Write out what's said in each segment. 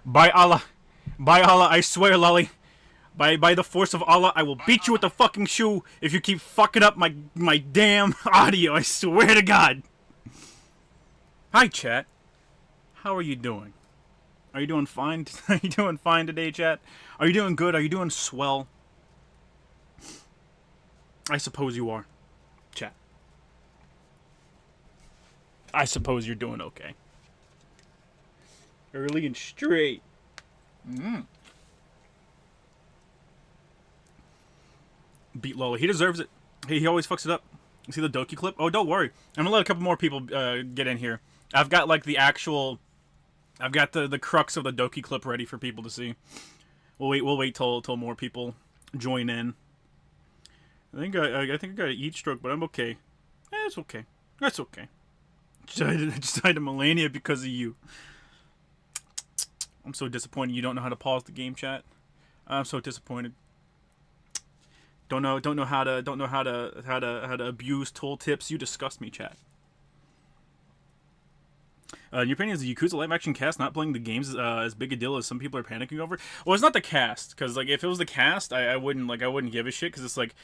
By Allah. By Allah, I swear, Lolly. By the force of Allah, I will beat you with the fucking shoe if you keep fucking up my damn audio. I swear to God. Hi, chat. How are you doing? Are you doing fine? Are you doing fine today, chat? Are you doing good? Are you doing swell? I suppose you are, chat. I suppose you're doing okay. Early and straight. Beat Lolly. He deserves it. He always fucks it up. You see the Doki clip? Oh, don't worry. I'm gonna let a couple more people get in here. I've got like the actual... I've got the crux of the Doki clip ready for people to see. We'll wait till more people join in. I think I got a heat stroke, but I'm okay. It's okay. That's okay. I decided to Melania because of you. I'm so disappointed you don't know how to pause the game chat. I'm so disappointed. Don't know how to abuse tooltips. You disgust me, chat. In your opinion, is the Yakuza live action cast not playing the games as big a deal as some people are panicking over? Well, it's not the cast, because like if it was the cast, I wouldn't give a shit, because it's like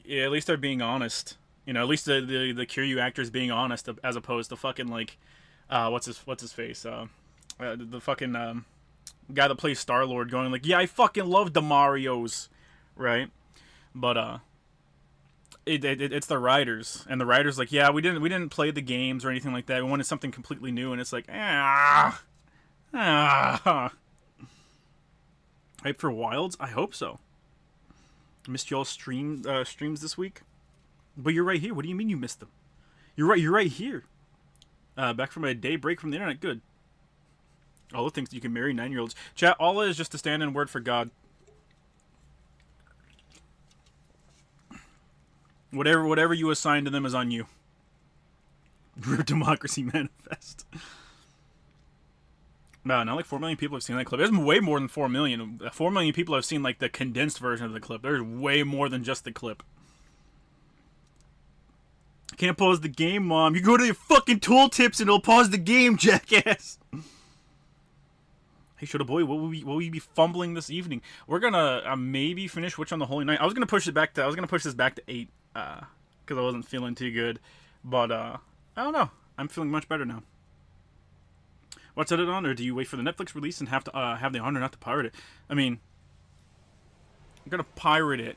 yeah, at least they're being honest. You know, at least the Kiryu actor is being honest, as opposed to fucking like, what's his face, the fucking guy that plays Star-Lord going like, yeah, I fucking love the Marios, right? But it's the writers, and the writers like, yeah, we didn't play the games or anything like that. We wanted something completely new, and it's like, Hype for Wilds? I hope so. Missed y'all streams this week, but you're right here. What do you mean you missed them? You're right here. Back from a day break from the internet. Good. All the things you can marry 9-year-olds. Chat, Allah is just a stand-in word for God. Whatever you assign to them is on you. Democracy manifest. No, not like 4 million people have seen that clip. There's way more than 4 million. 4 million people have seen like the condensed version of the clip. There's way more than just the clip. Can't pause the game, Mom. You go to your fucking tooltips and it'll pause the game, jackass. Hey, Shoda boy, what will we be fumbling this evening? We're gonna maybe finish Witch on the Holy Night. I was gonna push this back to 8, because I wasn't feeling too good, but I don't know. I'm feeling much better now. What's it on, or do you wait for the Netflix release and have to have the honor not to pirate it? I mean, I'm gonna pirate it,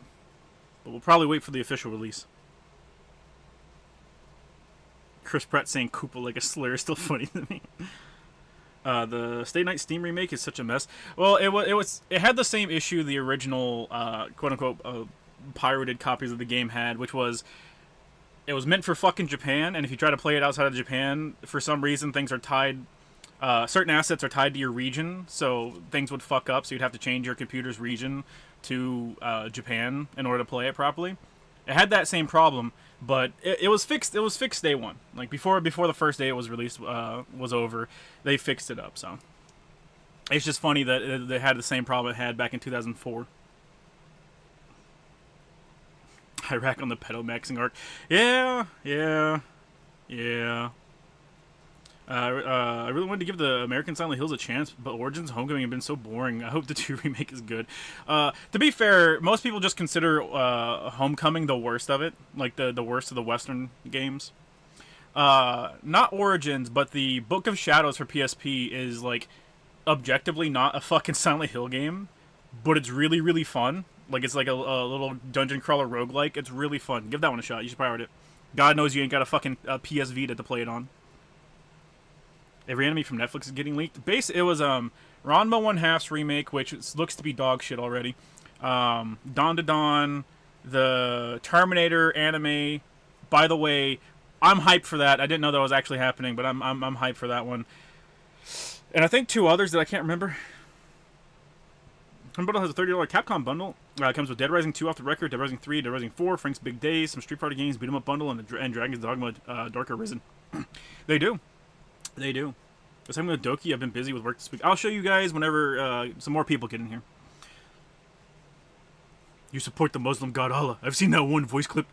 but we'll probably wait for the official release. Chris Pratt saying Koopa like a slur is still funny to me. The Stay Night Steam remake is such a mess. Well, it had the same issue the original quote unquote pirated copies of the game had, which was it was meant for fucking Japan, and if you try to play it outside of Japan, for some reason things are tied. Certain assets are tied to your region, so things would fuck up. So you'd have to change your computer's region to Japan in order to play it properly. It had that same problem, but it was fixed. It was fixed day one. Like before the first day it was released was over, they fixed it up. So it's just funny that they had the same problem it had back in 2004. Iraq on the pedo-maxing arc. Yeah. I really wanted to give the American Silent Hills a chance, but Origins Homecoming have been so boring. I hope the 2 remake is good. To be fair, most people just consider Homecoming the worst of it, like the worst of the Western games. Not Origins, but the Book of Shadows for PSP is like objectively not a fucking Silent Hill game, but it's really, really fun. Like it's like a little dungeon crawler roguelike. It's really fun. Give that one a shot. You should pirate it. God knows you ain't got a fucking PS Vita to play it on. Every enemy from Netflix is getting leaked. It was Ranma 1/2's remake, which looks to be dog shit already. Dawn to Dawn, the Terminator anime. By the way, I'm hyped for that. I didn't know that was actually happening, but I'm hyped for that one. And I think 2 others that I can't remember. Bundle has a $30 Capcom bundle. It comes with Dead Rising 2 off the record, Dead Rising 3, Dead Rising 4, Frank's Big Days, some Street Fighter games, Beat 'em Up bundle, and Dragon's Dogma Dark Arisen. They do. This time with Doki, I've been busy with work this week. I'll show you guys whenever some more people get in here. You support the Muslim god Allah. I've seen that one voice clip.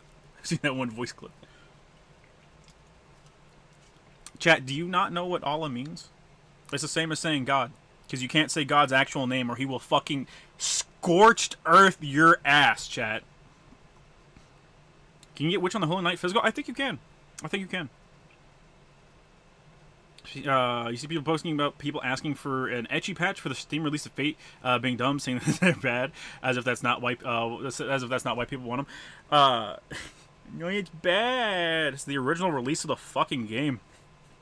Chat, do you not know what Allah means? It's the same as saying God. Because you can't say God's actual name or he will fucking scorched earth your ass, chat. Can you get Witch on the Holy Night physical? I think you can. You see people posting about people asking for an ecchi patch for the Steam release of Fate, being dumb, saying that they're bad, as if that's not why people want them. No, it's bad. It's the original release of the fucking game.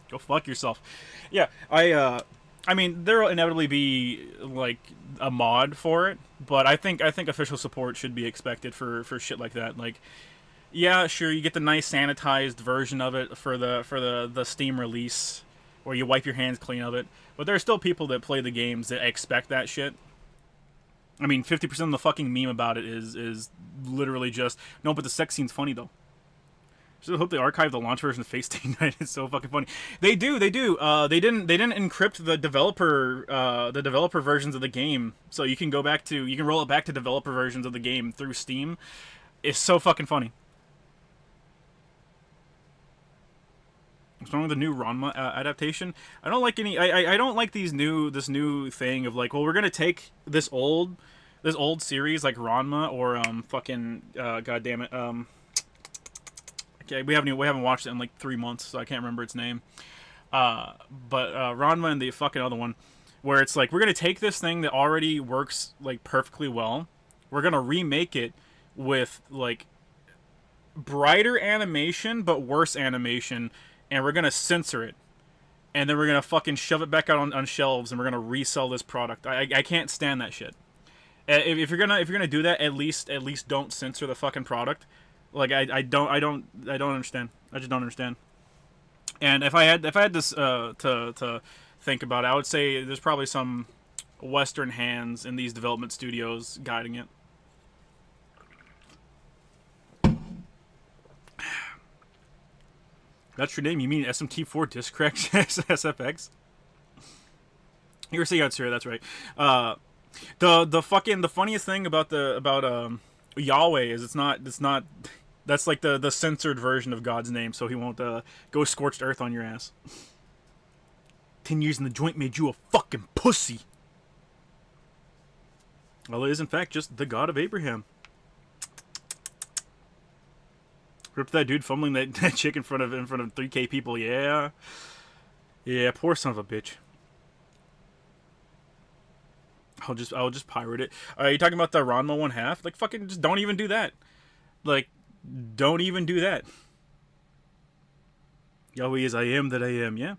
Go fuck yourself. Yeah, I mean, there'll inevitably be like a mod for it, but I think official support should be expected for shit like that. Like, yeah, sure, you get the nice sanitized version of it for the Steam release, where you wipe your hands clean of it. But there are still people that play the games that expect that shit. I mean, 50% of the fucking meme about it is literally just, no, but the sex scene's funny though. So I hope they archive the launch version of Fate Stay Night. It's so fucking funny. They do. They didn't encrypt the developer versions of the game, so you can roll it back to developer versions of the game through Steam. It's so fucking funny. What's wrong with the new Ranma adaptation? I don't like any. I don't like this new thing of like, well, we're gonna take this old series like Ranma or fucking god damn it okay, we haven't watched it in like 3 months, so I can't remember its name. But Ranma and the fucking other one, where it's like we're gonna take this thing that already works like perfectly well, we're gonna remake it with like brighter animation but worse animation, and we're gonna censor it, and then we're gonna fucking shove it back out on shelves, and we're gonna resell this product. I can't stand that shit. If you're gonna do that, at least don't censor the fucking product. Like I don't understand. I just don't understand. And if I had this to think about it, I would say there's probably some Western hands in these development studios guiding it. That's your name? You mean SMT4 Disc Correct SFX? You were saying Yatsura, that's right. The funniest thing about Yahweh is it's not that's like the censored version of God's name, so he won't go scorched earth on your ass. 10 years in the joint made you a fucking pussy. Well, it is in fact just the God of Abraham. Ripped that dude fumbling that chick in front of 3K people. Yeah, poor son of a bitch. I'll just pirate it. Are you talking about the Ranma 1/2? Like fucking just don't even do that. Like don't even do that. Yahweh is I am that I am. Yeah.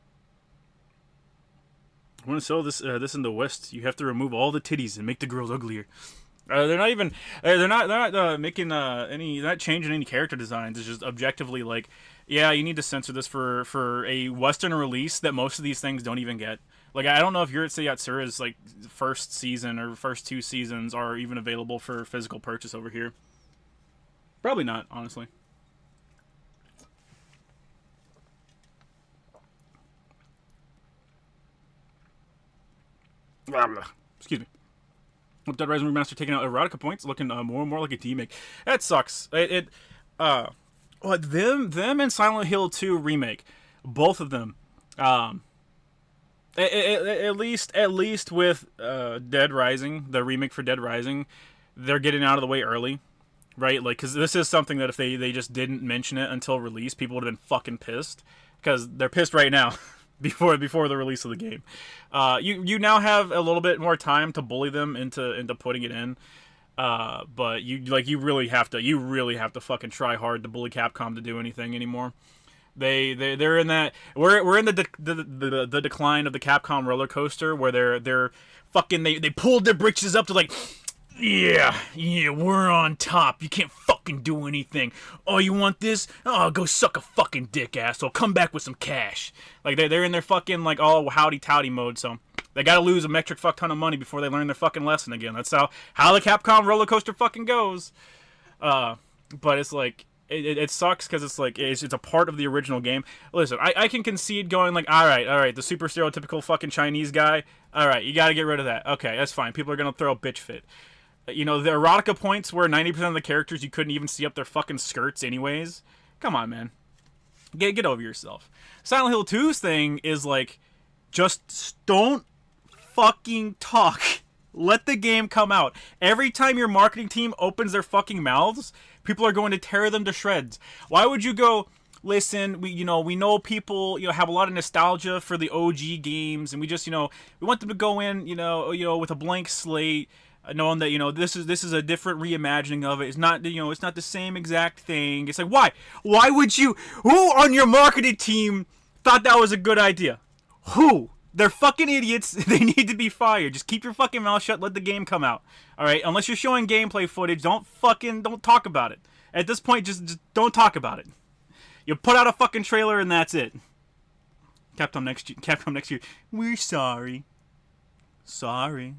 I want to sell this in the West. You have to remove all the titties and make the girls uglier. They're not even. They're not making any. They're not changing any character designs. It's just objectively like, yeah, you need to censor this for a Western release that most of these things don't even get. Like I don't know if Yuritsei Yatsura's like first season or first 2 seasons are even available for physical purchase over here. Probably not, honestly. Excuse me. Dead Rising Remaster taking out erotica points, looking more and more like a remake. That sucks. Them and Silent Hill 2 remake, both of them. At least with Dead Rising, the remake for Dead Rising, they're getting out of the way early, right? Like, because this is something that if they just didn't mention it until release, people would have been fucking pissed. Because they're pissed right now. Before the release of the game, you now have a little bit more time to bully them into putting it in, but you really have to fucking try hard to bully Capcom to do anything anymore. They're in that we're in the decline of the Capcom roller coaster where they're fucking they pulled their britches up to like. Yeah, we're on top. You can't fucking do anything. Oh, you want this? Oh, go suck a fucking dick, asshole. Come back with some cash. Like, they're in their fucking, like, all howdy-towdy mode, so they gotta lose a metric fuck ton of money before they learn their fucking lesson again. That's how the Capcom roller coaster fucking goes. But it's like, it sucks because it's like, it's a part of the original game. Listen, I can concede going like, alright, the super stereotypical fucking Chinese guy, alright, you gotta get rid of that. Okay, that's fine. People are gonna throw a bitch fit. You know, the erotica points where 90% of the characters you couldn't even see up their fucking skirts anyways. Come on, man. Get over yourself. Silent Hill 2's thing is like, just don't fucking talk. Let the game come out. Every time your marketing team opens their fucking mouths, people are going to tear them to shreds. Why would you go, listen, we know people, have a lot of nostalgia for the OG games, and we just, we want them to go in, with a blank slate, knowing that this is a different reimagining of it. It's not it's not the same exact thing. It's like why would you? Who on your marketing team thought that was a good idea? Who? They're fucking idiots. They need to be fired. Just keep your fucking mouth shut. Let the game come out. All right. Unless you're showing gameplay footage, don't talk about it. At this point, just don't talk about it. You put out a fucking trailer and that's it. Capcom next year. We're sorry. Sorry.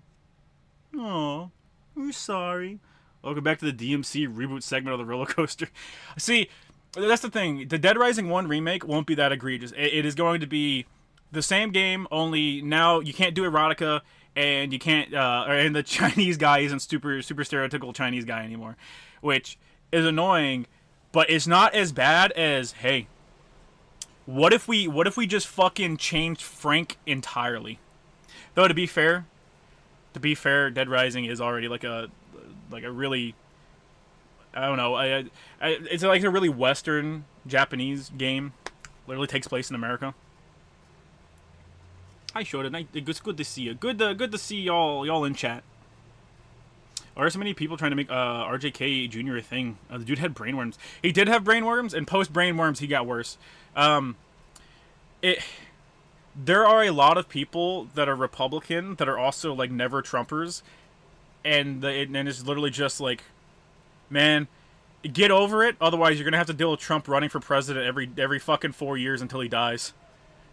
Oh, we're sorry. Welcome back to the DMC reboot segment of the roller coaster. See, That's the thing. The Dead Rising 1 remake won't be that egregious. It is going to be the same game, only now you can't do erotica, and you can't, and the Chinese guy isn't super stereotypical Chinese guy anymore, which is annoying, but it's not as bad as, hey, what if we just fucking changed Frank entirely? Though to be fair, Dead Rising is already like a really, I don't know, it's like a really Western Japanese game. Literally takes place in America. Hi, Shoda. It's good to see you. Good to see y'all in chat. Are so many people trying to make RJK Jr. a thing? The dude had brainworms. He did have brainworms, and post brainworms he got worse. There are a lot of people that are Republican that are also like never Trumpers, and it's literally just like, man, get over it. Otherwise, you're gonna have to deal with Trump running for president every fucking 4 years until he dies.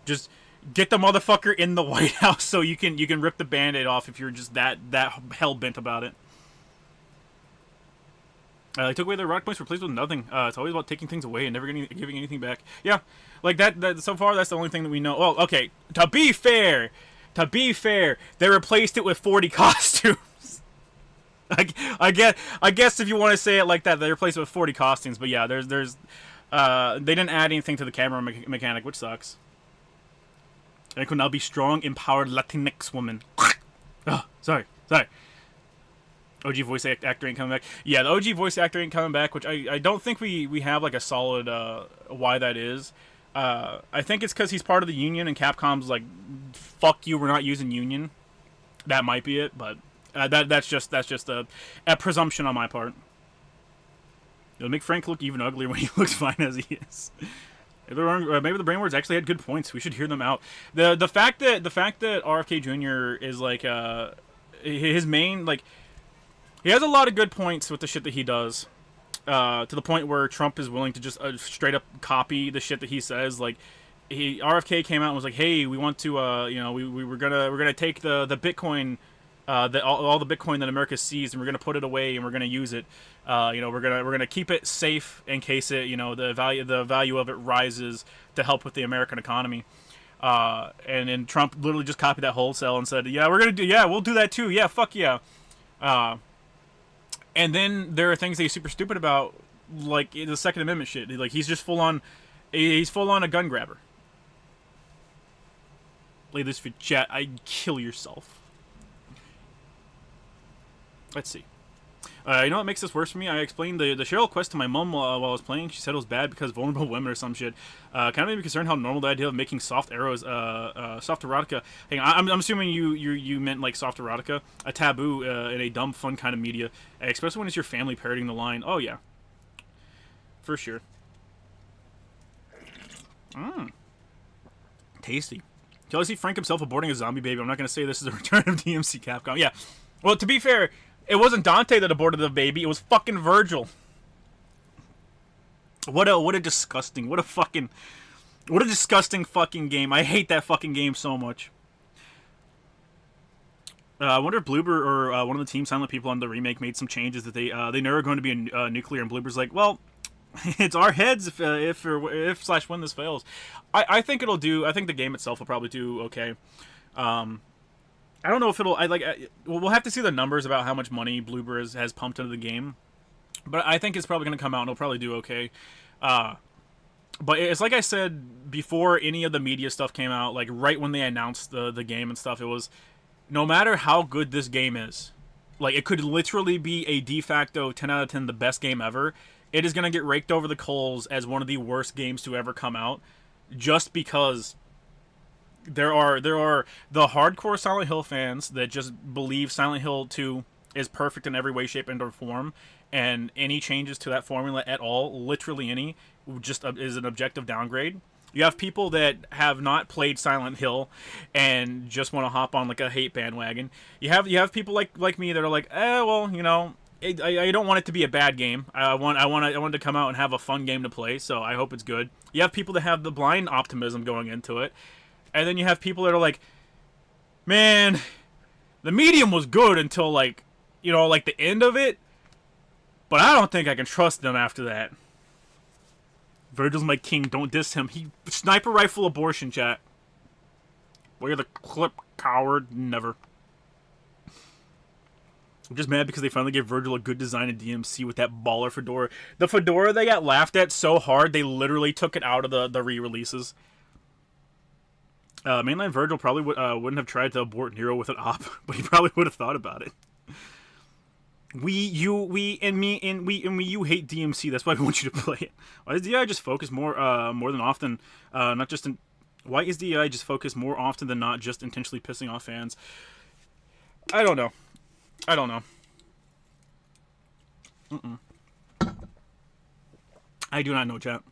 Just get the motherfucker in the White House so you can rip the Band-Aid off if you're just that hell bent about it. They took away their rock points, replaced with nothing. It's always about taking things away and never giving anything back. Yeah, like that. So far, that's the only thing that we know. Well, okay. To be fair, they replaced it with 40 costumes. I guess if you want to say it like that, they replaced it with 40 costumes. But yeah, they didn't add anything to the camera mechanic, which sucks. And it could now be strong, empowered Latinx woman. Oh, sorry. OG voice actor ain't coming back. Yeah, the OG voice actor ain't coming back, which I don't think we have like a solid why that is. I think it's because he's part of the union and Capcom's like, fuck you, we're not using union. That might be it, but that's just a presumption on my part. It'll make Frank look even uglier when he looks fine as he is. Maybe the brainwords actually had good points. We should hear them out. The fact that RFK Jr. is like his main like. He has a lot of good points with the shit that he does, to the point where Trump is willing to just straight up copy the shit that he says. Like, RFK came out and was like, "Hey, we want to, we're gonna take the Bitcoin, all the Bitcoin that America sees, and we're gonna put it away, and we're gonna use it. We're gonna keep it safe in case it, the value of it rises to help with the American economy." And then Trump literally just copied that wholesale and said, "Yeah, we'll do that too. Yeah, fuck yeah." And then there are things that he's super stupid about, like the Second Amendment shit. Like he's full on a gun grabber. Play this for chat. I'd kill yourself. Let's see. You know what makes this worse for me? I explained the Cheryl quest to my mom while I was playing. She said it was bad because vulnerable women or some shit. Kind of made me concerned how normal the idea of making soft arrows, soft erotica. Hang on, I'm assuming you meant like soft erotica, a taboo in a dumb, fun kind of media, especially when it's your family parodying the line. Oh yeah, for sure. Tasty. Till I see Frank himself aborting a zombie baby, I'm not gonna say this is a return of DMC Capcom. Yeah. Well, to be fair, it wasn't Dante that aborted the baby. It was fucking Virgil. What a disgusting, what a disgusting fucking game. I hate that fucking game so much. I wonder if Bloober or one of the Team Silent people on the remake made some changes that they know are going to be nuclear, and Bloober's like, well, it's our heads if / when this fails. I think it'll do. I think the game itself will probably do okay. I don't know if it'll. We'll have to see the numbers about how much money Bloober has pumped into the game, but I think it's probably going to come out and it'll probably do okay. But it's like I said before any of the media stuff came out, like right when they announced the game and stuff, it was no matter how good this game is, like it could literally be a de facto 10 out of 10 the best game ever. It is going to get raked over the coals as one of the worst games to ever come out, just because there are the hardcore Silent Hill fans that just believe Silent Hill 2 is perfect in every way, shape, and or form, and any changes to that formula at all, literally any, just is an objective downgrade. You have people that have not played Silent Hill and just want to hop on like a hate bandwagon. You have people like me that are like, well, I don't want it to be a bad game. I want it to come out and have a fun game to play, so I hope it's good. You have people that have the blind optimism going into it. And then you have people that are like, man, the medium was good until like the end of it, but I don't think I can trust them after that. Virgil's my king. Don't diss him. He sniper rifle abortion, chat. Where the clip, coward? Never. I'm just mad because they finally gave Virgil a good design in DMC with that baller fedora. The fedora they got laughed at so hard they literally took it out of the re-releases. Mainline Virgil probably wouldn't have tried to abort Nero with an op, but he probably would have thought about it. You hate DMC. That's why we want you to play it. Why does DI just focus more than often, not just in? Why is DI just focus more often than not just intentionally pissing off fans? I don't know. I do not know, chat.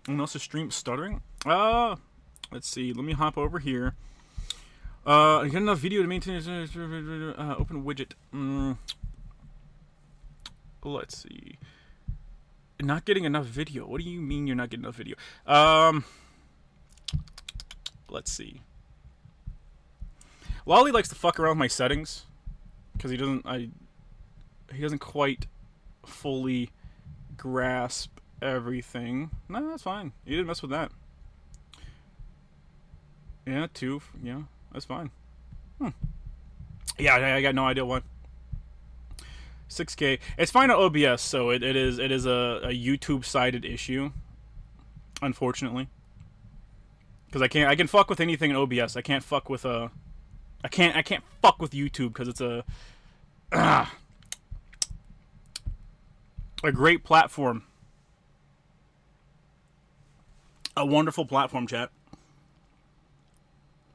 Anyone else's stream stuttering? Let's see. Let me hop over here. I got enough video to maintain open widget. Let's see. Not getting enough video. What do you mean you're not getting enough video? Let's see. Lolly likes to fuck around with my settings because he doesn't quite fully grasp everything. No, that's fine. You didn't mess with that. Yeah, 2. Yeah, that's fine. Yeah, I got no idea why. 6K. It's fine on OBS, so it is a YouTube sided issue. Unfortunately, because I can fuck with anything in OBS. I can't fuck with I can't fuck with YouTube because it's a great platform. A wonderful platform, chat.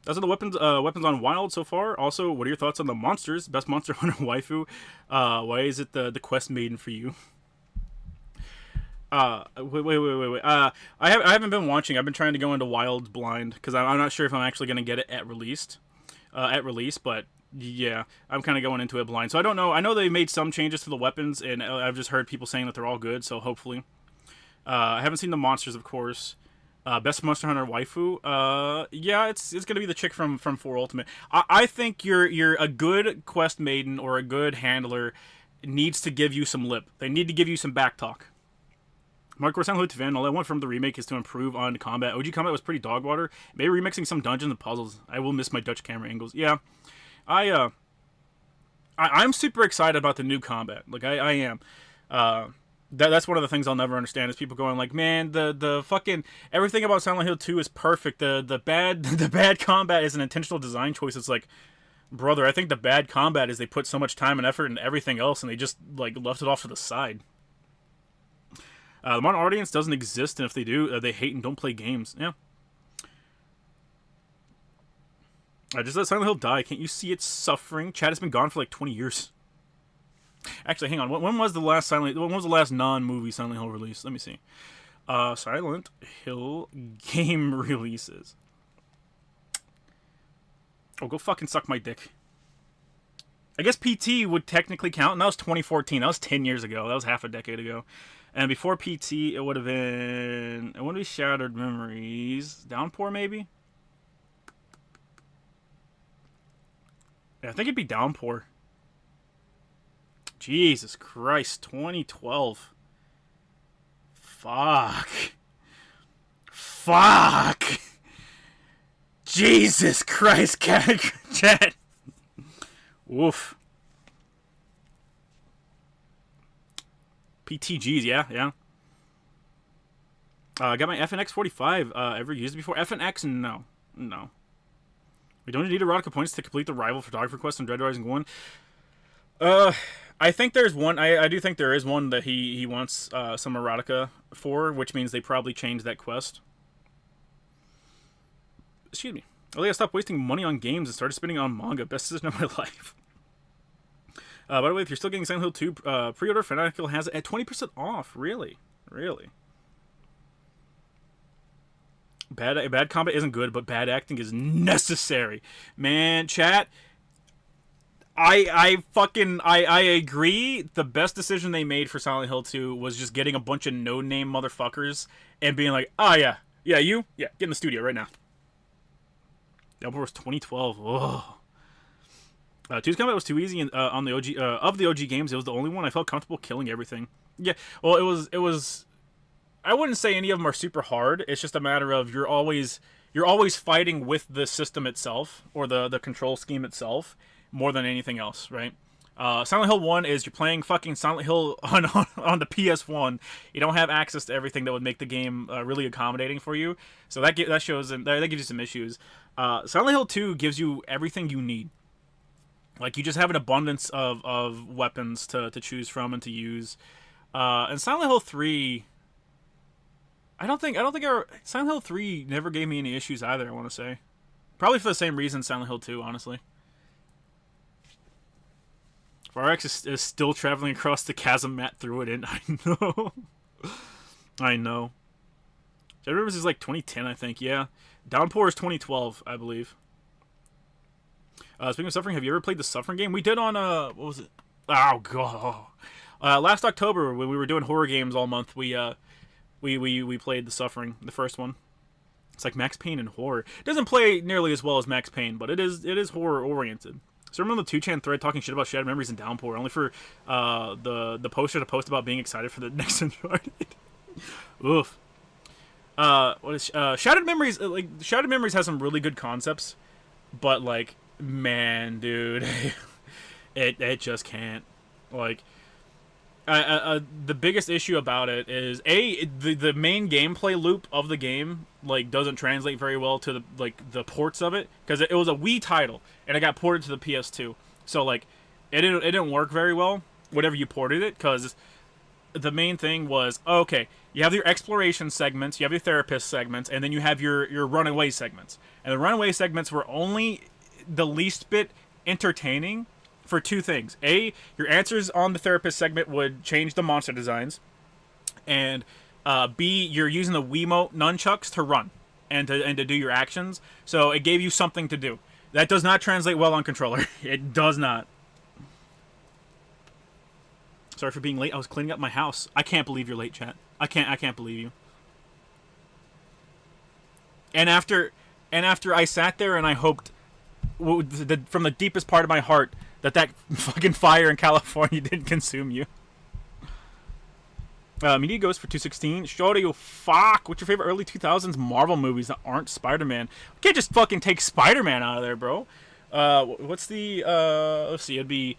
Those are the weapons on Wild so far. Also, what are your thoughts on the monsters? Best Monster Hunter waifu? Why is it the quest maiden for you? Wait. I haven't been watching. I've been trying to go into Wild blind because I'm not sure if I'm actually gonna get it at release. But yeah, I'm kind of going into it blind. So I don't know. I know they made some changes to the weapons, and I've just heard people saying that they're all good. So hopefully, I haven't seen the monsters, of course. Best Monster Hunter waifu. Yeah, it's gonna be the chick from 4 Ultimate. I think you're a good quest maiden or a good handler needs to give you some lip. They need to give you some back talk. Mark, we're Silent Hill 2 fan. All I want from the remake is to improve on combat. OG combat was pretty dog water. Maybe remixing some dungeons and puzzles. I will miss my Dutch camera angles. Yeah, I'm super excited about the new combat. Like I am. That's one of the things I'll never understand is people going like, man, the fucking everything about Silent Hill 2 is perfect. The bad combat is an intentional design choice. It's like, brother, I think the bad combat is they put so much time and effort into everything else and they just like left it off to the side. The modern audience doesn't exist, and if they do, they hate and don't play games. Yeah. Just let Silent Hill die. Can't you see it suffering? Chad has been gone for like 20 years. Actually, hang on. When was the last non-movie Silent Hill release? Let me see. Silent Hill game releases. Oh, go fucking suck my dick. I guess PT would technically count, and that was 2014. That was 10 years ago. That was half a decade ago. And before PT, it would have been... It wouldn't be Shattered Memories. Downpour, maybe? Yeah, I think it'd be Downpour. Jesus Christ, 2012. Fuck. Jesus Christ, chat. Woof. PTGs, yeah. I got my FNX 45. Ever used it before? FNX, no. We don't need erotica points to complete the rival photographer quest on Dread Rising 1. I think there's one. I do think there is one that he wants some erotica for, which means they probably changed that quest. Excuse me. I gotta stop wasting money on games and started spending on manga. Best decision of my life. By the way, if you're still getting Silent Hill 2 pre-order, Fanatical has it at 20% off. Really? Bad combat isn't good, but bad acting is necessary. Man, chat. I agree. The best decision they made for Silent Hill 2 was just getting a bunch of no-name motherfuckers and being like, oh yeah, get in the studio right now. Downpour was 2012. Ugh. 2's combat was too easy on the OG of the OG games. It was the only one I felt comfortable killing everything. Yeah, well, it was. I wouldn't say any of them are super hard. It's just a matter of you're always fighting with the system itself or the control scheme itself more than anything else, right? Silent Hill 1 is you're playing fucking Silent Hill on the PS1. You don't have access to everything that would make the game really accommodating for you. So that shows that gives you some issues. Silent Hill 2 gives you everything you need. Like, you just have an abundance of weapons to choose from and to use. And Silent Hill 3, Silent Hill 3 never gave me any issues either, I want to say. Probably for the same reason Silent Hill 2, honestly. RX is still traveling across the chasm Matt threw it in. I know. I know. Shadow Rivers is like 2010, I think. Yeah. Downpour is 2012, I believe. Speaking of Suffering, have you ever played the Suffering game? We did on, what was it? Oh, God. Last October, when we were doing horror games all month, we played the Suffering, the first one. It's like Max Payne and horror. It doesn't play nearly as well as Max Payne, but it is horror-oriented. So remember the 2chan thread talking shit about Shattered Memories and Downpour, only for the poster to post about being excited for the next Uncharted. Oof. What is Shattered Memories? Like, Shattered Memories has some really good concepts, but like, man, dude, it just can't. Like, the biggest issue about it is the main gameplay loop of the game like doesn't translate very well to the ports of it, because it was a Wii title and it got ported to the PS2, so like it didn't work very well whenever you ported it, because the main thing was, okay, you have your exploration segments, you have your therapist segments, and then you have your runaway segments, and the runaway segments were only the least bit entertaining for two things. A, your answers on the therapist segment would change the monster designs, and B, you're using the Wiimote nunchucks to run and to do your actions, so it gave you something to do. That does not translate well on controller. It does not. Sorry for being late. I was cleaning up my house. I can't believe you're late, chat. I can't believe you. And after I sat there and I hoped from the deepest part of my heart that fucking fire in California didn't consume you. Media goes for 216. Shorty, you fuck. What's your favorite early 2000s Marvel movies that aren't Spider-Man? You can't just fucking take Spider-Man out of there, bro. What's the, let's see, it'd be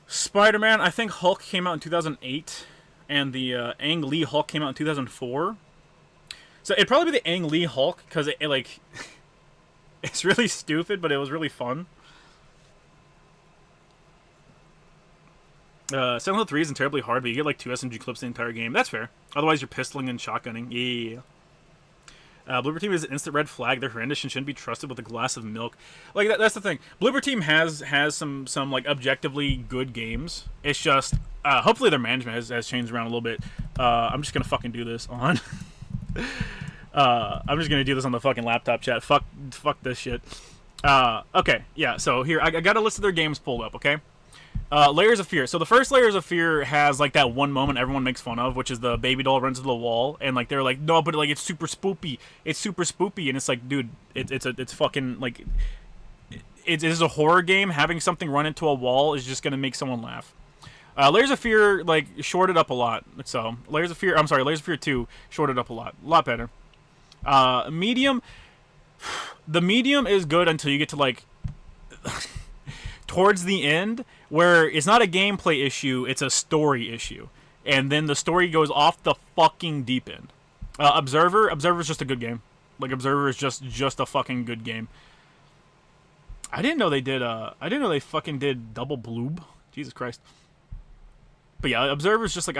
Spider-Man. I think Hulk came out in 2008, and the Ang Lee Hulk came out in 2004. So it'd probably be the Ang Lee Hulk, because it like, it's really stupid, but it was really fun. Silent Hill 3 isn't terribly hard, but you get like 2 SMG clips the entire game. That's fair. Otherwise, you're pistoling and shotgunning. Yeah. Bloober Team is an instant red flag. They're horrendous and shouldn't be trusted with a glass of milk. Like, that's the thing. Bloober Team has some like objectively good games. It's just hopefully their management has changed around a little bit. I'm just gonna fucking do this on. I'm just gonna do this on the fucking laptop, chat. Fuck this shit. Okay, yeah. So here I got a list of their games pulled up. Okay. Layers of Fear. So the first Layers of Fear has like that one moment everyone makes fun of, which is the baby doll runs to the wall, and like they're like, no, but like it's super spoopy. It's super spoopy, and it's like, dude, it's fucking like, it is a horror game. Having something run into a wall is just gonna make someone laugh. Layers of Fear like shorted up a lot. So Layers of Fear 2 shorted up a lot better. Medium. The medium is good until you get to like towards the end, where it's not a gameplay issue, it's a story issue, and then the story goes off the fucking deep end. Observer is just a good game. Like, Observer is just a fucking good game. I didn't know they fucking did Double Bloob. Jesus Christ. But yeah, Observer is just like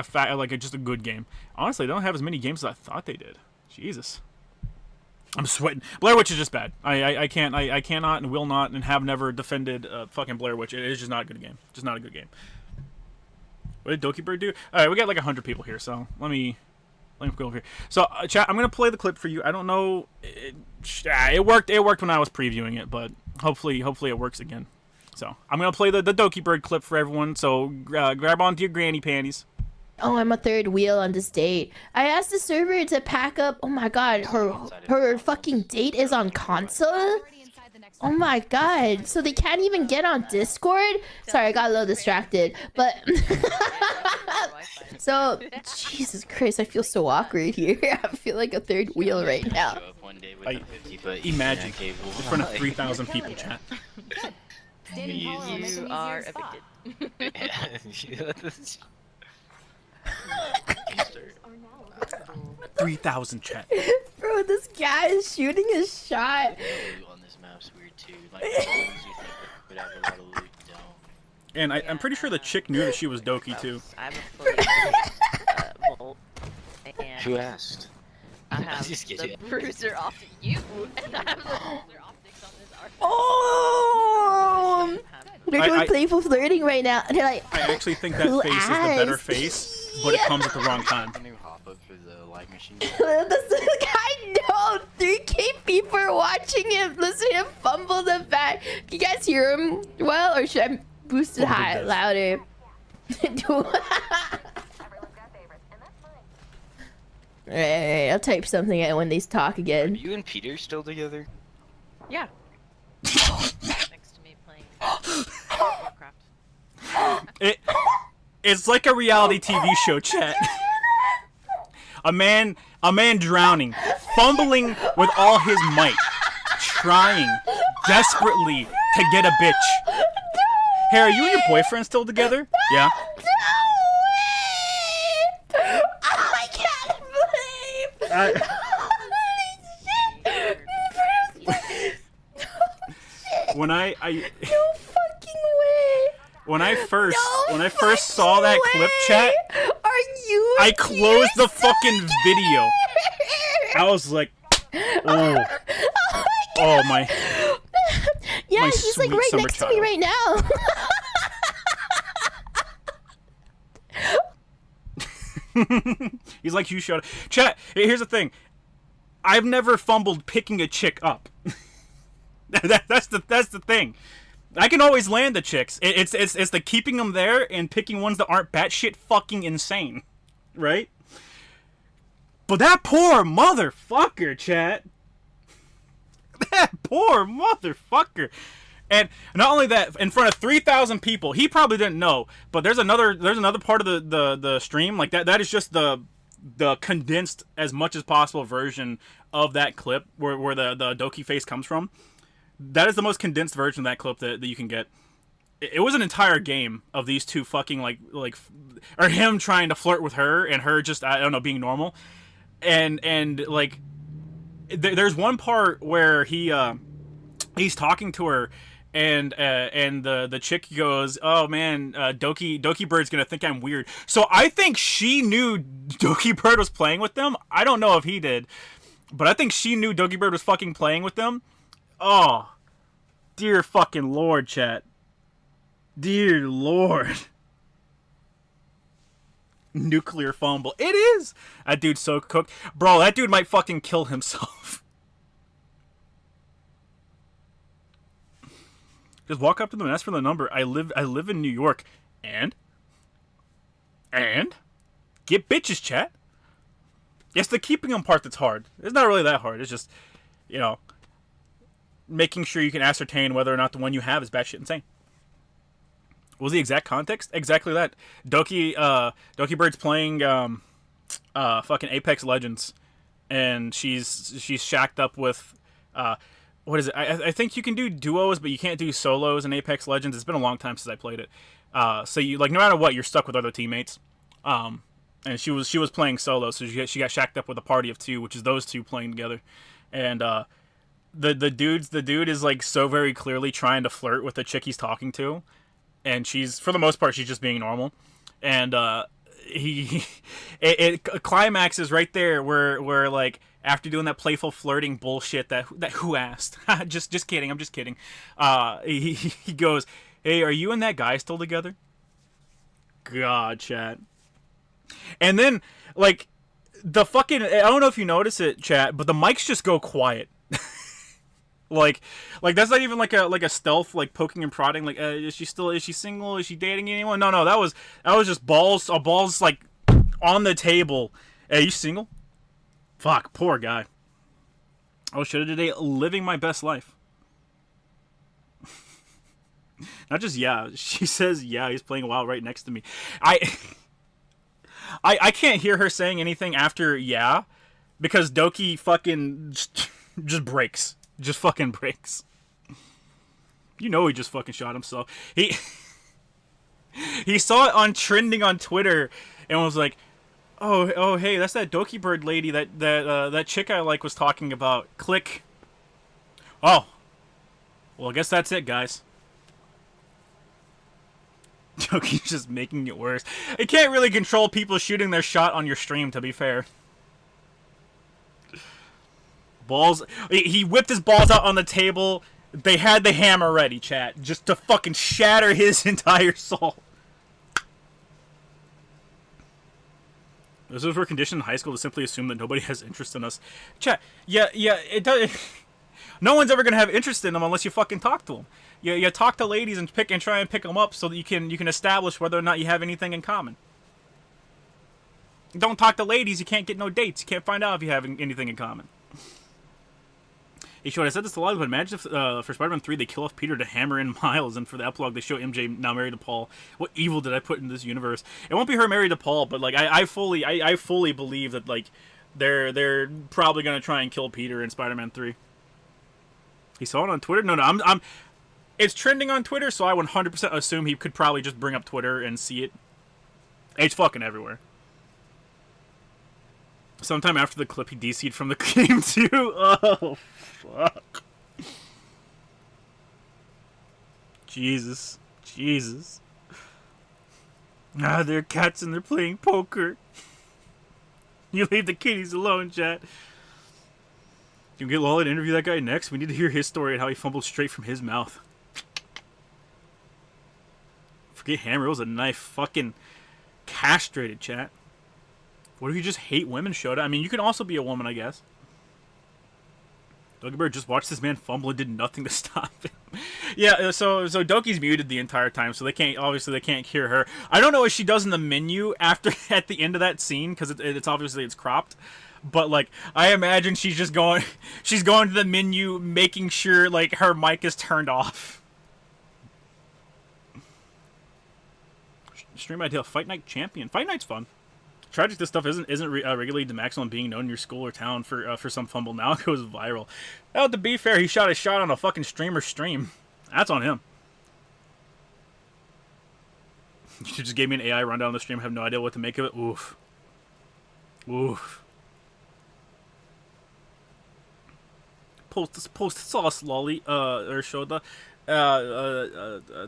just a good game. Honestly, they don't have as many games as I thought they did. Jesus. I'm sweating. Blair Witch is just bad. I cannot and will not and have never defended fucking Blair Witch. It is just not a good game. Just not a good game. What did Doki Bird do? Alright, we got like 100 people here, so let me go over here. So, chat, I'm going to play the clip for you. I don't know. It worked when I was previewing it, but hopefully it works again. So, I'm going to play the Doki Bird clip for everyone, so grab onto your granny panties. Oh, I'm a third wheel on this date. I asked the server to pack up. Oh my god, her fucking date is on console? Oh my god, so they can't even get on Discord? Sorry, I got a little distracted, but So, Jesus Christ, I feel so awkward here. I feel like a third wheel right now. Imagine in front of 3,000 people, chat. You are evicted. 3,000 chat. Bro, this guy is shooting a shot. On this map's weird too. Like, And I'm pretty sure the chick knew that she was Doki too. I have a fully Volt, and who asked? I have Just the kidding. bruiser off you, and I have the bruiser optics on this arc. Oh! They're doing I- playful flirting right now. They're like, I actually think that who face is the better asked? face, but it comes at the wrong time. The new hop up for the light machine. This guy, no, 3K people are watching him, listen to him fumble the back. Can you guys hear him well, or should I boost it Fumble high, this. louder? Alright, I'll type something out when they talk Are again. you and Peter still together? Yeah. Next to me playing Warcraft. It's like a reality TV show, chat. A man drowning, fumbling with all his might, trying desperately to get a bitch. Hey, are you and your boyfriend still together? Yeah. Oh, I can't believe. When I No fucking way. when I first No saw that fucking clip, way. chat, Are you? I closed the fucking serious? video. I was like, oh, oh my. Yeah, My he's like sweet right summer next to me child. right now. He's like, you shut up. Chat, here's the thing. I've never fumbled picking a chick up. That's the thing. I can always land the chicks. It's the keeping them there and picking ones that aren't batshit fucking insane, right? But that poor motherfucker, chat. That poor motherfucker. And not only that, in front of 3,000 people, he probably didn't know. But there's another part of the stream like that. That is just the condensed as much as possible version of that clip where the Doki face comes from. That is the most condensed version of that clip that you can get. It was an entire game of these two fucking or him trying to flirt with her and her just, I don't know, being normal. And like there's one part where he's talking to her and the chick goes, oh man, Doki Bird's gonna think I'm weird. So I think she knew Doki Bird was playing with them. I don't know if he did, but I think she knew Doki Bird was fucking playing with them. Oh, dear fucking lord, chat. Dear lord. Nuclear fumble. It is! That dude's so cooked. Bro, that dude might fucking kill himself. Just walk up to them and ask for the number. I live in New York. And? Get bitches, chat. It's the keeping them part that's hard. It's not really that hard. It's just, making sure you can ascertain whether or not the one you have is batshit insane. What was the exact context? Exactly that. Doki Bird's playing fucking Apex Legends, and she's shacked up with what is it? I think you can do duos, but you can't do solos in Apex Legends. It's been a long time since I played it. So you no matter what, you're stuck with other teammates. And she was playing solo, so she got shacked up with a party of two, which is those two playing together, and the dude is like so very clearly trying to flirt with the chick he's talking to. And she's, for the most part, she's just being normal. And it climaxes right there where like after doing that playful flirting bullshit that who asked? just kidding. I'm just kidding. He goes, hey, are you and that guy still together? God, chat. And then like the fucking, I don't know if you notice it, chat, but the mics just go quiet. Like that's not even like a stealth, like poking and prodding. Like, is she single? Is she dating anyone? No, that was just balls like on the table. Hey, you single? Fuck, poor guy. Oh shit, today living my best life. Not just yeah. She says yeah. He's playing WoW right next to me. I can't hear her saying anything after yeah, because Doki fucking just breaks. Just fucking breaks. You know he just fucking shot himself. He saw it on trending on Twitter and was like, oh hey, that's that Doki Bird lady that chick I like was talking about. Click. Oh. Well, I guess that's it, guys. Doki's just making it worse. It can't really control people shooting their shot on your stream, to be fair. Balls. He whipped his balls out on the table. They had the hammer ready, chat, just to fucking shatter his entire soul. This is we're conditioned in high school to simply assume that nobody has interest in us. Chat, yeah, it does. No one's ever gonna have interest in them unless you fucking talk to them. You talk to ladies and try and pick them up so that you can establish whether or not you have anything in common. Don't talk to ladies, you can't get no dates. You can't find out if you have anything in common. Hey, sure, I said this a lot, but imagine if for Spider-Man 3 they kill off Peter to hammer in Miles, and for the epilogue they show MJ now married to Paul. What evil did I put in this universe? It won't be her married to Paul, but like I fully believe that like they're probably gonna try and kill Peter in Spider-Man 3. He saw it on Twitter. No, I'm. It's trending on Twitter, so I 100% assume he could probably just bring up Twitter and see it. It's fucking everywhere. Sometime after the clip, he DC'd from the game too. Oh, fuck. Jesus. Ah, they're cats and they're playing poker. You leave the kitties alone, chat. You can get Lolly to interview that guy next. We need to hear his story and how he fumbled straight from his mouth. Forget hammer. It was a knife. Fucking castrated, chat. What if you just hate women, Shota? I mean, you can also be a woman, I guess. Doki Bird just watched this man fumble and did nothing to stop him. Yeah, so Doki's muted the entire time, so they can't hear her. I don't know what she does in the menu at the end of that scene, because it's obviously cropped. But like, I imagine she's going to the menu, making sure like her mic is turned off. Stream idea: Fight Night Champion. Fight Night's fun. Tragic, this stuff isn't regulated to maximum being known in your school or town for some fumble. Now it goes viral. Well, to be fair, he shot a shot on a fucking streamer's stream. That's on him. You just gave me an AI rundown on the stream. I have no idea what to make of it. Oof. Post sauce, lolly. Or show the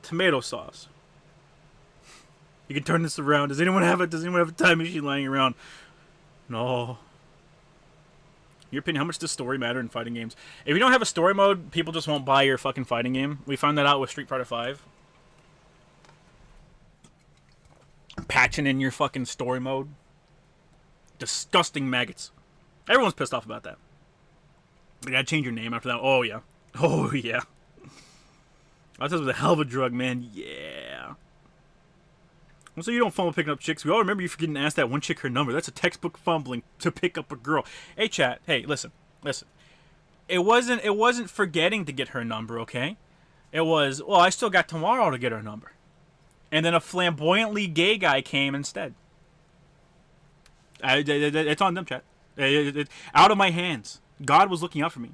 tomato sauce. You can turn this around. Does anyone have a time machine lying around? No. In your opinion, how much does story matter in fighting games? If you don't have a story mode, people just won't buy your fucking fighting game. We found that out with Street Fighter V. Patching in your fucking story mode. Disgusting maggots. Everyone's pissed off about that. You gotta change your name after that. Oh, yeah. That was a hell of a drug, man. Yeah. So you don't fumble picking up chicks. We all remember you forgetting to ask that one chick her number. That's a textbook fumbling to pick up a girl. Hey, chat. Hey, listen. It wasn't forgetting to get her number, okay? It was, well, I still got tomorrow to get her number. And then a flamboyantly gay guy came instead. It's on them, chat. Out of my hands. God was looking out for me.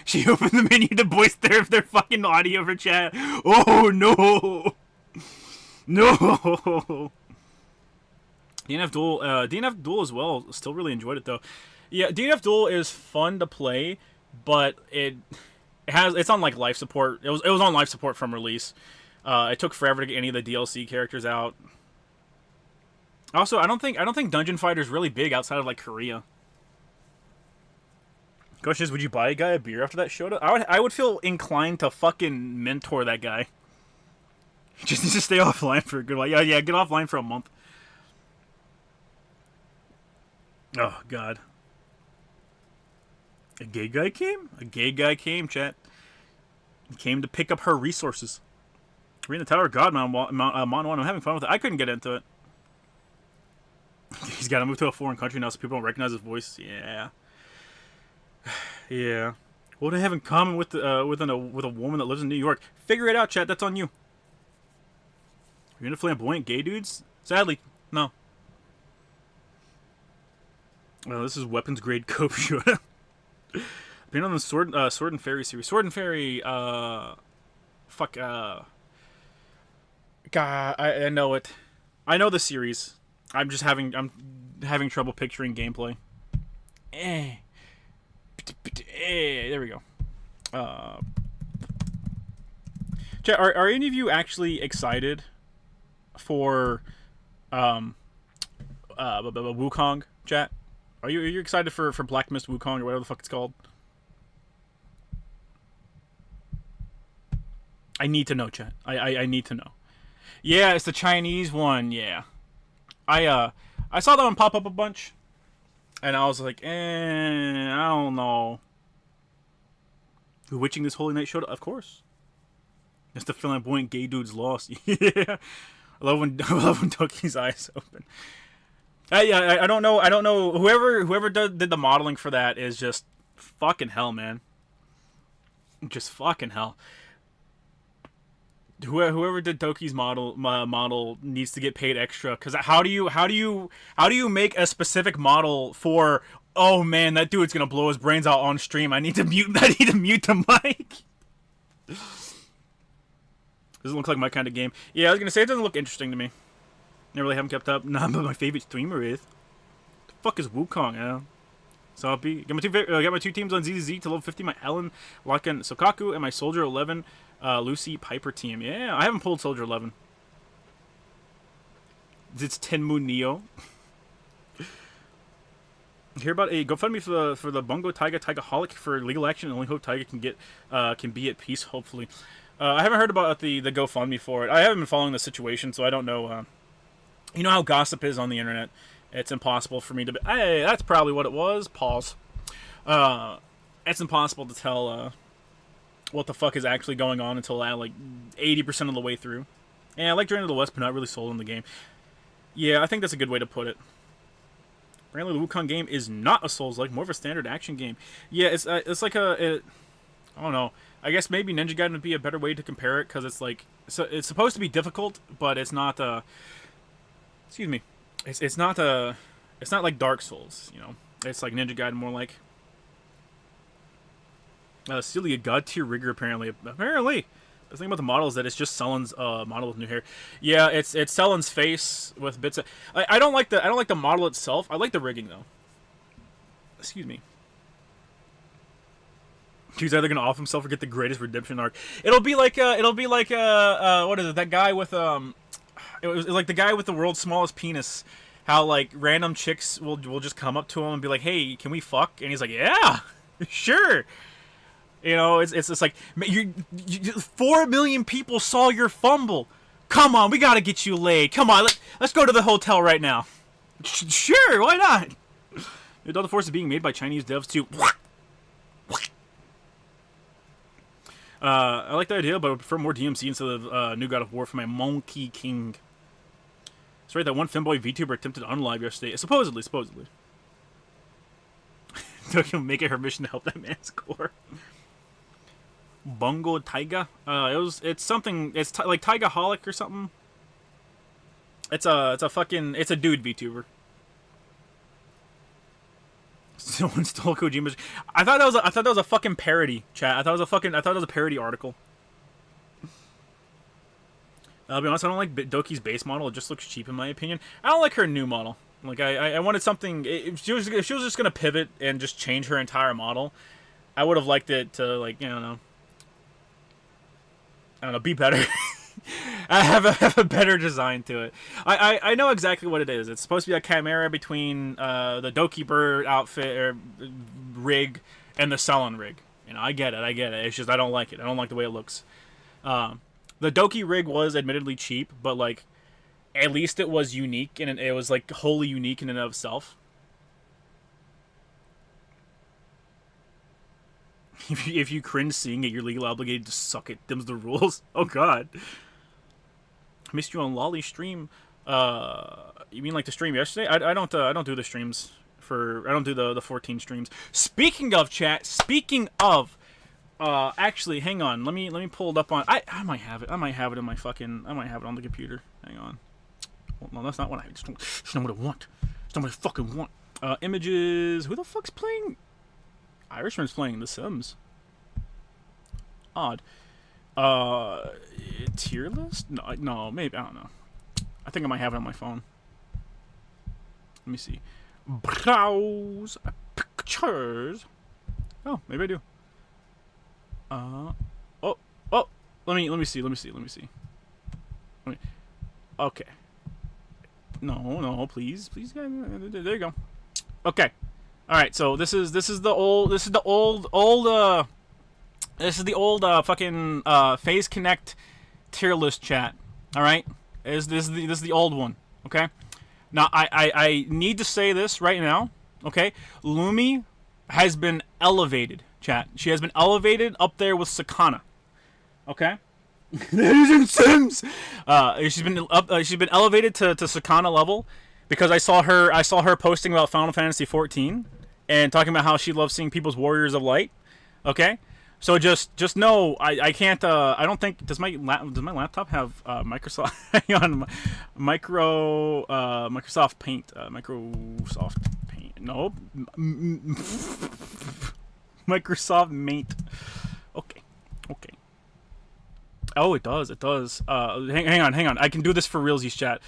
She opened the menu to voice their fucking audio for chat. Oh, no. No. DNF Duel as well. Still really enjoyed it though. Yeah, DNF Duel is fun to play, but it's on like life support. It was on life support from release. It took forever to get any of the DLC characters out. Also, I don't think Dungeon Fighter is really big outside of like Korea. Question is, would you buy a guy a beer after that showed up? I would feel inclined to fucking mentor that guy. Just needs to stay offline for a good while. Yeah, get offline for a month. Oh, God. A gay guy came? A gay guy came, chat. He came to pick up her resources. We're in the Tower of God, Mount 1. I'm having fun with it. I couldn't get into it. He's got to move to a foreign country now so people don't recognize his voice. Yeah. Yeah. What do I have in common with a woman that lives in New York? Figure it out, chat. That's on you. You're into flamboyant gay dudes? Sadly, no. This is weapons grade cope shooter. Been on the Sword and Fairy series. Sword and Fairy, fuck, God, I know it. I know the series. I'm having trouble picturing gameplay. There we go. Chat, are any of you actually excited for Wukong, chat? Are you excited for Black Mist Wukong or whatever the fuck it's called? I need to know, chat. I need to know. Yeah, it's the Chinese one. Yeah, I saw that one pop up a bunch, and I was like, I don't know. Witching this Holy Night showed up, of course. It's the flamboyant gay dude's lost. Yeah, I love when Doki's eyes open. I don't know. I don't know. Whoever did the modeling for that is just fucking hell, man. Just fucking hell. Whoever did Doki's model needs to get paid extra, because how do you make a specific model for, oh man, that dude's gonna blow his brains out on stream, I need to mute the mic. Doesn't look like my kind of game. Yeah, I was gonna say it doesn't look interesting to me. I really haven't kept up. Nah, but my favorite streamer is. The fuck is Wukong? Yeah. So I'll be got my two teams on ZZZ to level 50. My Ellen, Locken, Sokaku, and my Soldier 11, Lucy Piper team. Yeah, I haven't pulled Soldier 11. It's Tenmu Neo. Hear about a GoFundMe for the Bungo Taigaholic for legal action. Only hope Taiga can be at peace. Hopefully, I haven't heard about the GoFundMe for it. I haven't been following the situation, so I don't know. You know how gossip is on the internet. It's impossible for me to. Hey, that's probably what it was. Pause. It's impossible to tell what the fuck is actually going on until like 80% of the way through. Yeah, I like Journey to the West, but not really sold in the game. Yeah, I think that's a good way to put it. Apparently, the Wukong game is not a Souls-like, more of a standard action game. Yeah, it's like I don't know. I guess maybe Ninja Gaiden would be a better way to compare it, because it's like it's supposed to be difficult, but it's not. Excuse me. It's not like Dark Souls, you know. It's like Ninja Gaiden, more like Celia God tier rigger. Apparently. The thing about the model is that it's just Sullen's model with new hair. Yeah, it's Sullen's face with bits of. I don't like the model itself. I like the rigging though. Excuse me. He's either gonna off himself or get the greatest redemption arc. It'll be like what is it? That guy with It was like the guy with the world's smallest penis. How like random chicks will just come up to him and be like, "Hey, can we fuck?" And he's like, "Yeah, sure." You know, it's just like 4 million people saw your Fumble. Come on, we gotta get you laid. Come on, let's go to the hotel right now. Sure, why not? The Delta Force is being made by Chinese devs too. I like the idea, but I would prefer more DMC instead of New God of War for my Monkey King. That's right, that one femboy VTuber attempted to unlive yesterday. Supposedly. Don't make it her mission to help that man score. Bungo Taiga? It's something, like Taigaholic or something. It's a dude VTuber. Someone stole Kojima's. I thought that was a fucking parody, chat. I thought it was a parody article. I'll be honest, I don't like Doki's base model. It just looks cheap in my opinion. I don't like her new model. Like I wanted something. If she was just gonna pivot and just change her entire model, I would have liked it to, like, I don't know, be better. I have a better design to it. I know exactly what it is. It's supposed to be a chimera between the Doki Bird outfit or rig and the Sullen rig. You know, I get it. It's just I don't like it. I don't like the way it looks. The Doki rig was admittedly cheap, but like at least it was unique, and it was like wholly unique in and of itself. If you cringe seeing it, you're legally obligated to suck it. Them's the rules. Oh god. I missed you on Lolly stream. You mean like the stream yesterday? I don't do the streams for. I don't do the 14 streams. Speaking of chat. Actually, hang on. Let me pull it up on. I might have it. I might have it in my fucking. I might have it on the computer. Hang on. Well, no, that's not what I. That's not what I want. That's not what I fucking want. Images. Who the fuck's playing? Irishman's playing The Sims. Odd. Tier list? No, maybe. I don't know. I think I might have it on my phone. Let me see. Browse pictures. Oh, maybe I do. Oh. Let me see. Okay. No, please, guys. There you go. Okay. All right. So this is the old fucking Phase Connect tier list chat. All right. This is the old one. Okay. Now I need to say this right now. Okay. Lumi has been elevated, chat. She has been elevated up there with Sakana. Okay. That is in Sims. She's been elevated to Sakana level because I saw her posting about Final Fantasy 14 and talking about how she loves seeing people's Warriors of Light. Okay, so just know I can't. I don't think does my laptop have Microsoft Microsoft Paint Microsoft Paint no Microsoft Paint. Okay. Oh, it does. Hang on. I can do this for realsies, chat.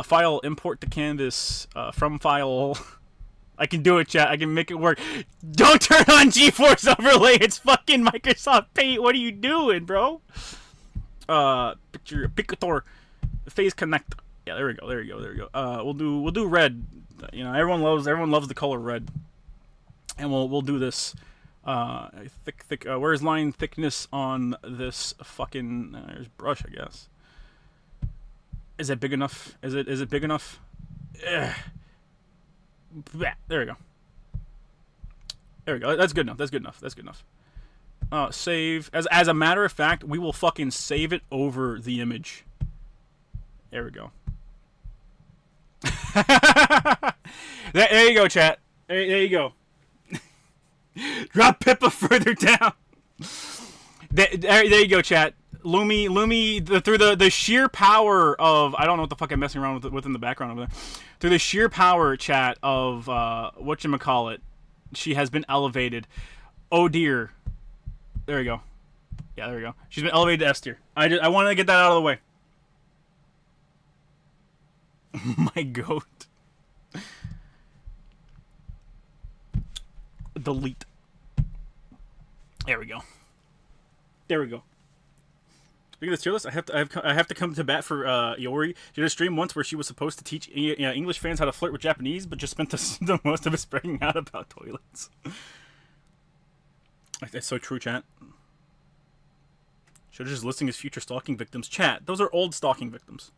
File, import to canvas, from file. I can do it, chat. I can make it work. Don't turn on GeForce Overlay. It's fucking Microsoft Paint. What are you doing, bro? Picator, Phase Connect. Yeah, there we go. We'll do red. You know, everyone loves the color red. And we'll do this. Thick. Where's line thickness on this fucking? There's brush, I guess. Is it big enough? Is it big enough? There we go. That's good enough. Save. As a matter of fact, we will fucking save it over the image. There we go. There you go, chat. There you go. Drop Pippa further down. There you go, chat. Lumi, through the sheer power of, I don't know what the fuck I'm messing around with in the background over there. Through the sheer power, chat, of whatchamacallit, she has been elevated. Oh dear. There we go. Yeah, there we go. She's been elevated to S tier. I wanted to get that out of the way. My goat. Delete. There we go. Speaking of this tier list, I have to come to bat for Yori. She did a stream once where she was supposed to teach English fans how to flirt with Japanese, but just spent the most of it spreading out about toilets. That's so true, chat. Should have just listing his future stalking victims. Chat, those are old stalking victims.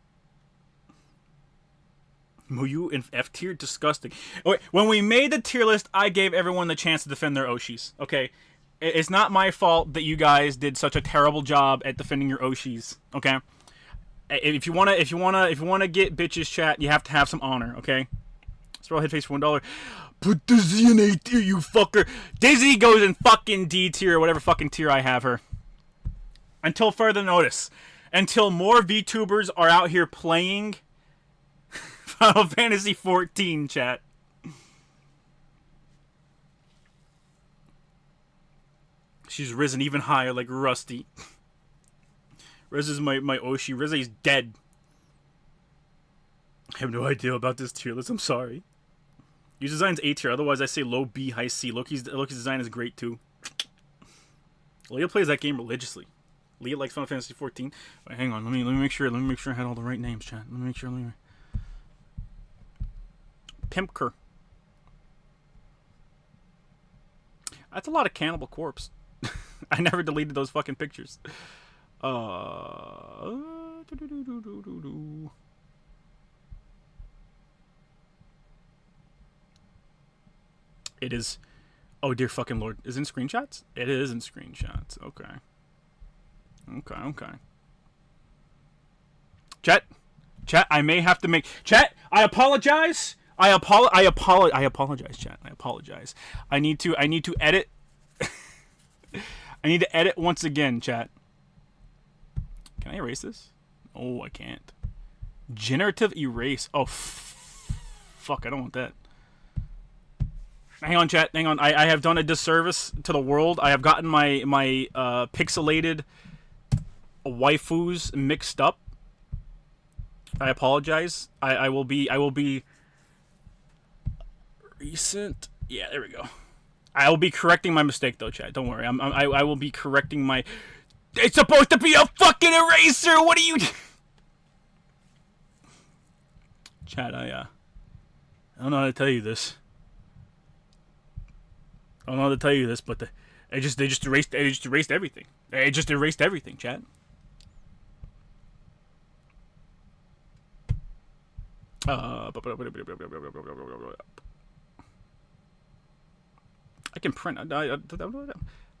Muyu in F tier, disgusting. Okay, when we made the tier list, I gave everyone the chance to defend their Oshis. Okay, it's not my fault that you guys did such a terrible job at defending your Oshis. Okay, if you wanna get bitches, chat, you have to have some honor. Okay, throw a head face for $1. Put the Z in A tier, you fucker. Dizzy goes in fucking D tier, or whatever fucking tier I have her. Until further notice, until more VTubers are out here playing Final Fantasy 14, chat. She's risen even higher like Rusty. Riz is my Oshi. Rizzy's dead. I have no idea about this tier list. I'm sorry. Use design's A tier. Otherwise, I say low B, high C. Loki's design is great too. Leah plays that game religiously. Leah likes Final Fantasy 14. Wait, hang on. Let me make sure. Let me make sure I had all the right names, chat. Let me make sure. Pimpker. That's a lot of Cannibal Corpse. I never deleted those fucking pictures. It is. Oh dear fucking lord! Is it in screenshots? It is in screenshots. Okay. Chat. I may have to make. Chat. I apologize. I apologize, chat. I apologize. I need to edit. I need to edit once again, chat. Can I erase this? Oh, I can't. Generative erase. Oh, fuck. I don't want that. Hang on, chat. Hang on. I have done a disservice to the world. I have gotten my pixelated waifus mixed up. I apologize. I will be recent. Yeah, there we go. I will be correcting my mistake though, chat. Don't worry. I will be correcting my. It's supposed to be a fucking eraser. What are you? Chat. I don't know how to tell you this. I don't know how to tell you this, but they just erased everything. They just erased everything, chat. I can print. Let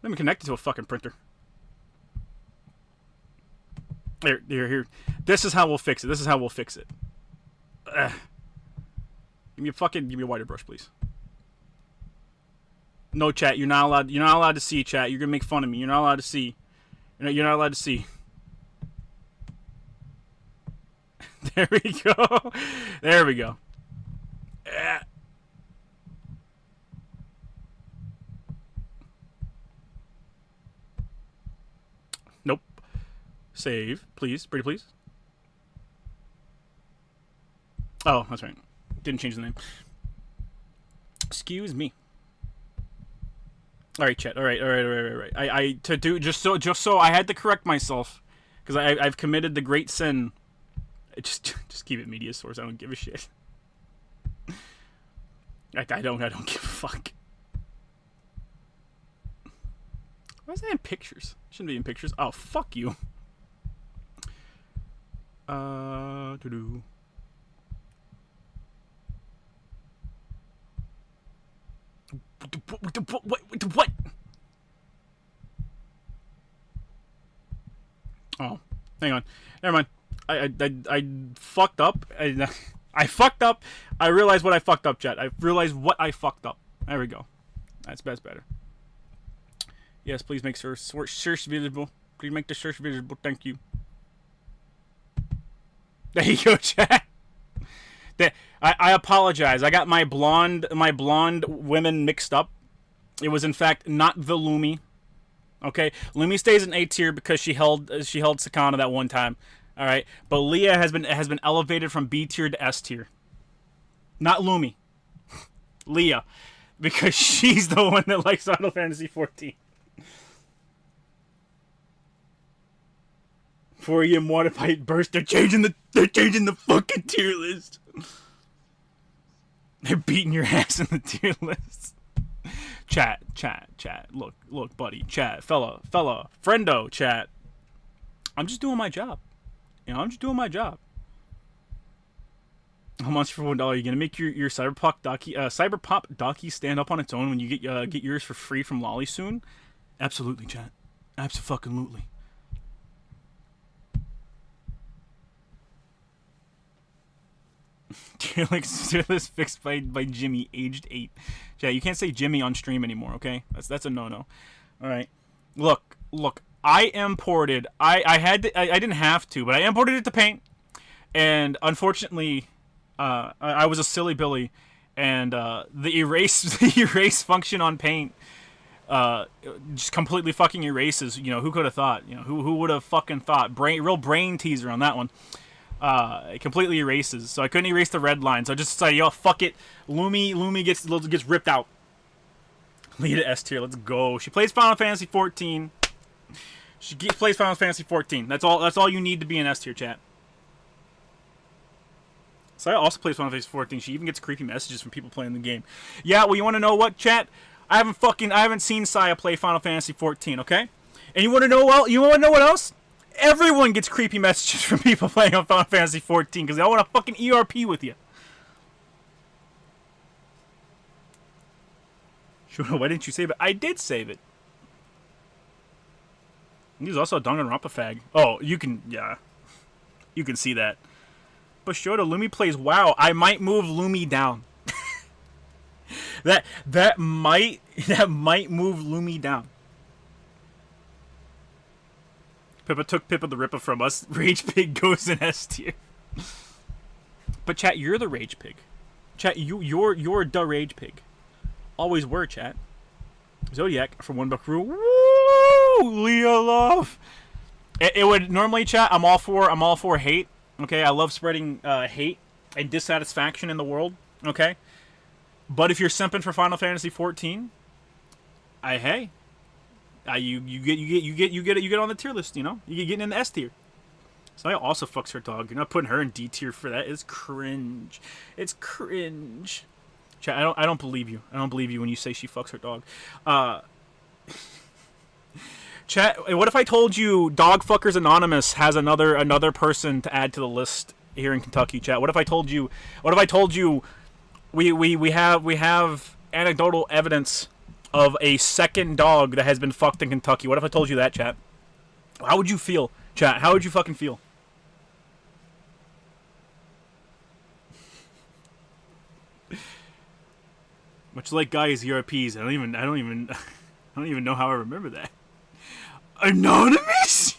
me connect it to a fucking printer. Here. This is how we'll fix it. Give me a wider brush, please. No, chat. You're not allowed to see, chat. You're gonna make fun of me. You're not allowed to see. You're not allowed to see. There we go. There we go. Nope. Save, please. Pretty please. Oh, that's right. Didn't change the name. Excuse me. All right, chat. All right. Just so I had to correct myself because I've committed the great sin. Just keep it media source. I don't give a shit. I don't give a fuck. Why is that in pictures? Shouldn't be in pictures. Oh, fuck you. To-do. What? Oh, hang on. Never mind. I fucked up. I fucked up. I realized what I fucked up, chat. I realized what I fucked up. There we go. That's better. Yes, please make search visible. Please make the search visible. Thank you. There you go, chat. I apologize. I got my blonde women mixed up. It was in fact not the Lumi. Okay, Lumi stays in A tier because she held Sakana that one time. All right, but Leah has been elevated from B tier to S tier. Not Lumi. Leah, because she's the one that likes Final Fantasy 14. For you modified burst, they're changing the fucking tier list. They're beating your ass in the tier list. Chat. Look, buddy. Chat, fella, friendo, chat. I'm just doing my job. I'm just doing my job. How much for $1? You gonna make your Cyberpop Doki stand up on its own when you get yours for free from Lolly soon? Absolutely, chat. Abso-fucking-lutely. Tier list fixed by Jimmy, aged 8. Chat, you can't say Jimmy on stream anymore, okay? That's a no-no. Alright. Look. I imported. I didn't have to, but I imported it to Paint. And unfortunately, I was a silly Billy, and the erase function on Paint just completely fucking erases. Who could have thought? Who would have fucking thought? Real brain teaser on that one. It completely erases, so I couldn't erase the red line. So I just decided, yo, fuck it. Lumi gets ripped out. Lead to S tier. Let's go. She plays Final Fantasy 14. She plays Final Fantasy 14. That's all you need to be in S tier, chat. Saya also plays Final Fantasy 14. She even gets creepy messages from people playing the game. Yeah, well, you want to know what, chat? I haven't seen Saya play Final Fantasy 14. Okay, and you want to know what else? Everyone gets creepy messages from people playing on Final Fantasy 14 because they all want to fucking ERP with you. Sure, why didn't you save it? I did save it. He's also a Danganronpa fag. Oh, you can see that. But Shota, Lumi plays WoW. I might move Lumi down. that might move Lumi down. Pippa took Pippa the Ripper from us. Rage Pig goes in S tier. But chat, you're the Rage Pig. Chat, you're the Rage Pig. always were, chat. Zodiac from One Buckaroo. Woo! Leah love. It would normally, chat. I'm all for hate. Okay, I love spreading hate and dissatisfaction in the world. Okay, but if you're simping for Final Fantasy 14, you get on the tier list. You know, you get getting in the S tier. So I also fucks her dog. You're not putting her in D tier for that. It's cringe. It's cringe. Chat, I don't believe you. I don't believe you when you say she fucks her dog. Chat, what if I told you Dog Fuckers Anonymous has another person to add to the list here in Kentucky, chat? What if I told you we have anecdotal evidence of a second dog that has been fucked in Kentucky? What if I told you that, chat? How would you feel, chat? How would you fucking feel? Much like Guy's ERPs, I don't even know how I remember that. Anonymous?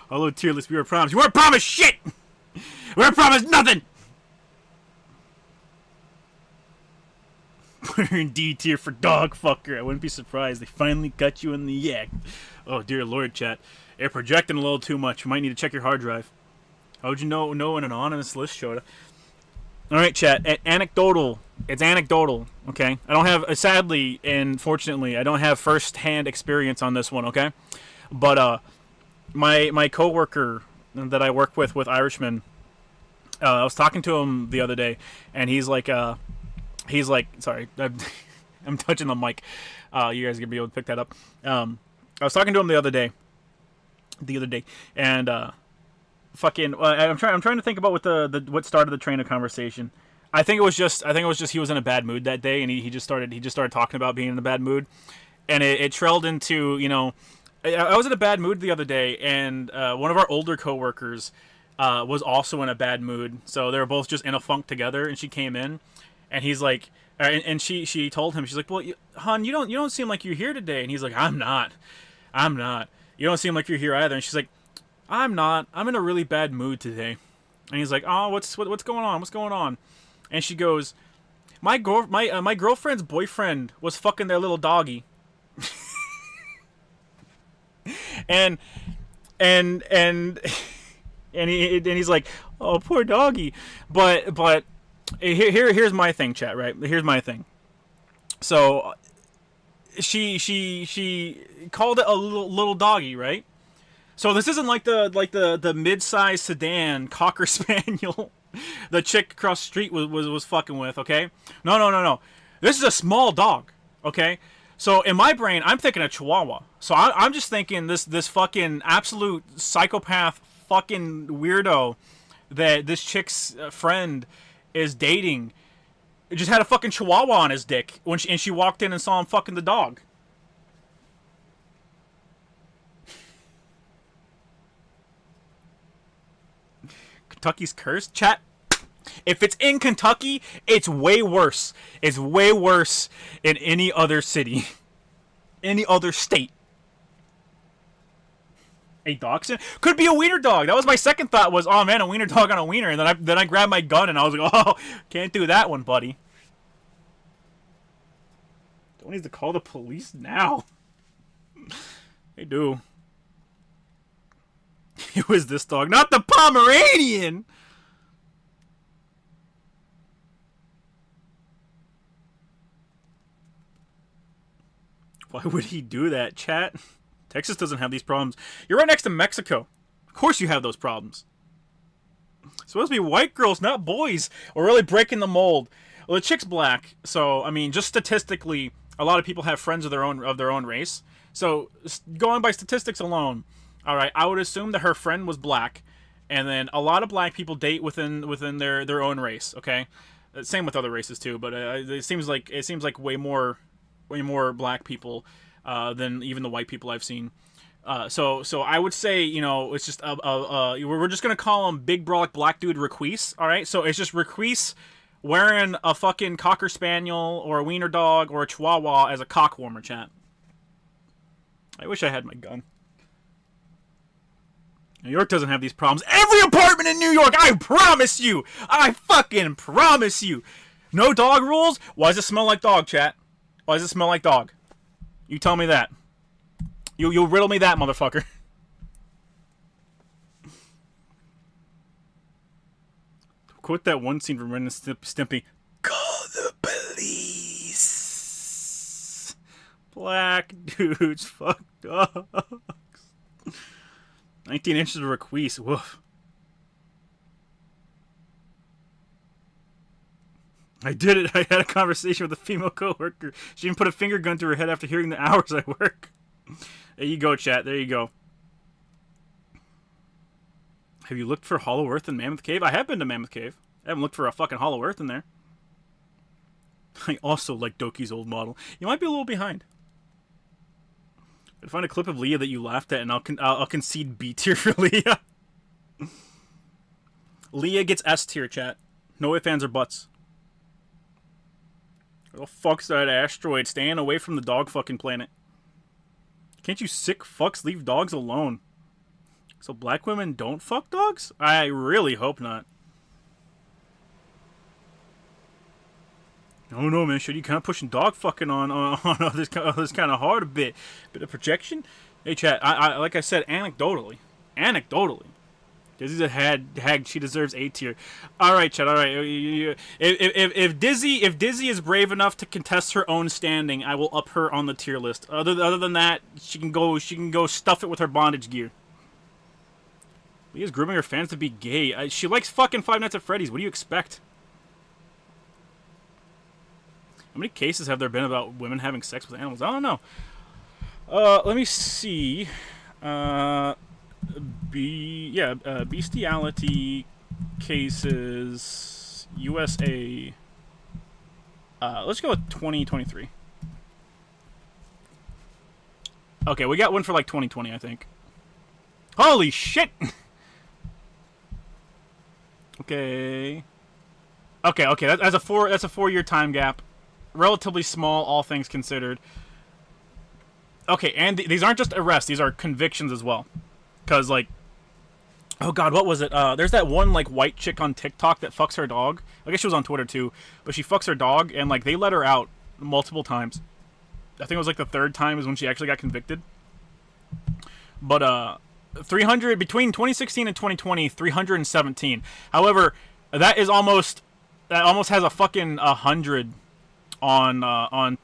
Hello, tier list. We were promised. You weren't promised shit. We weren't promised nothing. Put her in D tier for dog fucker. I wouldn't be surprised. They finally got you in the act. Oh dear Lord, chat. You're projecting a little too much. You might need to check your hard drive. How would you know an anonymous list showed up? All right, chat. Anecdotal. It's anecdotal, okay? I don't have, sadly and fortunately, I don't have first-hand experience on this one, okay? But my coworker that I work with Irishman, I was talking to him the other day, and he's like, sorry, I'm touching the mic. You guys are gonna be able to pick that up. I was talking to him the other day, and fucking, I'm trying to think about what started the train of conversation. I think it was just he was in a bad mood that day, and he just started talking about being in a bad mood, and it trailed into, you know, I was in a bad mood the other day, and one of our older coworkers was also in a bad mood, so they were both just in a funk together, and she came in, and he's like, and she told him, she's like, well, hon, you don't seem like you're here today, and he's like, I'm not, you don't seem like you're here either, and she's like, I'm not, I'm in a really bad mood today, and he's like, oh, what's going on? And she goes, my girlfriend's boyfriend was fucking their little doggy. and he's like, oh, poor doggy. But here's my thing, chat, right? Here's my thing. So she called it a little doggy, right? So this isn't like the mid-sized sedan Cocker Spaniel the chick across the street was fucking with, okay? No. This is a small dog, okay? So in my brain, I'm thinking a Chihuahua. So I'm just thinking this fucking absolute psychopath fucking weirdo that this chick's friend is dating just had a fucking Chihuahua on his dick and she walked in and saw him fucking the dog. Kentucky's cursed? Chat, if it's in Kentucky, it's way worse. It's way worse in any other city. Any other state. A dachshund? Could be a wiener dog. That was my second thought was, oh man, a wiener dog on a wiener. And then I grabbed my gun and I was like, oh, can't do that one, buddy. Don't need to call the police now. They do. It was this dog, not the Pomeranian! Why would he do that, chat? Texas doesn't have these problems. You're right next to Mexico. Of course you have those problems. It's supposed to be white girls, not boys. We're really breaking the mold. Well, the chick's black, so, I mean, just statistically, a lot of people have friends of their own race. So, going by statistics alone, all right, I would assume that her friend was black, and then a lot of black people date within their own race. Okay, same with other races too, but it seems like way more black people than even the white people I've seen. So I would say, you know, it's just we're just gonna call him Big Brolic Black Dude Requise. All right, so it's just Requise wearing a fucking Cocker Spaniel or a wiener dog or a Chihuahua as a cock warmer, chat. I wish I had my gun. New York doesn't have these problems. Every apartment in New York, I promise you! I fucking promise you! No dog rules? Why does it smell like dog, chat? Why does it smell like dog? You tell me that. You riddle me that, motherfucker. Quote that one scene from Ren and Stimpy. Call the police. Black dudes fuck dogs. 19 inches of requeese. Woof. I did it. I had a conversation with a female coworker. She even put a finger gun to her head after hearing the hours I work. There you go, chat. There you go. Have you looked for Hollow Earth in Mammoth Cave? I have been to Mammoth Cave. I haven't looked for a fucking Hollow Earth in there. I also like Doki's old model. You might be a little behind. I'd find a clip of Leah that you laughed at, and I'll concede B tier for Leah. Leah gets S tier, chat. No ifs, ands, or buts. Where the fuck's that asteroid? Staying away from the dog fucking planet. Can't you sick fucks leave dogs alone? So black women don't fuck dogs? I really hope not. Oh no, man, shit, you kind of pushing dog fucking on this kind of hard a bit. Bit of projection? Hey, chat, I like I said, anecdotally, Dizzy's a hag, she deserves A tier. Alright, chat, alright. If Dizzy is brave enough to contest her own standing, I will up her on the tier list. Other than that, she can go stuff it with her bondage gear. Leah's grooming her fans to be gay. She likes fucking Five Nights at Freddy's. What do you expect? How many cases have there been about women having sex with animals? I don't know. Let me see. Bestiality cases USA. Let's go with 2023. Okay, we got one for like 2020, I think. Holy shit! Okay. That's a 4-year time gap. Relatively small, all things considered. Okay, and these aren't just arrests; these are convictions as well. Cause like, oh god, what was it? There's that one like white chick on TikTok that fucks her dog. I guess she was on Twitter too, but she fucks her dog, and like they let her out multiple times. I think it was like the third time is when she actually got convicted. But 300 between 2016 and 2020, 317. However, that almost has a fucking 100 on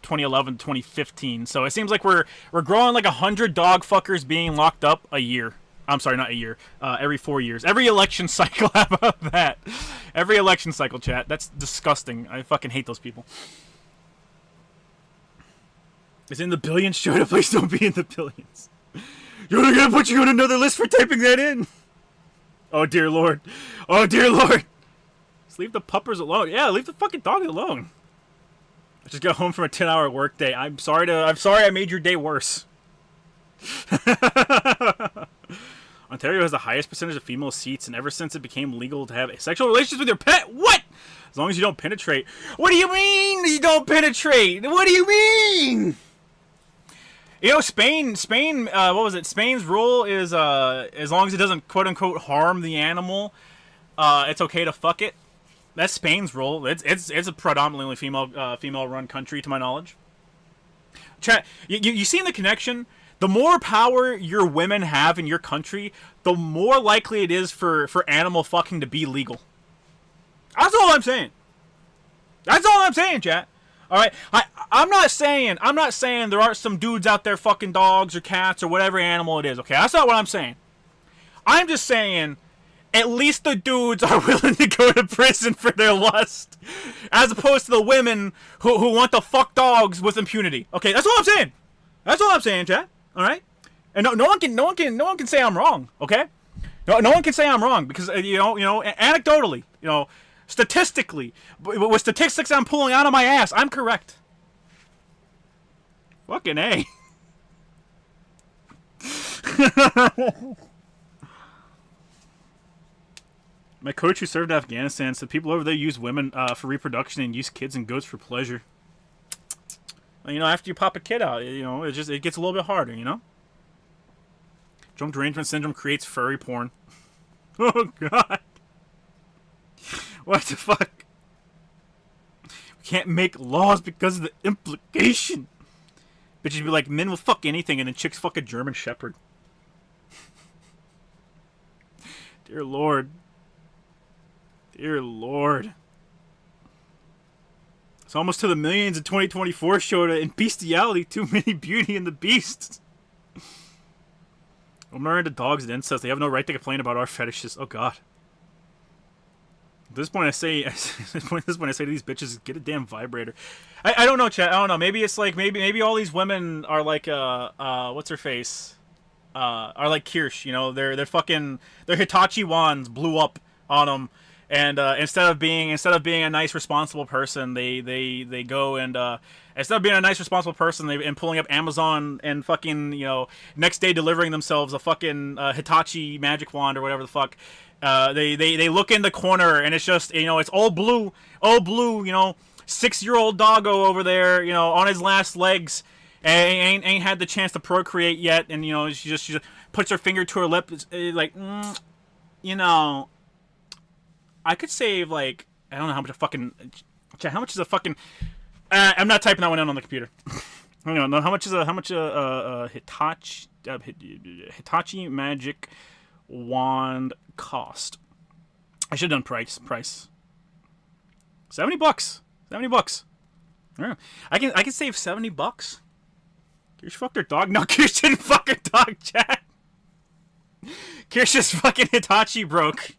2011 2015. So it seems like we're growing like 100 dog fuckers being locked up a year. I'm sorry, not a year. Every 4 years. Every election cycle. How about that? Every election cycle, chat. That's disgusting. I fucking hate those people. It's in the billions, Shota. Please don't be in the billions. You're gonna put you on another list for typing that in. Oh dear lord. Oh dear lord. Just leave the puppers alone. Yeah, leave the fucking dog alone. I just got home from a 10-hour workday. I'm sorry I made your day worse. Ontario has the highest percentage of female seats, and ever since it became legal to have sexual relations with your pet, what? As long as you don't penetrate. What do you mean you don't penetrate? What do you mean? You know, Spain, what was it? Spain's rule is, as long as it doesn't quote-unquote harm the animal, it's okay to fuck it. That's Spain's rule. It's a predominantly female-run country, to my knowledge. Chat, you seen the connection? The more power your women have in your country, the more likely it is for animal fucking to be legal. That's all I'm saying. That's all I'm saying, chat. All right, I'm not saying there aren't some dudes out there fucking dogs or cats or whatever animal it is. Okay, that's not what I'm saying. I'm just saying, at least the dudes are willing to go to prison for their lust, as opposed to the women who want to fuck dogs with impunity. Okay, that's all I'm saying. That's all I'm saying, chat. All right, and no one can say I'm wrong. Okay, no one can say I'm wrong because you know, anecdotally, statistically, with statistics I'm pulling out of my ass, I'm correct. Fucking A. My coach who served in Afghanistan said people over there use women for reproduction and use kids and goats for pleasure. Well, after you pop a kid out, it gets a little bit harder, Drunk derangement syndrome creates furry porn. Oh god. What the fuck? can't make laws because of the implication. Bitches be like, men will fuck anything, and then chicks fuck a German Shepherd. Dear Lord. Dear Lord. It's almost to the millions in 2024 showed in bestiality, too many Beauty and the Beast. Women are into dogs and incest. They have no right to complain about our fetishes. Oh God. At this point, I say to these bitches, get a damn vibrator. I don't know, chat. I don't know. Maybe it's like maybe all these women are like what's her face? Are like Kirsch. You know, they're Hitachi wands blew up on them, and instead of being a nice responsible person, they go and instead of being a nice responsible person, and pulling up Amazon and fucking, you know, next day delivering themselves a fucking Hitachi magic wand or whatever the fuck. They look in the corner and it's just, you know, it's all blue, you know, 6-year-old doggo over there, you know, on his last legs, and ain't had the chance to procreate yet, and you know, she just puts her finger to her lip, like, you know, I could save like, I don't know how much how much is a fucking, I'm not typing that one in on the computer. I don't know how much a Hitachi magic wand cost. I should have done price. $70. Yeah. I can save $70. Kirsch fucked her dog. No, Kirsch didn't fuck her dog, chat. Kirsch's fucking Hitachi broke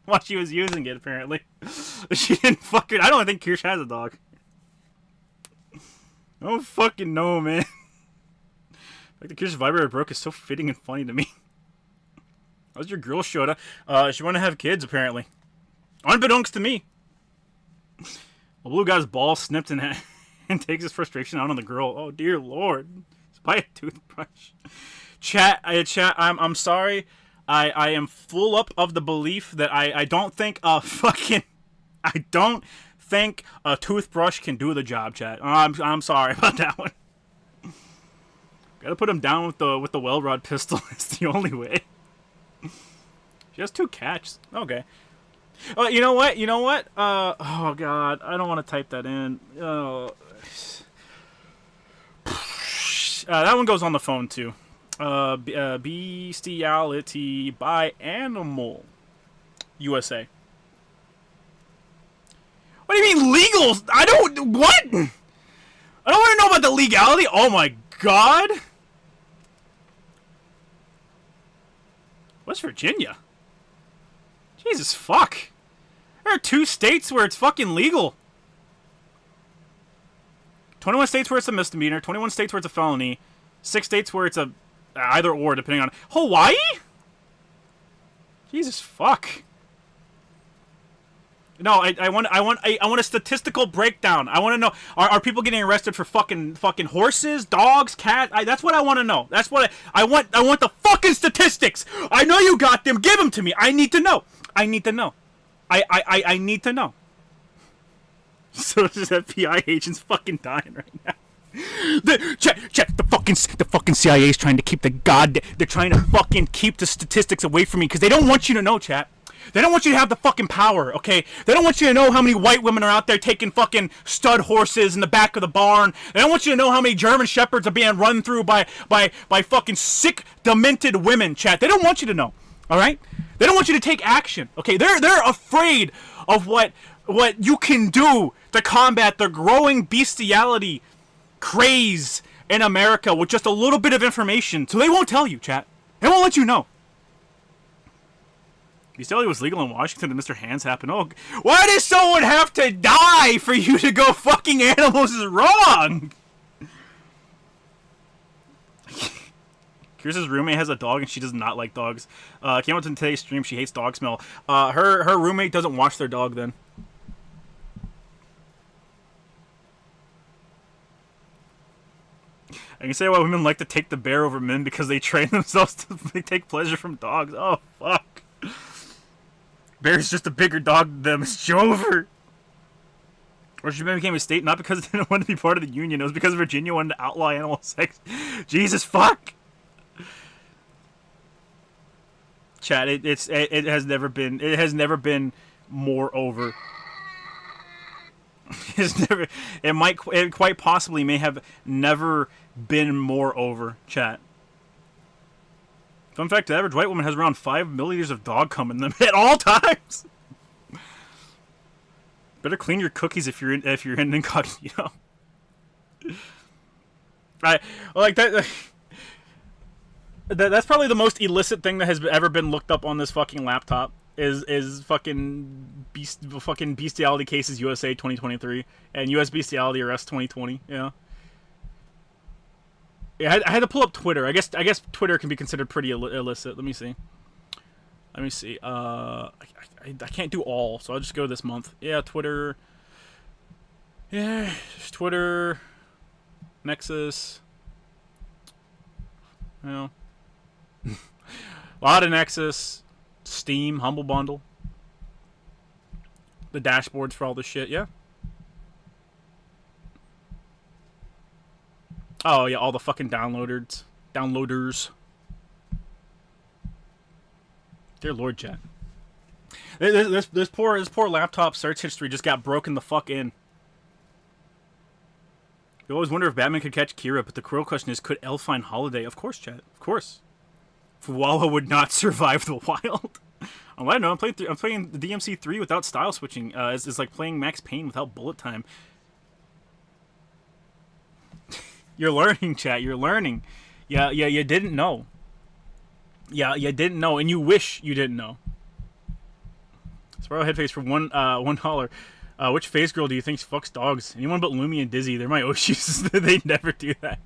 while she was using it, apparently. She didn't fuck it. I don't think Kirsch has a dog. I don't fucking know, man. Like, the Kirsch vibrator broke is so fitting and funny to me. How's your girl, Shota? She want to have kids, apparently. Unbeknownst to me. Well, Blue got his balls snipped and takes his frustration out on the girl. Oh, dear Lord. It's by a toothbrush. Chat, I'm sorry. I am full up of the belief that I don't think a toothbrush can do the job, chat. I'm sorry about that one. Gotta put him down with the well rod pistol. It's the only way. She has 2 cats. Okay. You know what? Oh God, I don't want to type that in. That one goes on the phone too. Bestiality by Animal USA. What do you mean legal? What? I don't want to know about the legality. Oh my God. West Virginia. Jesus fuck. There are 2 states where it's fucking legal. 21 states where it's a misdemeanor, 21 states where it's a felony, 6 states where it's a either or, depending on Hawaii? Jesus fuck. No, I want a statistical breakdown. I want to know, are people getting arrested for fucking horses, dogs, cats? That's what I want to know. That's what I want the fucking statistics. I know you got them. Give them to me. I need to know. I need to know. So this FBI agent's fucking dying right now. The fucking CIA is trying to keep they're trying to fucking keep the statistics away from me because they don't want you to know, chat. They don't want you to have the fucking power, okay? They don't want you to know how many white women are out there taking fucking stud horses in the back of the barn. They don't want you to know how many German shepherds are being run through by fucking sick, demented women, chat. They don't want you to know, all right? They don't want you to take action, okay? They're afraid of what you can do to combat the growing bestiality craze in America with just a little bit of information. So they won't tell you, chat. They won't let you know. Bestiality was legal in Washington and Mr. Hands happened. Oh, why does someone have to die for you to go fucking animals is wrong? Kirsten's roommate has a dog and she does not like dogs. Came out to today's stream. She hates dog smell. Her roommate doesn't wash their dog then. I can say why women like to take the bear over men because they train themselves to take pleasure from dogs. Oh, fuck. Bear's just a bigger dog than them. It's over. Or she became a state not because it didn't want to be part of the union. It was because Virginia wanted to outlaw animal sex. Jesus, fuck. Chat, it has never been more over. It's never. It quite possibly may have never been more over. Chat. Fun fact: the average white woman has around 5 milliliters of dog cum in them at all times. Better clean your cookies if you're in incognito. I like that. That's probably the most illicit thing that has ever been looked up on this fucking laptop. Is fucking bestiality cases USA 2023 and US bestiality arrest 2020. Yeah. Yeah, I had to pull up Twitter. I guess Twitter can be considered pretty illicit. Let me see. I can't do all, so I'll just go this month. Yeah, Twitter. Yeah, Twitter. Nexus. You know. A lot of Nexus. Steam, Humble Bundle. The dashboards for all this shit, yeah. Oh, yeah, all the fucking downloaders. Dear Lord, chat. This poor laptop search history just got broken the fuck in. You always wonder if Batman could catch Kira, but the real question is, could Elle find Holiday? Of course, chat. Of course. Fuwala would not survive the wild. On that note, I'm playing the DMC3 without style switching. It's like playing Max Payne without bullet time. You're learning, chat. You're learning. Yeah, you didn't know. Yeah, you didn't know, and you wish you didn't know. Spiral Headface for $1. Which phase girl do you think fucks dogs? Anyone but Lumi and Dizzy. They're my Oshis. They never do that.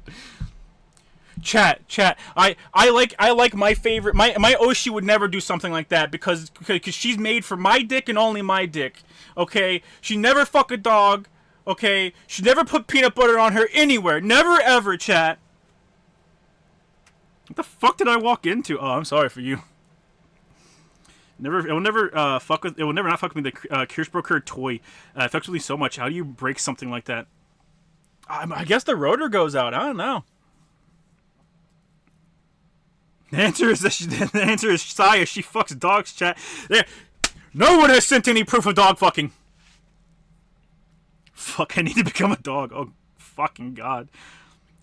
Chat. I like my favorite. My Oshi would never do something like that because she's made for my dick and only my dick. Okay, she never fuck a dog. Okay, she never put peanut butter on her anywhere. Never ever, chat. What the fuck did I walk into? Oh, I'm sorry for you. It will never not fuck with me. The Kirschbroker toy affects me so much. How do you break something like that? I guess the rotor goes out. I don't know. The answer is Saya. She fucks dogs, chat. There, no one has sent any proof of dog fucking. Fuck, I need to become a dog. Oh, fucking god.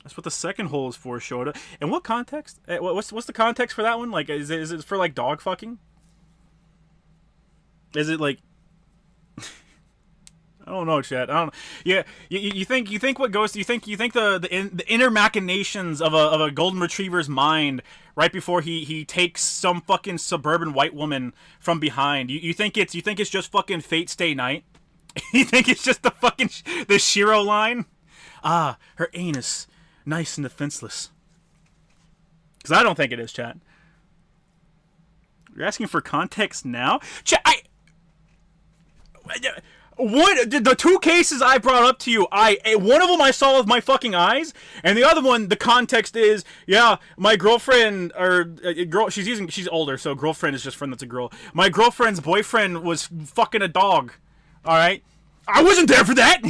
That's what the second hole is for, Shota. In what context? What's the context for that one? Like, is it for like dog fucking? Is it like? I don't know, chat. I don't. Yeah, you think what goes? You think the inner machinations of a golden retriever's mind right before he takes some fucking suburban white woman from behind. You think it's just fucking Fate Stay Night? You think it's just the Shiro line? Ah, her anus, nice and defenseless. Because I don't think it is, chat. You're asking for context now, chat. What the two cases I brought up to you? One of them I saw with my fucking eyes, and the other one, the context is, yeah, my girlfriend or girl. She's older, so girlfriend is just friend that's a girl. My girlfriend's boyfriend was fucking a dog. All right, I wasn't there for that.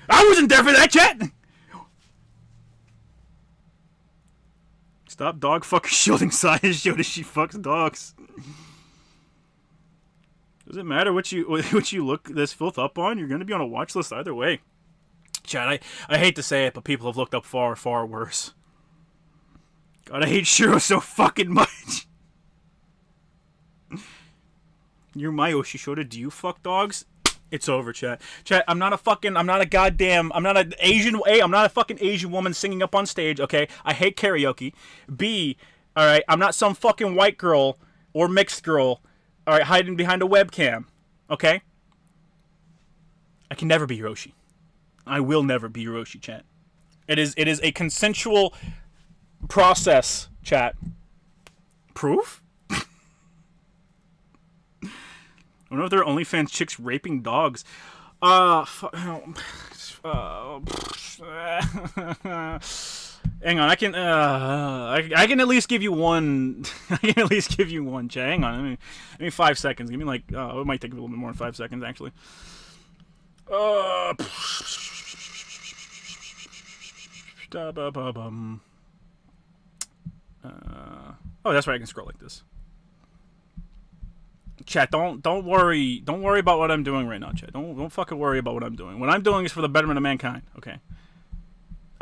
I wasn't there for that, chat. Stop dog fucking shielding size. Yoda, she fucks dogs. Does it matter what you look this filth up on? You're gonna be on a watch list either way. Chad, I hate to say it, but people have looked up far, far worse. God, I hate Shiro so fucking much. You're my Oshishoda. Do you fuck dogs? It's over, chat. Chat, I'm not a fucking Asian woman singing up on stage, okay? I hate karaoke. B, alright, I'm not some fucking white girl or mixed girl. Alright, hiding behind a webcam. Okay? I can never be Hiroshi. I will never be Hiroshi, chat. It is a consensual process, chat. Proof? I don't know if there are OnlyFans chicks raping dogs. Hang on, I can at least give you one. I can at least give you one, Jay. Hang on, give me 5 seconds. Give me like, it might take a little bit more than 5 seconds actually. Oh, that's right. I can scroll like this. chat, don't worry about what I'm doing right now, chat. Don't fucking worry about what I'm doing. What I'm doing is for the betterment of mankind. Okay.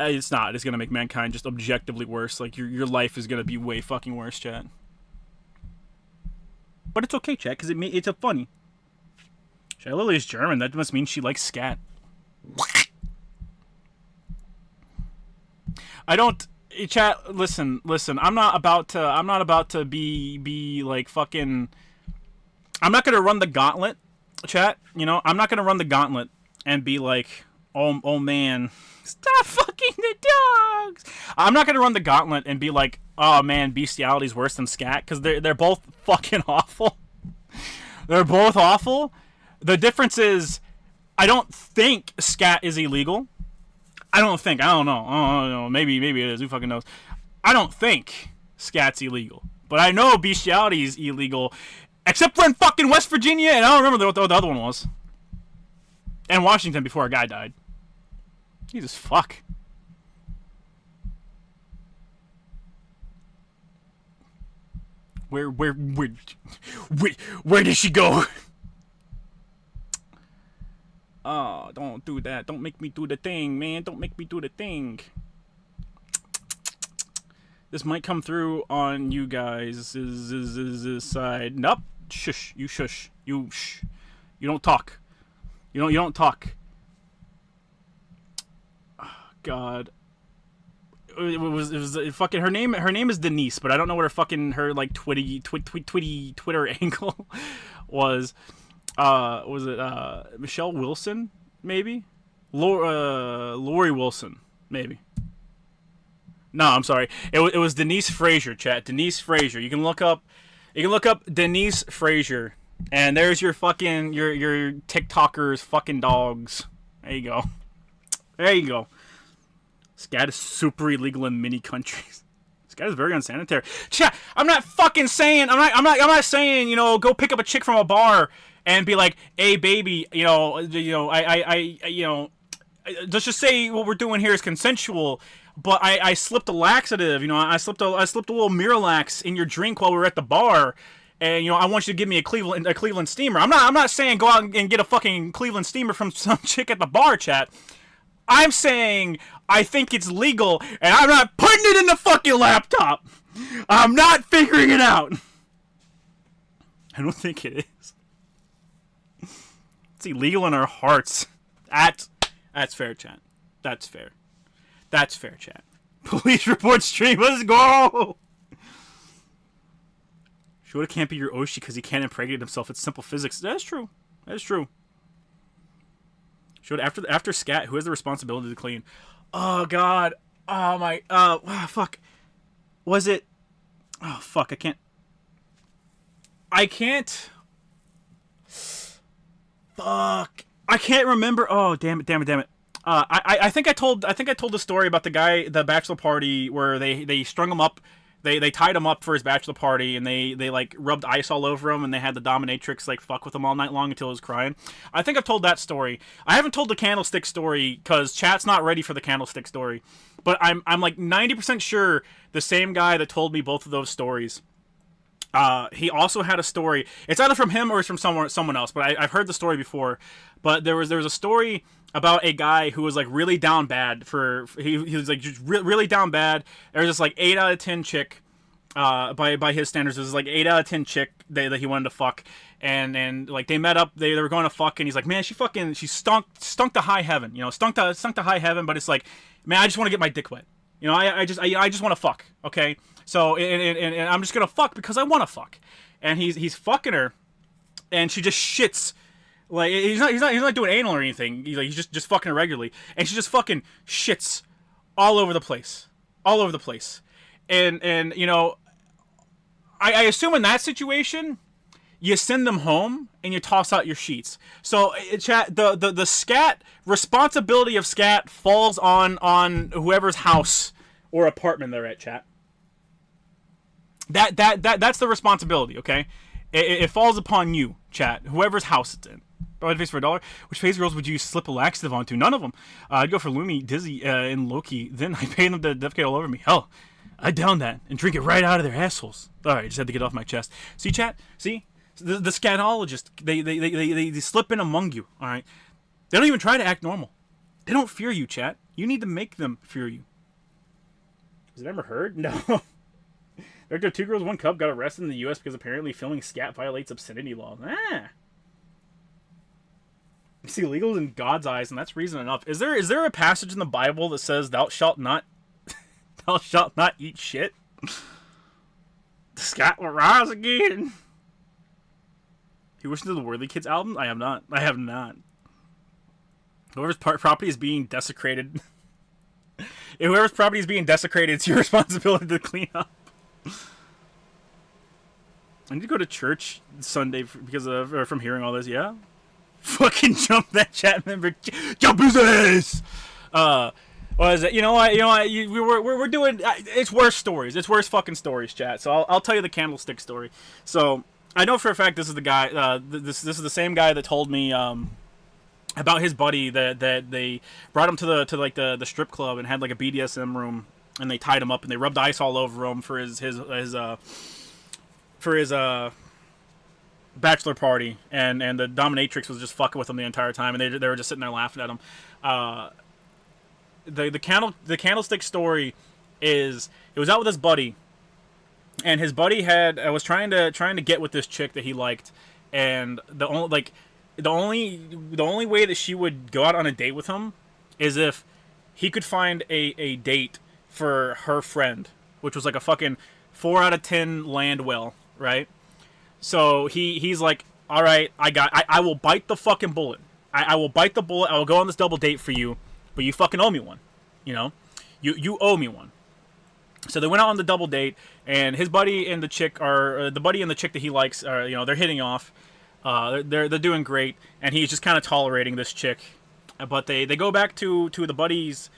It's not. It's gonna make mankind just objectively worse. Like your life is gonna be way fucking worse, chat. But it's okay, chat, because it's a funny. Chat, Lily is German. That must mean she likes scat. I don't. Chat, listen. I'm not about to be like fucking. I'm not gonna run the gauntlet, chat. You know, I'm not gonna run the gauntlet and be like, oh man, stop fucking the dogs. I'm not gonna run the gauntlet and be like, oh man, bestiality's worse than scat, because they're both fucking awful. They're both awful. The difference is, I don't think scat is illegal. I don't know. Maybe it is. Who fucking knows? I don't think scat's illegal, but I know bestiality is illegal, except for in fucking West Virginia, and I don't remember what the other one was. And Washington before a guy died. Jesus fuck. Where did she go? Oh, don't do that. Don't make me do the thing, man. Don't make me do the thing. This might come through on you guys' side. Nope. Shush. You shush. You shh. You don't talk. You don't talk. Oh, God. It was fucking her name. Her name is Denise, but I don't know what her like Twitty Twitter angle was. Was it Michelle Wilson? Maybe. Lori Wilson. Maybe. No, I'm sorry. It was Denise Frazier. Chat. Denise Frazier. You can look up Denise Frazier, and there's your fucking your TikTokers fucking dogs. There you go. There you go. Scat is super illegal in many countries. Scat is very unsanitary. Chat, I'm not fucking saying I'm not saying, you know, go pick up a chick from a bar and be like, "Hey baby, let's just say what we're doing here is consensual, but I slipped a laxative, you know, I slipped a little Miralax in your drink while we were at the bar. And, you know, I want you to give me a Cleveland steamer." I'm not saying go out and get a fucking Cleveland steamer from some chick at the bar, chat. I'm saying I think it's legal, and I'm not putting it in the fucking laptop. I'm not figuring it out. I don't think it is. It's illegal in our hearts. That's fair, chat. That's fair. That's fair, chat. Police report stream. Let's go. Shota can't be your Oshi because he can't impregnate himself. It's simple physics. That's true. That's true. Shota, after scat, who has the responsibility to clean? Oh God. Oh my. Fuck. Was it? Oh fuck. I can't. Fuck. I can't remember. Oh damn it. I think I told the story about the bachelor party where they strung him up. They tied him up for his bachelor party, and they like rubbed ice all over him, and they had the dominatrix like fuck with him all night long until he was crying. I think I've told that story. I haven't told the candlestick story because chat's not ready for the candlestick story. But I'm like 90% sure the same guy that told me both of those stories. He also had a story. It's either from him or it's from someone else. But I've heard the story before. But there was a story about a guy who was like really down bad he was like just really down bad. There was this like 8 out of 10 chick, by his standards, it was like 8 out of 10 chick that he wanted to fuck, and like they met up, they were going to fuck, and he's like, man, she stunk to high heaven, you know, stunk to high heaven, but it's like, man, I just want to get my dick wet, you know, I just want to fuck, okay, so and I'm just gonna fuck because I want to fuck, and he's fucking her, and she just shits. Like he's not doing anal or anything. He's just fucking her regularly, and she just fucking shits all over the place, and you know, I assume in that situation, you send them home and you toss out your sheets. So chat, the scat responsibility of scat falls on whoever's house or apartment they're at, chat. That's the responsibility, okay? It falls upon you, chat, whoever's house it's in. I'd face for $1. Which phase girls would you slip a laxative onto? None of them. I'd go for Lumi, Dizzy, and Loki. Then I pay them to defecate all over me. Hell, I'd down that and drink it right out of their assholes. Alright, just had to get off my chest. See, chat? See? The scatologists, they slip in among you, all right? They don't even try to act normal. They don't fear you, chat. You need to make them fear you. Was it ever heard? No. Director of Two Girls, One Cup got arrested in the U.S. because apparently filming scat violates obscenity laws. It's illegal in God's eyes, and that's reason enough. Is there a passage in the Bible that says thou shalt not eat shit? The scat will rise again. You listen to the Worthy Kids album? I have not. Whoever's property is being desecrated. If whoever's property is being desecrated, it's your responsibility to clean up. I need to go to church Sunday because of from hearing all this. Yeah, fucking jump that chat member. Jump his ass. What is it? You know what? We're doing. It's worse stories. It's worse fucking stories, chat. So I'll tell you the candlestick story. So I know for a fact this is the guy. This is the same guy that told me about his buddy that they brought him to the strip club and had like a BDSM room, and they tied him up and they rubbed ice all over him for his bachelor party, and the dominatrix was just fucking with him the entire time, and they were just sitting there laughing at him. The candlestick story is it was out with his buddy, and his buddy was trying to get with this chick that he liked, and the only way that she would go out on a date with him is if he could find a date for her friend, which was like a fucking 4 out of 10 land well, right? So he's like, all right, I will bite the fucking bullet. I will bite the bullet. I will go on this double date for you, but you fucking owe me one. You know, you owe me one. So they went out on the double date, and his buddy and the chick the buddy and the chick that he likes are, they're hitting off. They're doing great, and he's just kind of tolerating this chick. But they go back to the buddy's,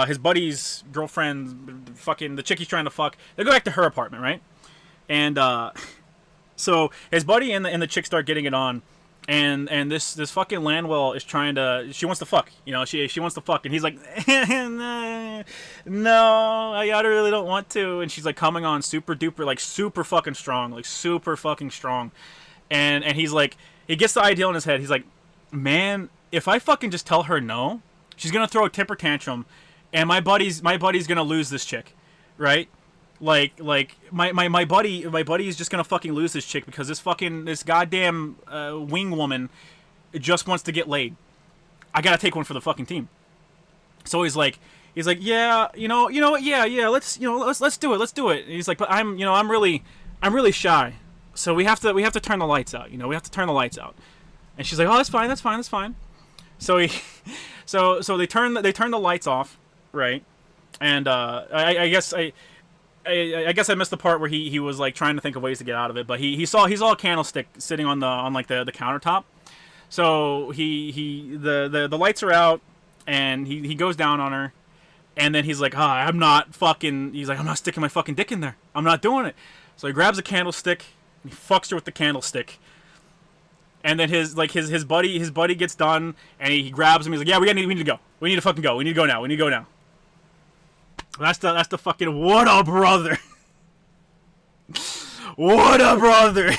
his buddy's girlfriend, fucking the chick he's trying to fuck. They go back to her apartment, right? And so his buddy and the chick start getting it on, and this fucking Landwell is she wants to fuck, she wants to fuck, and he's like, no, I really don't want to, and she's like coming on super duper, like super fucking strong, and he's like, he gets the idea in his head. He's like, man, if I fucking just tell her no, she's gonna throw a temper tantrum, and my buddy's gonna lose this chick, right? Like my buddy is just gonna fucking lose this chick because this goddamn wing woman just wants to get laid. I gotta take one for the fucking team. So he's like, yeah, yeah, let's do it. And he's like, but I'm really shy. So we have to turn the lights out. We have to turn the lights out. And she's like, oh, that's fine. So they turn the lights off, right? And I guess I missed the part where he was like trying to think of ways to get out of it, but he saw a candlestick sitting on the countertop. So the lights are out, and he goes down on her, and then he's like, I'm not sticking my fucking dick in there. I'm not doing it. So he grabs a candlestick. He fucks her with the candlestick, and then his buddy gets done, and he grabs him. He's like, "Yeah, we need to go. We need to fucking go. We need to go now. That's the fucking what a brother. What a brother. I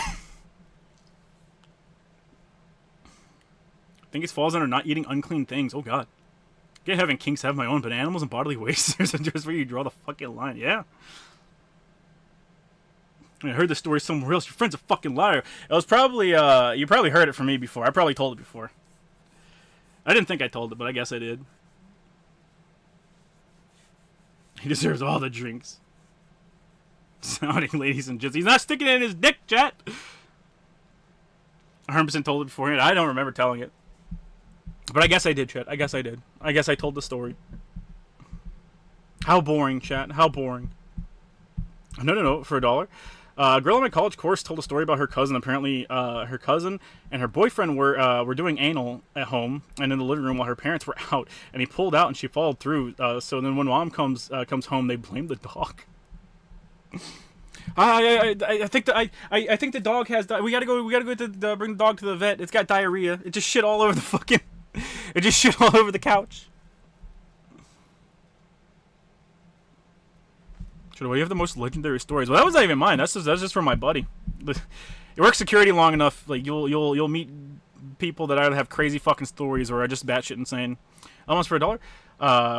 think it falls under not eating unclean things. Oh god, get having kinks have my own, but animals and bodily waste is just where you draw the fucking line. Yeah. I heard the story somewhere else. Your friend's a fucking liar. It was probably, you probably heard it from me before. I probably told it before. I didn't think I told it, but I guess I did. He deserves all the drinks. Sounding ladies and gents. He's not sticking it in his dick, chat. 100% told it beforehand. I don't remember telling it. But I guess I did, chat. I guess I told the story. How boring, chat. How boring. No, for $1. A girl in my college course told a story about her cousin. Apparently, her cousin and her boyfriend were doing anal at home and in the living room while her parents were out. And he pulled out and she followed through. So then when mom comes home, they blame the dog. I think the dog has. We gotta go to bring the dog to the vet. It's got diarrhea. It just shit all over the fucking. It just shit all over the couch. Well, you have the most legendary stories. Well, that was not even mine. That's just from my buddy. You work security long enough, like you'll meet people that either have crazy fucking stories or are just batshit insane. Almost for $1.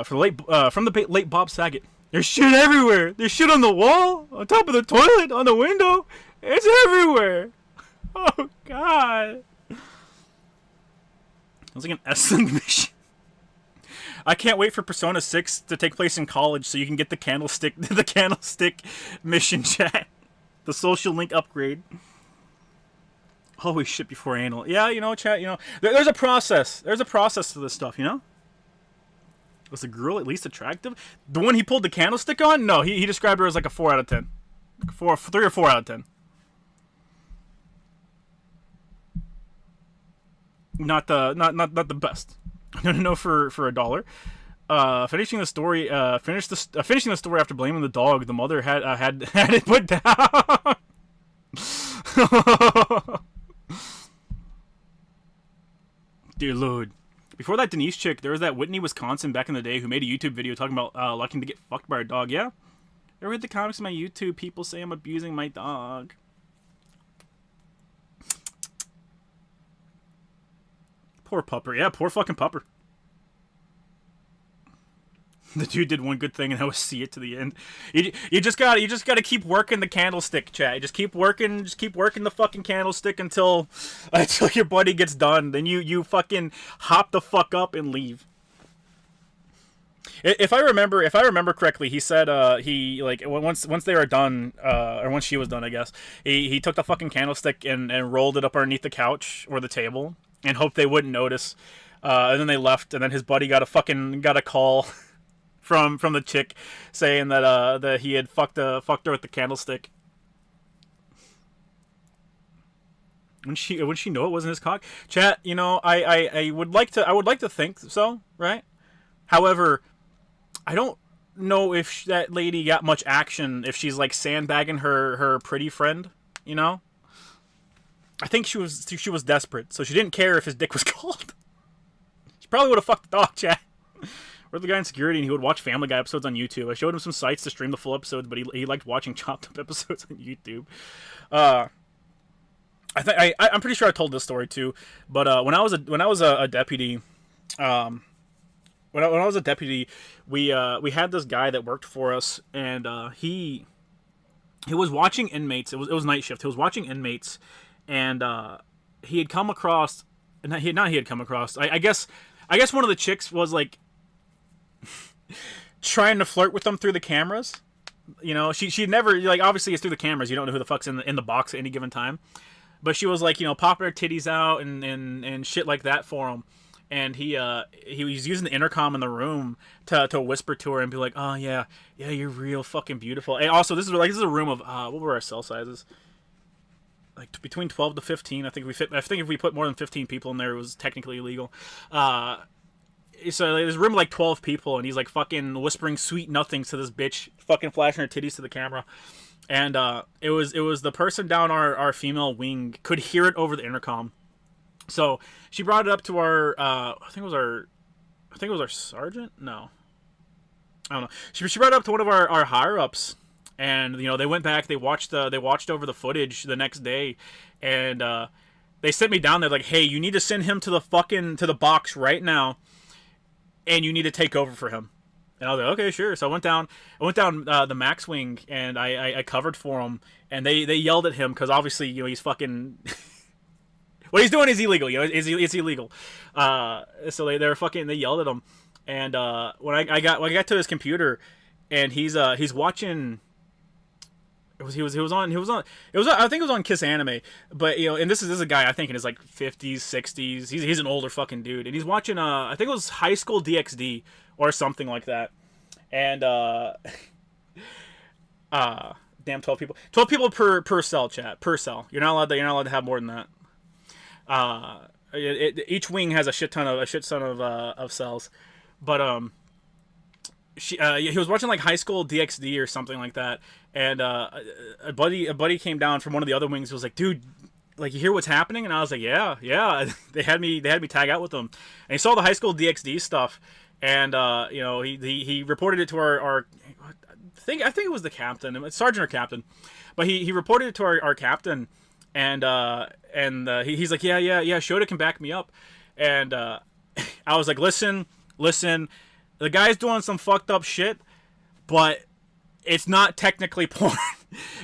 From the late Bob Saget. There's shit everywhere. There's shit on the wall, on top of the toilet, on the window. It's everywhere. Oh god. It was like an S-Link mission. I can't wait for Persona 6 to take place in college so you can get the candlestick mission chat. The social link upgrade. Always shit before anal. Yeah, you know, chat, you know. There's a process. There's a process to this stuff, you know? Was the girl at least attractive? The one he pulled the candlestick on? No, he described her as like a 4 out of 10. 3 or 4 out of 10. Not the best. No, for $1. Finishing the story. Finishing the story after blaming the dog. The mother had it put down. Dear Lord. Before that Denise chick, there was that Whitney, Wisconsin back in the day who made a YouTube video talking about liking to get fucked by her dog. Yeah? I read the comments on my YouTube. People say I'm abusing my dog. Poor pupper. Yeah, poor fucking pupper. The dude did one good thing, and that was see it to the end. You just gotta keep working the candlestick, chat. Just keep working the fucking candlestick until your buddy gets done. Then you fucking hop the fuck up and leave. If I remember correctly, he said he like once they were done, or once she was done, I guess he took the fucking candlestick and rolled it up underneath the couch or the table and hoped they wouldn't notice. And then they left, and then his buddy got a call. From the chick saying that he had fucked her with the candlestick. When she know it wasn't his cock? Chat, you know, I would like to think so, right? However, I don't know if that lady got much action if she's like sandbagging her pretty friend, you know? I think she was desperate, so she didn't care if his dick was cold. She probably would have fucked the dog, chat. Or the guy in security, and he would watch Family Guy episodes on YouTube. I showed him some sites to stream the full episodes, but he liked watching chopped up episodes on YouTube. I'm pretty sure I told this story too. But when I was a deputy, when I was a deputy, we had this guy that worked for us, and he was watching inmates. It was night shift. He was watching inmates, and he had come across. He had come across. I guess one of the chicks was like. Trying to flirt with them through the cameras, you know. She'd never, like, obviously it's through the cameras. You don't know who the fuck's in the box at any given time. But she was like, you know, popping her titties out and shit like that for him. And he was using the intercom in the room to whisper to her and be like, oh yeah, you're real fucking beautiful. And also this is a room of what were our cell sizes? Like between 12 to 15. I think if we put more than 15 people in there, it was technically illegal. So there's a room of like 12 people, and he's like fucking whispering sweet nothings to this bitch, fucking flashing her titties to the camera. And it was the person down our female wing could hear it over the intercom. So she brought it up to our I think it was our sergeant. No, I don't know. She brought it up to one of our higher ups, and you know they went back. They watched over the footage the next day, and they sent me down there like, hey, you need to send him to the box right now. And you need to take over for him. And I was like, okay, sure. So I went down the max wing, and I covered for him. And they yelled at him because obviously, you know, he's fucking. What he's doing is illegal. You know, it's illegal. So they yelled at him. And when I got to his computer, and he's watching. I think it was on Kiss Anime, but you know, and this is a guy I think in his like 50s, 60s. He's an older fucking dude, and he's watching I think it was High School DxD or something like that, and damn 12 people per cell, chat, per cell. You're not allowed to have more than that. Each wing has a shit ton of cells, but he was watching like High School DxD or something like that, and a buddy came down from one of the other wings and was like, dude, like, you hear what's happening? And I was like, yeah. They had me tag out with them, and he saw the High School DxD stuff, and you know, he reported it to our I think it was the captain, sergeant or captain, but he reported it to our captain, he's like, yeah, Shota can back me up, and I was like, listen, the guy's doing some fucked up shit, but it's not technically porn.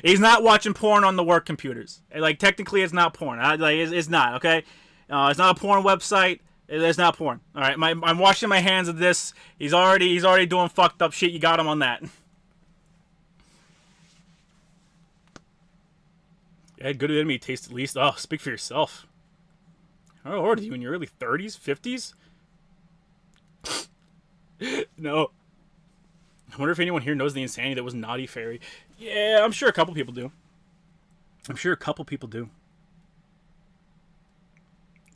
He's not watching porn on the work computers. Like, technically, it's not porn. It's not, okay? It's not a porn website. It's not porn. All right, I'm washing my hands of this. He's already doing fucked up shit. You got him on that. Yeah, good enemy taste at least. Oh, speak for yourself. How old are you? In your early 30s, 50s? No. I wonder if anyone here knows the insanity that was Naughty Fairy. Yeah, I'm sure a couple people do.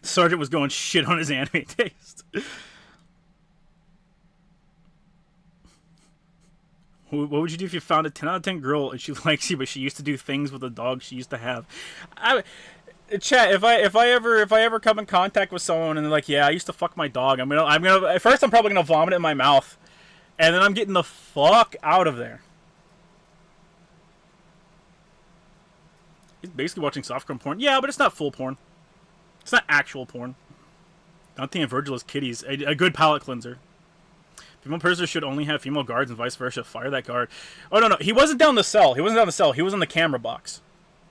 Sergeant was going shit on his anime taste. What would you do if you found a 10 out of 10 girl and she likes you, but she used to do things with a dog she used to have? Chat, if I ever come in contact with someone and they're like, yeah, I used to fuck my dog, I'm gonna at first I'm probably gonna vomit in my mouth, and then I'm getting the fuck out of there. He's basically watching softcore porn. Yeah, but it's not full porn. It's not actual porn. Dante and Virgil as kitties. A good palate cleanser. Female persons should only have female guards and vice versa. Fire that guard. Oh no, he wasn't down the cell. He was in the camera box.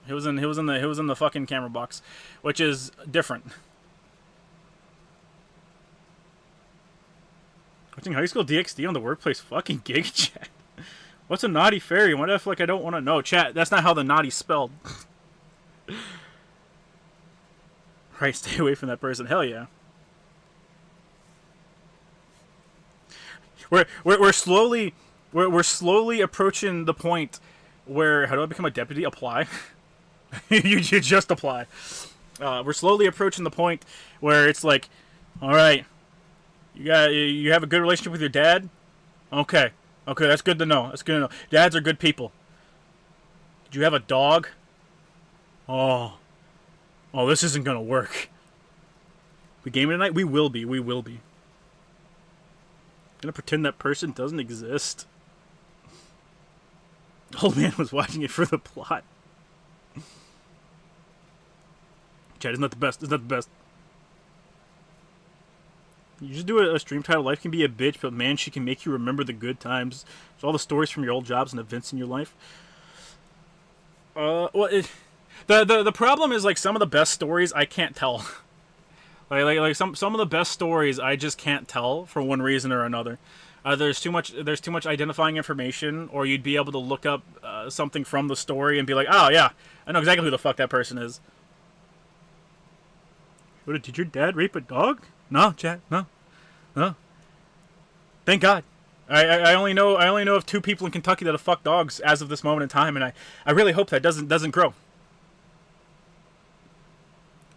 He was in the fucking camera box, which is different. Watching high school DxD on the workplace fucking gig chat. What's a naughty fairy? Why do I feel like I don't want to know? Chat, that's not how the naughty's spelled. Right, stay away from that person. Hell yeah. We're slowly approaching the point where, how do I become a deputy? Apply. you just apply. We're slowly approaching the point where it's like, all right, you have a good relationship with your dad. Okay, that's good to know. Dads are good people. Did you have a dog? Oh, this isn't gonna work. We gaming tonight? We will be. Gonna pretend that person doesn't exist. Old man was watching it for the plot. Chat, isn't that the best? You just do a stream title, Life Can Be a Bitch, but man, she can make you remember the good times. It's all the stories from your old jobs and events in your life. The problem is, like, some of the best stories I can't tell. like some of the best stories I just can't tell for one reason or another. There's too much identifying information, or you'd be able to look up something from the story and be like, oh yeah, I know exactly who the fuck that person is. What, did your dad rape a dog? No, chat, no. Thank God. I only know of 2 people in Kentucky that have fucked dogs as of this moment in time, and I really hope that doesn't grow.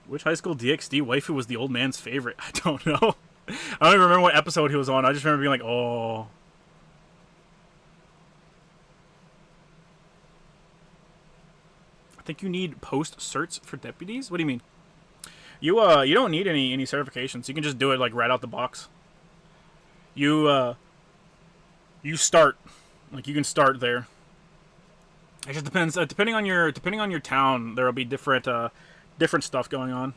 Which high school DxD waifu was the old man's favorite? I don't know. I don't even remember what episode he was on. I just remember being like, oh. I think you need post certs for deputies? What do you mean? You don't need any certifications. You can just do it like right out the box. You start, like, you can start there. It just depends. Depending on your town, there will be different stuff going on.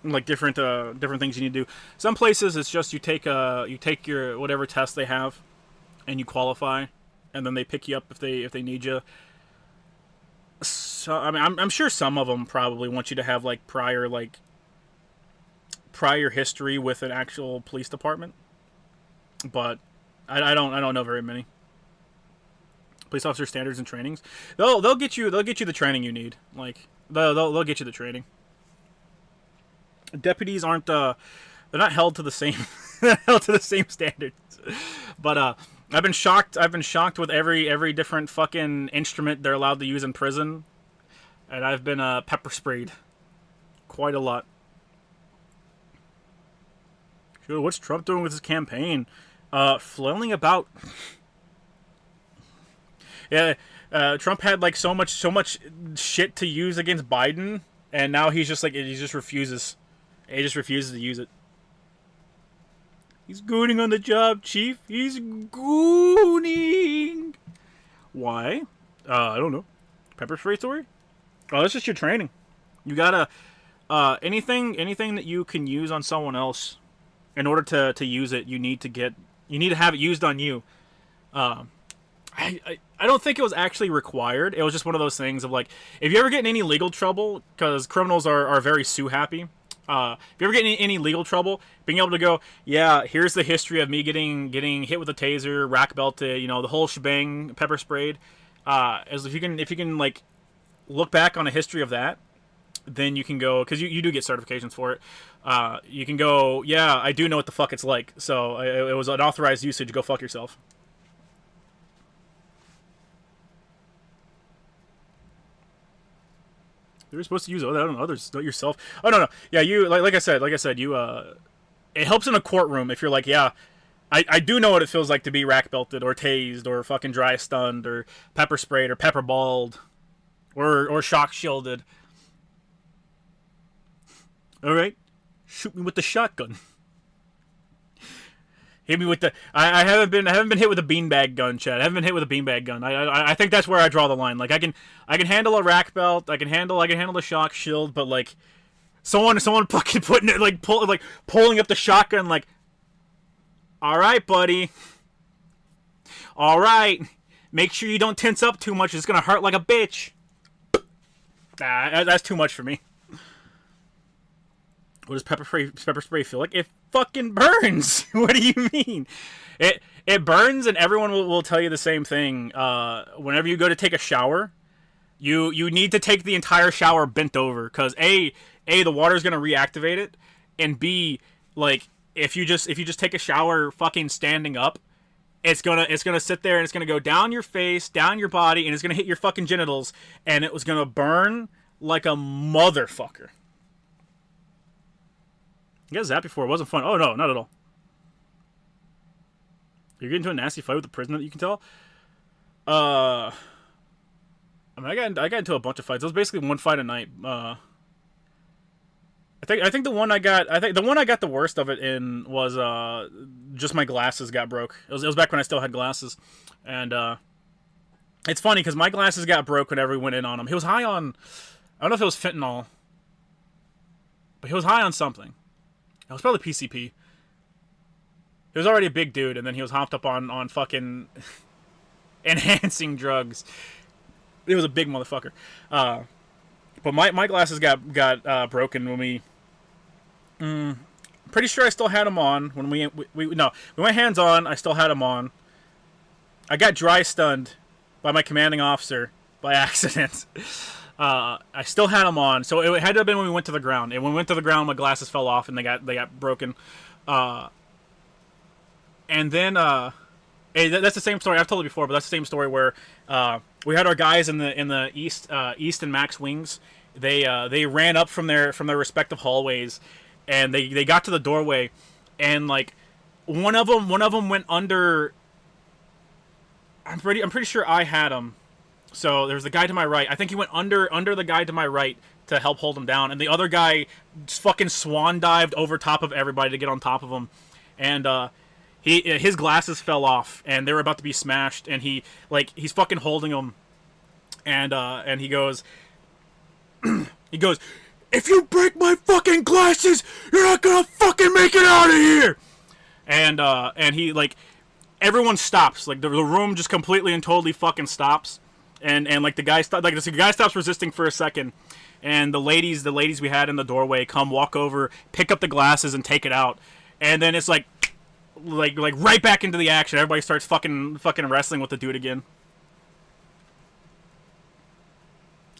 Like different things you need to do. Some places it's just you take your whatever test they have, and you qualify, and then they pick you up if they need you. So I mean, I'm sure some of them probably want you to have like prior history with an actual police department, but I don't know very many. Police officer standards and trainings. They'll get you the training you need. Like they'll get you the training. Deputies aren't they're not held to the same standards. But I've been shocked with every different fucking instrument they're allowed to use in prison, and I've been pepper sprayed quite a lot. Sure, what's Trump doing with his campaign? Flailing about. Yeah, Trump had like so much shit to use against Biden, and now he just refuses. He just refuses to use it. He's gooning on the job, Chief. He's gooning. Why? I don't know. Pepper spray story? Oh, that's just your training. You gotta anything that you can use on someone else. In order to use it, you need to have it used on you. I don't think it was actually required. It was just one of those things of like, if you ever get in any legal trouble, because criminals are very sue happy. If you ever get in any legal trouble, being able to go, yeah, here's the history of me getting hit with a taser, rack belted, you know, the whole shebang, pepper sprayed. As if you can like look back on a history of that, then you can go, because you do get certifications for it. You can go, yeah, I do know what the fuck it's like. So it was an authorized usage. Go fuck yourself. You're supposed to use others, not yourself. Oh no. Yeah, you like I said, you it helps in a courtroom if you're like, yeah, I do know what it feels like to be rack belted or tased or fucking dry stunned or pepper sprayed or pepper balled or shock shielded. All right, shoot me with the shotgun. Hit me with the. I haven't been hit with a beanbag gun, Chad. I haven't been hit with a beanbag gun. I think that's where I draw the line. Like I can handle a rack belt. I can handle the shock shield. But like someone fucking putting it pulling up the shotgun. Like, all right, buddy. All right, make sure you don't tense up too much. It's gonna hurt like a bitch. That's too much for me. What does pepper spray feel like? It fucking burns. What do you mean? It burns, and everyone will tell you the same thing. Whenever you go to take a shower, you need to take the entire shower bent over, because a the water's gonna reactivate it, and B, like if you just take a shower fucking standing up, it's gonna sit there and it's gonna go down your face, down your body, and it's gonna hit your fucking genitals, and it was gonna burn like a motherfucker. You got zapped before. It wasn't fun. Oh, no, not at all. You're getting into a nasty fight with the prisoner that you can tell? I mean, I got into a bunch of fights. It was basically one fight a night. I think the one I got the worst of it in was just my glasses got broke. It was back when I still had glasses. And it's funny because my glasses got broke whenever we went in on him. He was high on, I don't know if it was fentanyl, but he was high on something. It was probably PCP. He was already a big dude, and then he was hopped up on fucking enhancing drugs. He was a big motherfucker. But my glasses got broken when we. Pretty sure I still had them on when we went hands on. I still had them on. I got dry stunned by my commanding officer by accident. I still had them on, so it had to have been when we went to the ground. And when we went to the ground, my glasses fell off and they got broken. And then that's the same story I've told it before, but that's the same story where we had our guys in the east and max wings. They ran up from their respective hallways, and they got to the doorway, and like one of them went under. I'm pretty sure I had him. So there's the guy to my right. I think he went under the guy to my right to help hold him down, and the other guy just fucking swan dived over top of everybody to get on top of him, and his glasses fell off, and they were about to be smashed, and he's fucking holding them, and he goes, if you break my fucking glasses, you're not gonna fucking make it out of here, and he like everyone stops, like the room just completely and totally fucking stops. And like the guy stops resisting for a second, and the ladies we had in the doorway come walk over, pick up the glasses, and take it out, and then it's like right back into the action. Everybody starts fucking wrestling with the dude again.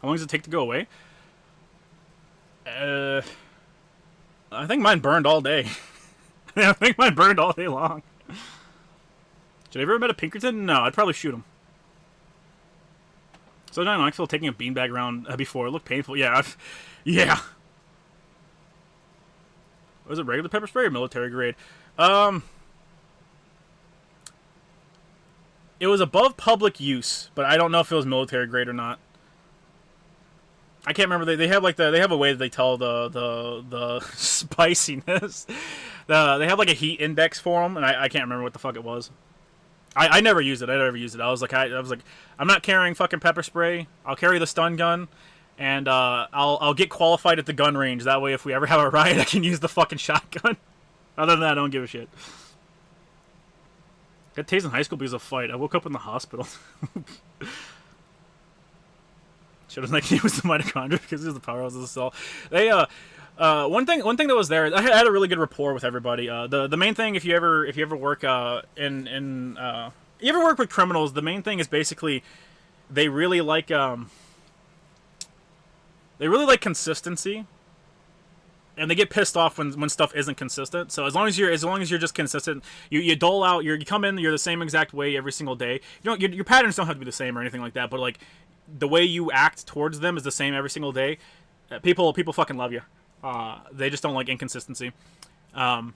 How long does it take to go away? I think mine burned all day. I think mine burned all day long. Should I ever met a Pinkerton? No, I'd probably shoot him. So I don't feel taking a beanbag around before. It looked painful. Yeah. Yeah. Was it regular pepper spray or military grade? It was above public use, but I don't know if it was military grade or not. I can't remember. They have they have a way that they tell the spiciness. They have like a heat index for them, and I can't remember what the fuck it was. I never used it. I was like, I'm not carrying fucking pepper spray. I'll carry the stun gun, and I'll get qualified at the gun range. That way, if we ever have a riot, I can use the fucking shotgun. Other than that, I don't give a shit. Got tased in high school because of a fight. I woke up in the hospital. Shadow's nickname was the mitochondria because it was the powerhouse of the cell. They one thing that was there, I had a really good rapport with everybody. The main thing, if you ever work you ever work with criminals, the main thing is basically they really like consistency, and they get pissed off when stuff isn't consistent. So as long as you're just consistent, you dole out, you come in, you're the same exact way every single day. You know, your patterns don't have to be the same or anything like that, but like the way you act towards them is the same every single day. People fucking love you. They just don't like inconsistency. Fuck,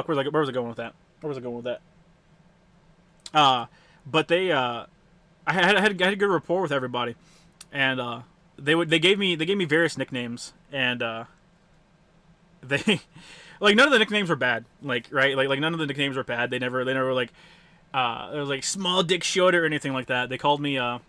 where was I going with that? But they, I had a good rapport with everybody, and they gave me various nicknames, and they like none of the nicknames were bad, like right, like none of the nicknames were bad. They never were like it was like small dick shorter or anything like that. They called me oh,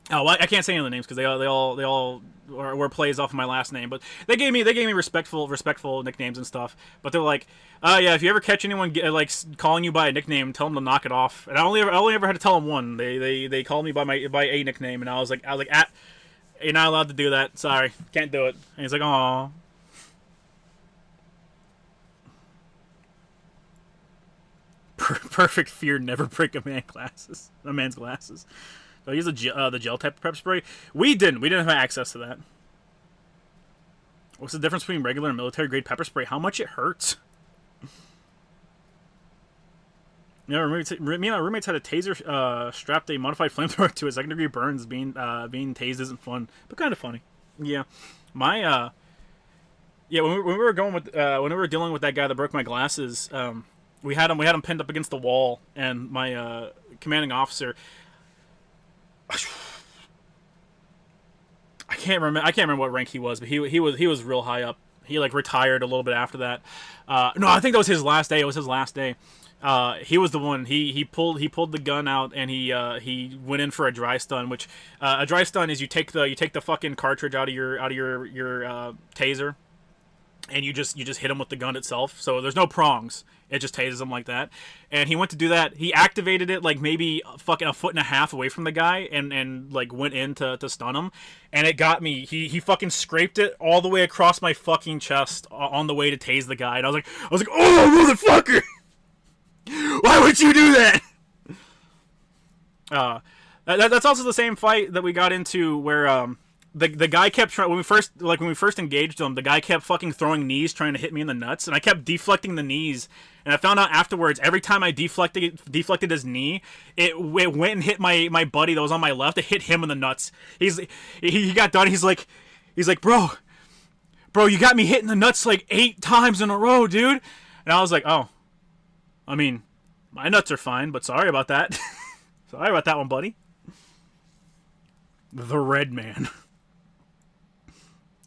well, I can't say any of the names because they all were plays off of my last name, but they gave me respectful nicknames and stuff. But they're like, yeah, if you ever catch anyone like calling you by a nickname, tell them to knock it off. And I only ever had to tell them one. They called me by a nickname, and I was like, you're not allowed to do that. Sorry, can't do it. And he's like, aw. Perfect fear, never break a man's glasses. So I use the gel type of pepper spray. We didn't have access to that. What's the difference between regular and military grade pepper spray? How much it hurts. You know, me and my roommates had a taser strapped a modified flamethrower to it. Second degree burns. Being tased isn't fun, but kind of funny. Yeah, my when we were going with when we were dealing with that guy that broke my glasses, we had him pinned up against the wall, and my commanding officer. I can't remember what rank he was, but he was real high up. He like retired a little bit after that. No, I think that was his last day. It was his last day. He was the one. He pulled the gun out, and he went in for a dry stun. Which a dry stun is you take the fucking cartridge out of your taser, and you just hit him with the gun itself. So there's no prongs. It just tases him like that. And he went to do that. He activated it like maybe fucking a foot and a half away from the guy, and like went in to stun him. And it got me. He fucking scraped it all the way across my fucking chest on the way to tase the guy. And I was like, oh motherfucker! Why would you do that? That's also the same fight that we got into where the guy kept trying when we first engaged him. The guy kept fucking throwing knees, trying to hit me in the nuts, and I kept deflecting the knees. And I found out afterwards, every time I deflected his knee, it went and hit my buddy that was on my left. It hit him in the nuts. He got done. He's like, bro, you got me hit in the nuts like 8 times in a row, dude. And I was like, oh, I mean, my nuts are fine, but sorry about that. Sorry about that one, buddy. The Red Man.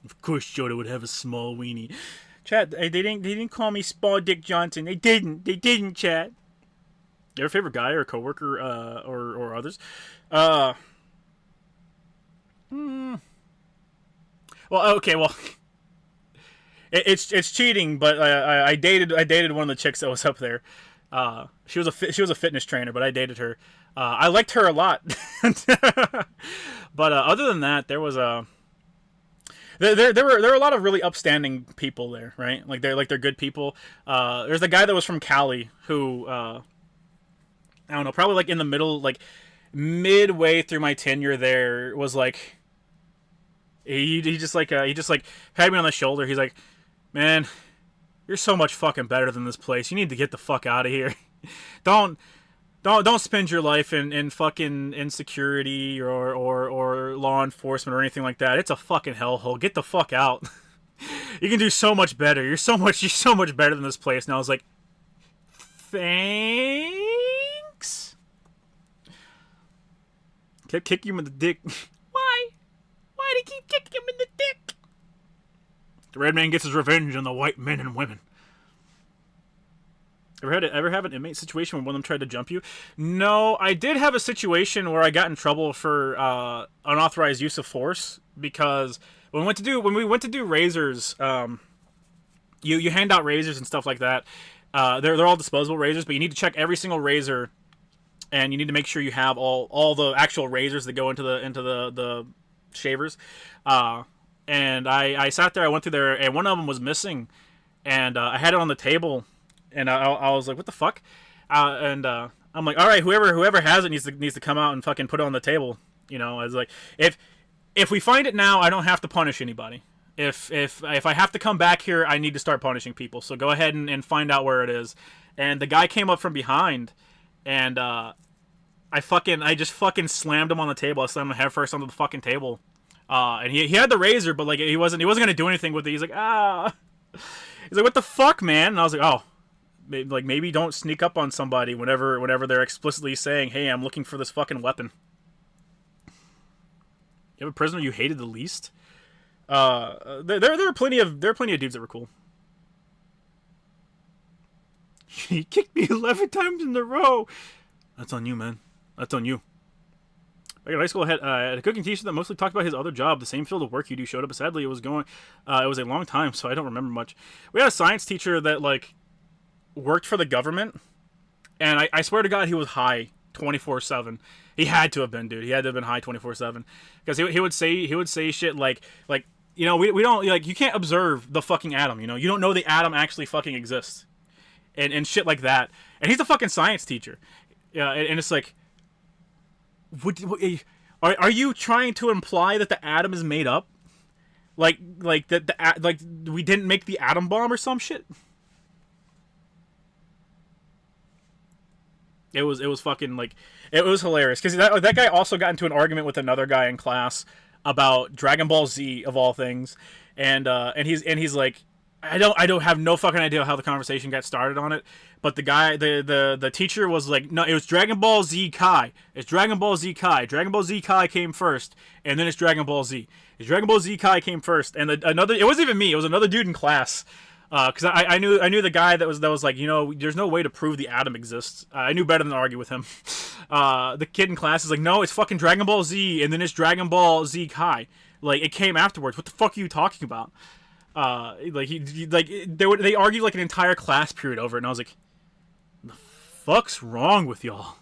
Of course, Joda would have a small weenie. Chat, they didn't call me Small Dick Johnson. They didn't, chat. Your favorite guy or coworker, or others? Well, okay, well, it's cheating, but I dated one of the chicks that was up there. She was a fitness trainer, but I dated her. I liked her a lot. But other than that, there was there were a lot of really upstanding people there, right? Like they're good people. There's the guy that was from Cali who I don't know, probably like in the middle, like midway through my tenure there, was like he just patted me on the shoulder. He's like, man, you're so much fucking better than this place. You need to get the fuck out of here. Don't spend your life in fucking insecurity or law enforcement or anything like that. It's a fucking hellhole. Get the fuck out. You can do so much better. You're so much better than this place. And I was like, thanks. Kept kicking him in the dick. Why? Why'd he keep kicking him in the dick? The Red Man gets his revenge on the white men and women. Ever have an inmate situation where one of them tried to jump you? No, I did have a situation where I got in trouble for unauthorized use of force because when we went to do razors, you hand out razors and stuff like that. They're all disposable razors, but you need to check every single razor, and you need to make sure you have all the actual razors that go into the shavers. And I sat there, I went through there, and one of them was missing, and I had it on the table. And I was like, what the fuck? I'm like, all right, whoever has it needs to come out and fucking put it on the table. You know, I was like, if we find it now, I don't have to punish anybody. If I have to come back here, I need to start punishing people. So go ahead and find out where it is. And the guy came up from behind, and I just fucking slammed him on the table. I slammed him head first onto the fucking table. And he had the razor, but like he wasn't gonna do anything with it. He's like, ah. He's like, what the fuck, man? And I was like, oh. Like, maybe don't sneak up on somebody whenever they're explicitly saying, hey, I'm looking for this fucking weapon. You have a prisoner you hated the least? There are plenty of dudes that were cool. He kicked me 11 times in a row. That's on you, man. That's on you. Back in high school, I had a cooking teacher that mostly talked about his other job. The same field of work you do showed up. But sadly, it was a long time, so I don't remember much. We had a science teacher that, like, worked for the government, and I swear to God, he was high 24/7. He had to have been, dude. He had to have been high 24/7 because he would say shit like you know, we don't, like, you can't observe the fucking atom. You know, you don't know the atom actually fucking exists, and shit like that. And he's a fucking science teacher. Yeah, and it's like, are you trying to imply that the atom is made up? Like like we didn't make the atom bomb or some shit? It was fucking, like, it was hilarious because that guy also got into an argument with another guy in class about Dragon Ball Z of all things, and he's like, I don't have no fucking idea how the conversation got started on it, but the guy, the teacher was like, no, it was Dragon Ball Z Kai. It's Dragon Ball Z Kai. Dragon Ball Z Kai came first, and then it's Dragon Ball Z. It's Dragon Ball Z Kai came first, and another, it wasn't even me, it was another dude in class. Because I knew the guy that was like, you know, there's no way to prove the atom exists. I knew better than to argue with him. The kid in class is like, no, it's fucking Dragon Ball Z, and then it's Dragon Ball Z Kai. Like, it came afterwards. What the fuck are you talking about? They argued like an entire class period over it, and I was like, the fuck's wrong with y'all?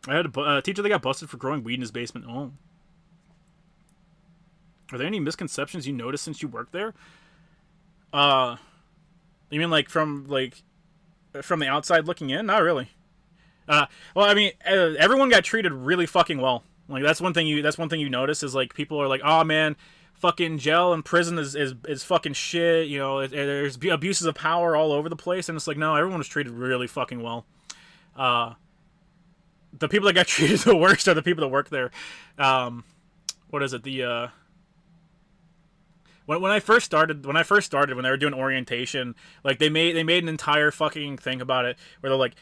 I had a teacher that got busted for growing weed in his basement. Oh. Are there any misconceptions you noticed since you worked there? You mean like from the outside looking in? Not really. Well, I mean, everyone got treated really fucking well. Like, that's one thing you notice is, like, people are like, oh man, fucking jail and prison is fucking shit. You know, there's abuses of power all over the place, and it's like, no, everyone was treated really fucking well. The people that got treated the worst are the people that work there. What is it? When I first started, when they were doing orientation, like, they made an entire fucking thing about it where they're like,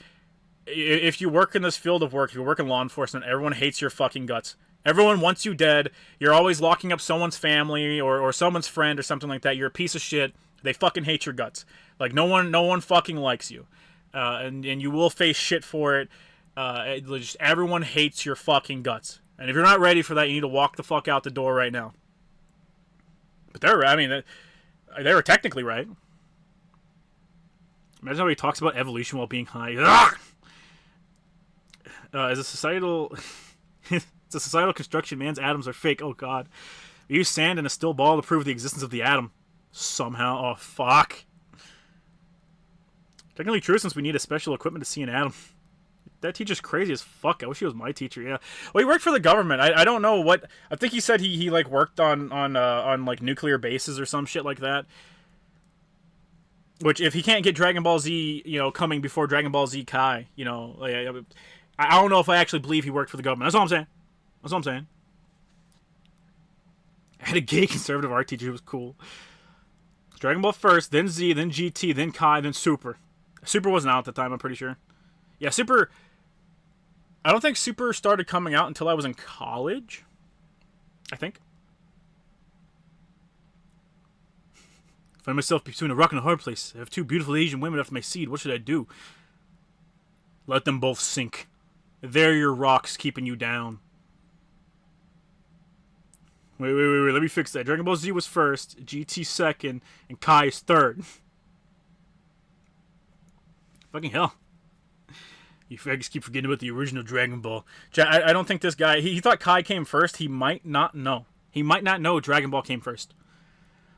if you work in this field of work, if you work in law enforcement, everyone hates your fucking guts. Everyone wants you dead. You're always locking up someone's family or someone's friend or something like that. You're a piece of shit. They fucking hate your guts. Like, no one fucking likes you, and you will face shit for it. Just everyone hates your fucking guts. And if you're not ready for that, you need to walk the fuck out the door right now. But they were technically right. Imagine how he talks about evolution while being high. It's a societal construction. Man's atoms are fake. Oh god. We use sand and a still ball to prove the existence of the atom. Somehow. Oh fuck. Technically true, since we need a special equipment to see an atom. That teacher's crazy as fuck. I wish he was my teacher. Yeah. Well, he worked for the government. I don't know what. I think he said he like worked on like nuclear bases or some shit like that. Which, if he can't get Dragon Ball Z, you know, coming before Dragon Ball Z Kai, you know, like, I don't know if I actually believe he worked for the government. That's all I'm saying. I had a gay conservative art teacher who was cool. Dragon Ball first, then Z, then GT, then Kai, then Super. Super wasn't out at the time, I'm pretty sure. Yeah, Super. I don't think Super started coming out until I was in college. I think. Find myself between a rock and a hard place. I have two beautiful Asian women after my seed. What should I do? Let them both sink. They're your rocks keeping you down. Wait. Let me fix that. Dragon Ball Z was first, GT second, and Kai is third. Fucking hell. You just keep forgetting about the original Dragon Ball. I don't think this guy... He thought Kai came first. He might not know. He might not know Dragon Ball came first.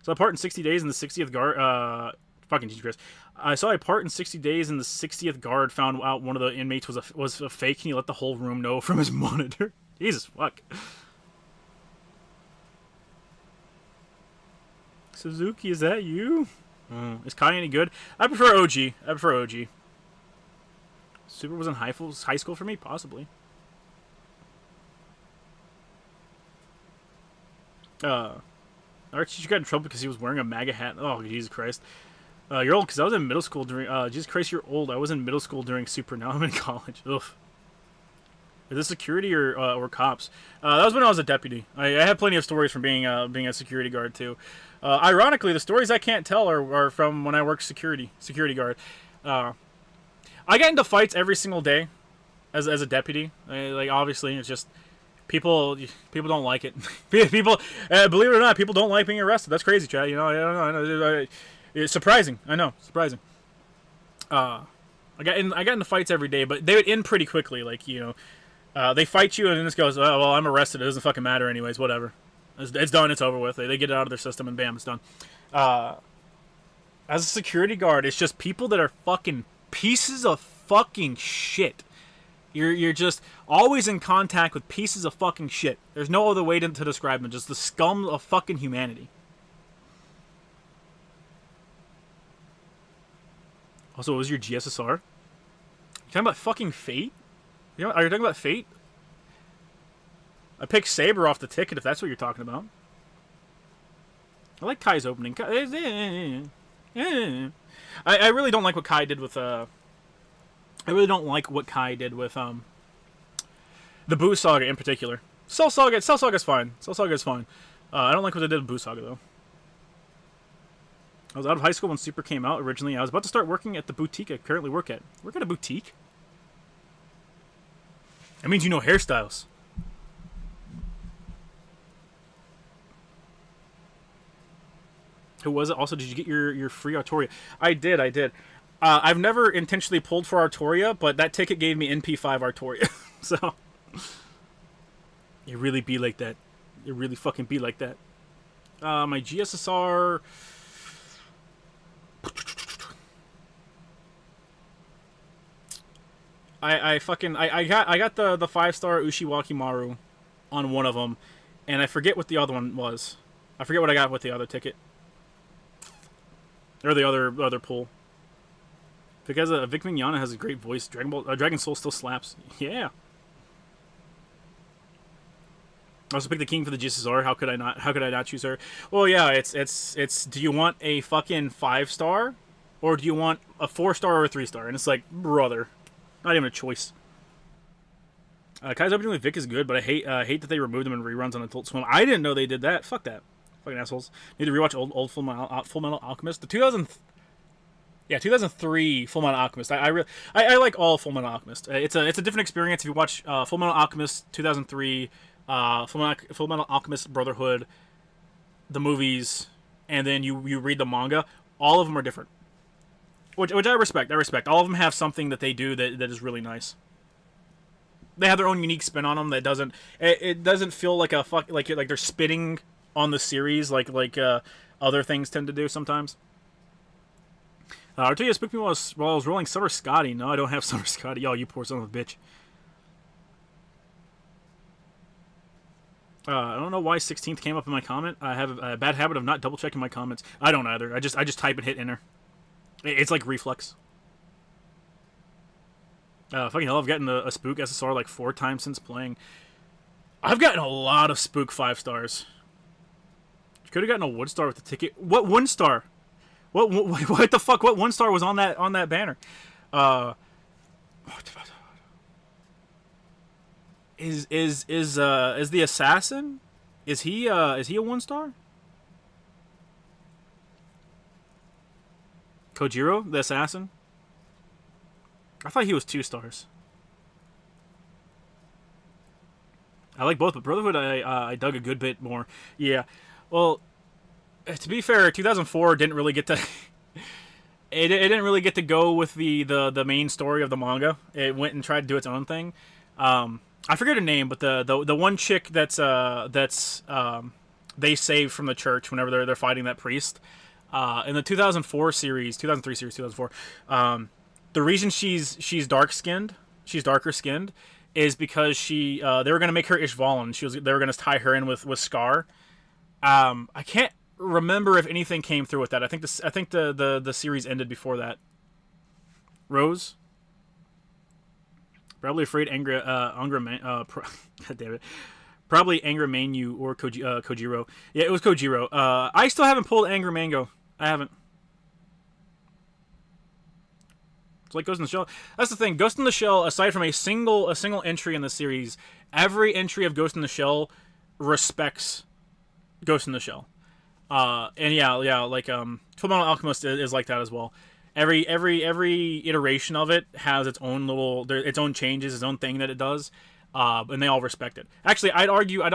So I part in 60 days in the 60th guard... fucking Jesus Christ. I saw a part in 60 days in the 60th guard found out one of the inmates was a fake, and he let the whole room know from his monitor. Jesus fuck. Suzuki, is that you? Is Kai any good? I prefer OG. Super was in high school for me? Possibly. Archie got in trouble because he was wearing a MAGA hat. Oh, Jesus Christ. You're old because I was in middle school during... Jesus Christ, you're old. I was in middle school during Super. Now I'm in college. Ugh. Is this security or cops? That was when I was a deputy. I had plenty of stories from being a security guard, too. Ironically, the stories I can't tell are from when I worked security guard. I get into fights every single day as a deputy. Like, obviously, it's just... People don't like it. People, believe it or not, people don't like being arrested. That's crazy, Chad. You know, I know. It's surprising. I know, surprising. I got into fights every day, but they would end pretty quickly. Like, you know, they fight you and then this goes, oh, well, I'm arrested. It doesn't fucking matter anyways. Whatever. It's done. It's over with. They get it out of their system and bam, it's done. As a security guard, it's just people that are fucking pieces of fucking shit. You're just always in contact with pieces of fucking shit. There's no other way to describe them. Just the scum of fucking humanity. Also, what was your GSSR? You talking about fucking Fate? You know, are you talking about Fate? I picked Saber off the ticket if that's what you're talking about. I like Kai's opening. I really don't like what Kai did with I really don't like what Kai did with the Boo Saga in particular. Cell Saga's fine. Cell Saga is fine. I don't like what they did with Boo Saga though. I was out of high school when Super came out originally. I was about to start working at the boutique I currently work at. Work at a boutique? That means you know hairstyles. Who was it? Also, did you get your free Artoria? I did. I've never intentionally pulled for Artoria, but that ticket gave me NP5 Artoria. So, it really be like that. It really fucking be like that. My GSSR... I got the 5-star Ushiwaki Maru on one of them, and I forget what the other one was. I forget what I got with the other ticket. Or the other pull. Because Vic Mignogna has a great voice. Dragon Soul still slaps. Yeah. I also picked the King for the GSSR. How could I not choose her? Well, yeah. It's. Do you want a fucking 5-star, or do you want a 4-star or a 3-star? And it's like, brother, not even a choice. Kai's opening with Vic is good, but I hate that they removed them in reruns on Adult Swim. I didn't know they did that. Fuck that. Fucking assholes. Need to rewatch old Full Metal Alchemist. The 2003 Full Metal Alchemist. I like all Full Metal Alchemist. It's a different experience if you watch Full Metal Alchemist 2003, Full Metal Alchemist Brotherhood, the movies, and then you read the manga. All of them are different, which I respect. All of them have something that they do that is really nice. They have their own unique spin on them that doesn't feel like like they're spitting on the series like other things tend to do sometimes. Arturia spooked me while I was rolling Summer Scotty. No, I don't have Summer Scotty. Yo, you poor son of a bitch. I don't know why 16th came up in my comment. I have a bad habit of not double checking my comments. I don't either. I just type and hit enter. It's like reflex. Fucking hell, I've gotten a Spook SSR like 4 times since playing. I've gotten a lot of Spook 5-stars. Could have gotten a 1-star with the ticket. What 1-star? What the fuck? What 1-star was on that banner? Is the assassin? Is he a 1-star? Kojiro, the assassin. I thought he was 2 stars. I like both, but Brotherhood I dug a good bit more. Yeah, well, to be fair, 2004 didn't really get to. It didn't really get to go with the main story of the manga. It went and tried to do its own thing. I forget her name, but the one chick that's they saved from the church whenever they're fighting that priest. In the 2004 series, 2003 series, 2004. The reason she's darker skinned, is because they were gonna make her Ishvalan. They were gonna tie her in with Scar. I can't remember if anything came through with that. I think the series ended before that. Rose. Probably afraid God damn it. Probably Anger Manu or Kojiro. Yeah, it was Kojiro. I still haven't pulled Anger Mango. I haven't. It's like Ghost in the Shell. That's the thing. Ghost in the Shell, aside from a single entry in the series, every entry of Ghost in the Shell respects Ghost in the Shell. And yeah, like Fullmetal Alchemist is like that as well. Every iteration of it has its own changes, its own thing that it does, and they all respect it. Actually, I'd argue not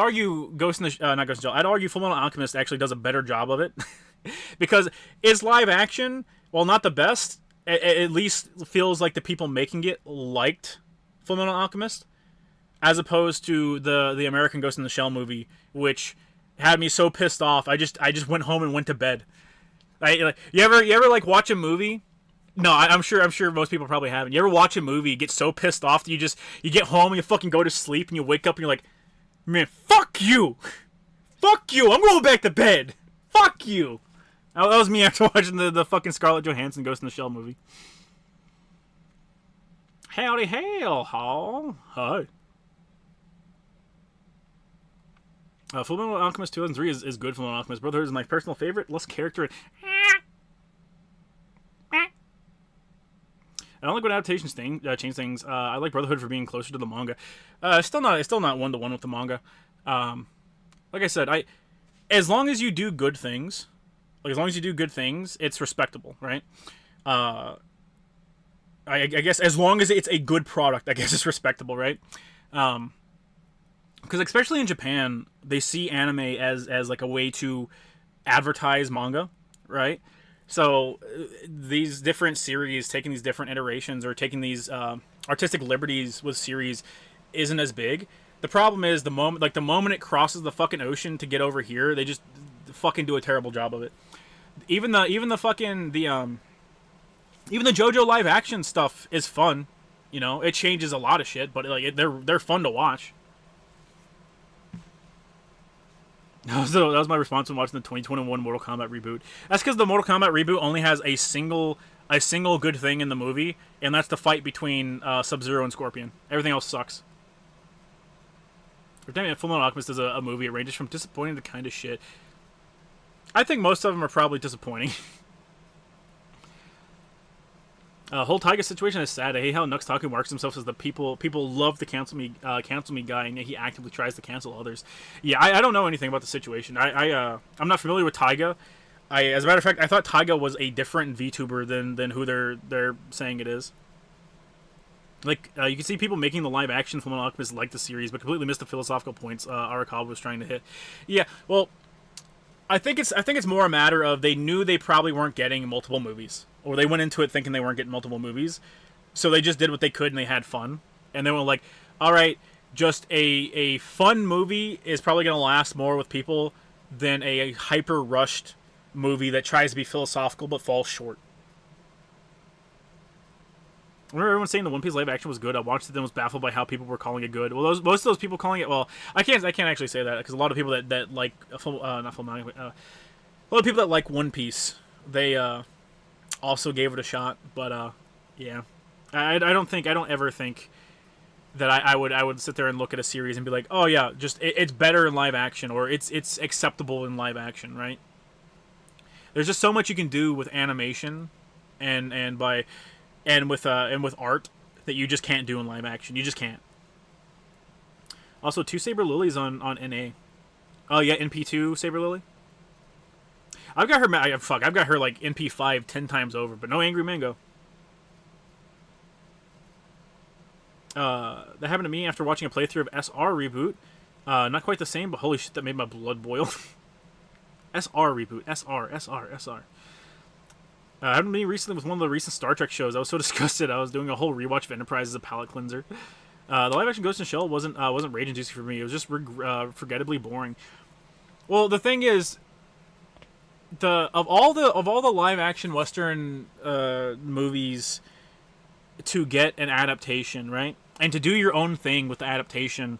Ghost in the Shell. I'd argue Fullmetal Alchemist actually does a better job of it, because its live action, while not the best, at least feels like the people making it liked Fullmetal Alchemist, as opposed to the American Ghost in the Shell movie, which had me so pissed off. I just went home and went to bed. You ever like watch a movie? No, I'm sure most people probably haven't. You ever watch a movie, get so pissed off that you get home and you fucking go to sleep and you wake up and you're like, man, fuck you, I'm going back to bed, fuck you. That was me after watching the fucking Scarlett Johansson Ghost in the Shell movie. Howdy hail, Hall. Hi. Fullmetal Alchemist 2003 is good. Fullmetal Alchemist Brotherhood is my personal favorite. Less character. I don't like when adaptations change things. I like Brotherhood for being closer to the manga. Still not one-to-one with the manga. Like I said, as long as you do good things, it's respectable, right? I guess as long as it's a good product, I guess it's respectable, right? Because especially in Japan, they see anime as like a way to advertise manga, right? So these different series, taking these different iterations or taking these artistic liberties with series isn't as big. The problem is the moment it crosses the fucking ocean to get over here, they just fucking do a terrible job of it. Even the JoJo live action stuff is fun, it changes a lot of shit, but like they're fun to watch. So that was my response when watching the 2021 Mortal Kombat reboot. That's because the Mortal Kombat reboot only has a single good thing in the movie, and that's the fight between Sub-Zero and Scorpion. Everything else sucks. Damn it, Fullmetal Alchemist is a movie. It ranges from disappointing to kind of shit. I think most of them are probably disappointing. Whole Taiga situation is sad. I hate how Nuxtaku marks himself as the people love to cancel me guy, and yet he actively tries to cancel others. Yeah, I don't know anything about the situation. I'm not familiar with Taiga. As a matter of fact, I thought Taiga was a different VTuber than who they're saying it is. Like you can see people making the live action Fullmetal Alchemist like the series, but completely missed the philosophical points Arakawa was trying to hit. Yeah, well, I think it's more a matter of they knew they probably weren't getting multiple movies. Or they went into it thinking they weren't getting multiple movies. So they just did what they could and they had fun. And they were like, alright, just a fun movie is probably going to last more with people than a hyper-rushed movie that tries to be philosophical but falls short. I remember everyone saying the One Piece live action was good. I watched it and was baffled by how people were calling it good. Well, most of those people calling it... Well, I can't actually say that because a lot of people that like... a lot of people that like One Piece, they... also gave it a shot, but yeah, I don't ever think that I would sit there and look at a series and be like, oh yeah, just it's better in live action or it's acceptable in live action, right? There's just so much you can do with animation and with art that you just can't do in live action. You just can't. Also, 2 Saber Lilies on NA. Oh yeah, NP2 Saber Lily. I've got her. I've got her like NP5 10 times over, but no Angry Mango. That happened to me after watching a playthrough of SR Reboot. Not quite the same, but holy shit, that made my blood boil. SR Reboot. SR. Happened to me recently with one of the recent Star Trek shows. I was so disgusted. I was doing a whole rewatch of Enterprise as a palate cleanser. The live-action Ghost in the Shell wasn't rage-inducing for me. It was just forgettably boring. Well, the thing is, of all the live-action Western movies to get an adaptation, right, and to do your own thing with the adaptation,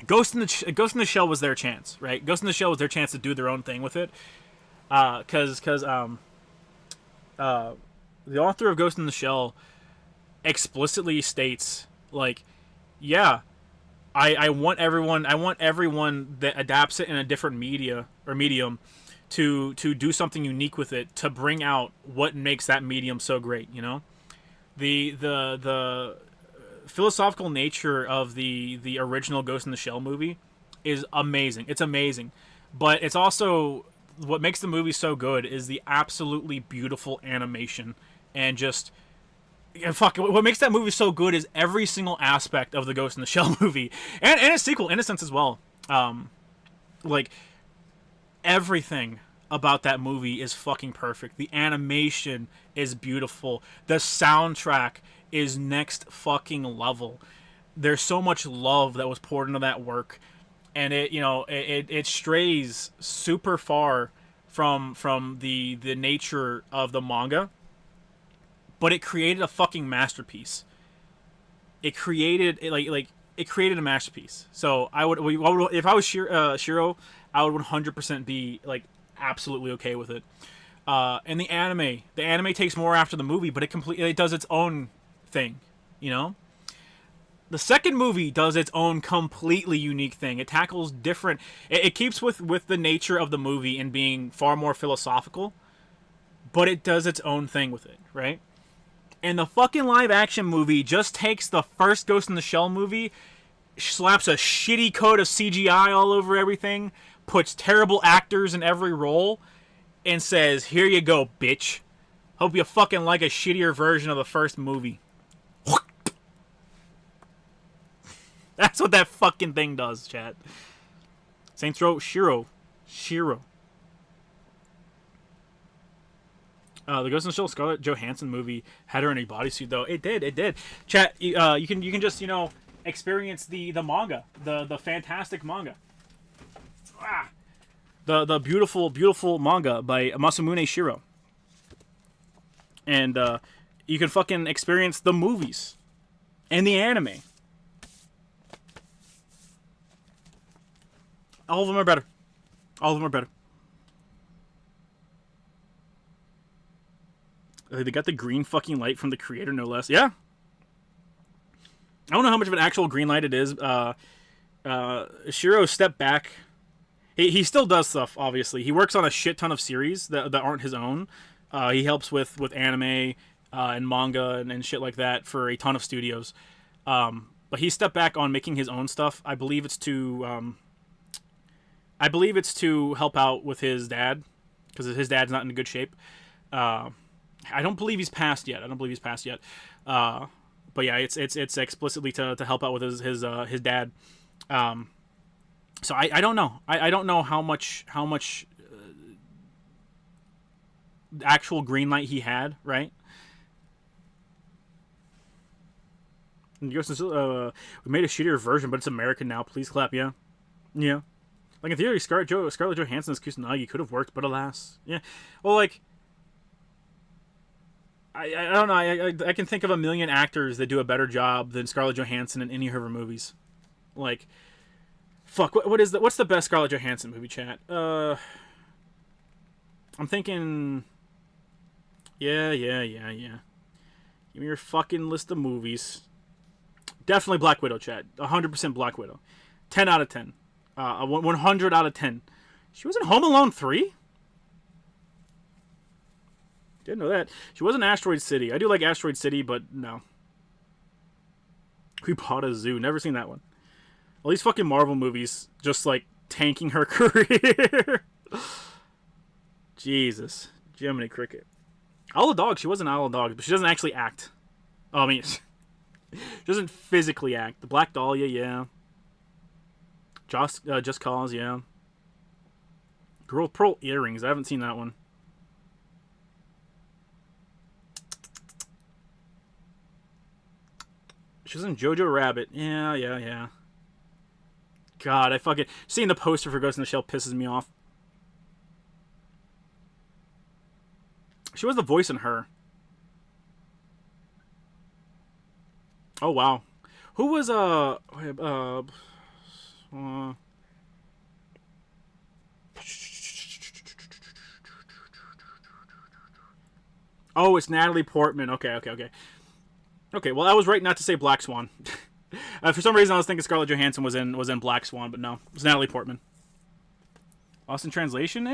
Ghost in the Shell was their chance, right? Ghost in the Shell was their chance to do their own thing with it, because the author of Ghost in the Shell explicitly states, like, yeah, I want everyone that adapts it in a different medium to do something unique with it, to bring out what makes that medium so great, you know? The philosophical nature of the original Ghost in the Shell movie is amazing. It's amazing. But it's also, what makes the movie so good is the absolutely beautiful animation, and just, what makes that movie so good is every single aspect of the Ghost in the Shell movie, and its sequel, Innocence, as well. Like, everything about that movie is fucking perfect. The animation is beautiful. The soundtrack is next fucking level. There's so much love that was poured into that work, and it strays super far from the nature of the manga, but it created a fucking masterpiece. It created it created a masterpiece. So I would, if I was Shiro, I would 100% be like absolutely okay with it. And the anime takes more after the movie, but it does its own thing, you know? The second movie does its own completely unique thing. It tackles different, it keeps with the nature of the movie and being far more philosophical, but it does its own thing with it, right? And the fucking live action movie just takes the first Ghost in the Shell movie, slaps a shitty coat of CGI all over everything, puts terrible actors in every role, and says, here you go, bitch. Hope you fucking like a shittier version of the first movie. That's what that fucking thing does, chat. Saints Row, Shiro. The Ghost in the Shell Scarlett Johansson movie had her in a bodysuit, though. It did. Chat, you can just, experience the manga, the fantastic manga. The beautiful manga by Masamune Shiro. And you can fucking experience the movies and the anime. All of them are better. They got the green fucking light from the creator, no less. Yeah. I don't know how much of an actual green light it is. Shiro stepped back. He still does stuff, obviously. He works on a shit ton of series that aren't his own. He helps with anime and manga and shit like that for a ton of studios. But he stepped back on making his own stuff. I believe it's to help out with his dad, because his dad's not in good shape. I don't believe he's passed yet. But yeah, it's explicitly to help out with his dad. So I don't know. I don't know how much actual green light he had, right? And we made a shittier version, but it's American now. Please clap, yeah. Like, in theory, Scarlett Johansson's Kusanagi could have worked, but alas, yeah. Well, like, I don't know. I can think of a million actors that do a better job than Scarlett Johansson in any of her movies. Like, fuck, what's the best Scarlett Johansson movie, chat? I'm thinking, yeah. Give me your fucking list of movies. Definitely Black Widow, chat. 100% Black Widow. 10 out of 10. 100 out of 10. She was in Home Alone 3? Didn't know that. She was in Asteroid City. I do like Asteroid City, but no. We bought a zoo. Never seen that one. All these fucking Marvel movies just, like, tanking her career. Jesus. Jiminy Cricket. Owl Dog, she was an Owl Dog, but she doesn't actually act. Oh, I mean, she doesn't physically act. The Black Dahlia, yeah. Just Cause, yeah. Girl with Pearl Earrings, I haven't seen that one. She was in Jojo Rabbit. Yeah. God, I fucking... Seeing the poster for Ghost in the Shell pisses me off. She was the voice in Her. Oh, wow. Who was, Oh, it's Natalie Portman. Okay. Okay, well, I was right not to say Black Swan. For some reason, I was thinking Scarlett Johansson was in Black Swan, but no. It's Natalie Portman. Lost in Translation?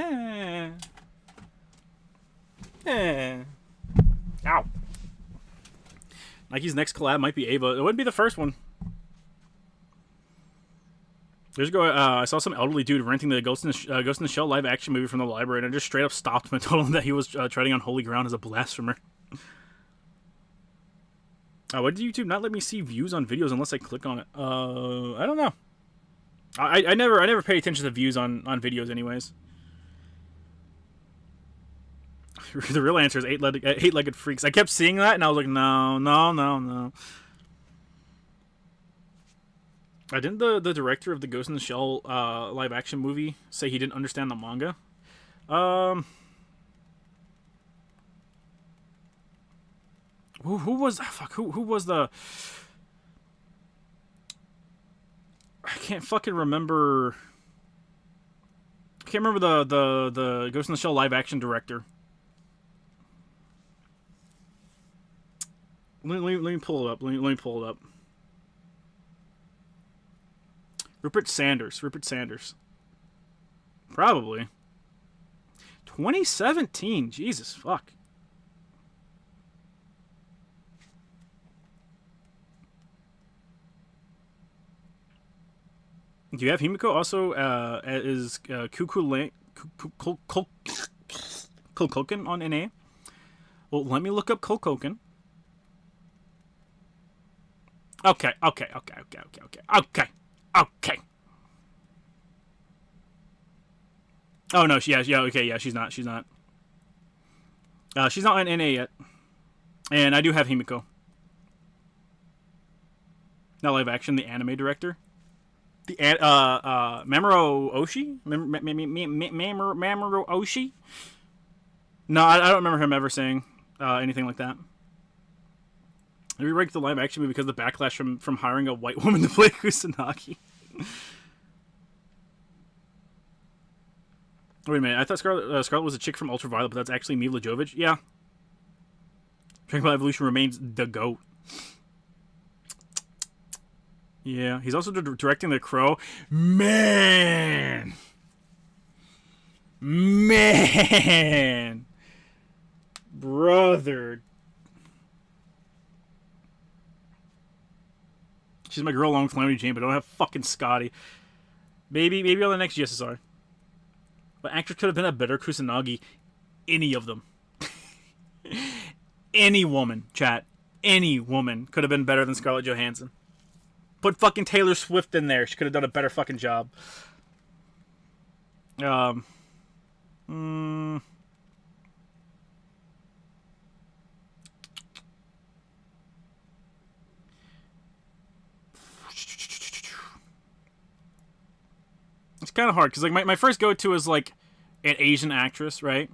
Ow. Nike's next collab might be Ava. It wouldn't be the first one. I saw some elderly dude renting the Ghost in the Shell live action movie from the library, and I just straight up stopped him and told him that he was treading on holy ground as a blasphemer. Why did YouTube not let me see views on videos unless I click on it? I don't know. I never pay attention to views on videos anyways. The real answer is eight-legged freaks. I kept seeing that and I was like, no. Didn't the director of the Ghost in the Shell live action movie say he didn't understand the manga? Who was the... I can't fucking remember... I can't remember the Ghost in the Shell live action director. Let me pull it up. Let me pull it up. Rupert Sanders. Probably. 2017. Jesus, fuck. Do you have Himiko also is Kukulkan on NA? Well, let me look up Kukulkan. Okay. Oh no, she's not. She's not on NA yet. And I do have Himiko. Not live action, the anime director. The Mamoru Oshii? Mamoru Oshii? No, I don't remember him ever saying anything like that. They rewrite the live action movie because of the backlash from hiring a white woman to play Kusanagi. Wait a minute, I thought Scarlet was a chick from Ultraviolet, but that's actually Mila Jovovich? Yeah. Dragon Ball Evolution remains the GOAT. Yeah, he's also directing The Crow. Man! Brother. She's my girl along with Calamity Jane, but I don't have fucking Scotty. Maybe on the next GSSR. But actress could have been a better Kusanagi. Any of them. Any woman, chat. Any woman could have been better than Scarlett Johansson. Put fucking Taylor Swift in there. She could have done a better fucking job. It's kind of hard because like my first go-to is like an Asian actress, right?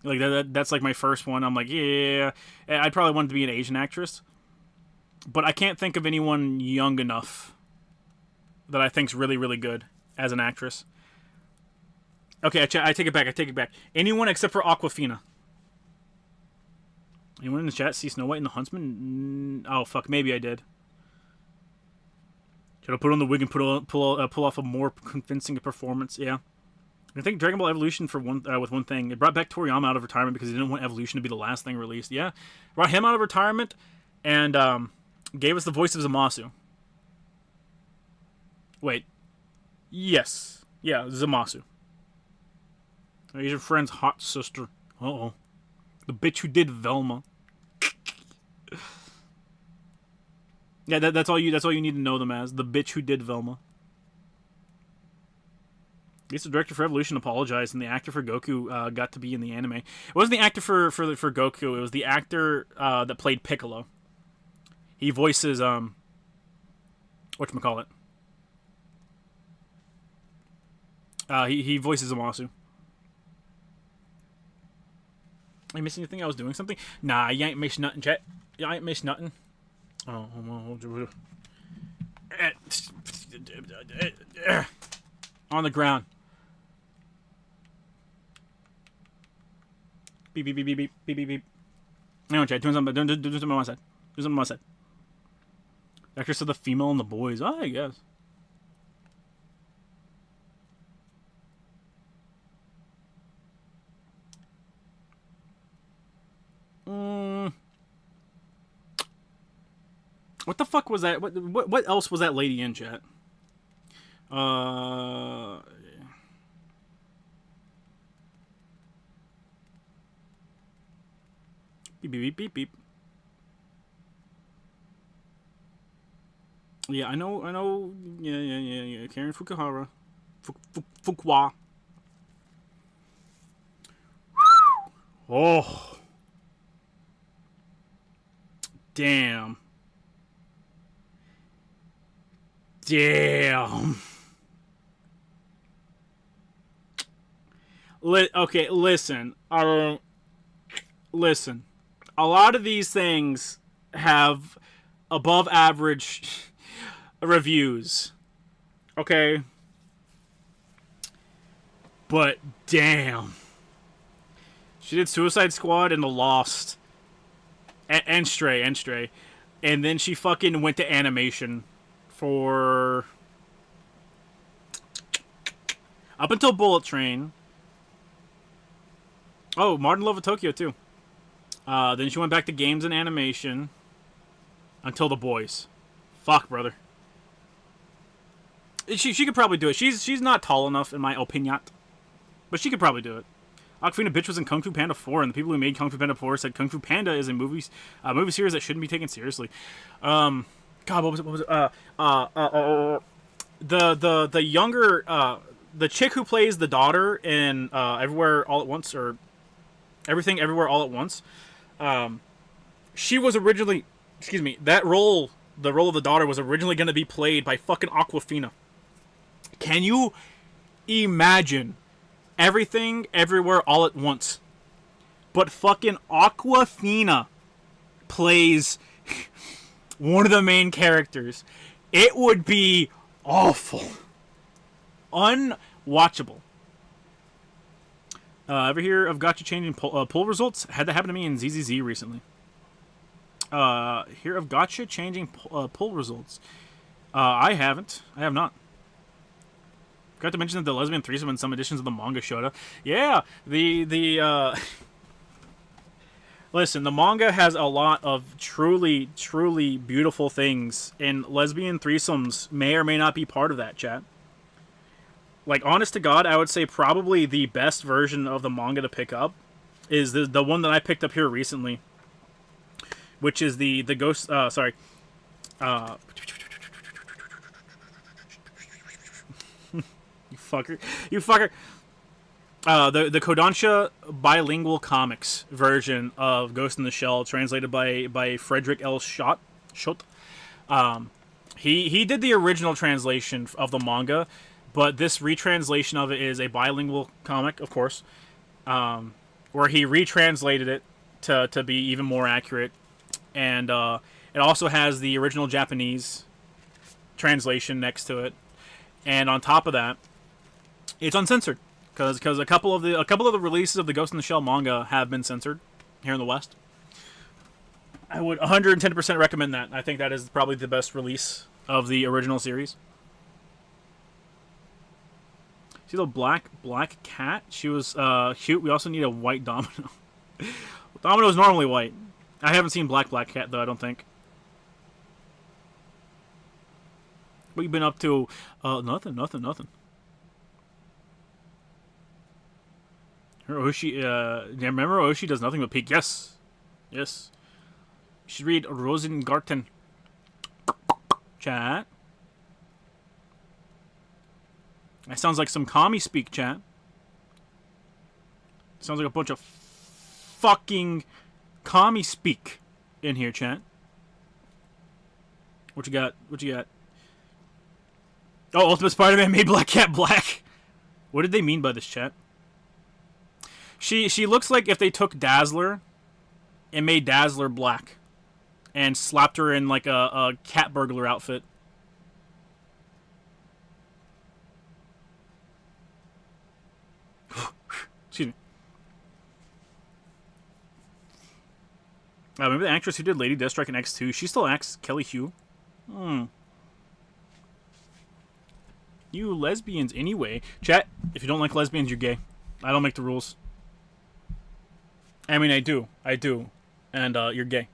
Like that's like my first one. I'm like, yeah, I'd probably want to be an Asian actress, but I can't think of anyone young enough that I think's really, really good as an actress. Okay, I take it back. Anyone except for Awkwafina. Anyone in the chat see Snow White and the Huntsman? Oh fuck, maybe I did. Should I put on the wig and pull off a more convincing performance? Yeah. I think Dragon Ball Evolution with one thing. It brought back Toriyama out of retirement because he didn't want Evolution to be the last thing released. Yeah. Brought him out of retirement and gave us the voice of Zamasu. Wait. Yes. Yeah, Zamasu. Asian friend's hot sister. Uh-oh. The bitch who did Velma. Yeah, that's all you need to know them as. The bitch who did Velma. At least the director for Evolution apologized, and the actor for Goku got to be in the anime. It wasn't the actor for Goku. It was the actor that played Piccolo. He voices whatchamacallit. He voices Amasu. Are you missing anything? I was doing something. Nah, you ain't missing nothing, chat. You ain't missing nothing. Oh, on the ground. Beep beep beep beep beep beep beep beep. Hang on, chat. Do something on my side. Do something on my side. The actress of the female and the boys. Oh, I guess. What the fuck was that? What else was that lady in, chat? Beep beep beep beep beep. Yeah, I know. Yeah. Karen Fukuhara. Fuqua. Oh. Damn. Okay, listen. Listen. A lot of these things have above average reviews. Okay? But damn. She did Suicide Squad and The Lost. And Stray. And then she fucking went to animation for up until Bullet Train. Oh, Modern Love of Tokyo too. Then she went back to games and animation until The Boys. Fuck, brother. She could probably do it. She's not tall enough in my opinion, but she could probably do it. Awkwafina bitch was in Kung Fu Panda 4, and the people who made Kung Fu Panda 4 said Kung Fu Panda is a movie series that shouldn't be taken seriously. God, what was it? The younger, the chick who plays the daughter in Everywhere All at Once, or Everything Everywhere All at Once, she was originally, that role, the role of the daughter, was originally going to be played by fucking Awkwafina. Can you imagine Everything Everywhere All at Once, but fucking Awkwafina plays one of the main characters? It would be awful. Unwatchable. Ever hear of Gacha changing poll results? Had that happen to me in ZZZ recently. Hear of Gacha changing poll results? I haven't. I have not. Forgot to mention that the lesbian threesome in some editions of the manga showed up. Yeah, listen, the manga has a lot of truly, truly beautiful things, and lesbian threesomes may or may not be part of that, chat. Like, honest to God, I would say probably the best version of the manga to pick up is the one that I picked up here recently, which is the ghost, You fucker. The Kodansha bilingual comics version of Ghost in the Shell, translated by Frederick L. Schott. He did the original translation of the manga, but this retranslation of it is a bilingual comic, of course, where he retranslated it to be even more accurate, and it also has the original Japanese translation next to it, and on top of that, it's uncensored, because a couple of the releases of the Ghost in the Shell manga have been censored here in the West. I would 110% recommend that. I think that is probably the best release of the original series. See the black cat? She was cute. We also need a white Domino. Domino is normally white. I haven't seen black cat though, I don't think. What you been up to? Nothing. Oshi, yeah, remember Oshi does nothing but peek. Yes. Yes. You should read Rosengarten. Chat. That sounds like some commie speak, chat. Sounds like a bunch of fucking commie speak in here, chat. What you got? What you got? Oh, Ultimate Spider-Man made Black Cat black. What did they mean by this, chat? She looks like if they took Dazzler and made Dazzler black and slapped her in like a cat burglar outfit. Excuse me. Remember the actress who did Lady Deathstrike in X2? She still acts Kelly Hu. You lesbians anyway. Chat, if you don't like lesbians, you're gay. I don't make the rules. I mean, I do. I do. And, you're gay.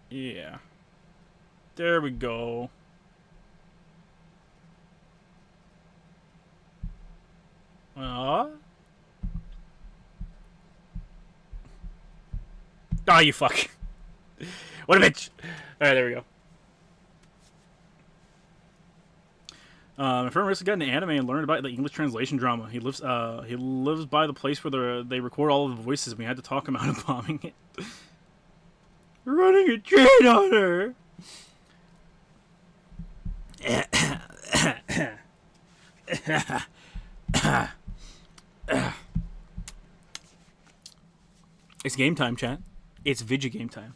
Yeah. There we go. Oh, you fuck. What a bitch. Alright, there we go. My friend recently got into anime and learned about the English translation drama. He lives by the place where they record all of the voices. We had to talk him out of bombing it. We're running a train on her. It's game time, chat. It's video game time.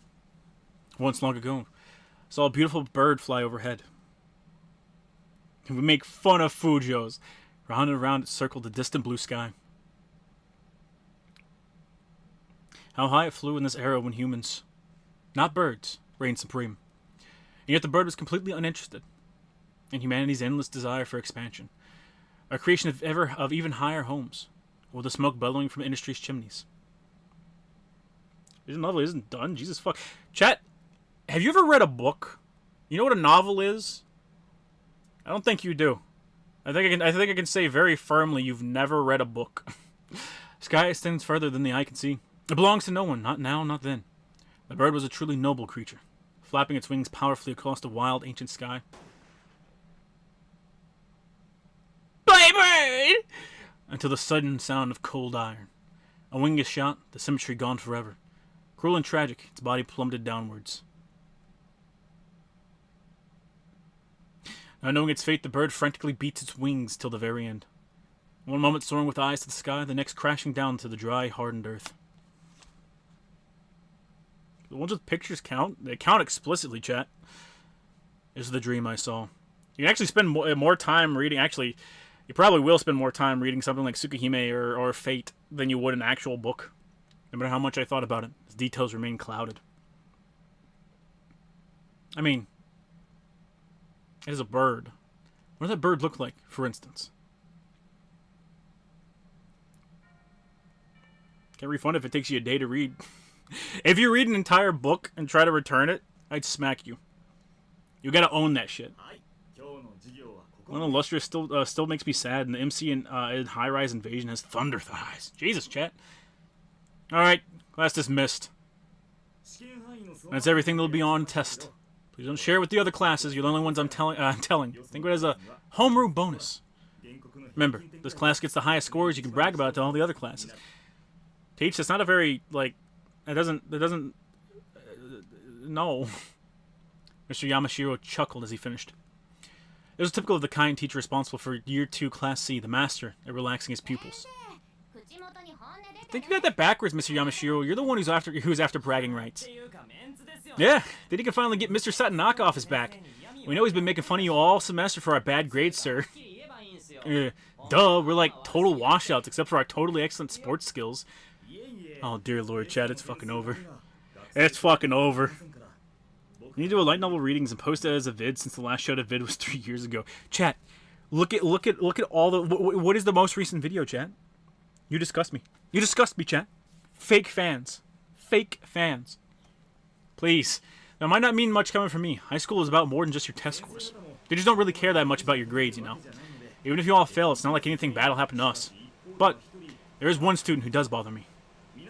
Once long ago, saw a beautiful bird fly overhead. And we make fun of Fujos. Round and round it circled the distant blue sky. How high it flew in this era when humans, not birds, reigned supreme. And yet the bird was completely uninterested in humanity's endless desire for expansion. A creation of even higher homes, with the smoke bellowing from industry's chimneys. This novel isn't done. Jesus fuck. Chat, have you ever read a book? You know what a novel is? I don't think you do. I think I can say very firmly you've never read a book. Sky extends further than the eye can see. It belongs to no one, not now, not then. The bird was a truly noble creature, flapping its wings powerfully across the wild, ancient sky. Play bird! Until the sudden sound of cold iron. A wing is shot, the symmetry gone forever. Cruel and tragic, its body plummeted downwards. Not knowing its fate, the bird frantically beats its wings till the very end. One moment soaring with eyes to the sky, the next crashing down to the dry, hardened earth. The ones with pictures count? They count explicitly, chat. This is the dream I saw. You can actually spend more time reading. Actually, you probably will spend more time reading something like Tsukihime or Fate than you would an actual book. No matter how much I thought about it, its details remain clouded. I mean, it is a bird. What does that bird look like, for instance? Can't refund if it takes you a day to read. If you read an entire book and try to return it, I'd smack you. You gotta own that shit. One Illustrious still makes me sad, and the MC in High Rise Invasion has thunder thighs. Jesus, chat. Alright, class dismissed. That's everything that'll be on test. Please don't share it with the other classes. You're the only ones I'm telling. Think of it as a homeroom bonus. Remember, this class gets the highest scores. You can brag about it to all the other classes. Teach, that's not a very, like, that doesn't, no. Mr. Yamashiro chuckled as he finished. It was typical of the kind teacher responsible for Year 2 Class C, the master at relaxing his pupils. I think you got that backwards, Mr. Yamashiro. You're the one who's after bragging rights. Yeah, then he can finally get Mr. Satanaka off his back. We know he's been making fun of you all semester for our bad grades, sir. Duh, we're like total washouts except for our totally excellent sports skills. Oh, dear Lord, Chad, it's fucking over. It's fucking over. You need to do a light novel readings and post it as a vid since the last showed a vid was 3 years ago. Chat, look at all the... What is the most recent video, chat? You disgust me. You disgust me, chat. Fake fans. Fake fans. Please. That might not mean much coming from me. High school is about more than just your test scores. They just don't really care that much about your grades, you know. Even if you all fail, it's not like anything bad will happen to us. But there is one student who does bother me. I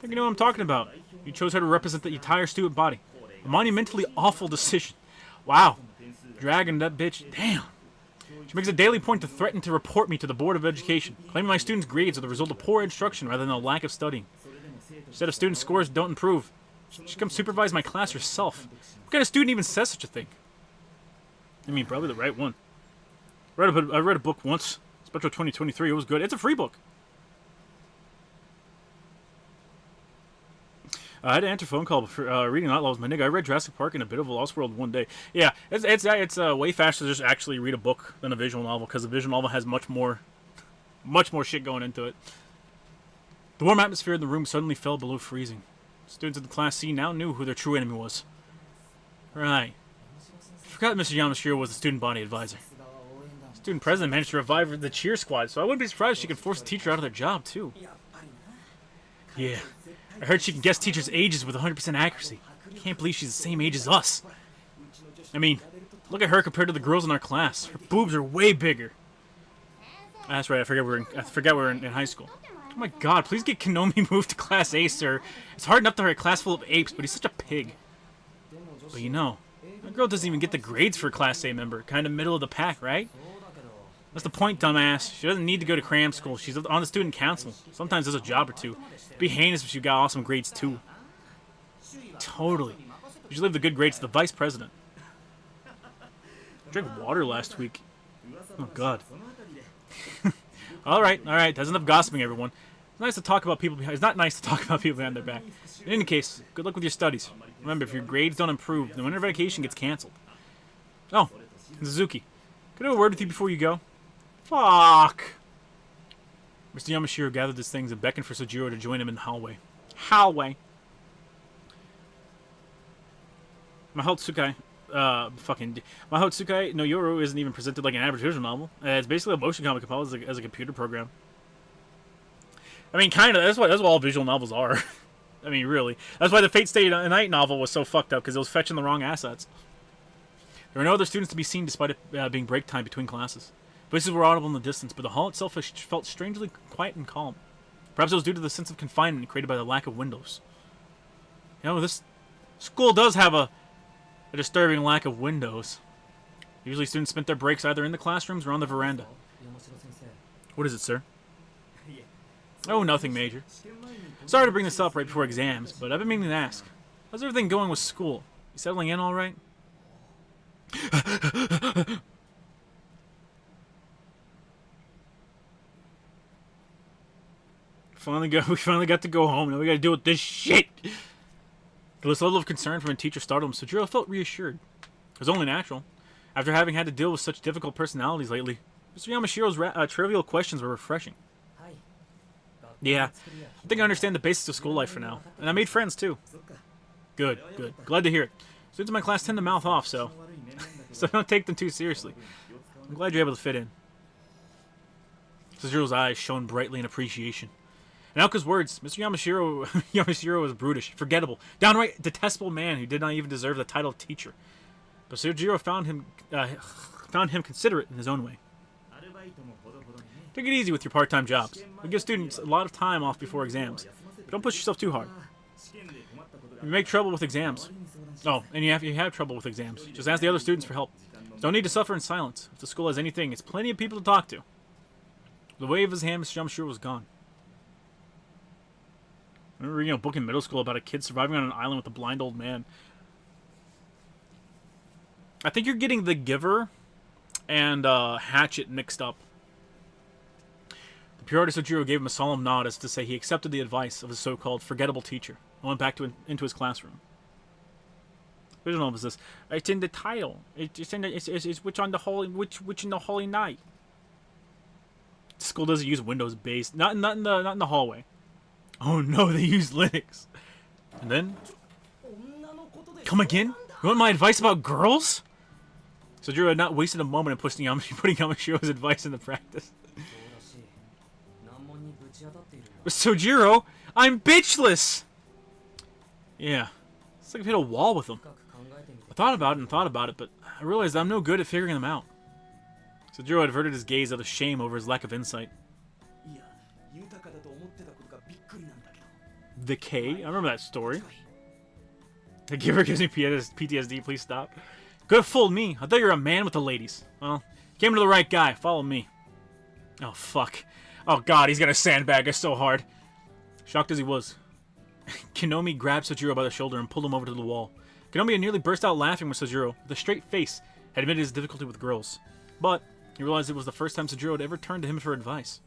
think you know what I'm talking about. You chose her to represent the entire student body. A monumentally awful decision. Wow. Dragging that bitch. Damn. She makes a daily point to threaten to report me to the Board of Education, claiming my students' grades are the result of poor instruction rather than a lack of studying. She said if student scores don't improve, she comes supervise my class herself. What kind of student even says such a thing? I mean, probably the right one. I read a book once. Spectral 2023. It was good. It's a free book. I had to answer a phone call for reading Outlaws. My nigga, I read Jurassic Park and a bit of a Lost World one day. Yeah, it's way faster to just actually read a book than a visual novel, because a visual novel has much more shit going into it. The warm atmosphere in the room suddenly fell below freezing. Students in the Class C now knew who their true enemy was. Right. I forgot Mr. Yamashiro was the student body advisor. Student president managed to revive the cheer squad, so I wouldn't be surprised if she could force a teacher out of their job, too. Yeah. I heard she can guess teachers' ages with 100% accuracy. Can't believe she's the same age as us. I mean, look at her compared to the girls in our class. Her boobs are way bigger. That's right, I forgot we were in high school. Oh my god, please get Konomi moved to Class A, sir. It's hard enough to hire a class full of apes, but he's such a pig. But you know, that girl doesn't even get the grades for a Class A member. Kind of middle of the pack, right? That's the point, dumbass. She doesn't need to go to cram school. She's on the student council. Sometimes there's a job or two. It'd be heinous if she got awesome grades, too. Totally. You should leave the good grades to the vice president. I drank water last week. Oh, God. Alright. That's enough gossiping, everyone. It's nice to talk about people behind. It's not nice to talk about people behind their back. In any case, good luck with your studies. Remember, if your grades don't improve, the winter vacation gets canceled. Oh, Suzuki. Could I have a word with you before you go? Fuck. Mr. Yamashiro gathered his things and beckoned for Sojiro to join him in the hallway. Mahotsukai no Yoro isn't even presented like an average visual novel. It's basically a motion comic composed as a computer program. I mean, kind of. That's what all visual novels are. I mean, really. That's why the Fate Stay Night novel was so fucked up, because it was fetching the wrong assets. There were no other students to be seen despite it being break time between classes. Voices were audible in the distance, but the hall itself felt strangely quiet and calm. Perhaps it was due to the sense of confinement created by the lack of windows. You know, this school does have a disturbing lack of windows. Usually students spent their breaks either in the classrooms or on the veranda. What is it, sir? Oh, nothing major. Sorry to bring this up right before exams, but I've been meaning to ask. How's everything going with school? You settling in all right? We finally got to go home. Now we got to deal with this shit. This level of concern from a teacher startled him. Sojiro felt reassured. It was only natural. After having had to deal with such difficult personalities lately, Mr. Yamashiro's trivial questions were refreshing. Yeah, I think I understand the basics of school life for now. And I made friends, too. Good. Glad to hear it. Students in my class tend to mouth off, so don't take them too seriously. I'm glad you're able to fit in. Sojiro's eyes shone brightly in appreciation. In Aoka's words, Mr. Yamashiro was brutish, forgettable, downright detestable man who did not even deserve the title of teacher. But Sojiro found him considerate in his own way. Take it easy with your part-time jobs. We give students a lot of time off before exams. But don't push yourself too hard. You make trouble with exams. Oh, and you have trouble with exams. Just ask the other students for help. Don't need to suffer in silence. If the school has anything, it's plenty of people to talk to. The wave of his hand, Mr. Yamashiro was gone. I remember reading a book in middle school about a kid surviving on an island with a blind old man. I think you're getting The Giver and Hatchet mixed up. The pure artist Sojiro gave him a solemn nod as to say he accepted the advice of his so-called forgettable teacher and went back into his classroom. Which one was this? It's in the title. It's which in the holy night. The school doesn't use Windows based. Not in the hallway. Oh no, they use Linux. And then, come again? You want my advice about girls? Sojiro had not wasted a moment in putting Yamashiro's advice into practice. But Sojiro, I'm bitchless! Yeah. It's like I've hit a wall with them. I thought about it and thought about it, but I realized I'm no good at figuring them out. Sojiro averted his gaze out of shame over his lack of insight. The K? I remember that story. The giver gives me PTSD, please stop. Could have fooled me. I thought you were a man with the ladies. Well, came to the right guy. Follow me. Oh, fuck. Oh, God, he's gonna sandbag us so hard. Shocked as he was, Kinomi grabbed Sojiro by the shoulder and pulled him over to the wall. Kinomi had nearly burst out laughing when Sojiro, with a straight face, had admitted his difficulty with girls. But he realized it was the first time Sojiro had ever turned to him for advice.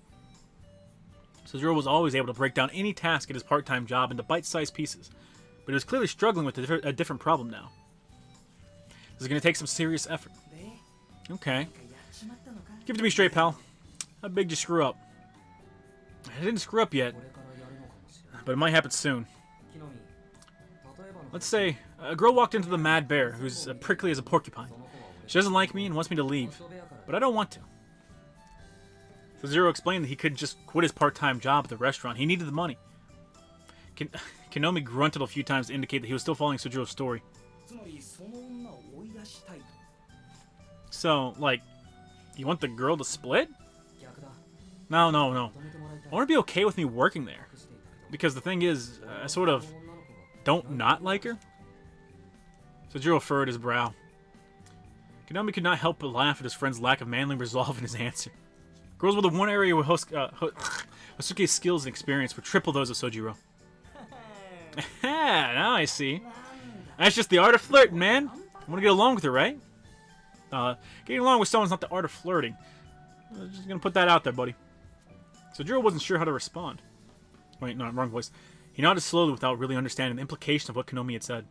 Sojiro was always able to break down any task at his part-time job into bite-sized pieces, but he was clearly struggling with a different problem now. This is going to take some serious effort. Okay. Give it to me straight, pal. How big did you screw up? I didn't screw up yet, but it might happen soon. Let's say a girl walked into the Mad Bear, who's prickly as a porcupine. She doesn't like me and wants me to leave, but I don't want to. Sojiro explained that he couldn't just quit his part-time job at the restaurant. He needed the money. Kinomi grunted a few times to indicate that he was still following Sojiro's story. So, like, you want the girl to split? No. I want to be okay with me working there. Because the thing is, I sort of don't not like her. Sojiro furrowed his brow. Kinomi could not help but laugh at his friend's lack of manly resolve in his answer. Girls were the one area where Hosuke's skills and experience were triple those of Sojiro. Now I see. That's just the art of flirting, man. I want to get along with her, right? Getting along with someone's not the art of flirting. I'm just gonna put that out there, buddy. Sojiro wasn't sure how to respond. Wait, no, wrong voice. He nodded slowly without really understanding the implication of what Kinomi had said.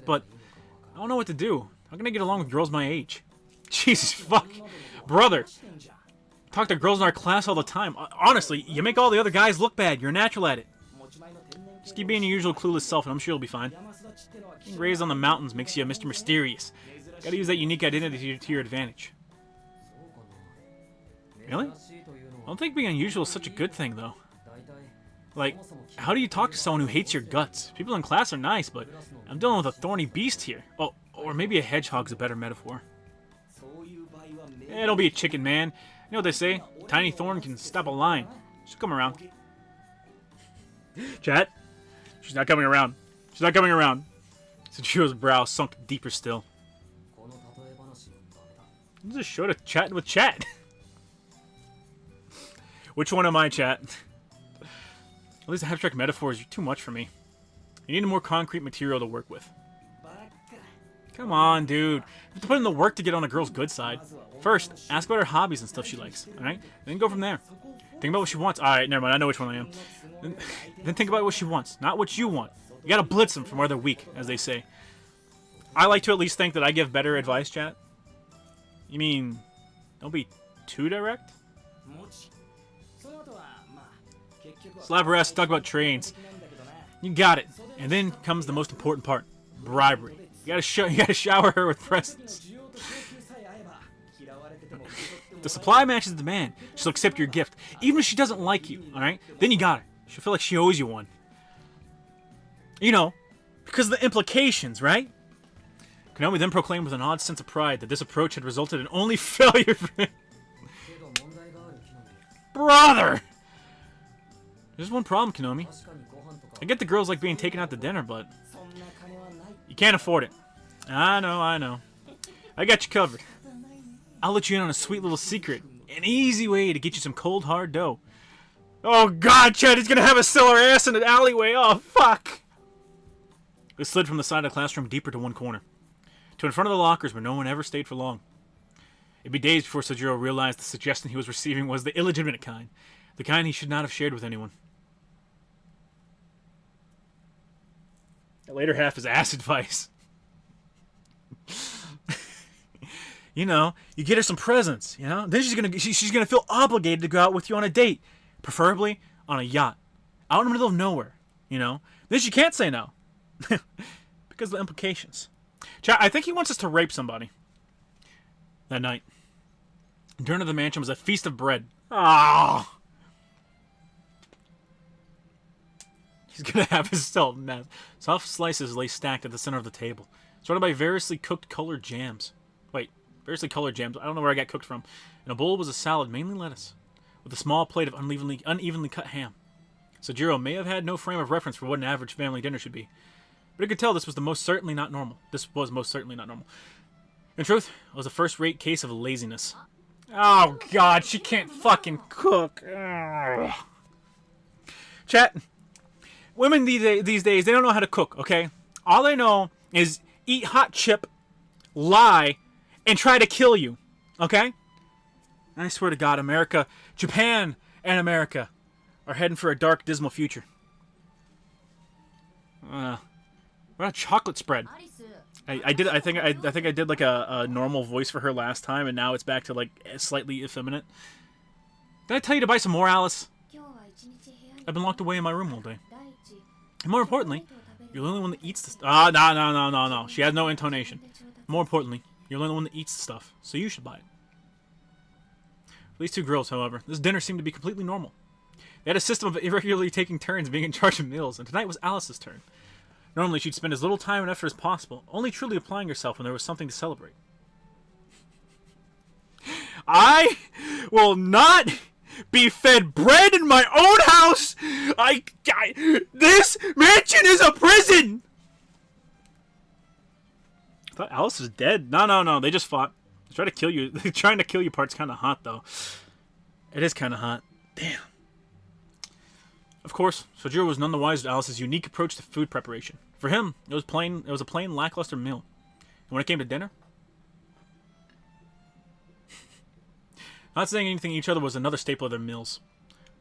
But I don't know what to do. How can I get along with girls my age? Jesus fuck. Brother. Talk to girls in our class all the time. Honestly, you make all the other guys look bad. You're natural at it. Just keep being your usual clueless self and I'm sure you'll be fine. Being raised on the mountains makes you a Mr. Mysterious. Gotta use that unique identity to your advantage. Really? I don't think being unusual is such a good thing, though. Like, how do you talk to someone who hates your guts? People in class are nice, but I'm dealing with a thorny beast here. Oh, or maybe a hedgehog's a better metaphor. Don't be a chicken, man. You know what they say? Tiny thorn can stop a lion. She'll come around. Chat? She's not coming around. She's not coming around. Sojiro's brow sunk deeper still. This is a show to chat with chat. Which one am I, chat? At least abstract metaphors are too much for me. You need more concrete material to work with. Come on, dude. You have to put in the work to get on a girl's good side. First, ask about her hobbies and stuff she likes, alright? Then go from there. Think about what she wants. Alright, never mind. I know which one I am. Then think about what she wants, not what you want. You gotta blitz them from where they're weak, as they say. I like to at least think that I give better advice, chat. You mean, don't be too direct? Slap her ass, talk about trains. You got it. And then comes the most important part. Bribery. You gotta shower her with presents. The supply matches the demand. She'll accept your gift. Even if she doesn't like you, alright? Then you got her. She'll feel like she owes you one. You know, because of the implications, right? Kinomi then proclaimed with an odd sense of pride that this approach had resulted in only failure for him. Brother! There's one problem, Kinomi. I get the girls like being taken out to dinner, but you can't afford it. I know. I got you covered. I'll let you in on a sweet little secret. An easy way to get you some cold, hard dough. Oh god, Chad, he's gonna have a sell her ass in an alleyway. Oh, fuck. They slid from the side of the classroom deeper to one corner. To in front of the lockers where no one ever stayed for long. It'd be days before Sojiro realized the suggestion he was receiving was the illegitimate kind. The kind he should not have shared with anyone. The later half is ass advice. You know, you get her some presents, you know? Then she's gonna feel obligated to go out with you on a date. Preferably on a yacht. Out in the middle of nowhere, you know? Then she can't say no. Because of the implications. Chat, I think he wants us to rape somebody. That night. Dinner to the mansion was a feast of bread. Ah. He's gonna have his self mess. Soft slices lay stacked at the center of the table, surrounded by variously cooked colored jams. Wait, variously colored jams. I don't know where I got cooked from. In a bowl was a salad, mainly lettuce, with a small plate of unevenly cut ham. Sojiro may have had no frame of reference for what an average family dinner should be, but he could tell this was most certainly not normal. In truth, it was a first-rate case of laziness. Oh God, she can't fucking cook. Ugh. Chat. Women these days, they don't know how to cook, okay? All they know is eat hot chip, lie, and try to kill you, okay? I swear to God, America, Japan, and America are heading for a dark, dismal future. What a chocolate spread. I think I did like a normal voice for her last time, and now it's back to like slightly effeminate. Did I tell you to buy some more, Alice? I've been locked away in my room all day. And more importantly, you're the only one that eats the stuff. No. She has no intonation. More importantly, you're the only one that eats the stuff, so you should buy it. For these two girls, however, this dinner seemed to be completely normal. They had a system of irregularly taking turns being in charge of meals, and tonight was Alice's turn. Normally, she'd spend as little time and effort as possible, only truly applying herself when there was something to celebrate. I will not be fed bread in my own house! This mansion is a prison! I thought Alice was dead. No, they just fought. They tried to kill you. Trying to kill you part's kind of hot, though. It is kind of hot. Damn. Of course, Sojiro was none the wiser to Alice's unique approach to food preparation. For him, it was a plain, lackluster meal. And when it came to dinner, not saying anything to each other was another staple of their meals.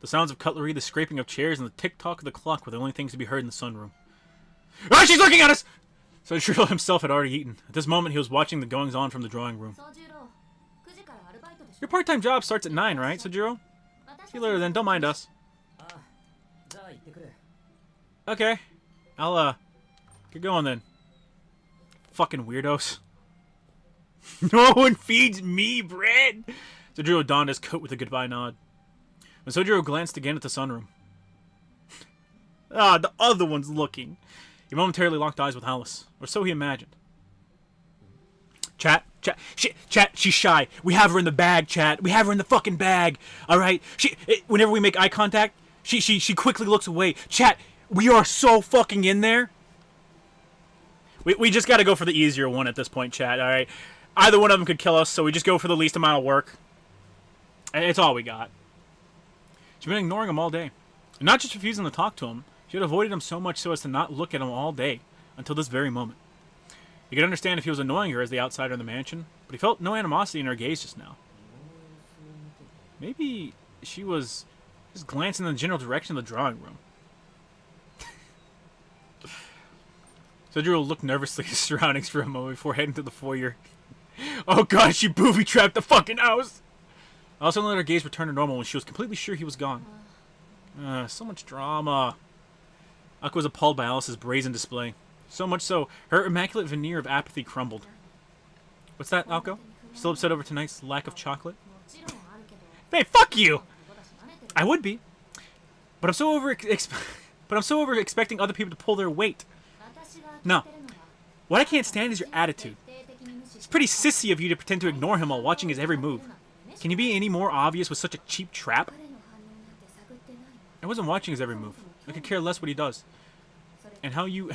The sounds of cutlery, the scraping of chairs, and the tick-tock of the clock were the only things to be heard in the sunroom. Ah, she's looking at us! Sojiro himself had already eaten. At this moment, he was watching the goings-on from the drawing room. Your part-time job starts at 9, right, Sojiro? See you later then, don't mind us. Okay. I'll, get going then. Fucking weirdos. No one feeds me bread! Sojiro donned his coat with a goodbye nod. When Sojiro glanced again at the sunroom. The other one's looking. He momentarily locked eyes with Alice. Or so he imagined. Chat, she's shy. We have her in the bag, chat. We have her in the fucking bag. Alright? Whenever we make eye contact, she quickly looks away. Chat, we are so fucking in there. We just gotta go for the easier one at this point, chat, alright? Either one of them could kill us, so we just go for the least amount of work. It's all we got. She's been ignoring him all day. And not just refusing to talk to him, she had avoided him so much so as to not look at him all day, until this very moment. He could understand if he was annoying her as the outsider in the mansion, but he felt no animosity in her gaze just now. Maybe she was just glancing in the general direction of the drawing room. Sojiro looked nervously at his surroundings for a moment before heading to the foyer. Oh god, she booby-trapped the fucking house! Alice only let her gaze return to normal when she was completely sure he was gone. So much drama. Akko was appalled by Alice's brazen display. So much so, her immaculate veneer of apathy crumbled. What's that, Akko? Still upset over tonight's lack of chocolate? Hey, fuck you! I would be. But I'm so over expecting other people to pull their weight. No. What I can't stand is your attitude. It's pretty sissy of you to pretend to ignore him while watching his every move. Can you be any more obvious with such a cheap trap? I wasn't watching his every move. I could care less what he does. And how you...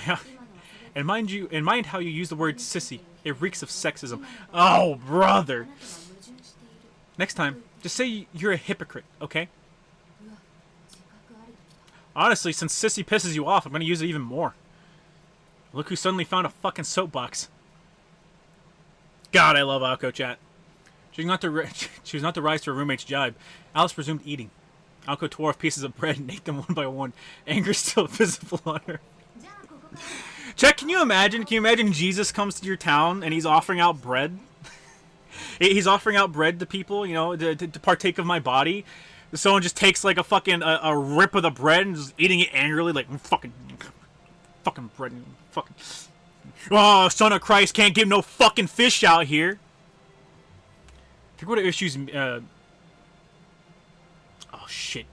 and mind how you use the word sissy. It reeks of sexism. Oh, brother! Next time, just say you're a hypocrite, okay? Honestly, since sissy pisses you off, I'm gonna use it even more. Look who suddenly found a fucking soapbox. God, I love Akko, chat. Choosing not to rise to her roommate's jibe, Alice resumed eating. Akko tore off pieces of bread and ate them one by one, anger still visible on her. Chat, can you imagine? Can you imagine Jesus comes to your town and he's offering out bread? He's offering out bread to people, you know, to partake of my body. Someone just takes like a fucking a rip of the bread and just eating it angrily, like fucking bread, fucking. Oh, son of Christ, can't give no fucking fish out here. I think what issues. Oh shit.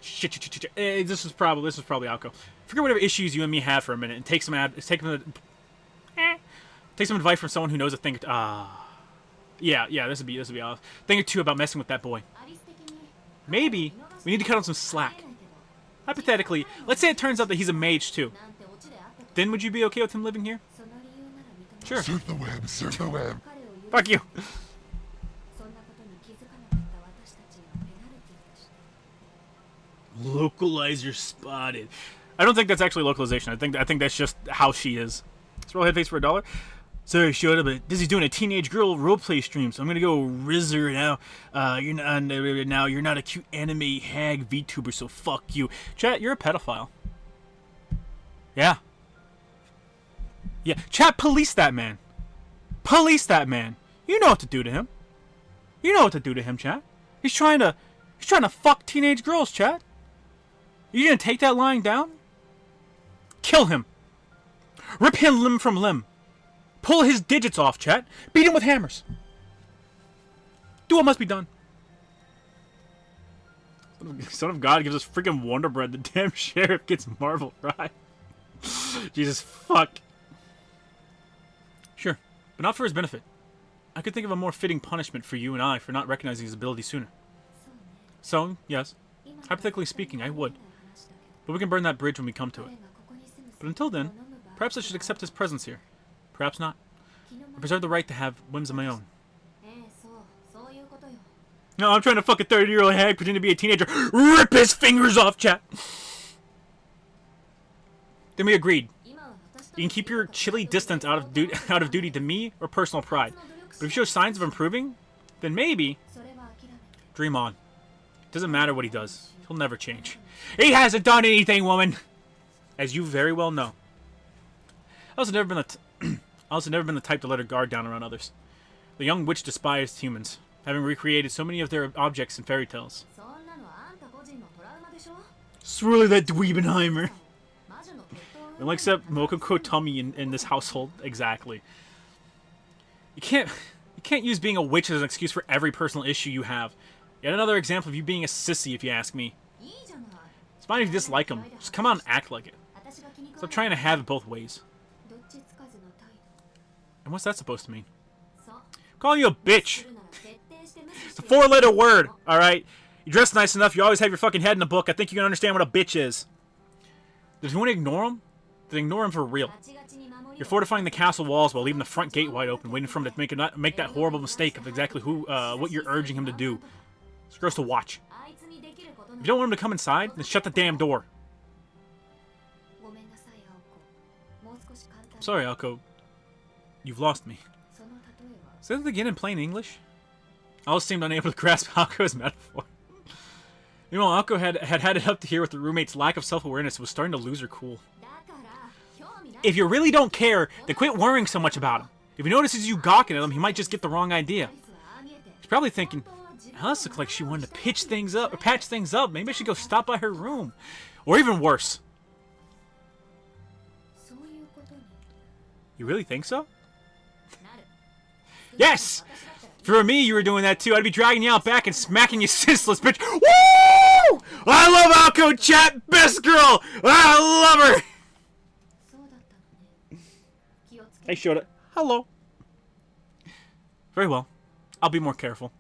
Shit. This was probably Akko. Forget whatever issues you and me have for a minute and take some take some advice from someone who knows a thing. Yeah, this would be awesome. Thing or two about messing with that boy. Maybe we need to cut on some slack. Hypothetically, let's say it turns out that he's a mage too. Then would you be okay with him living here? Sure. Surf the web, surf the web. Fuck you. Localizer spotted. I don't think that's actually localization. I think that's just how she is. Let's roll head face for $1. Sorry, showed up, but Dizzy's doing a teenage girl roleplay stream, so I'm gonna go rizz her now. You're not a cute anime hag VTuber, so fuck you. Chat, you're a pedophile. Yeah. Yeah. Chat, police that man. Police that man. You know what to do to him. You know what to do to him, chat. He's trying to fuck teenage girls, chat. You gonna take that lying down? Kill him. Rip him limb from limb. Pull his digits off, chat. Beat him with hammers. Do what must be done. Son of God gives us freaking Wonder Bread. The damn sheriff gets Marvel right. Jesus fuck. Sure, but not for his benefit. I could think of a more fitting punishment for you and I for not recognizing his ability sooner. So, yes, hypothetically speaking, I would. But we can burn that bridge when we come to it. But until then, perhaps I should accept his presence here. Perhaps not. I preserve the right to have whims of my own. No, I'm trying to fuck a 30-year-old hag pretending to be a teenager. Rip his fingers off, chat! Then we agreed. You can keep your chilly distance out of duty to me or personal pride. But if you show signs of improving, then maybe... Dream on. It doesn't matter what he does. He'll never change. He hasn't done anything, woman! As you very well know. I also never been the type to let her guard down around others. The young witch despised humans, having recreated so many of their objects in fairy tales. It's really that Dweebenheimer. And except Mokoko tummy in this household, exactly. You can't use being a witch as an excuse for every personal issue you have. Yet another example of you being a sissy, if you ask me. It's fine if you dislike him. Just come out and act like it. Stop trying to have it both ways. And what's that supposed to mean? I'm calling you a bitch. It's a 4-letter word, alright? You dress nice enough, you always have your fucking head in the book. I think you can understand what a bitch is. If you want to ignore him, then ignore him for real. You're fortifying the castle walls while leaving the front gate wide open, waiting for him to make that horrible mistake of exactly what you're urging him to do. It's gross to watch. If you don't want him to come inside, then shut the damn door. I'm sorry, Alko. You've lost me. Say that again in plain English? I also seemed unable to grasp Alko's metaphor. Meanwhile, Alko had it up to here with the roommate's lack of self-awareness and was starting to lose her cool. If you really don't care, then quit worrying so much about him. If he notices you gawking at him, he might just get the wrong idea. He's probably thinking, Alice looks like she wanted to patch things up. Maybe I should go stop by her room. Or even worse. You really think so? Yes! If for me, you were doing that too. I'd be dragging you out back and smacking you senseless, bitch. Woo! I love Alko, chat. Best girl. I love her. Hey, Shota. Hello. Very well. I'll be more careful.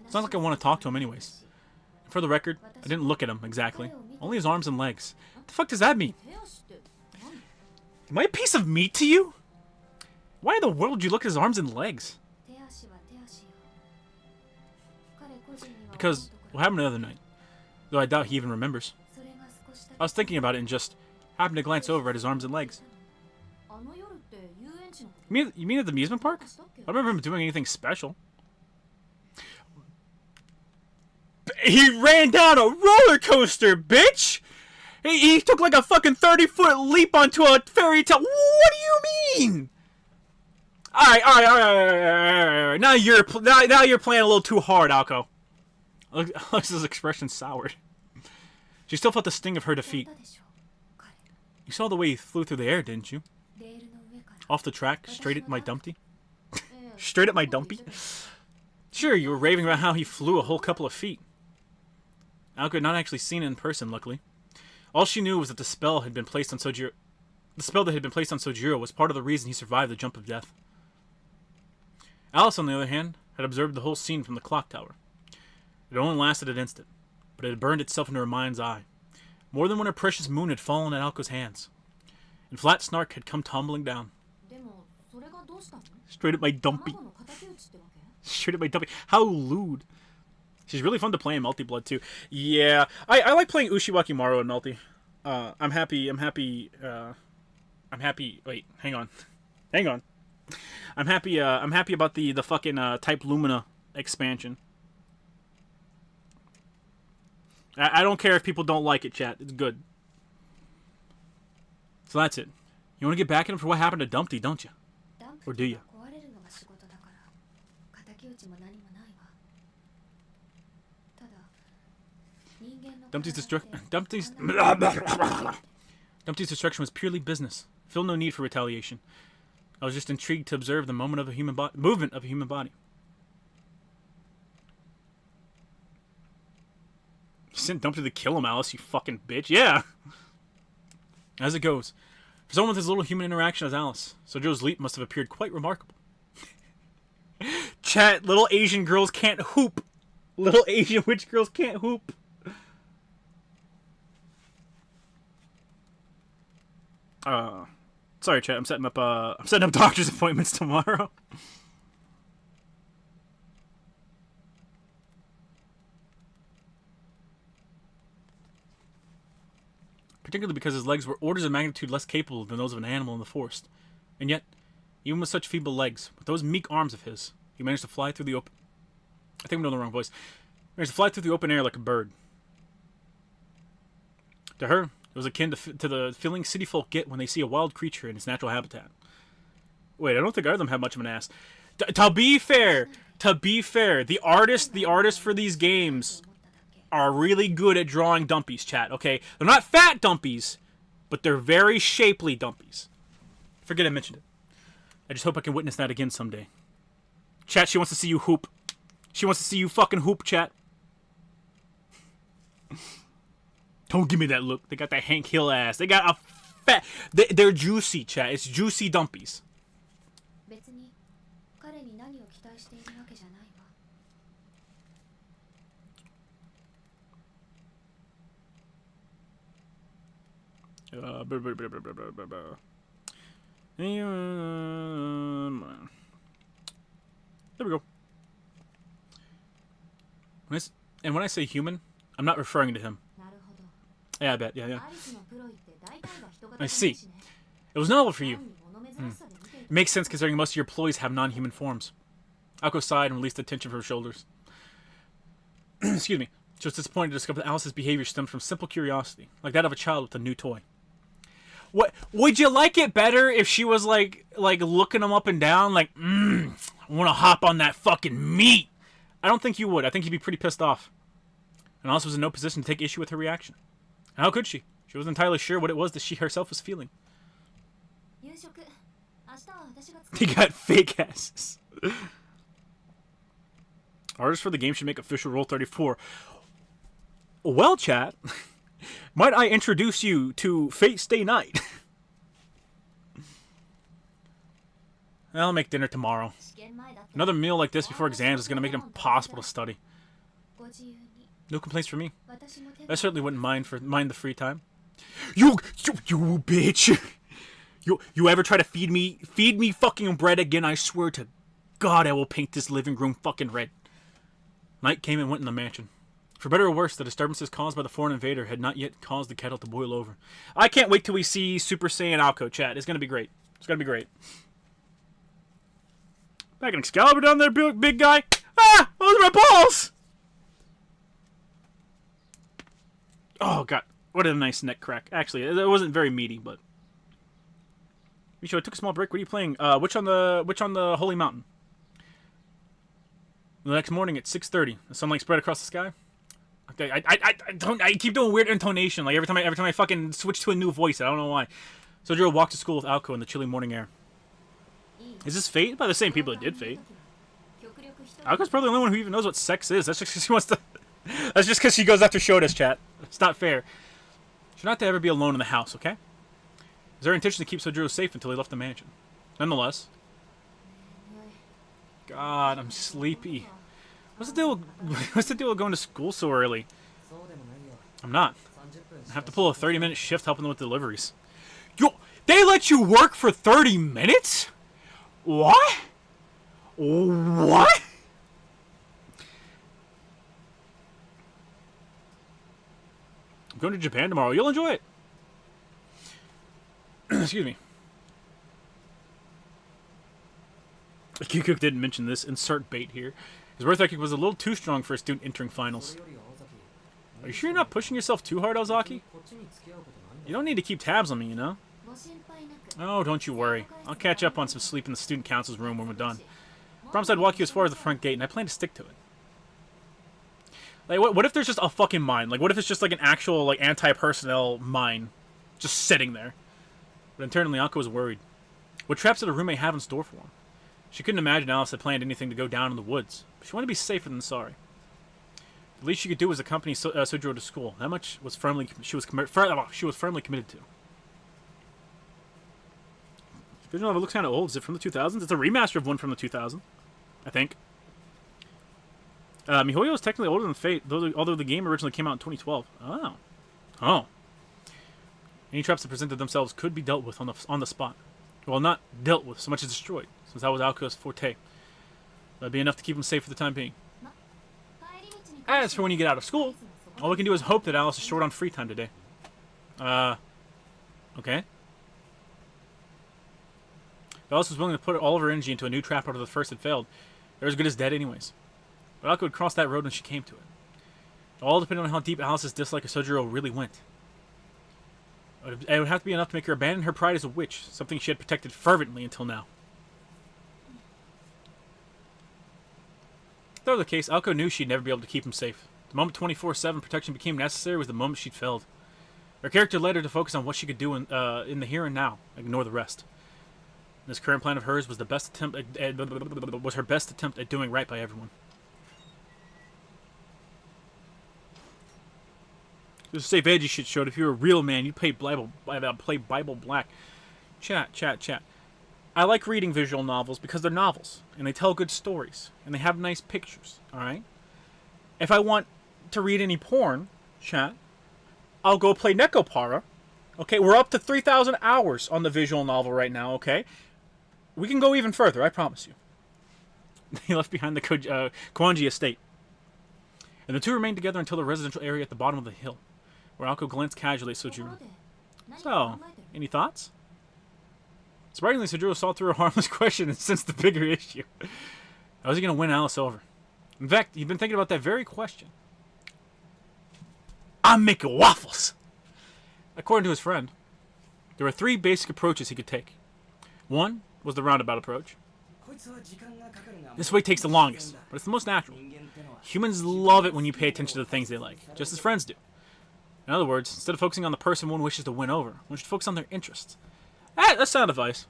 It's not like I want to talk to him anyways. For the record, I didn't look at him exactly. Only his arms and legs. What the fuck does that mean? Am I a piece of meat to you? Why in the world would you look at his arms and legs? Because what happened the other night? Though I doubt he even remembers. I was thinking about it and just happened to glance over at his arms and legs. You mean at the amusement park? I don't remember him doing anything special. He ran down a roller coaster, bitch! He took like a fucking 30-foot leap onto a fairy tale. What do you mean? Alright. Now you're playing a little too hard, Alko. Alex's expression soured. She still felt the sting of her defeat. You saw the way he flew through the air, didn't you? Off the track, straight at my dumpty. Straight at my dumpy? Sure, you were raving about how he flew a whole couple of feet. Alko had not actually seen it in person, luckily. All she knew was that the spell that had been placed on Sojiro was part of the reason he survived the jump of death. Alice, on the other hand, had observed the whole scene from the clock tower. It only lasted an instant, but it had burned itself into her mind's eye, more than when her precious moon had fallen at Alco's hands, and Flat Snark had come tumbling down. Straight at my dumpy. Straight at my dumpy. How lewd. She's really fun to play in multi-blood, too. Yeah, I like playing Ushiwaki Maru in multi. I'm happy, wait, hang on. I'm happy about the fucking, Type Lumina expansion. I don't care if people don't like it, chat. It's good. So that's it. You want to get back at him for what happened to Dumpty, don't you? Or do you? Dumpty's destruction was purely business. Feel no need for retaliation. I was just intrigued to observe the movement of a human body. You sent Dumpty to kill him, Alice, you fucking bitch. Yeah! As it goes. For someone with as little human interaction as Alice, Sojo's leap must have appeared quite remarkable. Chat, little Asian girls can't hoop. Little Asian witch girls can't hoop. Sorry, chat. I'm setting up doctor's appointments tomorrow. Particularly because his legs were orders of magnitude less capable than those of an animal in the forest. And yet, even with such feeble legs, with those meek arms of his, he managed to fly through the open... I think I'm doing the wrong voice. He managed to fly through the open air like a bird. To her, it was akin to the feeling city folk get when they see a wild creature in its natural habitat. Wait, I don't think either of them have much of an ass. To be fair, the artists for these games are really good at drawing dumpies, chat, okay? They're not fat dumpies, but they're very shapely dumpies. Forget I mentioned it. I just hope I can witness that again someday. Chat, she wants to see you hoop. She wants to see you fucking hoop, chat. Don't give me that look. They got that Hank Hill ass. They got a fat... They're juicy, chat. It's juicy dumpies. There we go. When I say human, I'm not referring to him. Yeah, I bet. Yeah. I see. It was novel for you. It makes sense considering most of your employees have non-human forms. Alco sighed and released the tension from her shoulders. Excuse me. She was disappointed to discover that Alice's behavior stemmed from simple curiosity, like that of a child with a new toy. What would you like it better if she was like looking him up and down, like, I want to hop on that fucking meat? I don't think you would. I think you'd be pretty pissed off. And Alice was in no position to take issue with her reaction. And how could she? She wasn't entirely sure what it was that she herself was feeling. They got fake asses. Artists for the game should make official Roll 34. Well, chat, might I introduce you to Fate Stay Night? I'll make dinner tomorrow. Another meal like this before exams is going to make it impossible to study. No complaints from me. I certainly wouldn't mind the free time. You bitch! You ever try to feed me fucking bread again? I swear to God, I will paint this living room fucking red. Night came and went in the mansion. For better or worse, the disturbances caused by the foreign invader had not yet caused the kettle to boil over. I can't wait till we see Super Saiyan Alco, chat. It's gonna be great. It's gonna be great. Back in Excalibur down there, big guy. Ah! Those are my balls! Oh, God. What a nice neck crack. Actually, it wasn't very meaty, but... Micho, I took a small break. What are you playing? Which on the Holy Mountain? The next morning at 6:30, the sunlight spread across the sky. Okay, I keep doing weird intonation. Like every time I fucking switch to a new voice, I don't know why. Sojiro walked to school with Alco in the chilly morning air. Is this Fate? By the same people that did Fate. Alco's probably the only one who even knows what sex is. That's just because she wants to. That's just because she goes after Shota's, chat. It's not fair. She's not to ever be alone in the house, okay? It was her intention to keep Sojiro safe until he left the mansion. Nonetheless. God, I'm sleepy. What's the deal with going to school so early? I'm not. I have to pull a 30-minute shift helping them with deliveries. Yo, they let you work for 30 minutes? What? What? I'm going to Japan tomorrow. You'll enjoy it. Excuse me. Q-Cook didn't mention this. Insert bait here. His worth ethic was a little too strong for a student entering finals. Are you sure you're not pushing yourself too hard, Ozaki? You don't need to keep tabs on me, you know? Oh, don't you worry. I'll catch up on some sleep in the student council's room when we're done. Promise I'd walk you as far as the front gate, and I plan to stick to it. Like, what if there's just a fucking mine? Like, what if it's just, like, an actual, like, anti-personnel mine just sitting there? But internally, Anko was worried. What traps did a roommate have in store for him? She couldn't imagine Alice had planned anything to go down in the woods, but she wanted to be safer than sorry. The least she could do was accompany Sojiro to school. That much was she was firmly committed to. Visual novel looks kind of old. Is it from the 2000s? It's a remaster of one from the 2000s, I think. MiHoYo is technically older than Fate, although the game originally came out in 2012. Oh. Any traps that presented themselves could be dealt with on the spot. Well, not dealt with so much as destroyed, since that was Alco's forte. That'd be enough to keep him safe for the time being. As for when you get out of school, all we can do is hope that Alice is short on free time today. Okay. If Alice was willing to put all of her energy into a new trap after the first had failed, they're as good as dead anyways. But Alco would cross that road when she came to it. All depending on how deep Alice's dislike of Sojiro really went. It would have to be enough to make her abandon her pride as a witch, something she had protected fervently until now. If that were the case, Alco knew she'd never be able to keep him safe. The moment 24/7 protection became necessary was the moment she'd failed. Her character led her to focus on what she could do in the here and now, ignore the rest. This current plan of hers was her best attempt at doing right by everyone. Just safe edgy shit showed. If you were a real man, you'd play Bible Black. Chat. I like reading visual novels because they're novels, and they tell good stories, and they have nice pictures, alright? If I want to read any porn, chat, I'll go play Nekopara. Okay, we're up to 3,000 hours on the visual novel right now, okay? We can go even further, I promise you. He left behind the Kwanji estate. And the two remained together until the residential area at the bottom of the hill, where Alco glanced casually at Sojiro. So, any thoughts? Surprisingly, Sojiro saw through a harmless question and sensed the bigger issue. How was he going to win Alice over? In fact, he'd been thinking about that very question. I'm making waffles! According to his friend, there were 3 basic approaches he could take. One was the roundabout approach. This way takes the longest, but it's the most natural. Humans love it when you pay attention to the things they like, just as friends do. In other words, instead of focusing on the person one wishes to win over, one should focus on their interests. That's sound advice.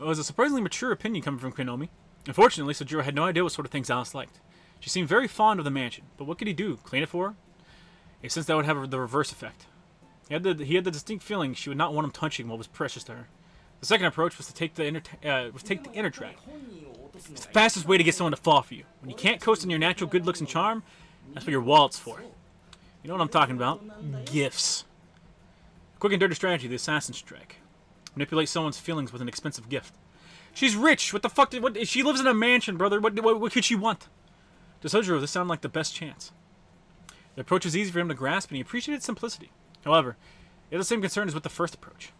It was a surprisingly mature opinion coming from Konomi. Unfortunately, Sojiro had no idea what sort of things Alice liked. She seemed very fond of the mansion, but what could he do? Clean it for her? He sensed that would have the reverse effect. He had the distinct feeling she would not want him touching what was precious to her. The second approach was to take the inner track. It's the fastest way to get someone to fall for you. When you can't coast on your natural good looks and charm, that's what your wallet's for. You know what I'm talking about? Gifts. Quick and dirty strategy, the assassin strike. Manipulate someone's feelings with an expensive gift. She's rich. What the fuck? She lives in a mansion, brother. What could she want? To Sojiro, this sounded like the best chance. The approach was easy for him to grasp, and he appreciated simplicity. However, he had the same concern as with the first approach.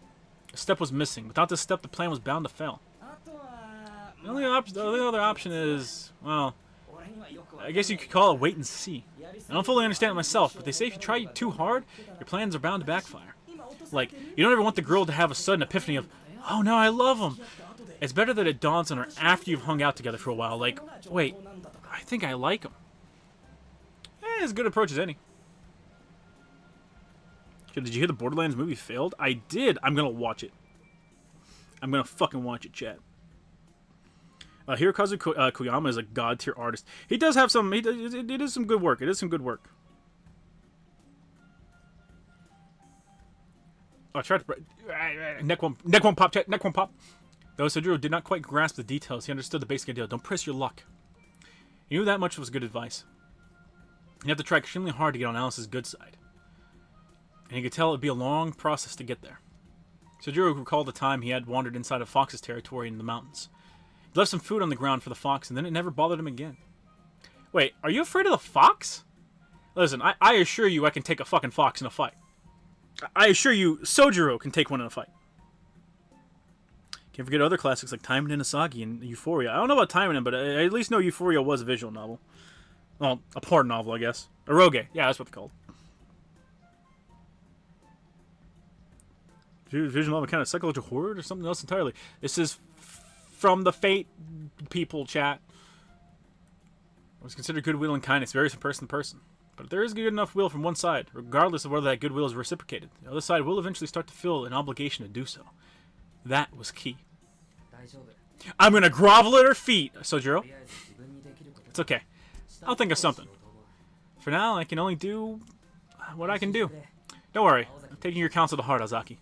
A step was missing. Without this step, the plan was bound to fail. The only other option is, well, I guess you could call it wait and see. I don't fully understand it myself, but they say if you try too hard, your plans are bound to backfire. Like, you don't ever want the girl to have a sudden epiphany of, oh no, I love him. It's better that it dawns on her after you've hung out together for a while. Like, wait, I think I like him. As good approach as any. Did you hear the Borderlands movie failed? I did. I'm gonna watch it. I'm gonna fucking watch it, chat. Hirokazu Koyama is a god-tier artist. He does have some... It is some good work. It is some good work. Oh, I tried to... Neck won't pop, chat. Neck won't pop. Though Sojiro did not quite grasp the details, he understood the basic idea. Don't press your luck. He knew that much was good advice. You have to try extremely hard to get on Alice's good side. And he could tell it would be a long process to get there. Sojiro recalled the time he had wandered inside of Fox's territory in the mountains. He left some food on the ground for the fox, and then it never bothered him again. Wait, are you afraid of the fox? Listen, I assure you I can take a fucking fox in a fight. I assure you Sojiro can take one in a fight. Can't forget other classics like Taimen and Asagi and Euphoria. I don't know about Taimen, but I at least know Euphoria was a visual novel. Well, a porn novel, I guess. Eroge. Yeah, that's what they're called. Visual novel, kind of psychological horror or something else entirely. This is from the Fate people, chat. It was considered goodwill and kindness. Varies from person to person. But if there is good enough will from one side, regardless of whether that goodwill is reciprocated, the other side will eventually start to feel an obligation to do so. That was key. I'm gonna grovel at her feet, Sojiro. It's okay. I'll think of something. For now, I can only do what I can do. Don't worry. I'm taking your counsel to heart, Ozaki.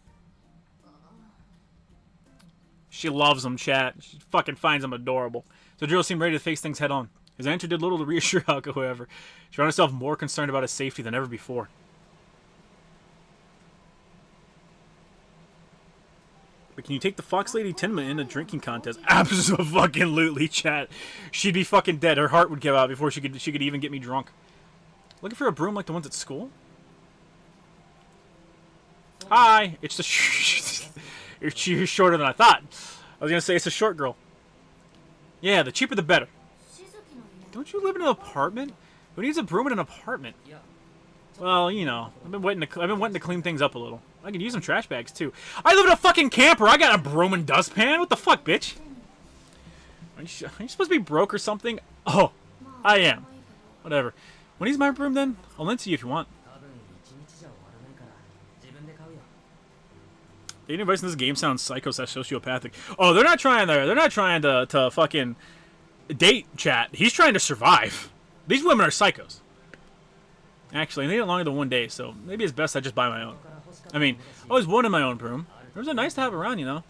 She loves him, chat. She fucking finds him adorable. Sojiro seemed ready to face things head on. His answer did little to reassure Hako, however. She found herself more concerned about his safety than ever before. But can you take the Fox Lady Tenma in a drinking contest? Absolutely, chat. She'd be fucking dead. Her heart would give out before she could even get me drunk. Looking for a broom like the ones at school? Hi! It's the you're shorter than I thought. I was gonna say it's a short girl. Yeah, the cheaper the better. Don't you live in an apartment? Who needs a broom in an apartment? Well, you know, I've been waiting to clean things up a little. I could use some trash bags too. I live in a fucking camper. I got a broom and dustpan. What the fuck, bitch? Are you supposed to be broke or something? Oh, I am. Whatever. When he's my broom, then I'll lend to you if you want. The universe in this game sounds psychopathic. Oh, they're not trying to fucking date, chat. He's trying to survive. These women are psychos. Actually, they need it longer than 1 day, so maybe it's best I just buy my own. I mean, I always wanted my own broom. Brooms are nice to have around, you know.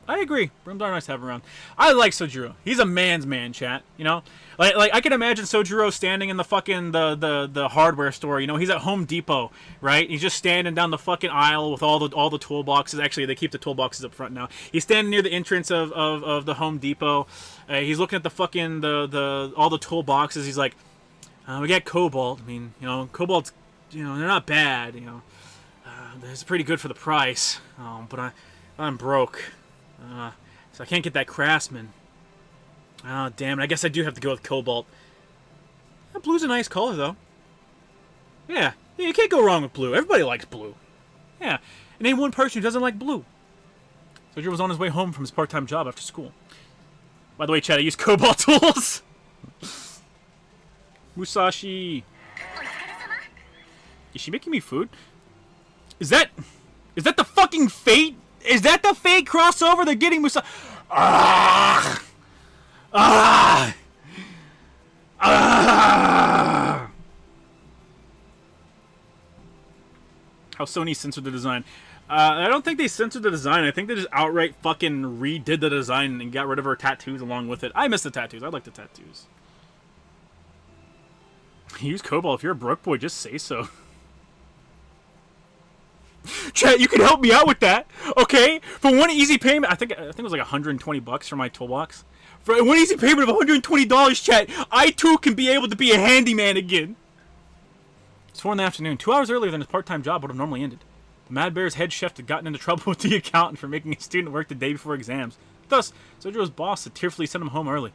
I agree. Brooms are nice to have around. I like Sojiro. He's a man's man, chat. You know, like I can imagine Sojiro standing in the fucking the hardware store. You know, he's at Home Depot, right? He's just standing down the fucking aisle with all the toolboxes. Actually, they keep the toolboxes up front now. He's standing near the entrance of the Home Depot. He's looking at the fucking all the toolboxes. He's like, we got Cobalt. I mean, you know, Cobalt's, you know, they're not bad. You know, it's pretty good for the price. But I'm broke. So I can't get that Craftsman. Oh, damn it. I guess I do have to go with Cobalt. Blue's a nice color, though. Yeah, you can't go wrong with blue. Everybody likes blue. Yeah, and name one person who doesn't like blue. Sojiro was on his way home from his part-time job after school. By the way, Chad, I use Cobalt tools. Musashi. Is she making me food? Is that the fucking Fate? Is that the Fate crossover? They're getting Musashi. Ah! Ah! Ah! How Sony censored the design. I don't think they censored the design. I think they just outright fucking redid the design and got rid of her tattoos along with it. I miss the tattoos. I like the tattoos. Use Cobalt. If you're a broke boy, just say so. Chat, you can help me out with that, okay? For one easy payment, I think it was like $120 for my toolbox. For one easy payment of $120, chat, I too can be able to be a handyman again. It's 4 in the afternoon, 2 hours earlier than his part-time job would have normally ended. The Mad Bear's head chef had gotten into trouble with the accountant for making his student work the day before exams. Thus, Sojiro's boss had tearfully sent him home early.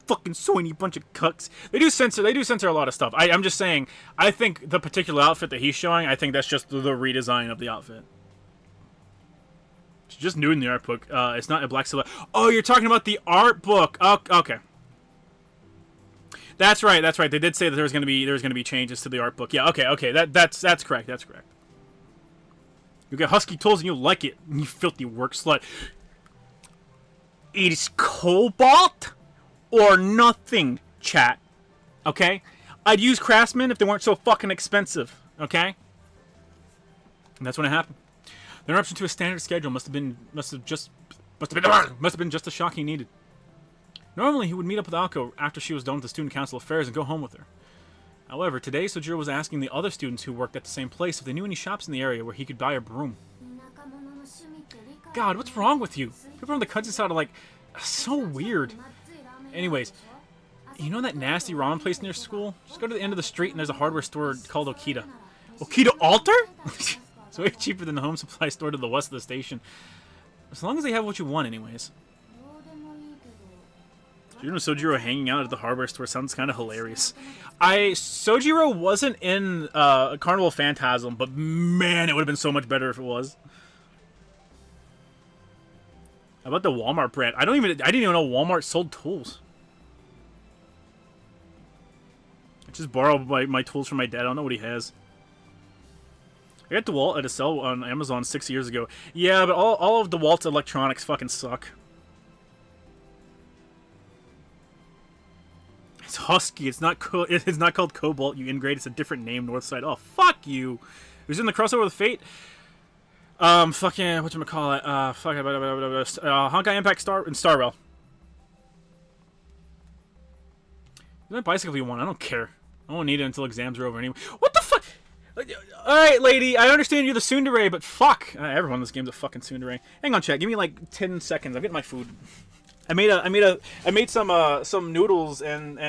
Fucking Sony bunch of cucks. They do censor a lot of stuff. I'm just saying, I think the particular outfit that he's showing, I think that's just the redesign of the outfit. It's just new in the art book. It's not a black silhouette. Oh, you're talking about the art book. Oh, okay. That's right. They did say that there was gonna be changes to the art book. Yeah, okay. That's correct. That's correct. You got husky tools and you like it, you filthy work slut. It is Cobalt or nothing, chat. Okay? I'd use Craftsman if they weren't so fucking expensive. Okay? And that's when it happened. The interruption to a standard schedule must have been just the shock he needed. Normally, he would meet up with Alko after she was done with the student council affairs and go home with her. However, today Sojiro was asking the other students who worked at the same place if they knew any shops in the area where he could buy a broom. God, what's wrong with you? People on the countryside are like, so weird. Anyways, you know that nasty ramen place near school? Just go to the end of the street and there's a hardware store called Okita. Okita Alter? It's way cheaper than the home supply store to the west of the station. As long as they have what you want, anyways. You know, Sojiro hanging out at the hardware store sounds kind of hilarious. Sojiro wasn't in Carnival Phantasm, but man, it would have been so much better if it was. How about the Walmart brand? I didn't even know Walmart sold tools. I just borrowed my tools from my dad. I don't know what he has. I got DeWalt at a sale on Amazon 6 years ago. Yeah, but all of DeWalt's electronics fucking suck. It's Husky. It's not called Cobalt. You ingrate. It's a different name. Northside. Oh, fuck you. Who's in the crossover with Fate? Fucking whatchamacallit? Honkai Impact Star and Star Rail. That bicycle if you want. I don't care. I won't need it until exams are over anyway. What the fuck? Alright, lady. I understand you're the tsundere, but fuck. Everyone in this game's a fucking tsundere. Hang on, chat. Give me like 10 seconds. I'm getting my food. I made some noodles and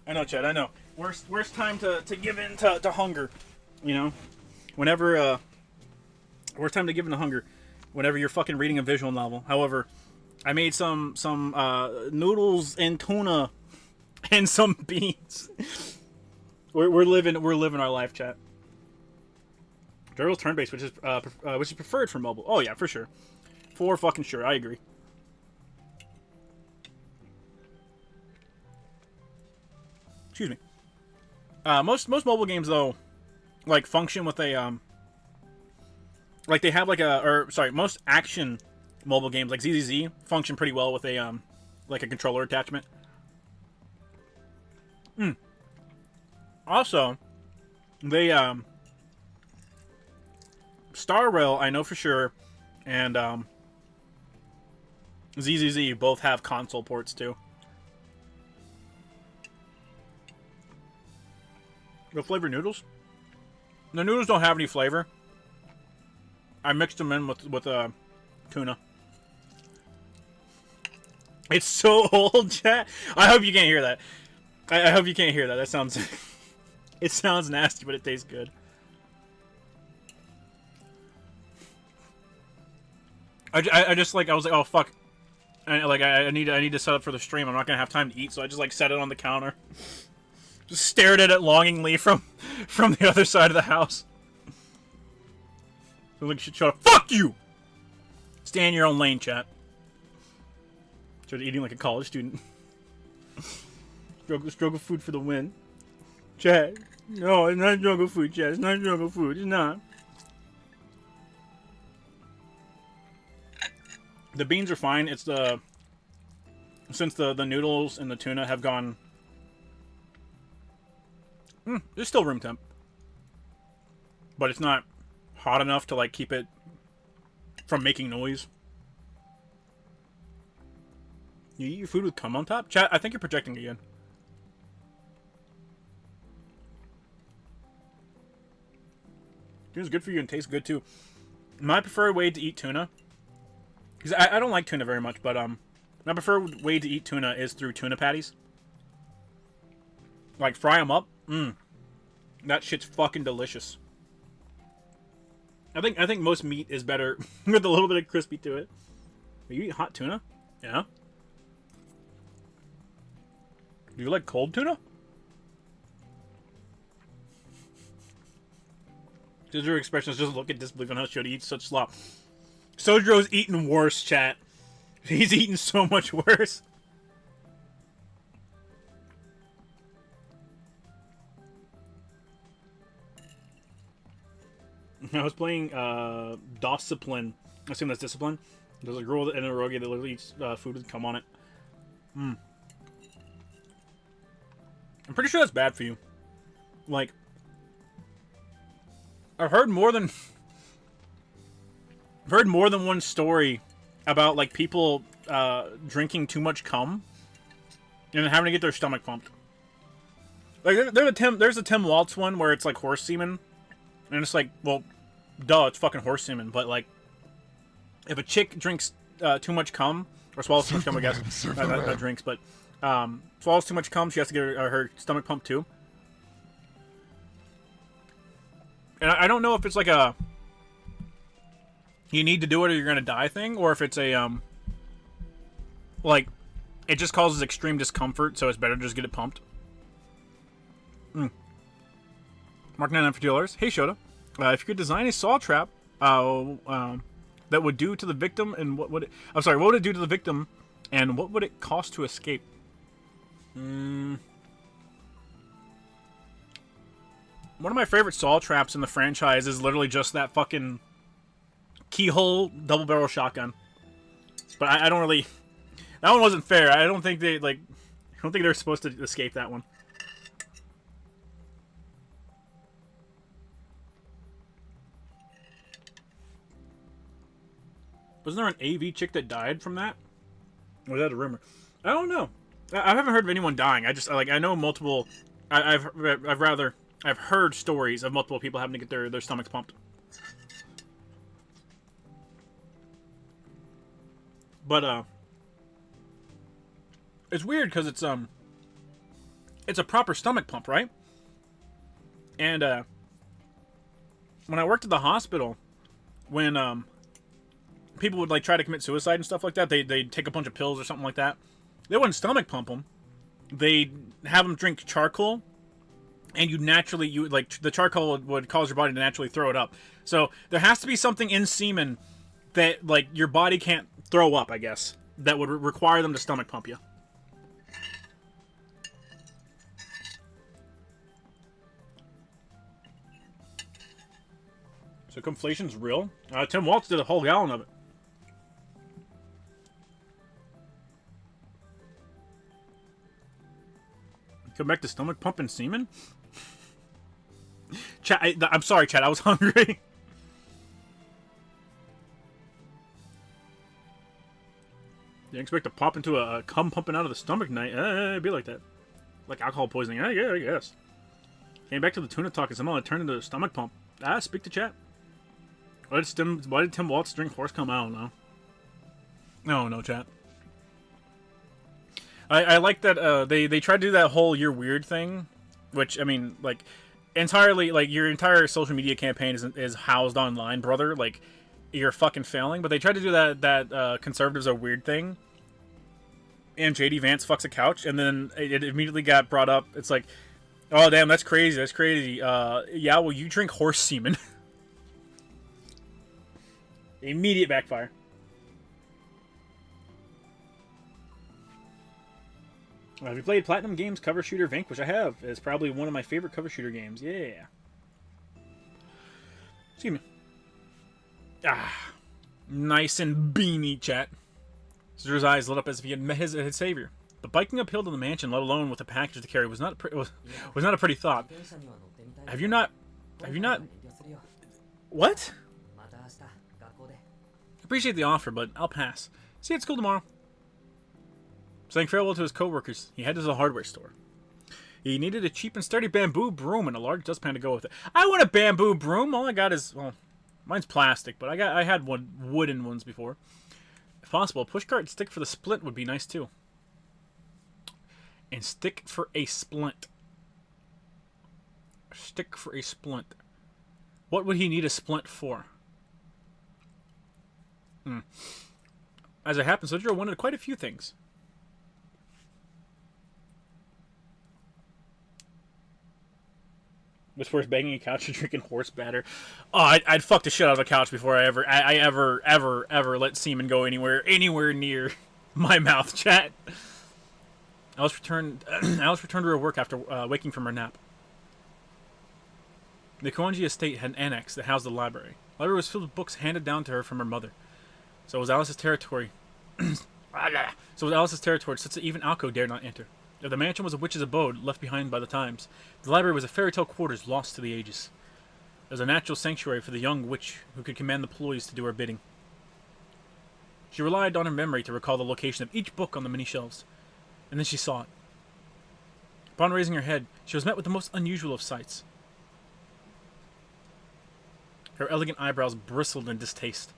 I know, Chad, I know. Worst time to give in to hunger, you know? Whenever worst time to give in to hunger whenever you're fucking reading a visual novel. However, I made some noodles and tuna and some beans. We're living our life, chat. Durable's turn-based, which is preferred for mobile. Oh yeah, for sure. For fucking sure, I agree. Excuse me. Most mobile games though, like function with a like they have like most action mobile games like ZZZ function pretty well with a like a controller attachment. Also, they Star Rail, I know for sure, and ZZZ both have console ports too. The flavored noodles? The noodles don't have any flavor. I mixed them in with tuna. It's so old, chat. I hope you can't hear that. I hope you can't hear that. That sounds... it sounds nasty, but it tastes good. I just like, I was like, oh fuck. I need to set up for the stream. I'm not gonna have time to eat, so I just like set it on the counter. Just stared at it longingly from the other side of the house. So like, shut up. Fuck you! Stay in your own lane, chat. Started eating like a college student. Struggle food for the win. Chat. No, it's not struggle food, chat. It's not struggle food. It's not. The beans are fine. It's since the noodles and the tuna have gone. There's still room temp, but it's not hot enough to like keep it from making noise. You eat your food with cum on top? Chat, I think you're projecting again. Tuna's good for you and tastes good too. My preferred way to eat tuna, because I don't like tuna very much, but my preferred way to eat tuna is through tuna patties. Like fry them up. That shit's fucking delicious. I think most meat is better with a little bit of crispy to it. You eat hot tuna? Yeah. Do you like cold tuna? Sojiro expressions just look at disbelief on how Shody eats such slop. Sojiro's eating worse, chat. He's eating so much worse. I was playing Discipline. I assume that's Discipline. There's a girl in a eroge that literally eats food with cum on it. I'm pretty sure that's bad for you. Like, I've heard more than one story about like people drinking too much cum and having to get their stomach pumped. Like there's a Tim Waltz one where it's like horse semen, and it's like, well, duh, it's fucking horse semen. But like, if a chick drinks too much cum or swallows too much cum, I guess not drinks, but swallows too much cum, she has to get her stomach pumped too. And I don't know if it's like a you need to do it or you're gonna die thing, or if it's a like it just causes extreme discomfort, so it's better to just get it pumped. Mark 99 for $2. Hey Shota, if you could design a saw trap, that would do to the victim, and what would it do to the victim, and what would it cost to escape? One of my favorite saw traps in the franchise is literally just that fucking keyhole double barrel shotgun. But I don't really. That one wasn't fair. I don't think they were supposed to escape that one. Wasn't there an AV chick that died from that? Or was that a rumor? I don't know. I haven't heard of anyone dying. I know multiple. I've heard stories of multiple people having to get their stomachs pumped. But it's weird because it's a proper stomach pump, right? And when I worked at the hospital, when people would like try to commit suicide and stuff like that, they'd take a bunch of pills or something like that. They wouldn't stomach pump them. They'd have them drink charcoal, and the charcoal would cause your body to naturally throw it up. So there has to be something in semen that like your body can't throw up, I guess, that would require them to stomach pump you. So conflation's real. Tim Waltz did a whole gallon of it. Come back to stomach pumping semen? Chat, I'm sorry, chat. I was hungry. You expect to pop into a cum pumping out of the stomach night? It'd be like that. Like alcohol poisoning. Yeah, I guess. Came back to the tuna talk and somehow it turned into a stomach pump. Speak to chat. Why did Tim Waltz drink horse cum? I don't know. No, chat. I like that they tried to do that whole "you're weird" thing, which I mean, like, entirely like your entire social media campaign is housed online, brother. Like, you're fucking failing. But they tried to do that conservatives are weird thing, and JD Vance fucks a couch, and then it immediately got brought up. It's like, oh damn, that's crazy. Yeah, well, you drink horse semen. Immediate backfire. Have you played Platinum Games cover shooter Vanquish? I have. It's probably one of my favorite cover shooter games. Yeah. Excuse me. Nice and beanie, chat. Zer's eyes lit up as if he had met his savior. But biking uphill to the mansion, let alone with a package to carry, was not a pretty thought. Have you not? What? Appreciate the offer, but I'll pass. See you at school tomorrow. Saying farewell to his co-workers, he headed to the hardware store. He needed a cheap and sturdy bamboo broom and a large dustpan to go with it. I want a bamboo broom. All I got is, well, mine's plastic, but I had wooden ones before. If possible, a pushcart and stick for the splint would be nice too. And stick for a splint. Stick for a splint. What would he need a splint for? As it happens, Sojiro wanted quite a few things. Was first banging a couch and drinking horse batter. Oh, I'd fuck the shit out of a couch before I ever let semen go anywhere near my mouth. Chat. Alice returned to her work after waking from her nap. The Koenji estate had an annex that housed the library. The library was filled with books handed down to her from her mother. So it was Alice's territory. So it was Alice's territory, such that even Alco dared not enter. If the mansion was a witch's abode, left behind by the times, the library was a fairy tale quarters lost to the ages. It was a natural sanctuary for the young witch who could command the employees to do her bidding. She relied on her memory to recall the location of each book on the many shelves, and then she saw it. Upon raising her head, she was met with the most unusual of sights. Her elegant eyebrows bristled in distaste.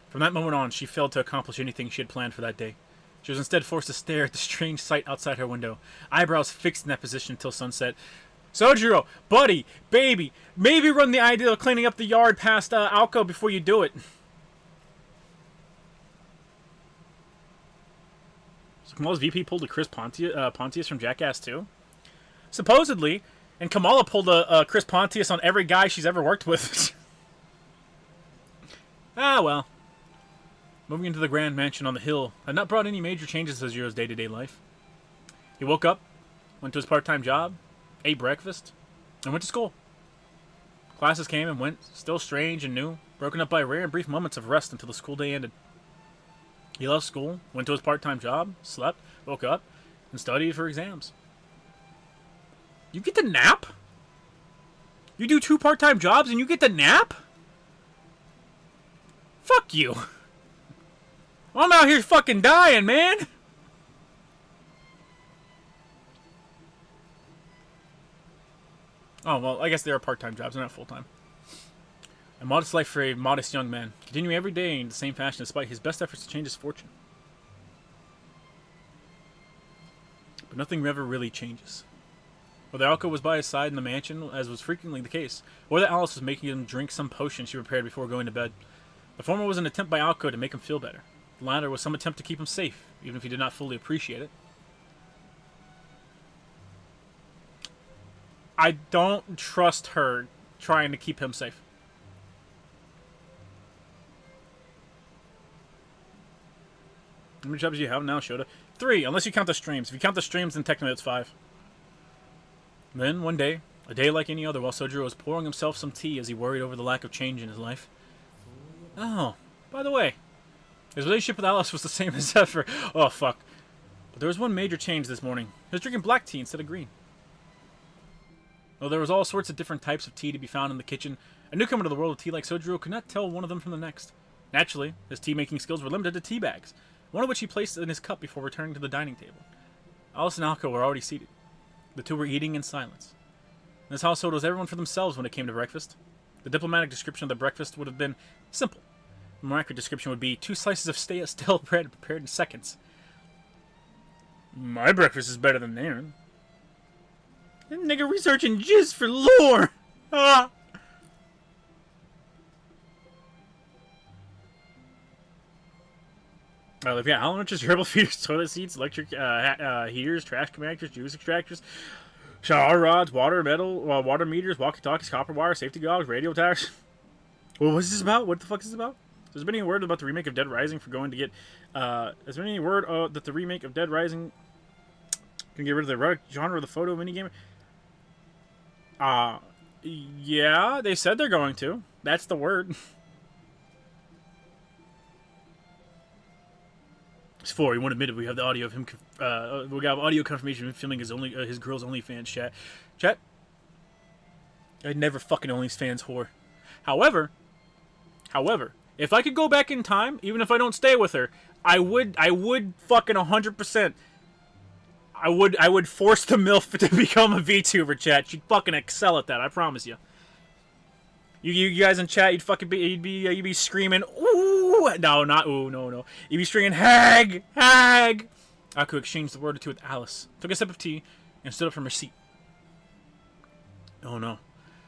From that moment on, she failed to accomplish anything she had planned for that day. She was instead forced to stare at the strange sight outside her window, eyebrows fixed in that position until sunset. Sojiro, buddy, baby, maybe run the idea of cleaning up the yard past Alco before you do it. So Kamala's VP pulled a Chris Pontius from Jackass 2? Supposedly, and Kamala pulled a Chris Pontius on every guy she's ever worked with. Ah, well. Moving into the grand mansion on the hill had not brought any major changes to Sojiro's day-to-day life. He woke up, went to his part-time job, ate breakfast, and went to school. Classes came and went, still strange and new, broken up by rare and brief moments of rest until the school day ended. He left school, went to his part-time job, slept, woke up, and studied for exams. You get to nap? You do 2 part-time jobs and you get to nap? Fuck you. I'm out here fucking dying, man. Oh, well, I guess they are part-time jobs. They're not full-time. A modest life for a modest young man, continuing every day in the same fashion despite his best efforts to change his fortune. But nothing ever really changes. Whether Alco was by his side in the mansion, as was frequently the case, or that Alice was making him drink some potion she prepared before going to bed, the former was an attempt by Alco to make him feel better. The latter was some attempt to keep him safe, even if he did not fully appreciate it. I don't trust her trying to keep him safe. How many jobs do you have now, Shota? 3, unless you count the streams. If you count the streams, then technically it's 5. Then, one day, a day like any other, while Sojiro was pouring himself some tea as he worried over the lack of change in his life. Oh, by the way, his relationship with Alice was the same as ever. Oh, fuck. But there was one major change this morning. He was drinking black tea instead of green. Though there was all sorts of different types of tea to be found in the kitchen, a newcomer to the world of tea like Sojiro could not tell one of them from the next. Naturally, his tea-making skills were limited to tea bags, one of which he placed in his cup before returning to the dining table. Alice and Alco were already seated. The two were eating in silence. In this household was everyone for themselves when it came to breakfast. The diplomatic description of the breakfast would have been simple. The more accurate description would be 2 slices of stale bread prepared in seconds. My breakfast is better than theirs. That nigga researching jizz for lore! Ah! Yeah, how much is herbal feeders, toilet seats, electric heaters, trash compactors, juice extractors, shower rods, water meters, walkie-talkies, copper wire, safety goggles, radio towers. Well, what's this about? What the fuck is this about? Has there been any word about the remake of Dead Rising for going to get... has there been any word that the remake of Dead Rising can get rid of the erotic genre of the photo minigame? Yeah, they said they're going to. That's the word. It's 4. He won't admit it. We have the audio of him. We got audio confirmation of him filming his girl's OnlyFans chat. Chat. I'd never fucking OnlyFans whore. However, if I could go back in time, even if I don't stay with her, I would fucking 100%. I would force the MILF to become a VTuber, chat. She'd fucking excel at that. I promise you. You guys in chat, you'd be screaming, ooh, no, not ooh, no. You'd be screaming, hag. Aku exchanged the word or two with Alice, took a sip of tea, and stood up from her seat. Oh no.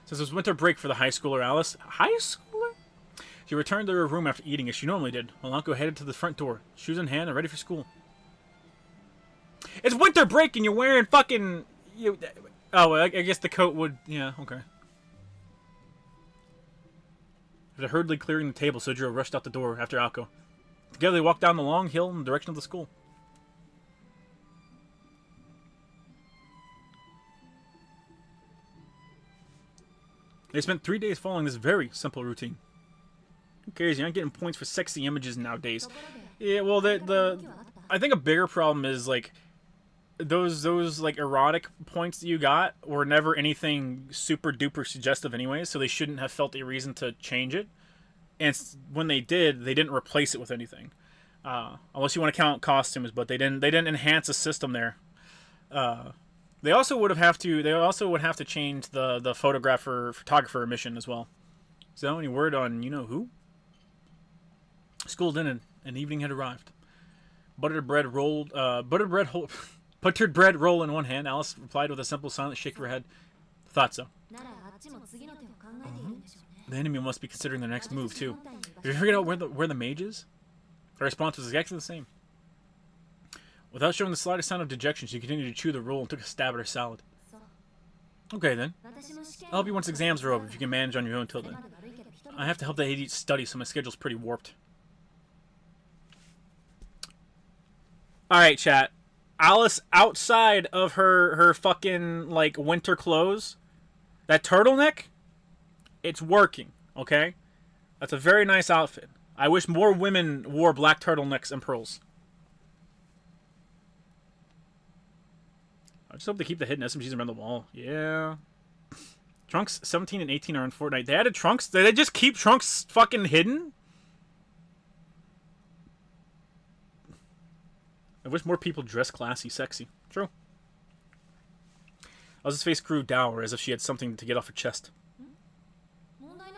Since it was winter break for the high schooler Alice, high schooler? She returned to her room after eating as she normally did, while Uncle headed to the front door, shoes in hand and ready for school. It's winter break and you're wearing fucking... Oh, I guess the coat would... Yeah, okay. After hurriedly clearing the table, Sojiro rushed out the door after Alco. Together they walked down the long hill in the direction of the school. They spent 3 days following this very simple routine. Who cares? You're not getting points for sexy images nowadays. Yeah, well, I think a bigger problem is like those like erotic points that you got were never anything super duper suggestive anyways, so they shouldn't have felt a reason to change it. And when they didn't replace it with anything, unless you want to count costumes, but they didn't enhance a system there. They also would have to change the photographer mission as well. So any word on you know who? School dinner and evening had arrived. Buttered bread roll in one hand. Alice replied with a simple silent shake of her head. Thought so. The enemy must be considering their next move too. Have you figured out where the mage is? Her response was exactly the same. Without showing the slightest sign of dejection, she continued to chew the roll and took a stab at her salad. Okay then. I'll help you once exams are over if you can manage on your own till then. I have to help that idiot study, so my schedule's pretty warped. Alright, chat. Alice, outside of her fucking, like, winter clothes, that turtleneck, it's working, okay? That's a very nice outfit. I wish more women wore black turtlenecks and pearls. I just hope they keep the hidden SMGs around the wall. Yeah. Trunks 17 and 18 are in Fortnite. They added Trunks? Did they just keep Trunks fucking hidden? I wish more people dress classy, sexy. True. Alice's face grew dour, as if she had something to get off her chest.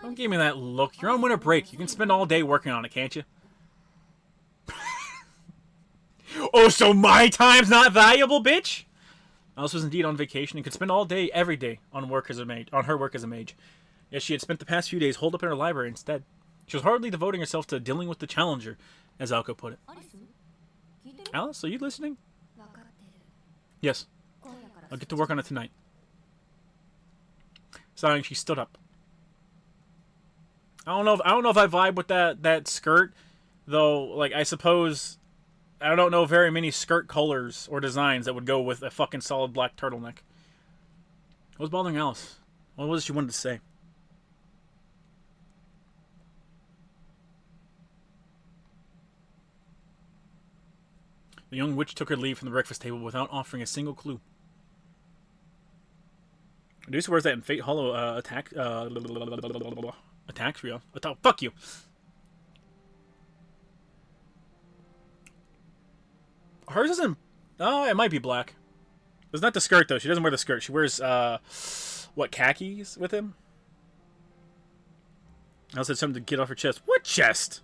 Don't give me that look. You're on winter break. You can spend all day working on it, can't you? Oh, so my time's not valuable, bitch? Alice was indeed on vacation and could spend all day, every day, on her work as a mage. Yet she had spent the past few days holed up in her library instead. She was hardly devoting herself to dealing with the challenger, as Alko put it. Alice, are you listening? Yes. I'll get to work on it tonight. Sighing, she stood up. I don't know if I vibe with that skirt, though. Like, I suppose I don't know very many skirt colors or designs that would go with a fucking solid black turtleneck. What was bothering Alice? What was it she wanted to say? The young witch took her leave from the breakfast table without offering a single clue. Deuce, where's that in Fate Hollow attack? Attacks real. Fuck you. Hers isn't. Oh, it might be black. It's not the skirt though. She doesn't wear the skirt. She wears what, khakis with him? I also had something to get off her chest. What chest?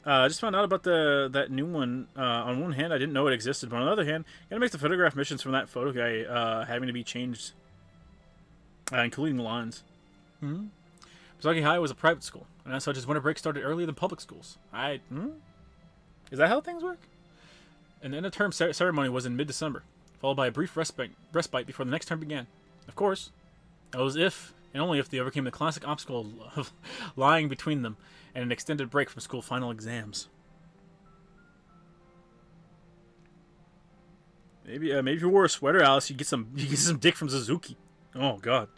I just found out about that new one. On one hand, I didn't know it existed, but on the other hand, gotta make the photograph missions from that photo guy having to be changed, including the lines. Misaki High was a private school, and as such, its winter break started earlier than public schools. Is that how things work? And the end of term ceremony was in mid-December, followed by a brief respite before the next term began. Of course, that was if and only if they overcame the classic obstacle of lying between them and an extended break from school final exams. Maybe if you wore a sweater, Alice, you get some dick from Suzuki. Oh God.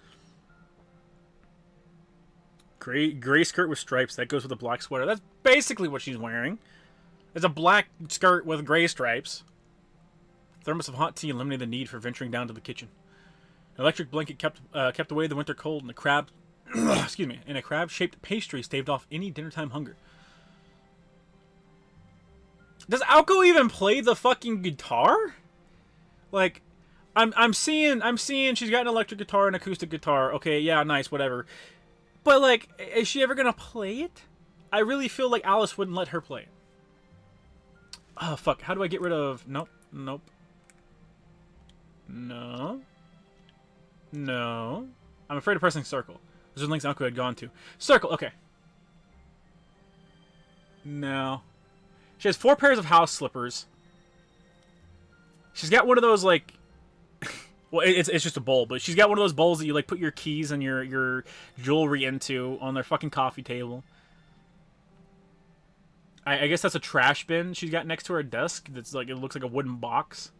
Gray skirt with stripes. That goes with a black sweater. That's basically what she's wearing. It's a black skirt with gray stripes. Thermos of hot tea eliminated the need for venturing down to the kitchen. An electric blanket kept away the winter cold, and a crab-shaped pastry staved off any dinnertime hunger. Does Alko even play the fucking guitar? Like, I'm seeing she's got an electric guitar and acoustic guitar. Okay, yeah, nice, whatever. But like, is she ever gonna play it? I really feel like Alice wouldn't let her play it. Oh fuck! How do I get rid of? Nope. No. I'm afraid of pressing circle. Those are links Alko had gone to. Circle. Okay. No. She has 4 pairs of house slippers. She's got one of those like. Well, it's just a bowl, but she's got one of those bowls that you like put your keys and your jewelry into on their fucking coffee table. I guess that's a trash bin she's got next to her desk. That's like, it looks like a wooden box.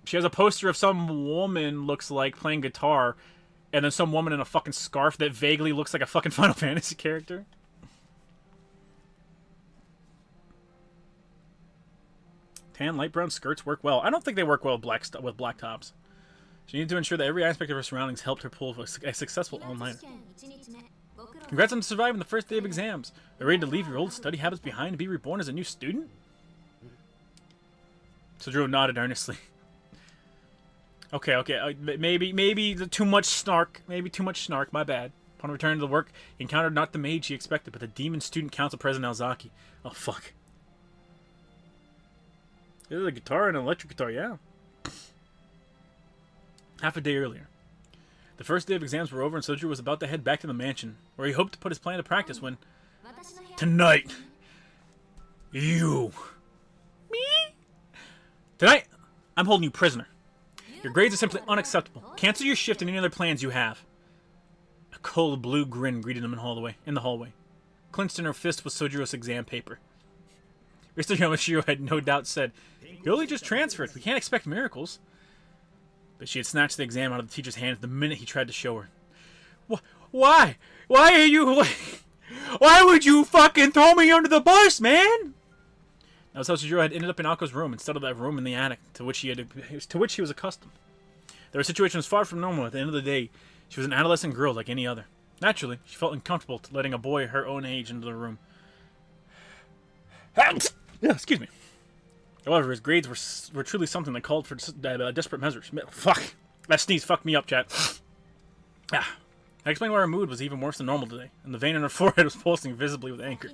She has a poster of some woman, looks like, playing guitar, and then some woman in a fucking scarf that vaguely looks like a fucking Final Fantasy character. Tan, light brown skirts work well. I don't think they work well with black tops. She needed to ensure that every aspect of her surroundings helped her pull a successful all-nighter. Congrats on surviving the first day of exams. Are you ready to leave your old study habits behind and be reborn as a new student? Sojiro nodded earnestly. Okay. Maybe too much snark. Maybe too much snark. My bad. Upon return to the work, he encountered not the maid she expected, but the demon student council president Alzaki. Oh, fuck. There's a guitar and an electric guitar, yeah. Half a day earlier. The first day of exams were over and Sojiro was about to head back to the mansion, where he hoped to put his plan to practice when... Tonight! You! Me? Tonight, I'm holding you prisoner. Your grades are simply unacceptable. Cancel your shift and any other plans you have. A cold blue grin greeted him in the hallway. Clenched in her fist was Sojiro's exam paper. Mr. Yamashiro had no doubt said, "You only just transferred. We can't expect miracles." But she had snatched the exam out of the teacher's hands the minute he tried to show her. Why? Why are you... Why would you fucking throw me under the bus, man? That was how Sojiro had ended up in Ako's room instead of that room in the attic to which he was accustomed. Their situation was far from normal. At the end of the day, she was an adolescent girl like any other. Naturally, she felt uncomfortable letting a boy her own age into the room. Yeah, excuse me. However, his grades were truly something that called for desperate measures. Fuck. That sneeze fucked me up, chat. I explained why her mood was even worse than normal today, and the vein in her forehead was pulsing visibly with anger.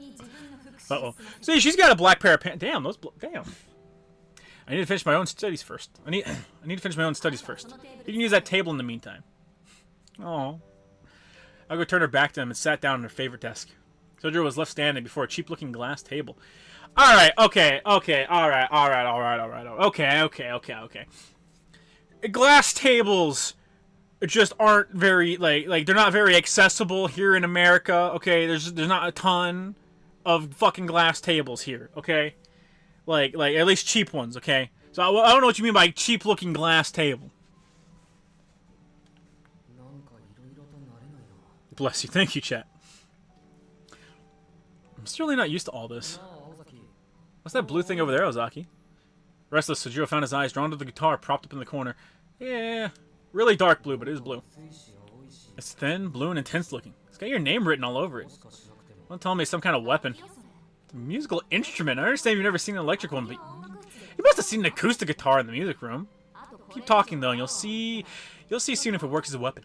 Uh-oh. See, she's got a black pair of pants. Damn, damn. I need to finish my own studies first. I need to finish my own studies first. You can use that table in the meantime. Oh. Algo turned her back to him and sat down at her favorite desk. Sojiro was left standing before a cheap-looking glass table. Alright, okay, alright. Glass tables just aren't very, like they're not very accessible here in America, okay? There's not a ton of fucking glass tables here, okay? Like at least cheap ones, okay? So I don't know what you mean by cheap-looking glass table. Bless you, thank you, chat. I'm still really not used to all this. What's that blue thing over there, Ozaki? Restless, Sojiro found his eyes drawn to the guitar propped up in the corner. Yeah, really dark blue, but it is blue. It's thin, blue, and intense looking. It's got your name written all over it. Don't tell me it's some kind of weapon. It's a musical instrument. I understand you've never seen an electric one, but you must have seen an acoustic guitar in the music room. Keep talking though, and you'll see soon if it works as a weapon.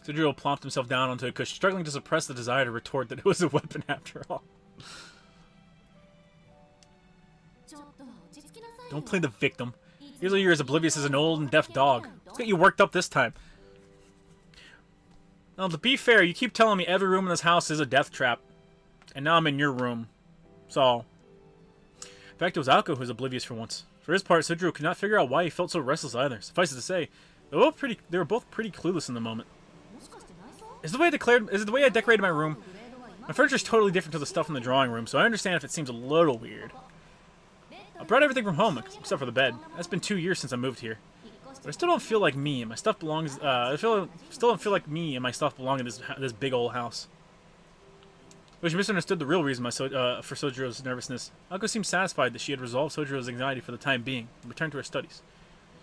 Sojiro plopped himself down onto a cushion, struggling to suppress the desire to retort that it was a weapon after all. Don't play the victim. Usually you're as oblivious as an old and deaf dog. Let's get you worked up this time. Now, to be fair, you keep telling me every room in this house is a death trap. And now I'm in your room. So. In fact, it was Alko who was oblivious for once. For his part, Sojiro could not figure out why he felt so restless either. Suffice it to say, they were both pretty clueless in the moment. Is it the way I decorated my room? My furniture is totally different to the stuff in the drawing room, so I understand if it seems a little weird. I brought everything from home, except for the bed. It's been 2 years since I moved here. But I still don't feel like me, and my stuff belongs, still don't feel like me and my stuff belong in this big old house. But she misunderstood the real reason for Sojiro's nervousness. Alko seemed satisfied that she had resolved Sojiro's anxiety for the time being, and returned to her studies.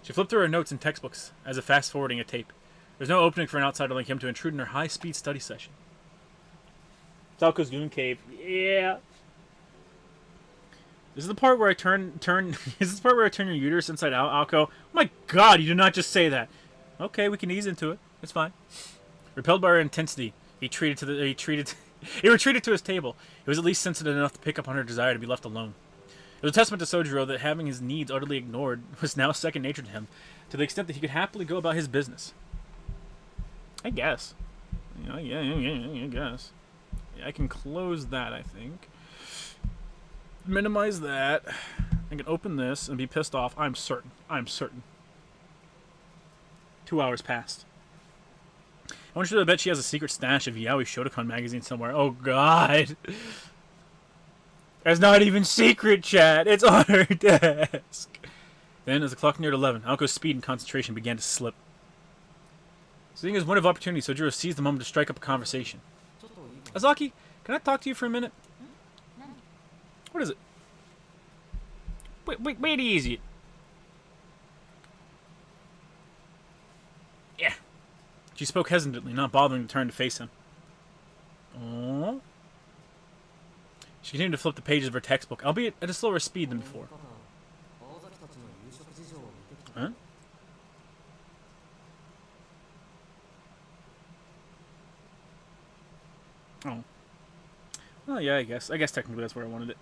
She flipped through her notes and textbooks, as if fast-forwarding a tape. There's no opening for an outsider like him to intrude in her high-speed study session. It's Alko's Goon Cave. Yeah. This is the part where I turn. Is this the part where I turn your uterus inside out, Alko? Oh my God! You did not just say that. Okay, we can ease into it. It's fine. Repelled by her intensity, he retreated to his table. He was at least sensitive enough to pick up on her desire to be left alone. It was a testament to Sojiro that having his needs utterly ignored was now second nature to him, to the extent that he could happily go about his business. I guess. Yeah, I guess. Yeah, I can close that, I think. Minimize that. I can open this and be pissed off. I'm certain. 2 hours passed. I want you to bet she has a secret stash of Yaoi Shotokan magazine somewhere. Oh, God. It's not even secret, chat. It's on her desk. Then, as the clock neared 11, Alko's speed and concentration began to slip. Seeing his window of opportunity, Sojiro seized the moment to strike up a conversation. Azaki, can I talk to you for a minute? What is it? Wait easy. Yeah. She spoke hesitantly, not bothering to turn to face him. Aww. She continued to flip the pages of her textbook, albeit at a slower speed than before. Huh? Oh. Well, yeah, I guess technically that's where I wanted it.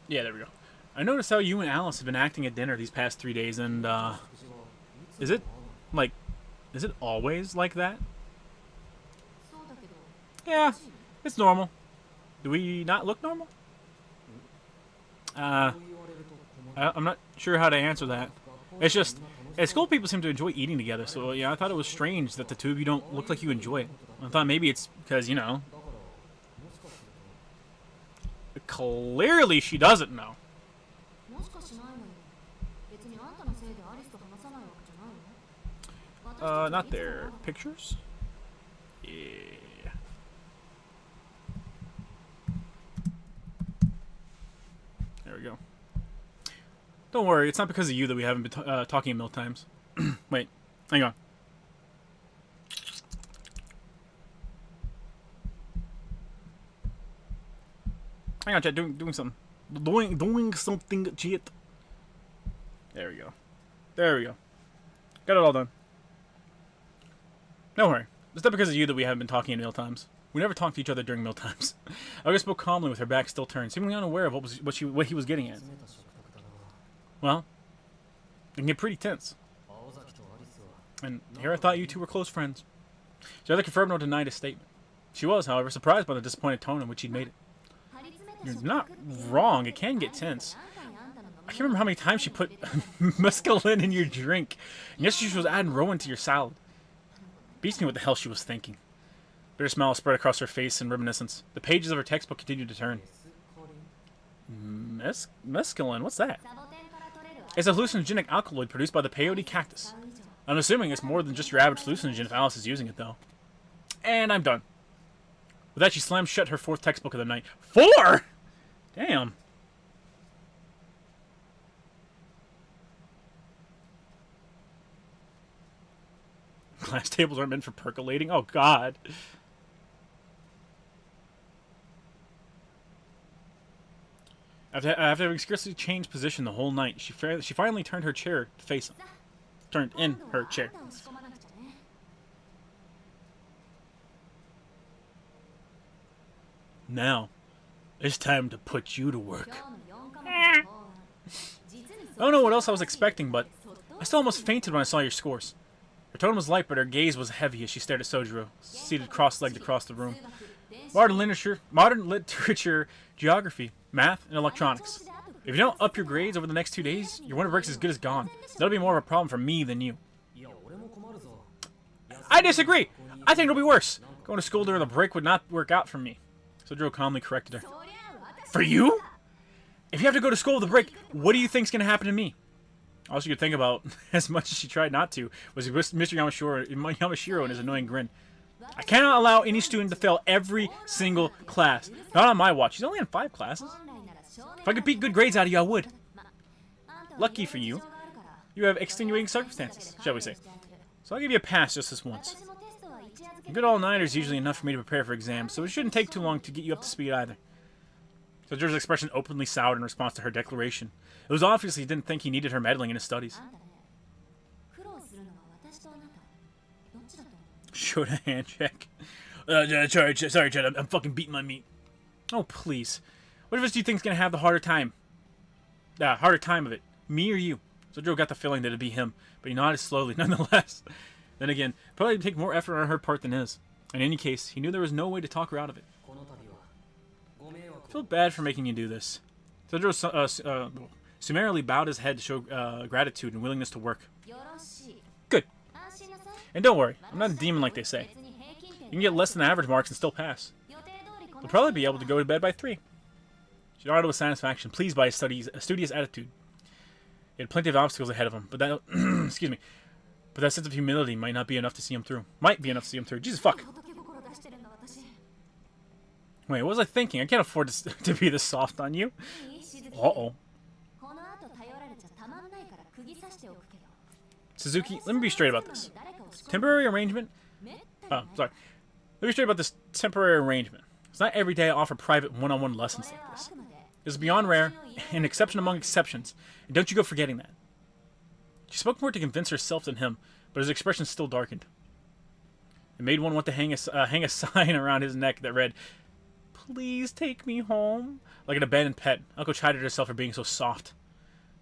Yeah, there we go. I noticed how you and Alice have been acting at dinner these past 3 days, and, is it always like that? Yeah, it's normal. Do we not look normal? I'm not sure how to answer that. It's just, at school people seem to enjoy eating together, so yeah, I thought it was strange that the two of you don't look like you enjoy it. I thought maybe it's because, you know... Clearly she doesn't know. Not their pictures? Yeah. There we go. Don't worry, it's not because of you that we haven't been talking at meal times. Wait, hang on. Hang on, chat. Doing something. Doing something, chat. There we go. There we go. Got it all done. Don't worry. It's not because of you that we haven't been talking at meal times. We never talked to each other during meal times. August spoke calmly with her back still turned, seemingly unaware of what he was getting at. Well, it can get pretty tense. And here I thought you two were close friends. She either confirmed or denied his statement. She was, however, surprised by the disappointed tone in which he'd made it. You're not wrong. It can get tense. I can't remember how many times she put mescaline in your drink. And yesterday she was adding Rowan to your salad. Beats me what the hell she was thinking. Bitter smile spread across her face in reminiscence. The pages of her textbook continued to turn. Mescaline? What's that? It's a hallucinogenic alkaloid produced by the peyote cactus. I'm assuming it's more than just your average hallucinogen if Alice is using it, though. And I'm done. With that, she slammed shut her fourth textbook of the night. 4?! Damn. Glass tables aren't meant for percolating? Oh, God. After having scarcely changed position the whole night, she finally turned her chair to face him. Turned in her chair. Now, it's time to put you to work. I don't know what else I was expecting, but I still almost fainted when I saw your scores. Her tone was light, but her gaze was heavy as she stared at Sojiro, seated cross-legged across the room. Modern literature, geography, math, and electronics. If you don't up your grades over the next 2 days, your winter break's as good as gone. That'll be more of a problem for me than you. I disagree! I think it'll be worse. Going to school during the break would not work out for me. Sojiro calmly corrected her. For you? If you have to go to school with a break, what do you think's going to happen to me? All she could think about, as much as she tried not to, was Mr. Yamashiro and his annoying grin. I cannot allow any student to fail every single class. Not on my watch. He's only in 5 classes. If I could beat good grades out of you, I would. Lucky for you, you have extenuating circumstances, shall we say. So I'll give you a pass just this once. A good all-nighter is usually enough for me to prepare for exams, so it shouldn't take too long to get you up to speed either. Sojiro's expression openly soured in response to her declaration. It was obvious he didn't think he needed her meddling in his studies. Showed a hand check. Sorry, Chad, I'm fucking beating my meat. Oh, please. What of us do you think's gonna have the harder time of it? Me or you? Sojiro got the feeling that it'd be him, but he nodded slowly, nonetheless. Then again, probably take more effort on her part than his. In any case, he knew there was no way to talk her out of it. I feel bad for making you do this. Sojiro summarily bowed his head to show gratitude and willingness to work. Good. And don't worry, I'm not a demon like they say. You can get less than average marks and still pass. You'll probably be able to go to bed by 3. She nodded with satisfaction, pleased by his studious attitude. He had plenty of obstacles ahead of him, but that excuse me. But that sense of humility might not be enough to see him through. Might be enough to see him through. Jesus fuck. Wait, what was I thinking? I can't afford to be this soft on you. Uh-oh. Suzuki, let me be straight about this. Temporary arrangement? Oh, sorry. Let me be straight about this temporary arrangement. It's not every day I offer private one-on-one lessons like this. This is beyond rare, an exception among exceptions, and don't you go forgetting that. She spoke more to convince herself than him, but his expression still darkened. It made one want to hang a sign around his neck that read, "Please take me home," like an abandoned pet. Ako chided herself for being so soft.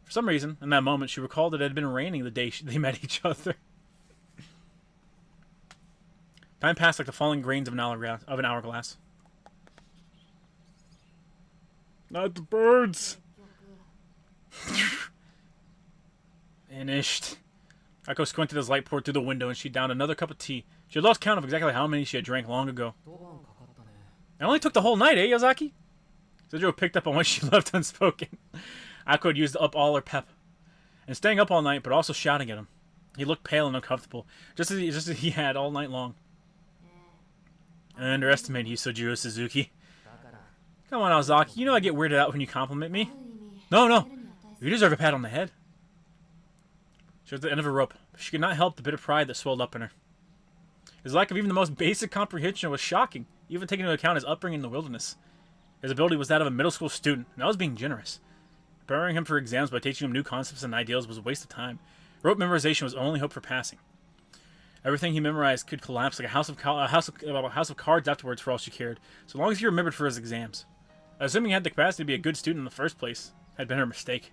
For some reason, in that moment, she recalled that it had been raining the day they met each other. Time passed like the falling grains of an hourglass. Not the birds! Finished. Ako squinted as light poured through the window and she downed another cup of tea. She had lost count of exactly how many she had drank long ago. It only took the whole night, eh, Yazaki? Sejiro picked up on what she left unspoken. Ako had used up all her pep. And staying up all night, but also shouting at him. He looked pale and uncomfortable, just as he had all night long. I underestimate you, Sojiro Suzuki. Come on, Ozaki. You know I get weirded out when you compliment me. No. You deserve a pat on the head. She was at the end of her rope, but she could not help the bit of pride that swelled up in her. His lack of even the most basic comprehension was shocking, even taking into account his upbringing in the wilderness. His ability was that of a middle school student, and that was being generous. Preparing him for exams by teaching him new concepts and ideals was a waste of time. Rote memorization was only hope for passing. Everything he memorized could collapse like a house of cards afterwards for all she cared, so long as he remembered for his exams. Assuming he had the capacity to be a good student in the first place had been her mistake.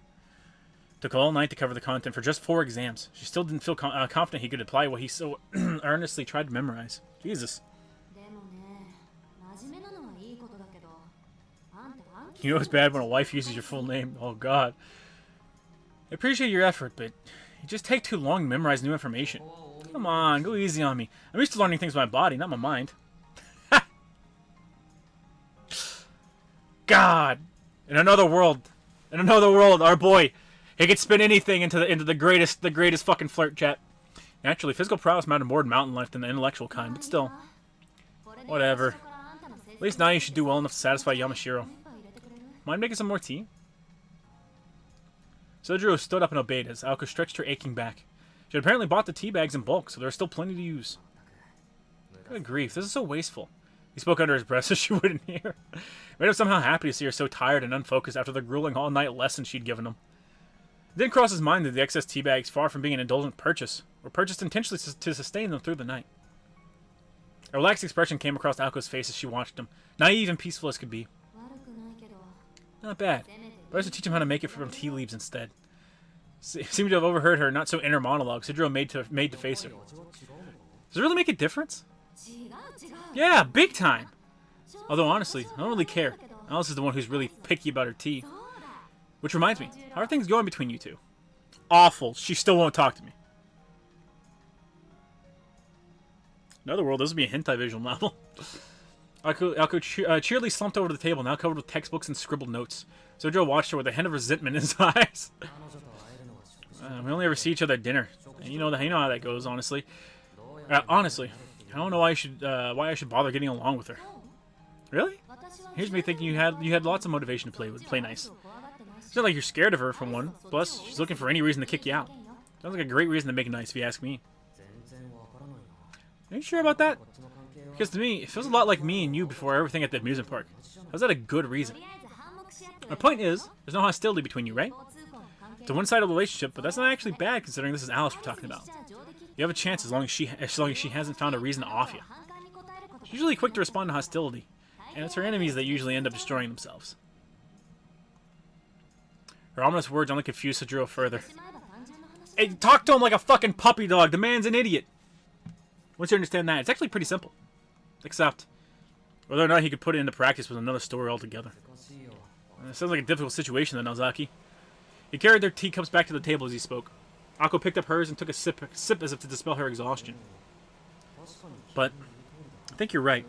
Took all night to cover the content for just 4 exams. She still didn't feel confident he could apply what he so earnestly tried to memorize. Jesus. You know it's bad when a wife uses your full name. Oh, God. I appreciate your effort, but you just take too long to memorize new information. Come on, go easy on me. I'm used to learning things with my body, not my mind. God. In another world, our boy, he could spin anything into the greatest fucking flirt chat. Naturally, physical prowess mattered more than mountain life than the intellectual kind, but still. Whatever. At least now you should do well enough to satisfy Yamashiro. Mind making some more tea? Sojiro stood up and obeyed as Aoko stretched her aching back. She had apparently bought the tea bags in bulk, so there was still plenty to use. Good grief, this is so wasteful. He spoke under his breath so she wouldn't hear. It made him somehow happy to see her so tired and unfocused after the grueling all-night lesson she'd given him. It didn't cross his mind that the excess tea bags, far from being an indulgent purchase, were purchased intentionally to sustain them through the night. A relaxed expression came across Aoko's face as she watched him, naive and peaceful as could be. Not bad, but I was to teach him how to make it from tea leaves instead. Seemed to have overheard her not so inner monologue. Sejiro made to face her. Does it really make a difference? Yeah, big time! Although honestly, I don't really care. Alice is the one who's really picky about her tea. Which reminds me, how are things going between you two? Awful. She still won't talk to me. Another world, this would be a hentai visual novel. Alko cheerily slumped over to the table, now covered with textbooks and scribbled notes. Sojiro watched her with a hint of resentment in his eyes. We only ever see each other at dinner. And you know how that goes, honestly. Honestly, I don't know why I should bother getting along with her. Really? Here's me thinking you had lots of motivation to play nice. It's not like you're scared of her, for one. Plus, she's looking for any reason to kick you out. Sounds like a great reason to make nice, if you ask me. Are you sure about that? Because to me, it feels a lot like me and you before everything at the amusement park. How's that a good reason? My point is, there's no hostility between you, right? It's a one-sided relationship, but that's not actually bad considering this is Alice we're talking about. You have a chance as long as she hasn't found a reason to off you. She's usually quick to respond to hostility, and it's her enemies that usually end up destroying themselves. Her ominous words only confused Sojiro further. Hey, talk to him like a fucking puppy dog. The man's an idiot. Once you understand that, it's actually pretty simple. Except, whether or not he could put it into practice was another story altogether. It sounds like a difficult situation then, Ozaki. He carried their teacups back to the table as he spoke. Ako picked up hers and took a sip as if to dispel her exhaustion. But, I think you're right.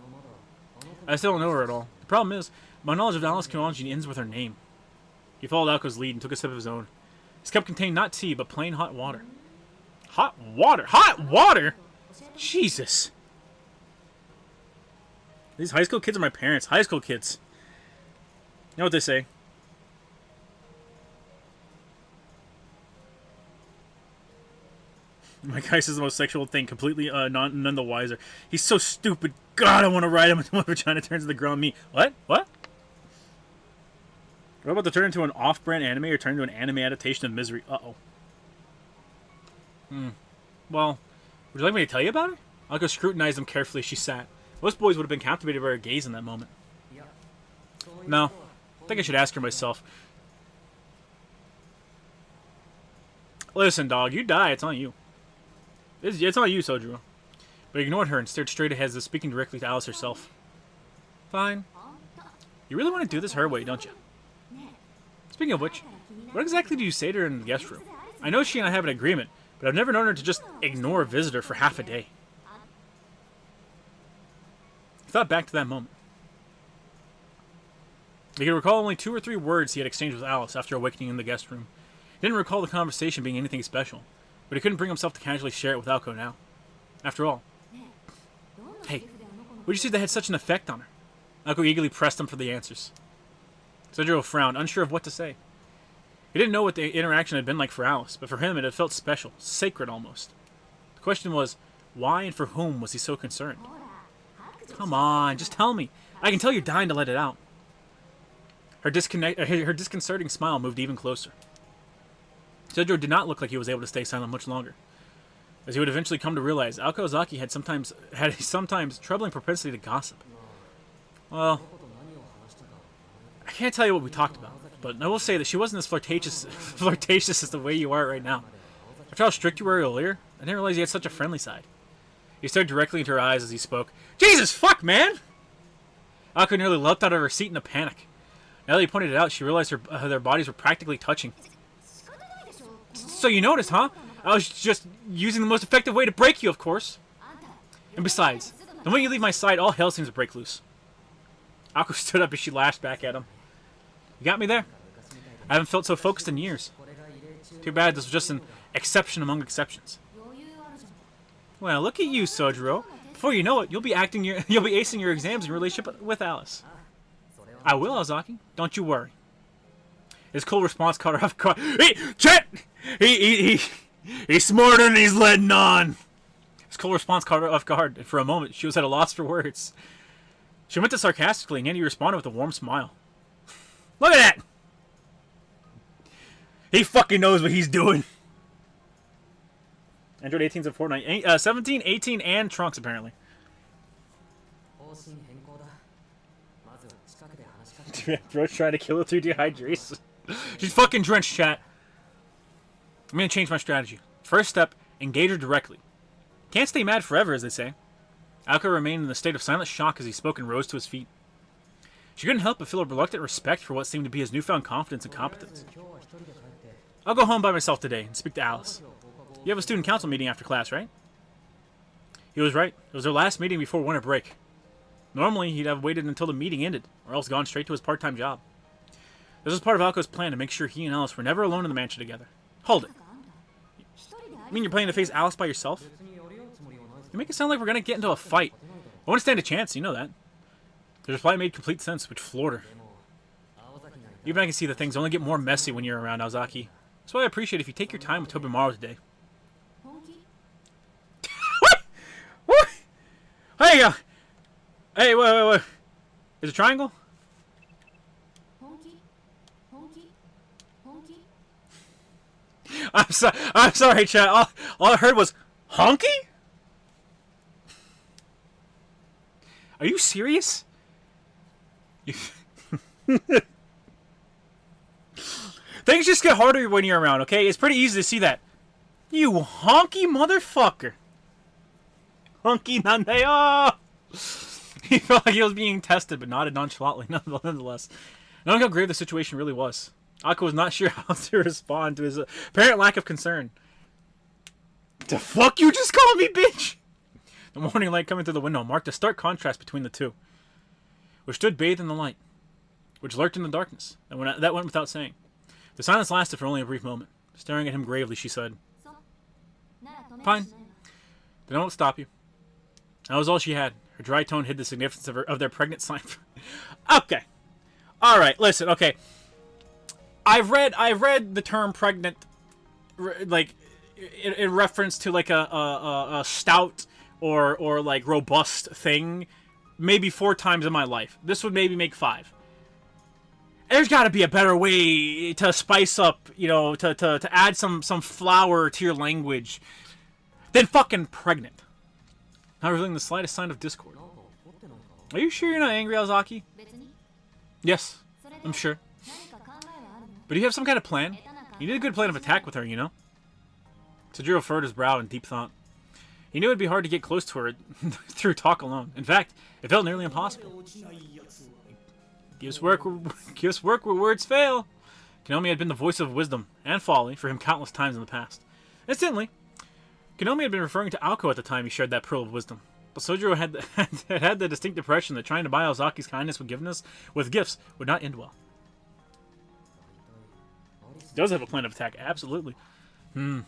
I still don't know her at all. The problem is, my knowledge of Alice Kiwanji ends with her name. He followed Ako's lead and took a sip of his own. His cup contained not tea, but plain hot water. Hot water? Hot water? Jesus. These high school kids are my parents. High school kids. You know what they say? My guy says the most sexual thing, completely none the wiser. He's so stupid. God, I want to ride him until my vagina turns into ground meat. What? What? What about to turn into an off-brand anime or turn into an anime adaptation of Misery? Uh-oh. Well, would you like me to tell you about it? Alko scrutinized him carefully as she sat. Most boys would have been captivated by her gaze in that moment. No. I think I should ask her myself. Listen, dog, you die, it's on you. It's on you, Sojiro. But he ignored her and stared straight ahead as if speaking directly to Alice herself. Fine. You really want to do this her way, don't you? Speaking of which, what exactly do you say to her in the guest room? I know she and I have an agreement, but I've never known her to just ignore a visitor for half a day. He thought back to that moment. He could recall only 2 or 3 words he had exchanged with Alice after awakening in the guest room. He didn't recall the conversation being anything special, but he couldn't bring himself to casually share it with Alko now. After all. Hey, what did you say that had such an effect on her? Alko eagerly pressed him for the answers. Sojiro frowned, unsure of what to say. He didn't know what the interaction had been like for Alice, but for him it had felt special, sacred almost. The question was, why and for whom was he so concerned? Come on, just tell me. I can tell you're dying to let it out. Her disconcerting smile moved even closer. Sojiro did not look like he was able to stay silent much longer. As he would eventually come to realize, Alko Ozaki had a sometimes troubling propensity to gossip. Well, I can't tell you what we talked about, but I will say that she wasn't as flirtatious as the way you are right now. After how strict you were earlier, I didn't realize you had such a friendly side. He stared directly into her eyes as he spoke. Jesus fuck, man! Alko nearly leapt out of her seat in a panic. Now that he pointed it out, she realized their bodies were practically touching. So you noticed, huh? I was just using the most effective way to break you, of course. And besides, the moment you leave my side, all hell seems to break loose. Alko stood up as she lashed back at him. You got me there? I haven't felt so focused in years. Too bad this was just an exception among exceptions. Well, look at you, Sojiro. Before you know it, you'll be acing your exams in your relationship with Alice. I will, Ozaki. Don't you worry. His cool response caught her off guard. Hey, Chet! He's smarter than he's letting on. His cool response caught her off guard, and for a moment she was at a loss for words. She meant it sarcastically, and yet he responded with a warm smile. Look at that! He fucking knows what he's doing. Android 18's in Fortnite. 17, 18, and Trunks, apparently. Bro's trying to kill her through dehydration. She's fucking drenched, chat. I'm gonna change my strategy. First step, engage her directly. Can't stay mad forever, as they say. Alko remained in a state of silent shock as he spoke and rose to his feet. She couldn't help but feel a reluctant respect for what seemed to be his newfound confidence and competence. I'll go home by myself today and speak to Alice. You have a student council meeting after class, right? He was right. It was their last meeting before winter break. Normally, he'd have waited until the meeting ended, or else gone straight to his part-time job. This was part of Alko's plan to make sure he and Alice were never alone in the mansion together. Hold it. You mean you're planning to face Alice by yourself? You make it sound like we're going to get into a fight. I wouldn't stand a chance, you know that. His reply made complete sense, which floored her. Even I can see that things only get more messy when you're around, Ozaki. That's why I appreciate if you take your time with Tobimaro today. What? What? Hey, hey, wait. Is it a triangle? I'm sorry, chat. All I heard was honky? Are you serious? Things just get harder when you're around, okay? It's pretty easy to see that. You honky motherfucker. Honky nandayo! He felt like he was being tested, but nodded nonchalantly nonetheless. Knowing how grave the situation really was, Alko was not sure how to respond to his apparent lack of concern. The fuck you just called me, bitch? The morning light coming through the window marked a stark contrast between the two, which stood bathed in the light, which lurked in the darkness. That went without saying. The silence lasted for only a brief moment. Staring at him gravely, she said, "Fine. Then I won't stop you." That was all she had. Her dry tone hid the significance of their pregnant sign. Okay. Alright, listen, okay. I've read the term pregnant, like, in reference to, like, a stout or like, robust thing maybe 4 times in my life. This would maybe make 5. There's got to be a better way to spice up, you know, to add some flower to your language than fucking pregnant. Not revealing the slightest sign of discord. Are you sure you're not angry, Alzaki? Yes, I'm sure. But do you have some kind of plan? You need a good plan of attack with her, you know? Sojiro furrowed his brow in deep thought. He knew it would be hard to get close to her through talk alone. In fact, it felt nearly impossible. Gives work where words fail. Kanomi had been the voice of wisdom and folly for him countless times in the past. Instantly, Kanomi had been referring to Aoko at the time he shared that pearl of wisdom. But Sojiro had the distinct impression that trying to buy Alzaki's kindness with gifts would not end well. He does have a plan of attack, absolutely. I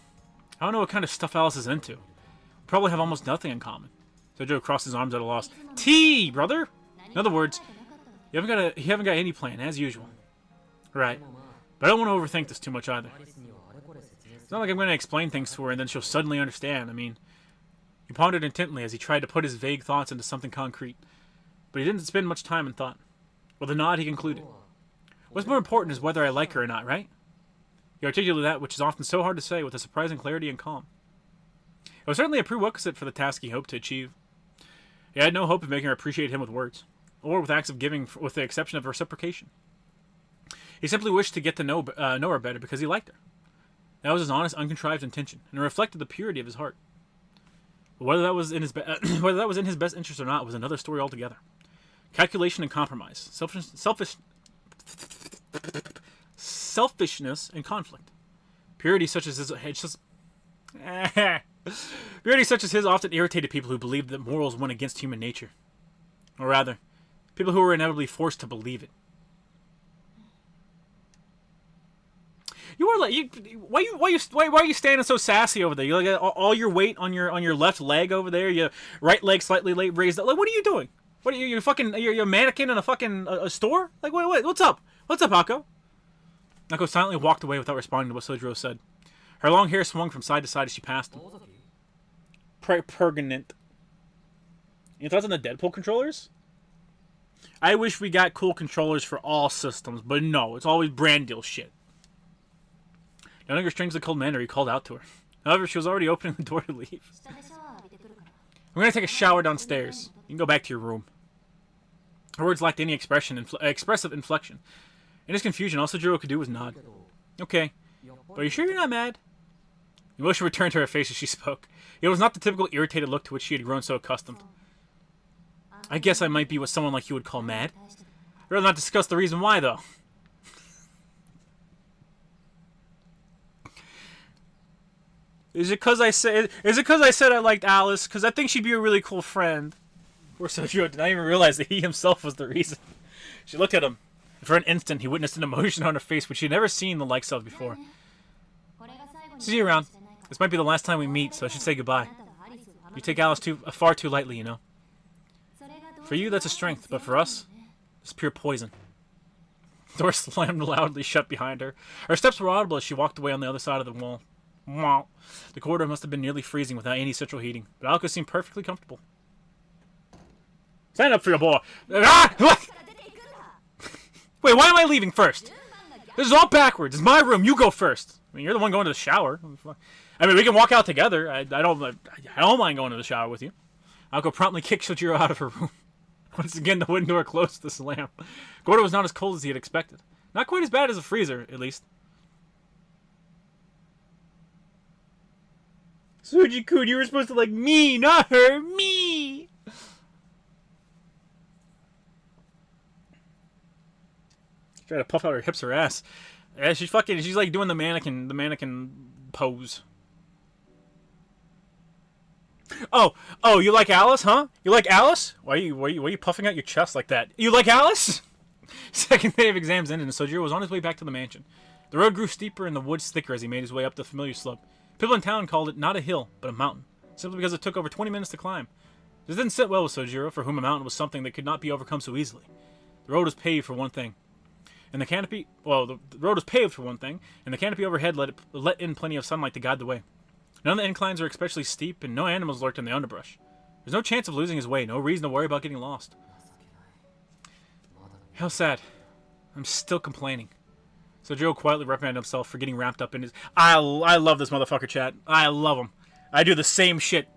don't know what kind of stuff Alice is into. We probably have almost nothing in common. Sojiro crossed his arms at a loss. Tea, brother! In other words, you haven't got any plan, as usual. Right. But I don't want to overthink this too much either. It's not like I'm going to explain things to her and then she'll suddenly understand. I mean, he pondered intently as he tried to put his vague thoughts into something concrete. But he didn't spend much time in thought. With a nod, he concluded. What's more important is whether I like her or not, right? He articulated that which is often so hard to say with a surprising clarity and calm. It was certainly a prerequisite for the task he hoped to achieve. He had no hope of making her appreciate him with words, or with acts of giving with the exception of reciprocation. He simply wished to get to know her better because he liked her. That was his honest, uncontrived intention, and it reflected the purity of his heart. But whether that was in his best interest or not was another story altogether. Calculation and compromise, selfishness and conflict. Purity such as his often irritated people who believed that morals went against human nature, or rather, people who were inevitably forced to believe it. You are like why are you standing so sassy over there? You like all your weight on your left leg over there. Your right leg slightly raised up. Like what are you doing? What are you fucking? You're a mannequin in a fucking a store? Like what's up? What's up, Ako? Ako silently walked away without responding to what Sojiro said. Her long hair swung from side to side as she passed him. Pregnant. Any thoughts on the Deadpool controllers? I wish we got cool controllers for all systems, but no, it's always brand deal shit. Noting her strangely cold manner, he called out to her. However, she was already opening the door to leave. I'm going to take a shower downstairs. You can go back to your room. Her words lacked any expressive inflection. In his confusion, all Sojiro could do was nod. Okay, but are you sure you're not mad? Emotion returned to her face as she spoke. It was not the typical irritated look to which she had grown so accustomed. I guess I might be what someone like you would call mad. I'd rather not discuss the reason why, though. Is it because I said I liked Alice? Because I think she'd be a really cool friend. Poor Sojiro did not even realize that he himself was the reason. She looked at him. For an instant, he witnessed an emotion on her face which he had never seen the likes of before. See you around. This might be the last time we meet, so I should say goodbye. You take Alice far too lightly, you know. For you, that's a strength, but for us, it's pure poison. The door slammed loudly shut behind her. Her steps were audible as she walked away on the other side of the wall. The corridor must have been nearly freezing without any central heating, but Aoko seemed perfectly comfortable. Stand up for your boy. Ah! Wait, why am I leaving first? This is all backwards. It's my room. You go first. I mean, you're the one going to the shower. I mean, we can walk out together. I don't mind going to the shower with you. Aoko promptly kicked Sojiro out of her room. Once again, the wooden door closed to slam. Gordo was not as cold as he had expected. Not quite as bad as a freezer, at least. Suji-kun, you were supposed to like me, not her. Me! She's trying to puff out her hips or ass. Yeah, she's like doing the mannequin pose. Oh, you like Alice, huh? You like Alice? Why are you puffing out your chest like that? You like Alice? Second day of exams ended, and Sojiro was on his way back to the mansion. The road grew steeper and the woods thicker as he made his way up the familiar slope. People in town called it not a hill, but a mountain, simply because it took over 20 minutes to climb. This didn't sit well with Sojiro, for whom a mountain was something that could not be overcome so easily. The road was paved for one thing. And the canopy, well, the road was paved for one thing, and the canopy overhead let in plenty of sunlight to guide the way. None of the inclines were especially steep, and no animals lurked in the underbrush. There's no chance of losing his way, no reason to worry about getting lost. How sad. I'm still complaining. Sojiro quietly reprimanded himself for getting wrapped up in his... I love this motherfucker, chat. I love him. I do the same shit.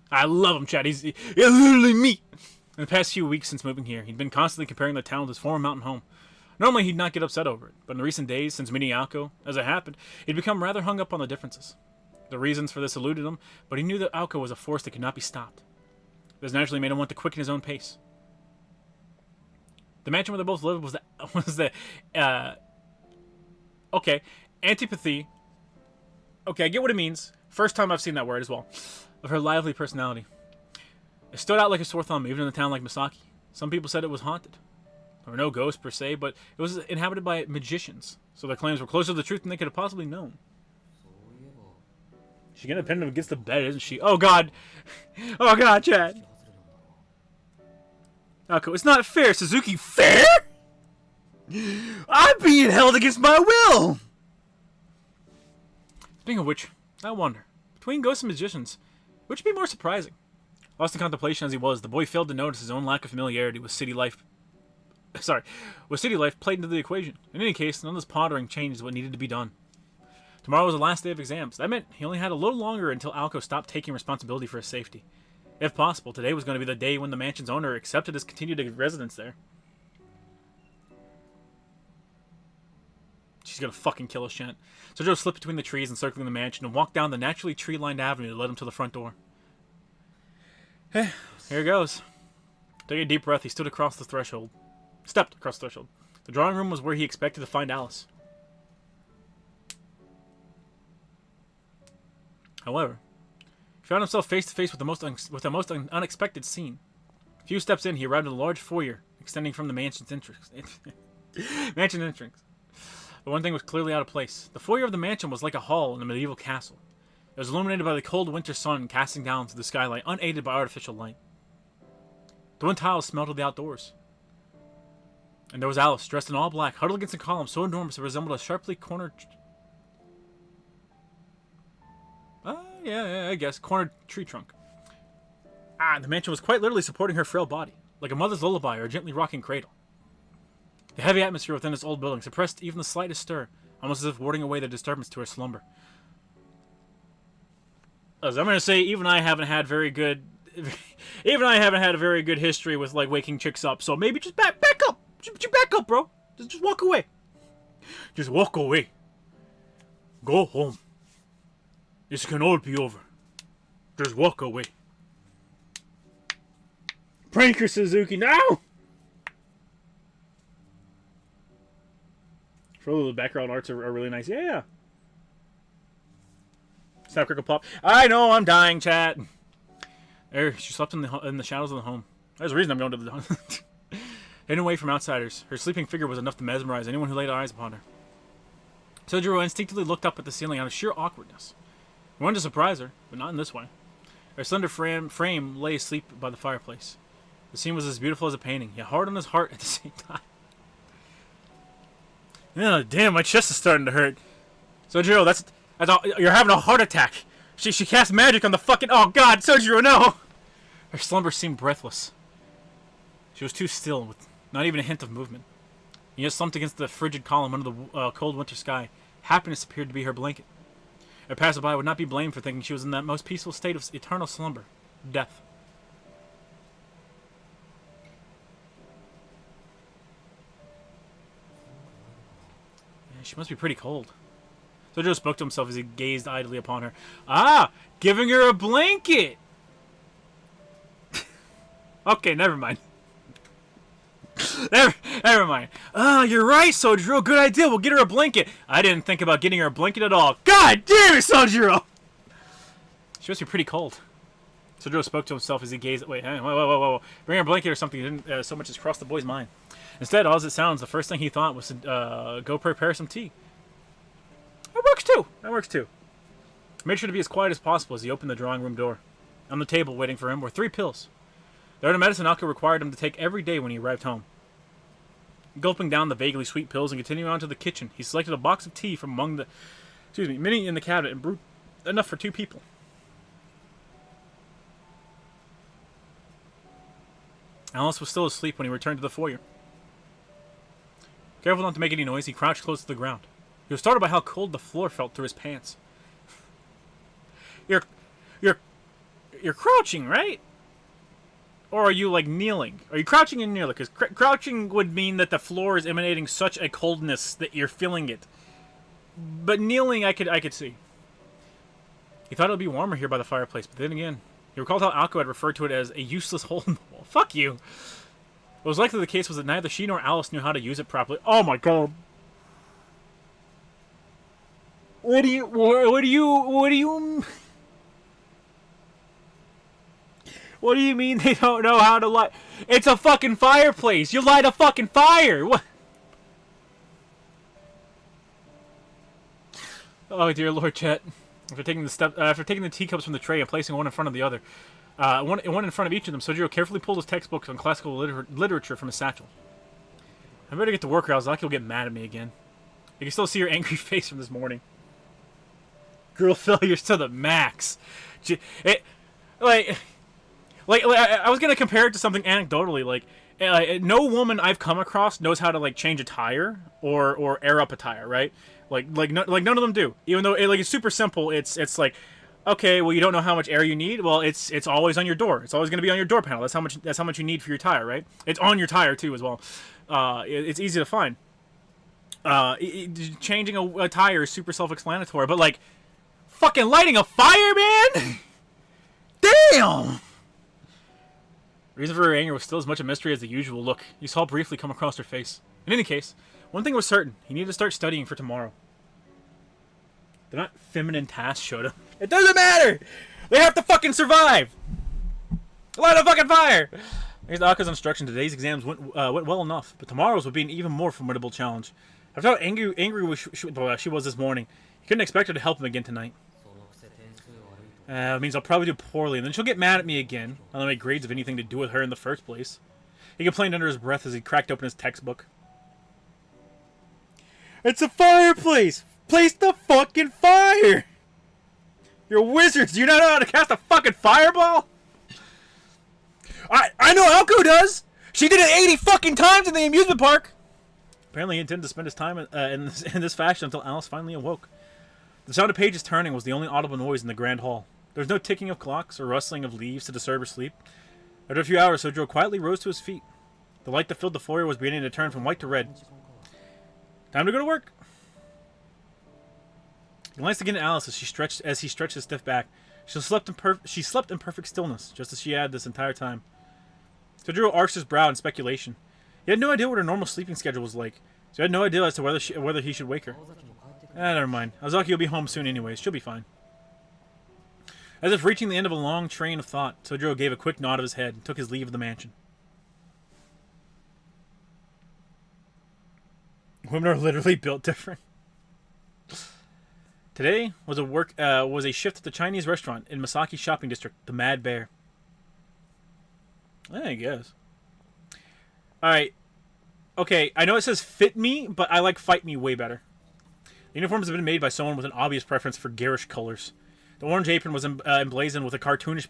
I love him, chat. He's literally me. In the past few weeks since moving here, he'd been constantly comparing the town with his former mountain home. Normally, he'd not get upset over it, but in recent days, since meeting Aoko, as it happened, he'd become rather hung up on the differences. The reasons for this eluded him, but he knew that Aoko was a force that could not be stopped. This naturally made him want to quicken his own pace. The mansion where they both lived was the okay, antipathy. Okay, I get what it means. First time I've seen that word as well. Of her lively personality. It stood out like a sore thumb, even in a town like Misaki. Some people said it was haunted. There were no ghosts per se, but it was inhabited by magicians, so their claims were closer to the truth than they could have possibly known. She's gonna pin him against the bed, isn't she? Oh god! Oh god, Chad! Okay, it's not fair, Suzuki. Fair? I'm being held against my will! Speaking of which, I wonder, between ghosts and magicians, which would be more surprising? Lost in contemplation as he was, the boy failed to notice his own lack of familiarity with city life. With city life played into the equation. In any case, none of this pondering changed what needed to be done. Tomorrow was the last day of exams. That meant he only had a little longer until Aoko stopped taking responsibility for his safety. If possible, today was going to be the day when the mansion's owner accepted his continued residence there. She's gonna fucking kill us, Chant. So Joe slipped between the trees encircling the mansion and walked down the naturally tree-lined avenue that led him to the front door. Here goes. Taking a deep breath, he stepped across the threshold. The drawing room was where he expected to find Alice. However, he found himself face to face with the most unexpected scene. A few steps in, he arrived at a large foyer extending from the mansion's entrance. But one thing was clearly out of place. The foyer of the mansion was like a hall in a medieval castle. It was illuminated by the cold winter sun casting down through the skylight, unaided by artificial light. The wind tiles smelled of the outdoors. And there was Alice, dressed in all black, huddled against a column so enormous it resembled a sharply cornered... I guess. Cornered tree trunk. The mansion was quite literally supporting her frail body, like a mother's lullaby or a gently rocking cradle. The heavy atmosphere within this old building suppressed even the slightest stir, almost as if warding away the disturbance to her slumber. As I'm gonna say, even I haven't had a very good history with like waking chicks up. So maybe just back up, just back up, bro. Just walk away. Just walk away. Go home. This can all be over. Just walk away. Pranker Suzuki now. For the background arts are really nice. Yeah. Snap, crickle, plop. I know I'm dying, chat. There, she slept in the shadows of the home. There's a reason I'm going to the hidden away from outsiders. Her sleeping figure was enough to mesmerize anyone who laid eyes upon her. Sojiro instinctively looked up at the ceiling out of sheer awkwardness. He wanted to surprise her, but not in this way. Her slender frame lay asleep by the fireplace. The scene was as beautiful as a painting, yet hard on his heart at the same time. Yeah, damn, my chest is starting to hurt. Sojiro, that's all, you're having a heart attack. She cast magic on the fucking... Oh, God, Sojiro, no! Her slumber seemed breathless. She was too still, with not even a hint of movement. And yet, slumped against the frigid column under the cold winter sky, happiness appeared to be her blanket. A passerby would not be blamed for thinking she was in that most peaceful state of eternal slumber. Death. Yeah, she must be pretty cold. Sojiro spoke to himself as he gazed idly upon her. Ah! Giving her a blanket! Okay, never mind. Never mind. Ah, you're right, Sojiro. Good idea. We'll get her a blanket. I didn't think about getting her a blanket at all. God damn it, Sojiro! She must be pretty cold. Sojiro spoke to himself as he gazed. Wait, whoa. Bring her a blanket or something. He didn't so much as cross the boy's mind. Instead, all as it sounds, the first thing he thought was to go prepare some tea. That works too. That works too. He made sure to be as quiet as possible as he opened the drawing room door. On the table, waiting for him, were 3 pills. They were the medicine Alka required him to take every day when he arrived home. Gulping down the vaguely sweet pills and continuing on to the kitchen, he selected a box of tea from among the, many in the cabinet and brewed enough for 2 people. Alice was still asleep when he returned to the foyer. Careful not to make any noise, he crouched close to the ground. He was startled by how cold the floor felt through his pants. You're crouching, right? Or are you, like, kneeling? Are you crouching and kneeling? Because crouching would mean that the floor is emanating such a coldness that you're feeling it. But kneeling, I could see. He thought it would be warmer here by the fireplace, but then again, he recalled how Alko had referred to it as a useless hole in the wall. Fuck you! What was likely the case was that neither she nor Alice knew how to use it properly. Oh my god! What do you... What do you mean they don't know how to light... It's a fucking fireplace! You light a fucking fire! What? Oh dear Lord, Chet. After taking the teacups from the tray and placing one in front of the other, one in front of each of them, Sojiro carefully pulled his textbooks on classical literature from his satchel. I better get to work or else Zaki will get mad at me again. You can still see her angry face from this morning. Girl failures to the max. I was gonna compare it to something anecdotally. No woman I've come across knows how to like change a tire or air up a tire, right? None of them do. Even though it's super simple. It's like, okay, well you don't know how much air you need. Well, it's always on your door. It's always gonna be on your door panel. That's how much you need for your tire, right? It's on your tire too as well. It's easy to find. Changing a tire is super self-explanatory, but like, fucking lighting a fire, man. Damn. The reason for her anger was still as much a mystery as the usual look you saw briefly come across her face. In any case, one thing was certain. He needed to start studying for tomorrow. They're not feminine tasks, Shota. It doesn't matter! They have to fucking survive! Light a fucking fire! Here's Aka's instruction. Today's exams went well enough, but tomorrow's would be an even more formidable challenge. After how angry she was this morning, he couldn't expect her to help him again tonight. It means I'll probably do poorly, and then she'll get mad at me again. I'll make grades have anything to do with her in the first place. He complained under his breath as he cracked open his textbook. It's a fireplace! Place the fucking fire! You're wizards! Do you not know how to cast a fucking fireball? I know Alko does! She did it 80 fucking times in the amusement park! Apparently he intended to spend his time in this fashion until Alice finally awoke. The sound of pages turning was the only audible noise in the grand hall. There was no ticking of clocks or rustling of leaves to disturb her sleep. After a few hours, Sojiro quietly rose to his feet. The light that filled the foyer was beginning to turn from white to red. Time to go to work. He glanced again at Alice as he stretched his stiff back. She slept in perfect stillness, just as she had this entire time. Sojiro arched his brow in speculation. He had no idea what her normal sleeping schedule was like, so he had no idea as to whether he should wake her. Never mind. Ozaki will be home soon anyways. She'll be fine. As if reaching the end of a long train of thought, Sojiro gave a quick nod of his head and took his leave of the mansion. Women are literally built different. Today was a shift at the Chinese restaurant in Masaki's shopping district, the Mad Bear. I guess. Alright. Okay, I know it says fit me, but I like fight me way better. The uniforms have been made by someone with an obvious preference for garish colors. The orange apron was emblazoned with a cartoonish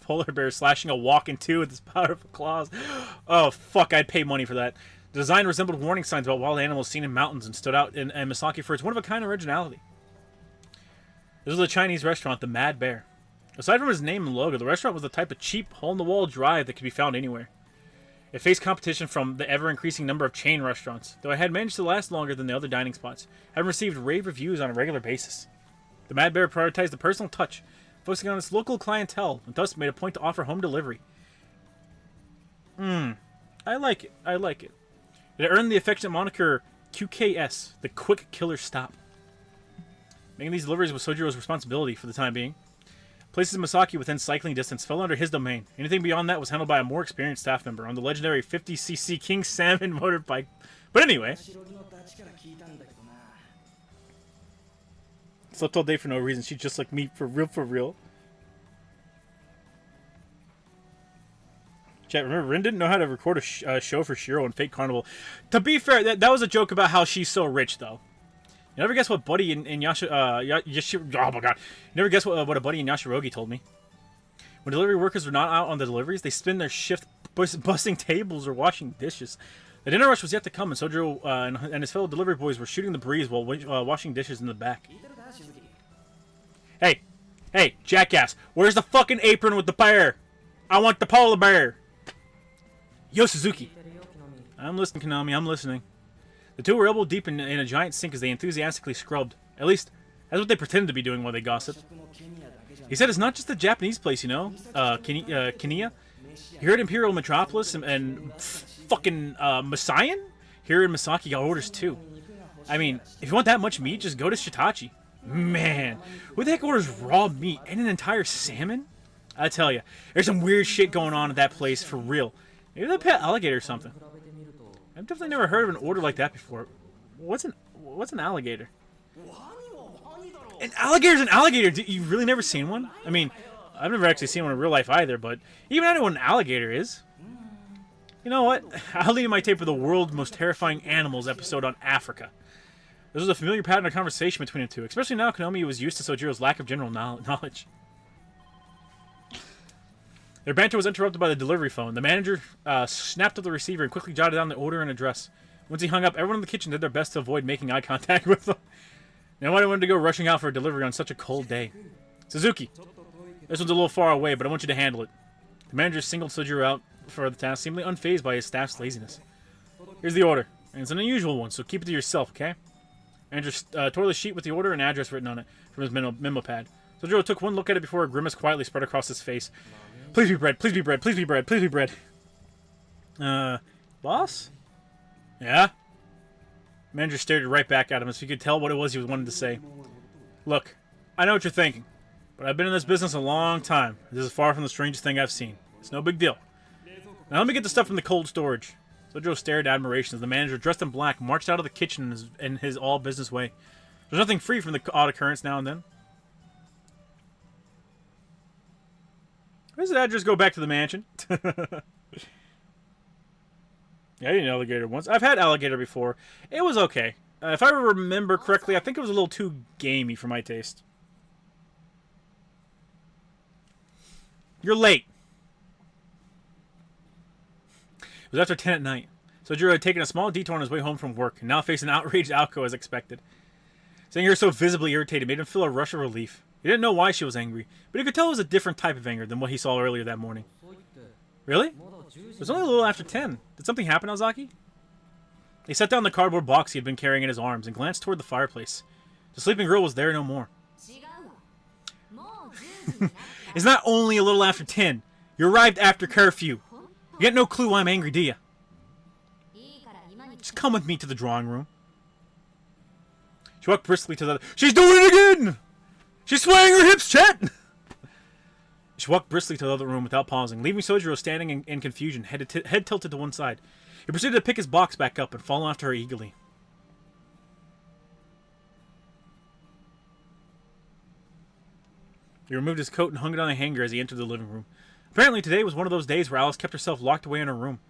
polar bear slashing a walk in two with his powerful claws. Oh, fuck, I'd pay money for that. The design resembled warning signs about wild animals seen in mountains and stood out in Misaki for its one-of-a-kind originality. This was a Chinese restaurant, the Mad Bear. Aside from its name and logo, the restaurant was the type of cheap, hole-in-the-wall drive that could be found anywhere. It faced competition from the ever-increasing number of chain restaurants, though it had managed to last longer than the other dining spots, having received rave reviews on a regular basis. The Mad Bear prioritized the personal touch, focusing on its local clientele, and thus made a point to offer home delivery. I like it. I like it. It earned the affectionate moniker QKS, the Quick Killer Stop. Making these deliveries was Sojiro's responsibility for the time being. Places Masaki within cycling distance fell under his domain. Anything beyond that was handled by a more experienced staff member on the legendary 50cc King Salmon motorbike. But anyway. Slept all day for no reason. She's just like me, for real, for real. Chat, remember, Rin didn't know how to record a show for Shiro and Fate Carnival. To be fair, that was a joke about how she's so rich, though. You never guess what Buddy and oh my god. You never guess what a Buddy and Yashirogi told me. When delivery workers are not out on the deliveries, they spend their shift busting tables or washing dishes. The dinner rush was yet to come, and Sojiro and his fellow delivery boys were shooting the breeze while washing dishes in the back. Hey! Hey, jackass! Where's the fucking apron with the bear? I want the polar bear! Yo, Suzuki! I'm listening, Konami, I'm listening. The two were elbow deep in a giant sink as they enthusiastically scrubbed. At least, that's what they pretended to be doing while they gossiped. He said it's not just a Japanese place, you know? Kiniya? Here at Imperial Metropolis and fucking Masayan? Here in Masaki got orders too. I mean, if you want that much meat, just go to Shitachi. Man, who the heck orders raw meat and an entire salmon? I tell you, there's some weird shit going on at that place for real. Maybe they pet alligator or something. I've definitely never heard of an order like that before. What's an alligator? An alligator's an alligator. You really never seen one? I mean, I've never actually seen one in real life either, but even I know what an alligator is. You know what? I'll leave my tape for the world's most terrifying animals episode on Africa. This was a familiar pattern of conversation between the two, especially now Konami was used to Sojiro's lack of general knowledge. Their banter was interrupted by the delivery phone. The manager snapped up the receiver and quickly jotted down the order and address. Once he hung up, everyone in the kitchen did their best to avoid making eye contact with them. Nobody wanted to go rushing out for a delivery on such a cold day. Suzuki, this one's a little far away, but I want you to handle it. The manager singled Sojiro out for the task, seemingly unfazed by his staff's laziness. Here's the order, and it's an unusual one, so keep it to yourself, okay? Manager tore the sheet with the order and address written on it from his memo pad. Sojiro took one look at it before a grimace quietly spread across his face. Please be bread, please be bread, please be bread, please be bread. Boss? Yeah? Manager stared right back at him as if he could tell what it was he was wanting to say. Look, I know what you're thinking, but I've been in this business a long time. This is far from the strangest thing I've seen. It's no big deal. Now let me get the stuff from the cold storage. Sojiro stared in admiration as the manager, dressed in black, marched out of the kitchen in his all-business way. There's nothing free from the odd occurrence now and then. Why does the address go back to the mansion? Yeah, I didn't alligator once. I've had alligator before. It was okay. If I remember correctly, I think it was a little too gamey for my taste. You're late. It was after 10 at night. Sojiro had taken a small detour on his way home from work, and now faced an outraged Aoko as expected. Seeing her so visibly irritated made him feel a rush of relief. He didn't know why she was angry, but he could tell it was a different type of anger than what he saw earlier that morning. Really? It was only a little after 10. Did something happen, Ozaki? He set down the cardboard box he had been carrying in his arms and glanced toward the fireplace. The sleeping girl was there no more. It's not only a little after 10. You arrived after curfew. You get no clue why I'm angry, do you? Just come with me to the drawing room. She walked briskly to the... She's doing it again! She's swaying her hips, chat! She walked briskly to the other room without pausing, leaving Sojiro standing in confusion, head tilted to one side. He proceeded to pick his box back up and follow after her eagerly. He removed his coat and hung it on a hanger as he entered the living room. Apparently today was one of those days where Alice kept herself locked away in her room.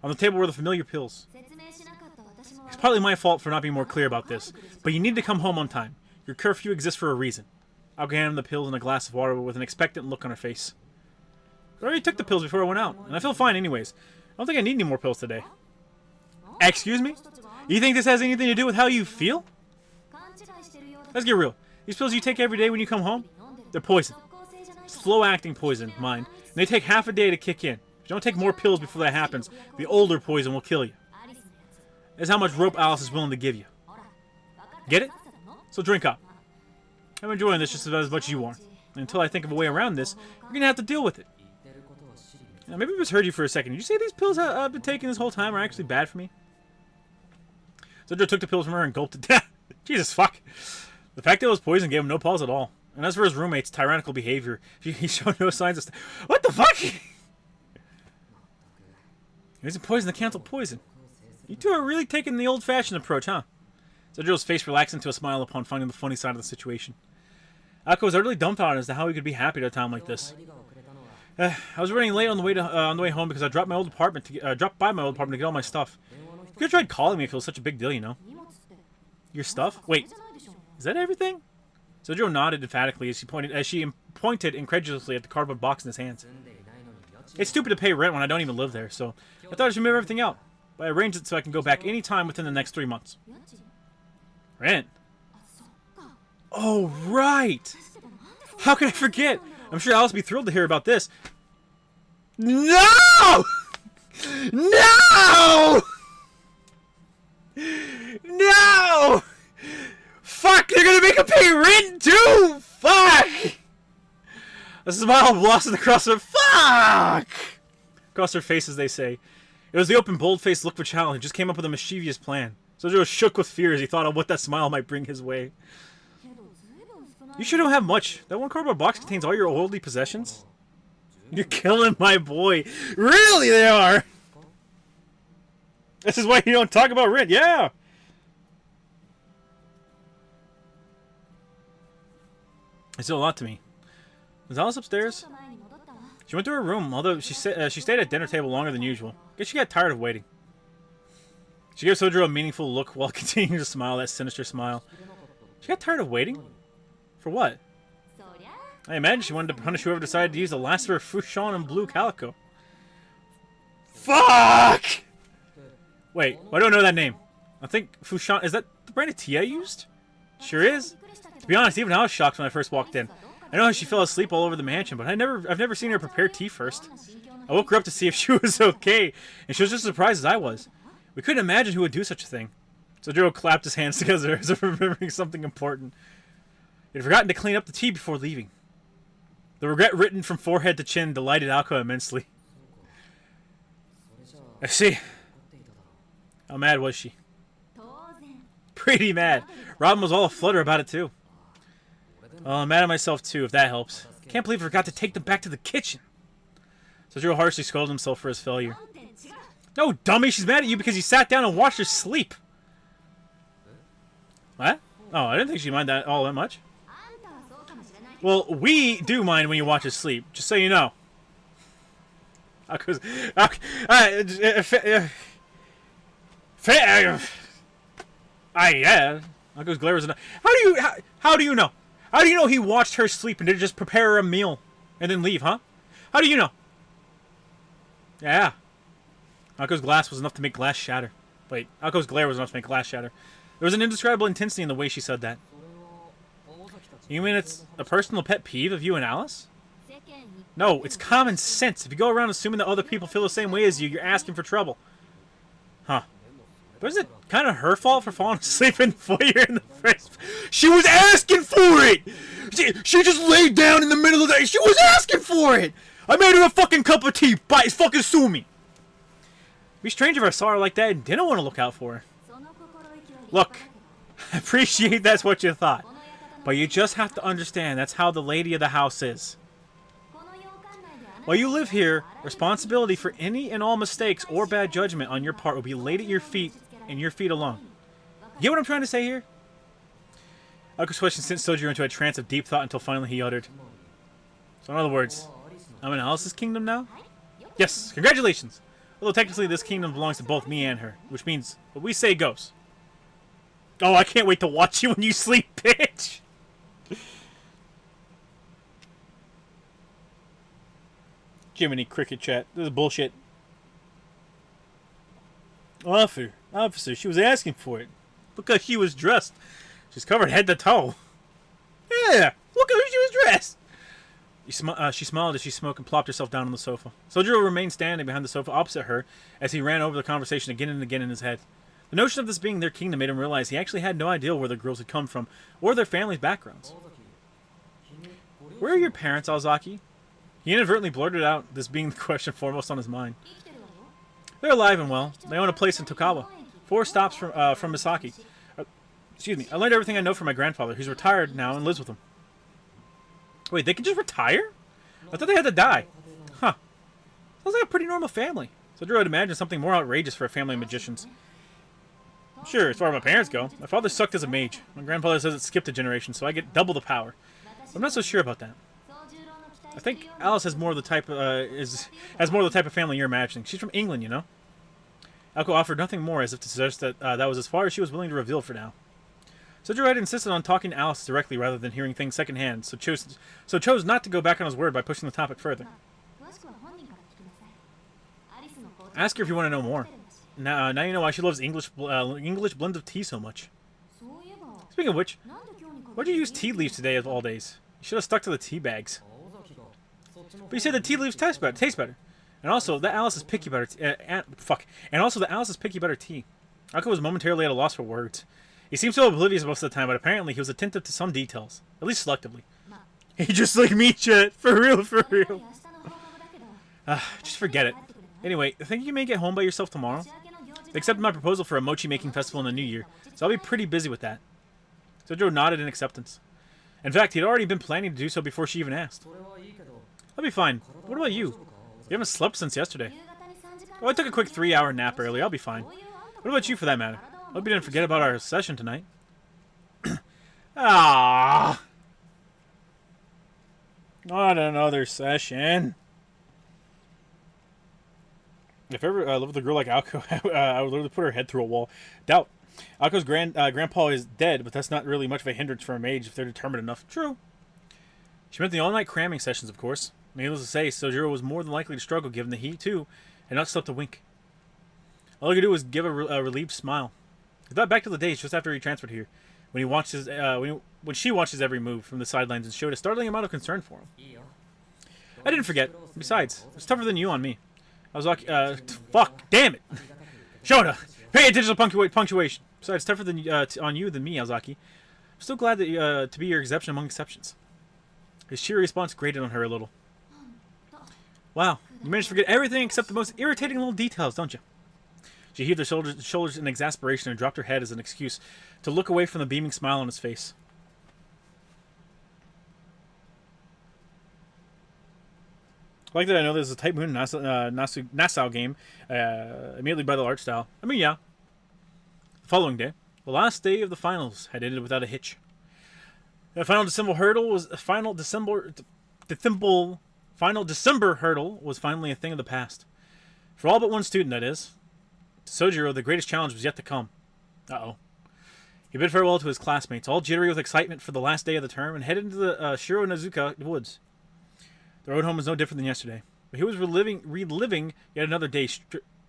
On the table were the familiar pills. It's partly my fault for not being more clear about this, but you need to come home on time. Your curfew exists for a reason. I'll hand him the pills and a glass of water with an expectant look on her face. I already took the pills before I went out, and I feel fine anyways. I don't think I need any more pills today. Excuse me? You think this has anything to do with how you feel? Let's get real. These pills you take every day when you come home, they're poison. Slow-acting poison, mind. And they take half a day to kick in. If you don't take more pills before that happens, the older poison will kill you. That's how much rope Alice is willing to give you. Get it? So drink up. I'm enjoying this just about as much as you are. And until I think of a way around this, you're going to have to deal with it. Now, maybe I misheard you for a second. Did you say these pills I've been taking this whole time are actually bad for me? Sojiro took the pills from her and gulped it down. Jesus fuck. The fact that it was poison gave him no pause at all. And as for his roommate's tyrannical behavior, he showed no signs of... What the fuck? He doesn't poison the cancel poison. You two are really taking the old-fashioned approach, huh? Sojiro's face relaxed into a smile upon finding the funny side of the situation. Akko was utterly dumbfounded as to how he could be happy at a time like this. I was running late on the way home because I dropped by my old apartment to get all my stuff. You could have tried calling me if it was such a big deal, you know. Your stuff? Wait, is that everything? Sojiro nodded emphatically as she pointed incredulously at the cardboard box in his hands. It's stupid to pay rent when I don't even live there, so I thought I should move everything out. But I arranged it so I can go back any time within the next 3 months. Rent? Oh, right! How could I forget? I'm sure Alice will be thrilled to hear about this. No! No! No! Fuck, they're gonna make him pay rent too! Fuck! A smile blossomed across her. Fuck! Across her face, as they say. It was the open, bold-faced look of a child who just came up with a mischievous plan. Sojiro shook with fear as he thought of what that smile might bring his way. You sure don't have much. That one cardboard box contains all your worldly possessions. You're killing my boy. Really, they are! This is why you don't talk about rent. Yeah! It's still a lot to me. Is Alice upstairs? She went to her room, although she stayed at dinner table longer than usual. Guess she got tired of waiting. She gave Sojiro a meaningful look while continuing to smile, that sinister smile. She got tired of waiting? For what? I imagine she wanted to punish whoever decided to use the last of her Fushan and blue calico. Fuck! Wait, I don't know that name. I think Fushan... Is that the brand of tea I used? Sure is. To be honest, even I was shocked when I first walked in. I know how she fell asleep all over the mansion, but I've never seen her prepare tea first. I woke her up to see if she was okay, and she was just as surprised as I was. We couldn't imagine who would do such a thing. Sojiro clapped his hands together as if remembering something important. He had forgotten to clean up the tea before leaving. The regret written from forehead to chin delighted Akko immensely. I see. How mad was she? Pretty mad. Robin was all aflutter about it too. Well, I'm mad at myself too, if that helps. Can't believe I forgot to take them back to the kitchen. Sojiro harshly scolded himself for his failure. No, dummy, she's mad at you because you sat down and watched her sleep. What? Oh, I didn't think she'd mind that all that much. Well, we do mind when you watch us sleep, just so you know. Yeah. Uncle's glare was enough. How do you know? How do you know he watched her sleep and didn't just prepare her a meal and then leave, huh? How do you know? Yeah. Akko's glass was enough to make glass shatter. Wait, Akko's glare was enough to make glass shatter. There was an indescribable intensity in the way she said that. You mean it's a personal pet peeve of you and Alice? No, it's common sense. If you go around assuming that other people feel the same way as you, you're asking for trouble. Huh. But is it kind of her fault for falling asleep in the foyer in the first... She was asking for it! She just laid down in the middle of the day. She was asking for it! I made her a fucking cup of tea. Fucking sue me. It'd be strange if I saw her like that and didn't want to look out for her. Look, I appreciate that's what you thought. But you just have to understand that's how the lady of the house is. While you live here, responsibility for any and all mistakes or bad judgment on your part will be laid at your feet and your feet alone. You get what I'm trying to say here? Akko's question sent Sojiro into a trance of deep thought until finally he uttered. So in other words, I'm in Alice's kingdom now? Yes, congratulations! Although technically this kingdom belongs to both me and her, which means what we say goes. Oh, I can't wait to watch you when you sleep, bitch! Jiminy Cricket chat. This is bullshit. Officer, she was asking for it. Look how she was dressed. She's covered head to toe. Yeah, look how she was dressed. She smiled as she smoked and plopped herself down on the sofa. Sojiro remained standing behind the sofa opposite her as he ran over the conversation again and again in his head. The notion of this being their kingdom made him realize he actually had no idea where the girls had come from or their families' backgrounds. Where are your parents, Ozaki? He inadvertently blurted out, this being the question foremost on his mind. They're alive and well. They own a place in Tokawa, 4 stops from Misaki. Excuse me. I learned everything I know from my grandfather, who's retired now and lives with them. Wait, they can just retire? I thought they had to die. Huh. Sounds like a pretty normal family. So Drew, I'd imagine something more outrageous for a family of magicians. Sure, as far as my parents go, my father sucked as a mage. My grandfather says it skipped a generation, so I get double the power. But I'm not so sure about that. I think Alice has more of the type of family you're imagining. She's from England, you know. Alko offered nothing more, as if to suggest that that was as far as she was willing to reveal for now. So Drew had insisted on talking to Alice directly rather than hearing things secondhand, so chose not to go back on his word by pushing the topic further. Ask her if you want to know more. Now you know why she loves English blends of tea so much. Speaking of which, why'd you use tea leaves today of all days? You should have stuck to the tea bags. But you said the tea leaves taste better. And also, that Alice is picky about her tea. Akko was momentarily at a loss for words. He seemed so oblivious most of the time, but apparently he was attentive to some details. At least selectively. He just like me, Chet. For real. Just forget it. Anyway, I think you may get home by yourself tomorrow. They accepted my proposal for a mochi-making festival in the new year, so I'll be pretty busy with that. Sojo nodded in acceptance. In fact, he'd already been planning to do so before she even asked. I'll be fine. What about you? You haven't slept since yesterday. Oh, I took a quick 3-hour nap earlier. I'll be fine. What about you, for that matter? I hope you didn't forget about our session tonight. Ah, not another session. If I ever lived with a girl like Alko, I would literally put her head through a wall. Doubt. Alko's grandpa is dead, but that's not really much of a hindrance for a mage if they're determined enough. True. She meant the all-night cramming sessions, of course. Needless to say, Sojiro was more than likely to struggle given the heat, too, and not slept a wink. All he could do was give a relieved smile. He thought back to the days just after he transferred here, when he watched his, when she watched his every move from the sidelines and showed a startling amount of concern for him. I didn't forget. Besides, it's tougher than you on me. I was like, fuck, damn it! Shota, pay attention to punctuation. Besides, tougher than on you than me, Ozaki. I'm still glad that to be your exception among exceptions. His cheery response grated on her a little. Wow, you managed to forget everything except the most irritating little details, don't you? She heaved her shoulders in exasperation and dropped her head as an excuse to look away from the beaming smile on his face. I like that I know there's a Type Moon Nassau game immediately by the art style. I mean, yeah. The following day, the last day of the finals had ended without a hitch. The final December hurdle was final December hurdle was finally a thing of the past. For all but one student, that is. To Sojiro, the greatest challenge was yet to come. Uh-oh. He bid farewell to his classmates, all jittery with excitement for the last day of the term, and headed into the Shironazuka woods. The road home was no different than yesterday, but he was reliving yet another day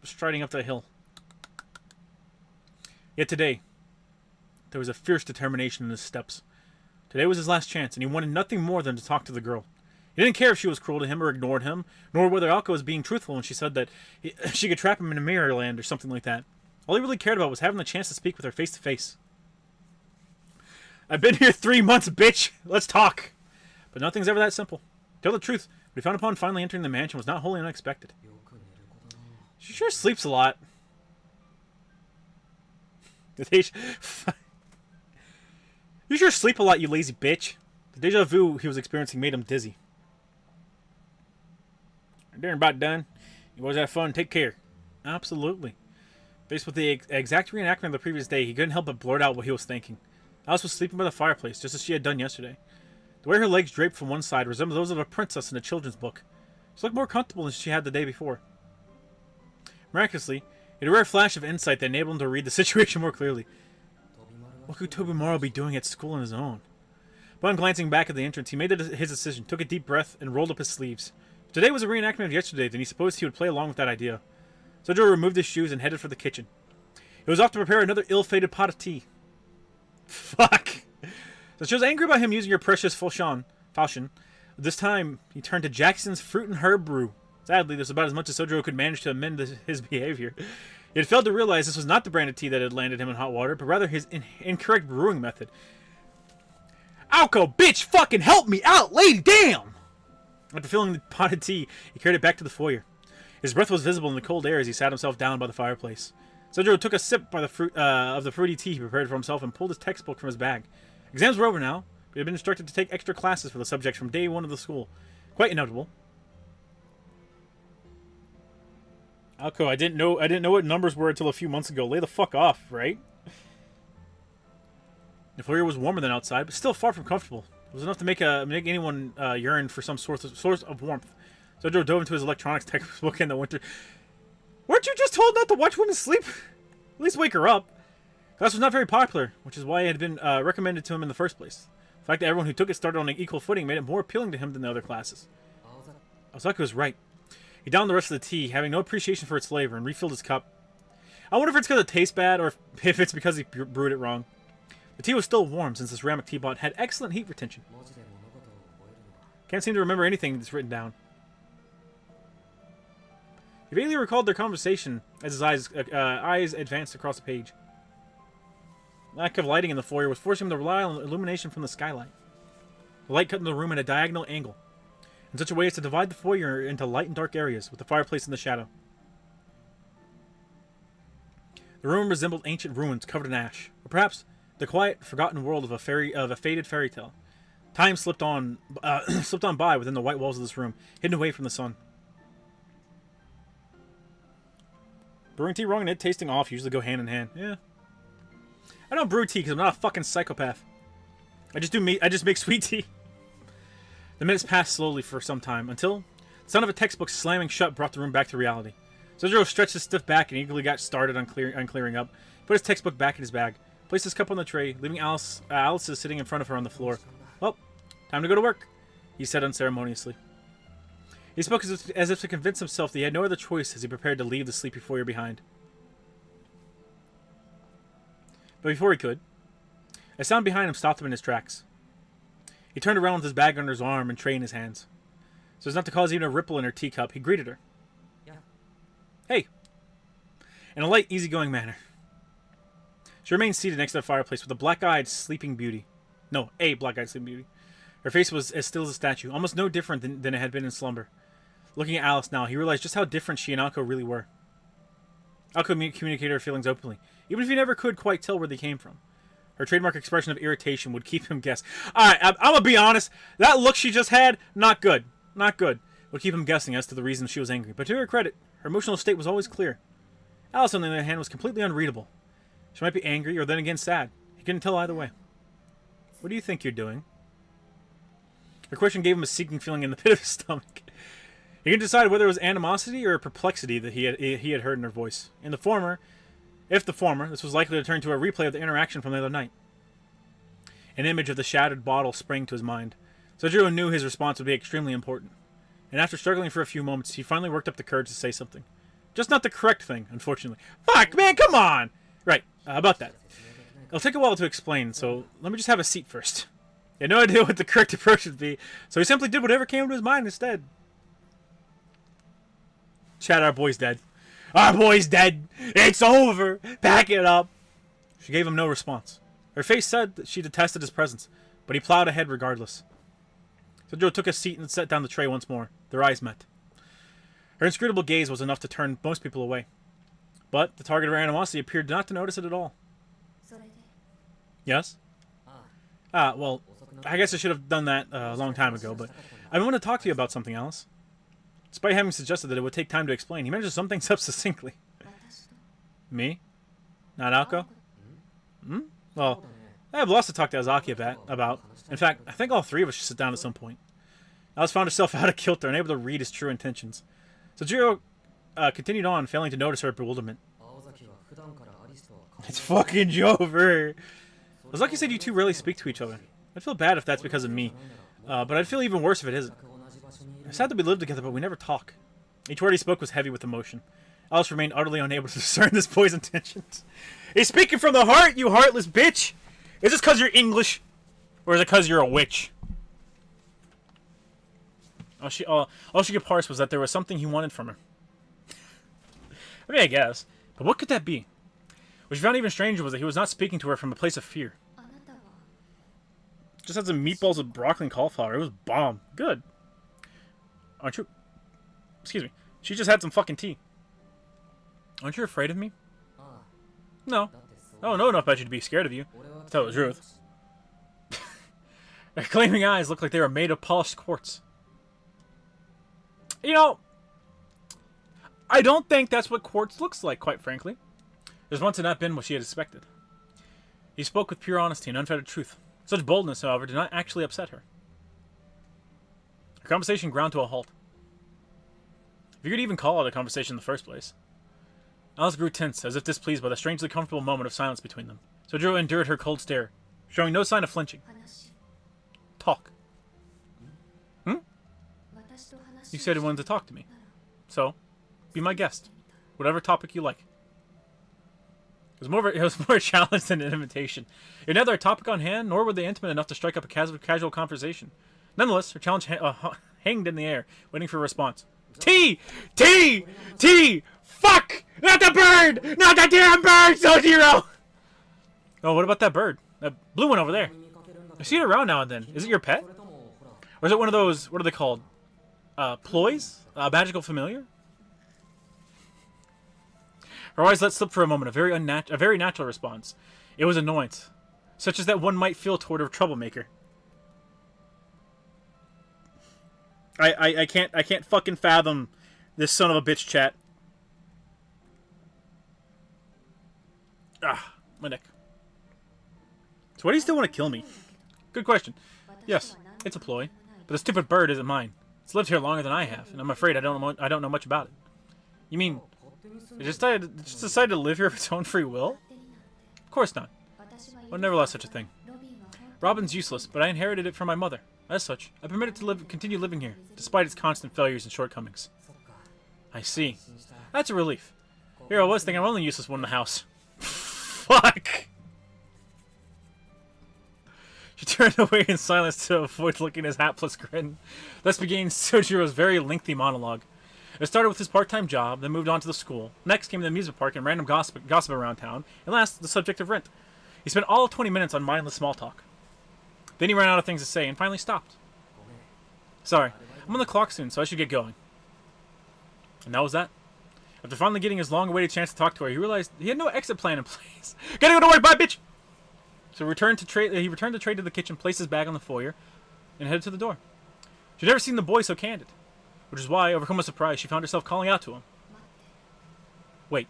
striding up the hill. Yet today, there was a fierce determination in his steps. Today was his last chance, and he wanted nothing more than to talk to the girl. He didn't care if she was cruel to him or ignored him, nor whether Alko was being truthful when she said that she could trap him in a mirror land or something like that. All he really cared about was having the chance to speak with her face to face. I've been here 3 months, bitch! Let's talk! But nothing's ever that simple. To tell the truth, what he found upon finally entering the mansion was not wholly unexpected. She sure sleeps a lot. You sure sleep a lot, you lazy bitch. The deja vu he was experiencing made him dizzy. Dinner about done. You boys have fun. Take care. Absolutely. Faced with the exact reenactment of the previous day, he couldn't help but blurt out what he was thinking. Alice was sleeping by the fireplace, just as she had done yesterday. The way her legs draped from one side resembled those of a princess in a children's book. She looked more comfortable than she had the day before. Miraculously, he had a rare flash of insight that enabled him to read the situation more clearly. What could Tobimaro be doing at school on his own? Upon glancing back at the entrance, he made his decision, took a deep breath, and rolled up his sleeves. If today was a reenactment of yesterday, then he supposed he would play along with that idea. Sojiro removed his shoes and headed for the kitchen. He was off to prepare another ill-fated pot of tea. Fuck! So she was angry about him using her precious falchion. This time, he turned to Jackson's fruit and herb brew. Sadly, this was about as much as Sojiro could manage to amend his behavior. He had failed to realize this was not the brand of tea that had landed him in hot water, but rather his incorrect brewing method. Alko, bitch, fucking help me out, lady, damn! After filling the pot of tea, he carried it back to the foyer. His breath was visible in the cold air as he sat himself down by the fireplace. Sojiro took a sip of the fruity tea he prepared for himself and pulled his textbook from his bag. Exams were over now, He had been instructed to take extra classes for the subjects from day one of the school. Quite inevitable. Alco, I didn't know what numbers were until a few months ago. Lay the fuck off, right? The foyer was warmer than outside, but still far from comfortable. It was enough to make anyone yearn for some source of warmth. Sojo dove into his electronics textbook in the winter. Weren't you just told not to watch women sleep? At least wake her up. Class was not very popular, which is why it had been recommended to him in the first place. The fact that everyone who took it started on an equal footing made it more appealing to him than the other classes. Ozaki was right. He downed the rest of the tea, having no appreciation for its flavor, and refilled his cup. I wonder if it's because it tastes bad, or if it's because he brewed it wrong. The tea was still warm, since the ceramic teapot had excellent heat retention. Can't seem to remember anything that's written down. He vaguely recalled their conversation as his eyes advanced across the page. Lack of lighting in the foyer was forcing him to rely on illumination from the skylight. The light cut into the room at a diagonal angle, in such a way as to divide the foyer into light and dark areas, with the fireplace in the shadow. The room resembled ancient ruins covered in ash, or perhaps the quiet, forgotten world of a faded fairy tale. Time slipped on by within the white walls of this room, hidden away from the sun. Brewing tea wrong and it tasting off usually go hand in hand. Yeah. I don't brew tea because I'm not a fucking psychopath. I just make sweet tea. The minutes passed slowly for some time, until the sound of a textbook slamming shut brought the room back to reality. Sojiro stretched his stiff back and eagerly got started on clearing up, put his textbook back in his bag, placed his cup on the tray, leaving Alice sitting in front of her on the floor. Well, time to go to work, he said unceremoniously. He spoke as if to convince himself that he had no other choice as he prepared to leave the sleepy foyer behind. But before he could, a sound behind him stopped him in his tracks. He turned around with his bag under his arm and tray in his hands. So as not to cause even a ripple in her teacup, he greeted her. Yeah. Hey! In a light, easygoing manner. She remained seated next to the fireplace with a black-eyed sleeping beauty. No, a black-eyed sleeping beauty. Her face was as still as a statue, almost no different than it had been in slumber. Looking at Alice now, he realized just how different she and Alco really were. Alco communicated her feelings openly, even if he never could quite tell where they came from. Her trademark expression of irritation would keep him guessing. Alright, I'm gonna be honest. That look she just had, not good. Not good. Would keep him guessing as to the reason she was angry. But to her credit, her emotional state was always clear. Alice, on the other hand, was completely unreadable. She might be angry, or then again sad. He couldn't tell either way. What do you think you're doing? Her question gave him a sinking feeling in the pit of his stomach. He couldn't decide whether it was animosity or perplexity that he had heard in her voice. If the former, this was likely to turn to a replay of the interaction from the other night. An image of the shattered bottle sprang to his mind. Sojiro knew his response would be extremely important. And after struggling for a few moments, he finally worked up the courage to say something. Just not the correct thing, unfortunately. Fuck, man, come on! Right, about that. It'll take a while to explain, so let me just have a seat first. He had no idea what the correct approach would be, so he simply did whatever came to his mind instead. Chat, our boy's dead. Our boy's dead! It's over! Pack it up! She gave him no response. Her face said that she detested his presence, but he plowed ahead regardless. Sojiro took a seat and set down the tray once more. Their eyes met. Her inscrutable gaze was enough to turn most people away. But the target of her animosity appeared not to notice it at all. Yes? Well, I guess I should have done that a long time ago, but I want to talk to you about something, Alice. Despite having suggested that it would take time to explain, he managed to sum things up succinctly. Me? Not Alco? Well, I have lots to talk to Ozaki about. In fact, I think all three of us should sit down at some point. Alice found herself out of kilter, unable to read his true intentions. Sojiro continued on, failing to notice her bewilderment. It's fucking over. Ozaki said you two rarely speak to each other. I'd feel bad if that's because of me, but I'd feel even worse if it isn't. It's sad that we live together, but we never talk. Each word he spoke was heavy with emotion. Alice remained utterly unable to discern this boy's intentions. He's speaking from the heart, you heartless bitch! Is this because you're English? Or is it because you're a witch? All she could parse was that there was something he wanted from her. I mean, I guess. But what could that be? What she found even stranger was that he was not speaking to her from a place of fear. Just had some meatballs with broccoli and cauliflower. It was bomb. Good. Aren't you... Excuse me. She just had some fucking tea. Aren't you afraid of me? No. I don't know enough about you to be scared of you. To tell the truth. Her gleaming eyes looked like they were made of polished quartz. You know, I don't think that's what quartz looks like, quite frankly. His response had not been what she had expected. He spoke with pure honesty and unfettered truth. Such boldness, however, did not actually upset her. Her conversation ground to a halt. If you could even call it a conversation in the first place. Alice grew tense, as if displeased by the strangely comfortable moment of silence between them. Sojiro endured her cold stare, showing no sign of flinching. Talk. Hmm? You said you wanted to talk to me. So, be my guest. Whatever topic you like. It was more a challenge than an invitation. It had neither a topic on hand, nor were they intimate enough to strike up a casual conversation. Nonetheless, her challenge hanged in the air, waiting for a response. T! T! T! Fuck! Not the bird! Not the damn bird, Sojiro! Oh, what about that bird? That blue one over there. I see it around now and then. Is it your pet? Or is it one of those, what are they called? Ploys? Magical familiar? Her eyes let slip for a moment a very natural response. It was annoyance, such as that one might feel toward a troublemaker. I can't fucking fathom this son of a bitch, chat. Ah, my neck. So why do you still want to kill me? Good question. Yes, it's a ploy, but the stupid bird isn't mine. It's lived here longer than I have, and I'm afraid I don't know much about it. You mean it just decided to live here of its own free will? Of course not. I'd never let such a thing. Robin's useless, but I inherited it from my mother. As such, I permit it to continue living here, despite its constant failures and shortcomings. I see. That's a relief. Here I was thinking I'm only useless one in the house. Fuck! She turned away in silence to avoid looking at his hapless grin. Thus began Sojiro's very lengthy monologue. It started with his part-time job, then moved on to the school. Next came the amusement park and random gossip around town, and last, the subject of rent. He spent all of 20 minutes on mindless small talk. Then he ran out of things to say and finally stopped. Sorry, I'm on the clock soon, so I should get going. And that was that. After finally getting his long-awaited chance to talk to her, he realized he had no exit plan in place. Gotta go to work, bye, bitch! So he returned the tray to the kitchen, placed his bag on the foyer, and headed to the door. She'd never seen the boy so candid, which is why, overcome with surprise, she found herself calling out to him. Wait.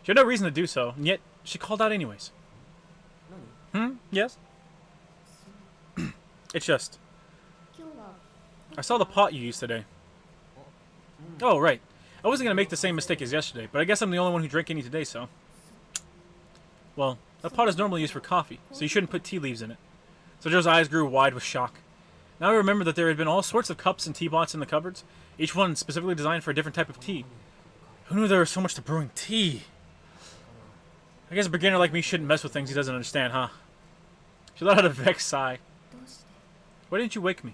She had no reason to do so, and yet she called out anyways. Yes? It's just... I saw the pot you used today. Oh, right. I wasn't going to make the same mistake as yesterday, but I guess I'm the only one who drank any today, so... Well, that pot is normally used for coffee, so you shouldn't put tea leaves in it. So Joe's eyes grew wide with shock. Now I remember that there had been all sorts of cups and tea pots in the cupboards, each one specifically designed for a different type of tea. Who knew there was so much to brewing tea? I guess a beginner like me shouldn't mess with things he doesn't understand, huh? She let out a vexed sigh. Why didn't you wake me?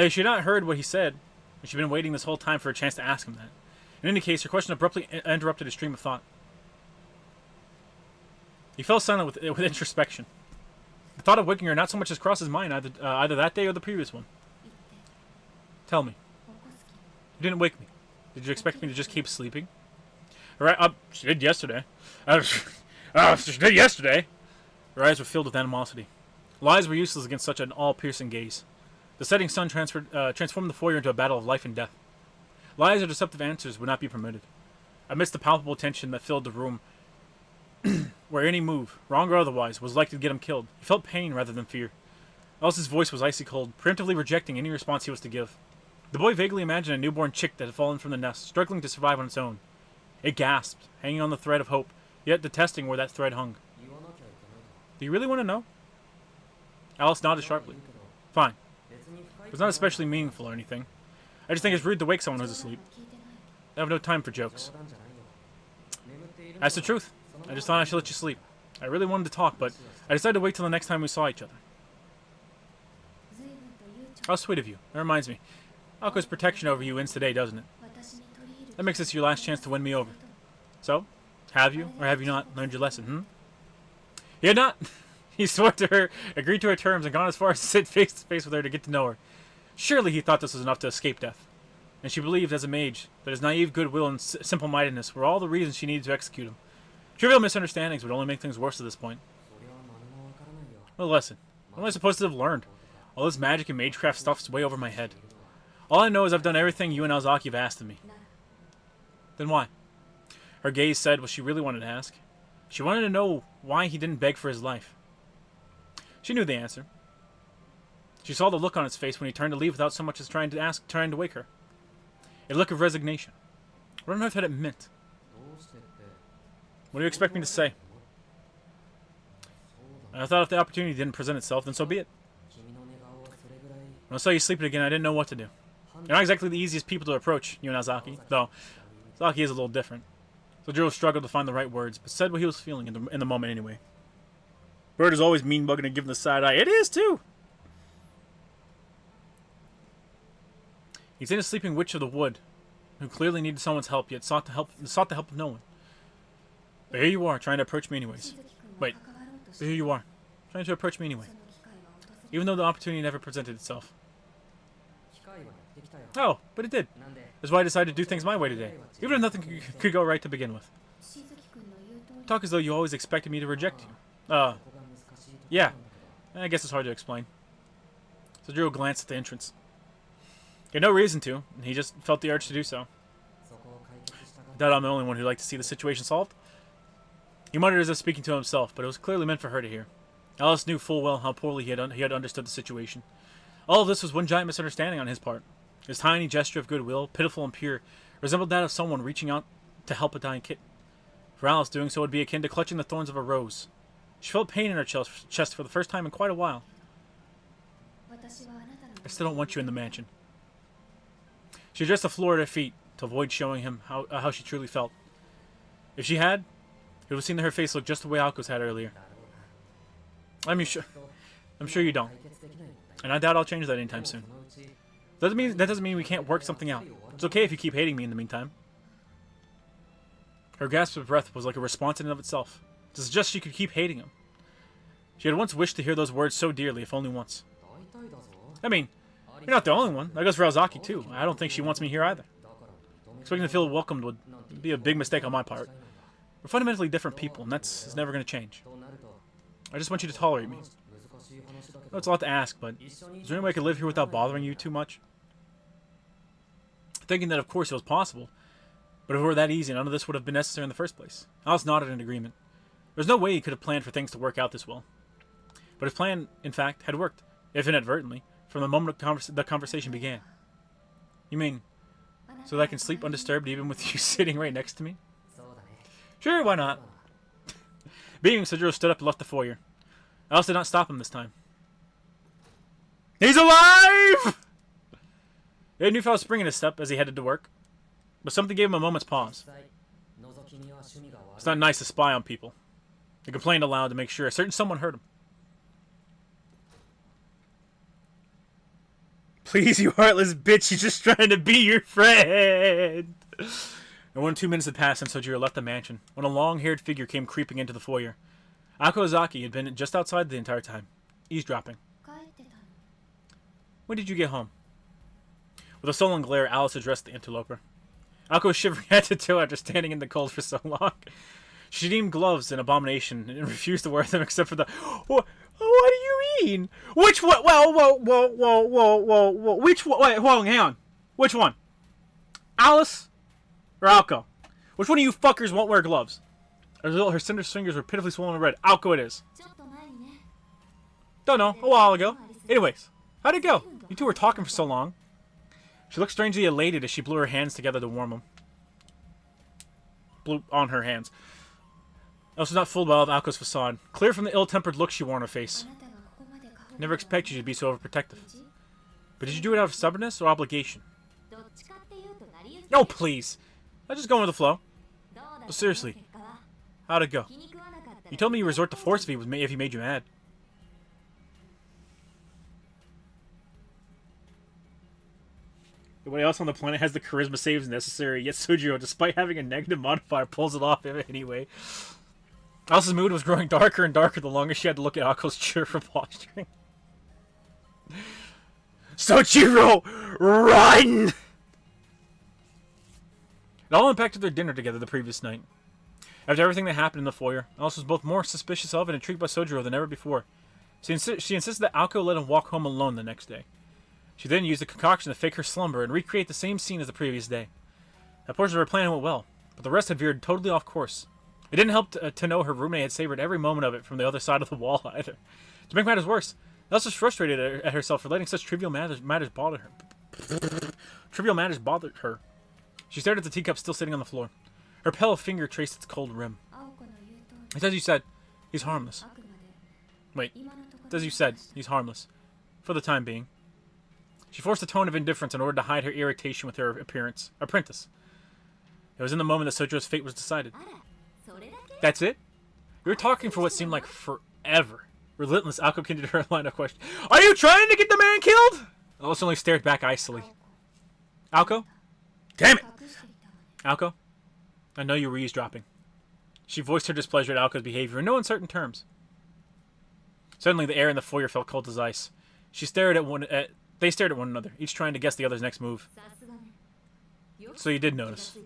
She had not heard what he said, and she'd been waiting this whole time for a chance to ask him that. In any case, her question abruptly interrupted his stream of thought. He fell silent with introspection. The thought of waking her not so much as crossed his mind either that day or the previous one. Tell me. You didn't wake me. Did you expect me to just keep sleeping? Alright, she did yesterday. She did yesterday. Her eyes were filled with animosity. Lies were useless against such an all-piercing gaze. The setting sun transformed the foyer into a battle of life and death. Lies or deceptive answers would not be permitted. Amidst the palpable tension that filled the room, where any move, wrong or otherwise, was likely to get him killed, he felt pain rather than fear. Alice's voice was icy cold, preemptively rejecting any response he was to give. The boy vaguely imagined a newborn chick that had fallen from the nest, struggling to survive on its own. It gasped, hanging on the thread of hope, yet detesting where that thread hung. Do you really want to know? Alice nodded sharply. Fine. It was not especially meaningful or anything. I just think it's rude to wake someone who's asleep. I have no time for jokes. That's the truth. I just thought I should let you sleep. I really wanted to talk, but I decided to wait till the next time we saw each other. How sweet of you. That reminds me. Ako's protection over you ends today, doesn't it? That makes this your last chance to win me over. So, have you, or have you not, learned your lesson, He had not. He swore to her, agreed to her terms, and gone as far as to sit face to face with her to get to know her. Surely he thought this was enough to escape death. And she believed, as a mage, that his naive goodwill and simple-mindedness were all the reasons she needed to execute him. Trivial misunderstandings would only make things worse at this point. What a lesson. What am I supposed to have learned? All this magic and magecraft stuff's way over my head. All I know is I've done everything you and Alzaki have asked of me. Then why? Her gaze said what she really wanted to ask. She wanted to know why he didn't beg for his life. She knew the answer. She saw the look on his face when he turned to leave without so much as trying to wake her. A look of resignation. What on earth had it meant? What do you expect me to say? I thought if the opportunity didn't present itself, then so be it. When I saw you sleeping again, I didn't know what to do. You're not exactly the easiest people to approach, you and Azaki, though Azaki is a little different. So Jiro struggled to find the right words, but said what he was feeling in the moment anyway. Bird is always mean-bugging and giving the side eye. It is, too! He's in a sleeping witch of the wood, who clearly needed someone's help, yet sought the help of no one. But here you are, trying to approach me anyways. Wait, but here you are, trying to approach me anyway. Even though the opportunity never presented itself. Oh, but it did. That's why I decided to do things my way today, even if nothing could go right to begin with. Talk as though you always expected me to reject you. Yeah. I guess it's hard to explain. So Drew glanced at the entrance. He had no reason to, and he just felt the urge to do so. I doubt I'm the only one who'd like to see the situation solved. He muttered as if speaking to himself, but it was clearly meant for her to hear. Alice knew full well how poorly he had understood the situation. All of this was one giant misunderstanding on his part. His tiny gesture of goodwill, pitiful and pure, resembled that of someone reaching out to help a dying kitten. For Alice, doing so would be akin to clutching the thorns of a rose. She felt pain in her chest for the first time in quite a while. I still don't want you in the mansion. She addressed the floor at her feet to avoid showing him how she truly felt. If she had, he would have seen her face look just the way Alko's had earlier. I'm sure you don't. And I doubt I'll change that anytime soon. That doesn't mean we can't work something out. It's okay if you keep hating me in the meantime. Her gasp of breath was like a response in and of itself, to suggest she could keep hating him. She had once wished to hear those words so dearly, if only once. I mean, you're not the only one. That goes for Alzaki, too. I don't think she wants me here either. Expecting to feel welcomed would be a big mistake on my part. We're fundamentally different people, and that's never going to change. I just want you to tolerate me. I know it's a lot to ask, but is there any way I could live here without bothering you too much? Thinking that, of course, it was possible. But if it were that easy, none of this would have been necessary in the first place. Alice nodded in agreement. There was no way he could have planned for things to work out this well. But his plan, in fact, had worked, if inadvertently, from the moment the conversation began. You mean, so that I can sleep undisturbed even with you sitting right next to me? Sure, why not? Being Sojiro stood up and left the foyer. Alice did not stop him this time. He's alive! He had a newfound spring in his step as he headed to work. But something gave him a moment's pause. It's not nice to spy on people. He complained aloud to make sure a certain someone heard him. Please, you heartless bitch, he's just trying to be your friend. And when 2 minutes had passed since Sojiro left the mansion, when a long-haired figure came creeping into the foyer. Akozaki had been just outside the entire time, eavesdropping. When did you get home? With a sullen glare, Alice addressed the interloper. Alko was shivering head to toe after standing in the cold for so long. She deemed gloves an abomination and refused to wear them except for the... What do you mean? Which one? Whoa. Which one? Wait, hold on, hang on. Which one? Alice or Alko? Which one of you fuckers won't wear gloves? As a result, her cinder fingers were pitifully swollen and red. Alko it is. Don't know. A while ago. Anyways, how'd it go? You two were talking for so long. She looked strangely elated as she blew her hands together to warm them. Blew on her hands. Alice was not fooled by all of Alko's facade. Clear from the ill-tempered look she wore on her face. Never expected you to be so overprotective. But did you do it out of stubbornness or obligation? No, please. I'm just going with the flow. But seriously, how'd it go? You told me you resort to force if he made you mad. Nobody else on the planet has the charisma saves necessary, yet Sojiro, despite having a negative modifier, pulls it off anyway. Alice's mood was growing darker and darker the longer she had to look at Ako's cheerful posturing. Sojiro, run! It all impacted their dinner together the previous night. After everything that happened in the foyer, Alice was both more suspicious of and intrigued by Sojiro than ever before. She insisted that Alko let him walk home alone the next day. She then used the concoction to fake her slumber and recreate the same scene as the previous day. That portion of her plan went well, but the rest had veered totally off course. It didn't help to know her roommate had savored every moment of it from the other side of the wall either. To make matters worse, Alice was frustrated at herself for letting such trivial matters bother her. Trivial matters bothered her. She stared at the teacup still sitting on the floor. Her pale finger traced its cold rim. It's as you said, he's harmless. Wait, it's as you said, he's harmless. For the time being. She forced a tone of indifference in order to hide her irritation with her appearance. Apprentice. It was in the moment that Sojo's fate was decided. That's it? You were talking for what seemed like forever. Relentless, Alko continued her line of question. Are you trying to get the man killed? Alice only stared back icily. Alko? Damn it! Alko? I know you were eavesdropping. She voiced her displeasure at Alko's behavior in no uncertain terms. Suddenly, the air in the foyer felt cold as ice. They stared at one another, each trying to guess the other's next move. So you did notice.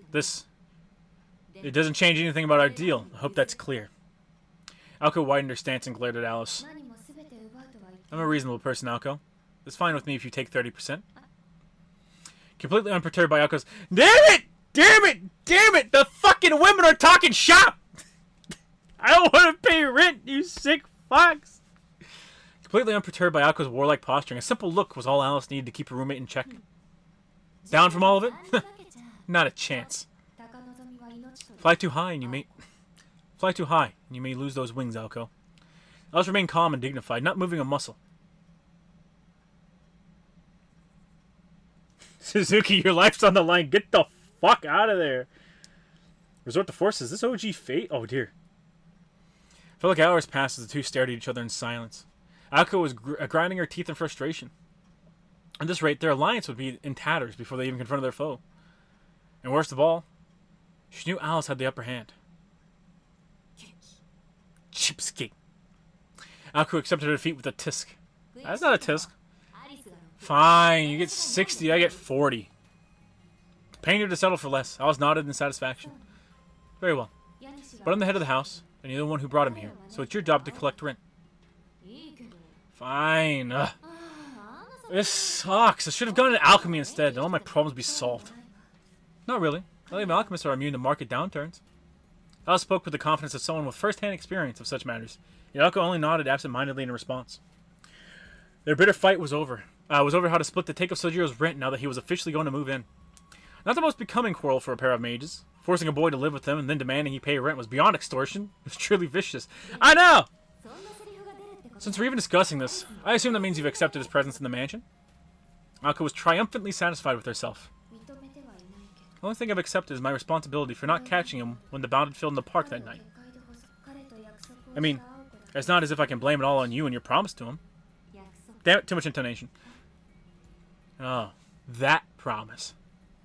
It doesn't change anything about our deal. I hope that's clear. Alko widened her stance and glared at Alice. I'm a reasonable person, Alko. It's fine with me if you take 30%. Completely unperturbed by Alko's, damn it! Damn it! Damn it! The fucking women are talking shop! I don't want to pay rent, you sick fox! Completely unperturbed by Alko's warlike posturing, a simple look was all Alice needed to keep her roommate in check. Down from all of it? Not a chance. Fly too high and you may lose those wings, Alko. Alice remained calm and dignified, not moving a muscle. Suzuki, your life's on the line. Get the fuck out of there. Resort to force. Is this OG fate? Oh dear. Felt like hours passed as the two stared at each other in silence. Alko was grinding her teeth in frustration. At this rate, their alliance would be in tatters before they even confronted their foe. And worst of all, she knew Alice had the upper hand. Cheapskate. Alko accepted her defeat with a tisk. That's not a tisk. Fine, you get 60, I get 40. Paying you to settle for less. Alice nodded in satisfaction. Very well. But I'm the head of the house, and you're the one who brought him here, so it's your job to collect rent. Fine. Ugh. This sucks. I should have gone into alchemy instead, and all my problems would be solved. Not really. Not even alchemists are immune to market downturns. Alice spoke with the confidence of someone with first-hand experience of such matters. Yet Alko only nodded absent-mindedly in response. Their bitter fight was over. Was over how to split the take of Sojiro's rent now that he was officially going to move in. Not the most becoming quarrel for a pair of mages. Forcing a boy to live with them and then demanding he pay rent was beyond extortion. It was truly vicious. I know! Since we're even discussing this, I assume that means you've accepted his presence in the mansion? Alko was triumphantly satisfied with herself. The only thing I've accepted is my responsibility for not catching him when the bounded filled in the park that night. I mean, it's not as if I can blame it all on you and your promise to him. Damn it, too much intonation. Oh, that promise.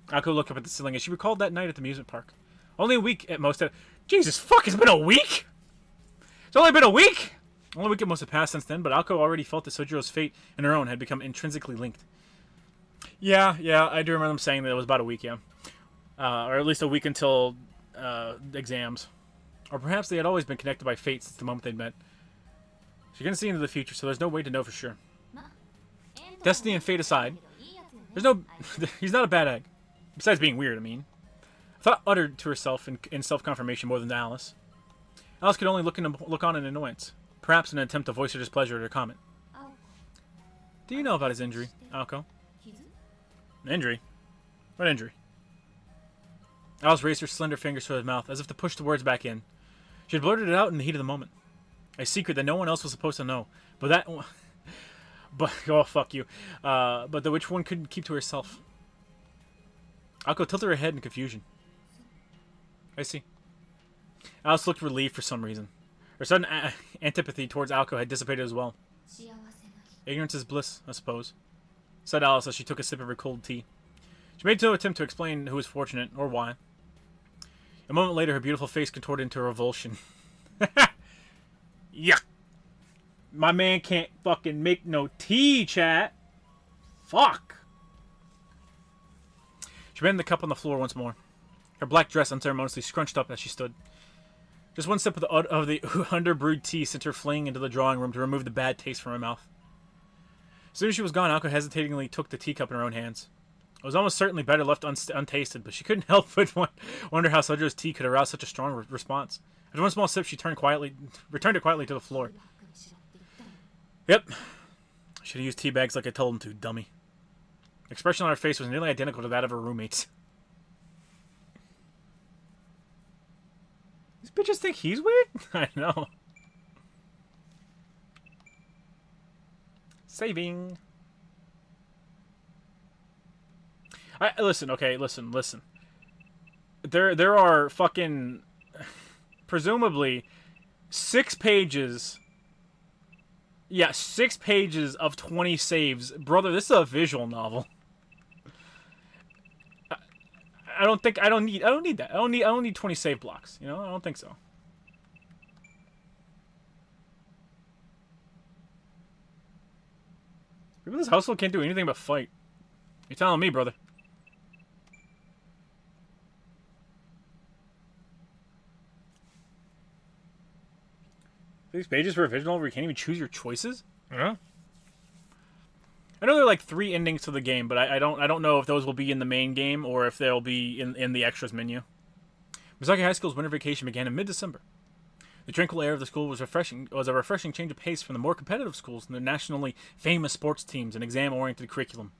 Alko looked up at the ceiling as she recalled that night at the amusement park. Only a week at most. Jesus, fuck, it's been a week? It's only been a week? Only a week at most had passed since then, but Alko already felt that Sojiro's fate and her own had become intrinsically linked. Yeah, I do remember them saying that it was about a week, yeah. Or at least a week until exams. Or perhaps they had always been connected by fate since the moment they'd met. She couldn't see into the future, so there's no way to know for sure. Destiny and fate aside, he's not a bad egg. Besides being weird, I mean. A thought uttered to herself in self-confirmation more than to Alice. Alice could only look on in annoyance, perhaps in an attempt to voice her displeasure at her comment. Do you know about his injury, Alko? An injury? What injury? Alice raised her slender fingers to his mouth, as if to push the words back in. She had blurted it out in the heat of the moment. A secret that no one else was supposed to know, oh, fuck you. But the which one couldn't keep to herself. Alko tilted her head in confusion. I see. Alice looked relieved for some reason. Her sudden antipathy towards Alko had dissipated as well. Ignorance is bliss, I suppose, said Alice as she took a sip of her cold tea. She made no attempt to explain who was fortunate, or why. A moment later, her beautiful face contorted into a revulsion. Yuck! My man can't fucking make no tea, chat. Fuck. She bent the cup on the floor once more. Her black dress unceremoniously scrunched up as she stood. Just one sip of the underbrewed tea sent her fleeing into the drawing room to remove the bad taste from her mouth. As soon as she was gone, Alko hesitatingly took the teacup in her own hands. It was almost certainly better left untasted, but she couldn't help but wonder how Sojo's tea could arouse such a strong response. After one small sip, she returned it quietly to the floor. Yep. Should have used tea bags like I told him to, dummy. The expression on her face was nearly identical to that of her roommates. These bitches think he's weird? I know. Saving. Listen, okay, listen. There are fucking... presumably 6 pages... Yeah, 6 pages of 20 saves. Brother, this is a visual novel. I don't need that. I don't need 20 save blocks, you know? I don't think so. People in this household can't do anything but fight. You're telling me, brother. These pages for a visual novel where you can't even choose your choices? Yeah. I know there are like 3 endings to the game, but I don't know if those will be in the main game or if they'll be in the extras menu. Misaki High School's winter vacation began in mid-December. The tranquil air of the school was a refreshing change of pace from the more competitive schools and their nationally famous sports teams and exam-oriented curriculum.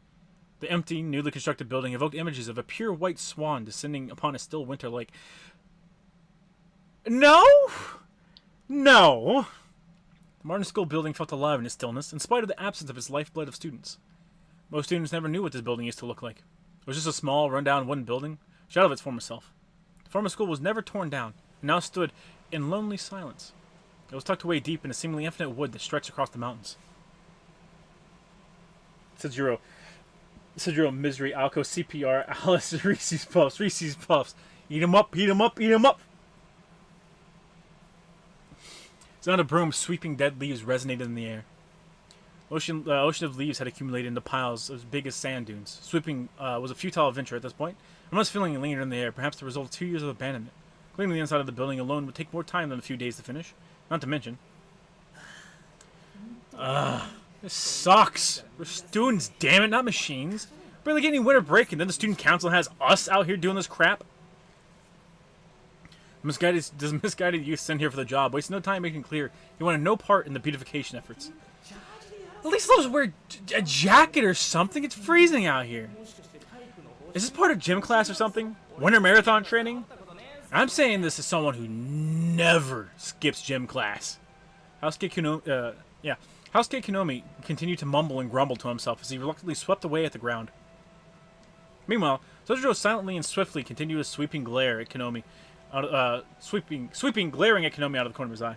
The empty, newly constructed building evoked images of a pure white swan descending upon a still winter lake. No! No! The Martin School building felt alive in its stillness, in spite of the absence of its lifeblood of students. Most students never knew what this building used to look like. It was just a small, run-down wooden building, shadow of its former self. The former school was never torn down, and now stood in lonely silence. It was tucked away deep in a seemingly infinite wood that stretched across the mountains. Sejiro, Misery, Alko, CPR, Alice, Reese's Puffs. Eat 'em up, eat 'em up, eat 'em up! The sound of brooms sweeping dead leaves resonated in the air. Ocean of leaves had accumulated into piles as big as sand dunes. Sweeping was a futile venture at this point. Unless feeling lingered in the air, perhaps the result of 2 years of abandonment. Cleaning the inside of the building alone would take more time than a few days to finish. Not to mention... this sucks. We're students, damn it, not machines. Barely getting winter break, and then the student council has us out here doing this crap. Does misguided youth sent here for the job waste no time making clear he wanted no part in the beautification efforts. At least let us wear a jacket or something. It's freezing out here. Is this part of gym class or something? Winter marathon training? I'm saying this as someone who never skips gym class. Housekeep Kinomi continued to mumble and grumble to himself as he reluctantly swept away at the ground. Meanwhile, Sojiro silently and swiftly continued his sweeping glare at Kinomi. Glaring at Kinomi out of the corner of his eye.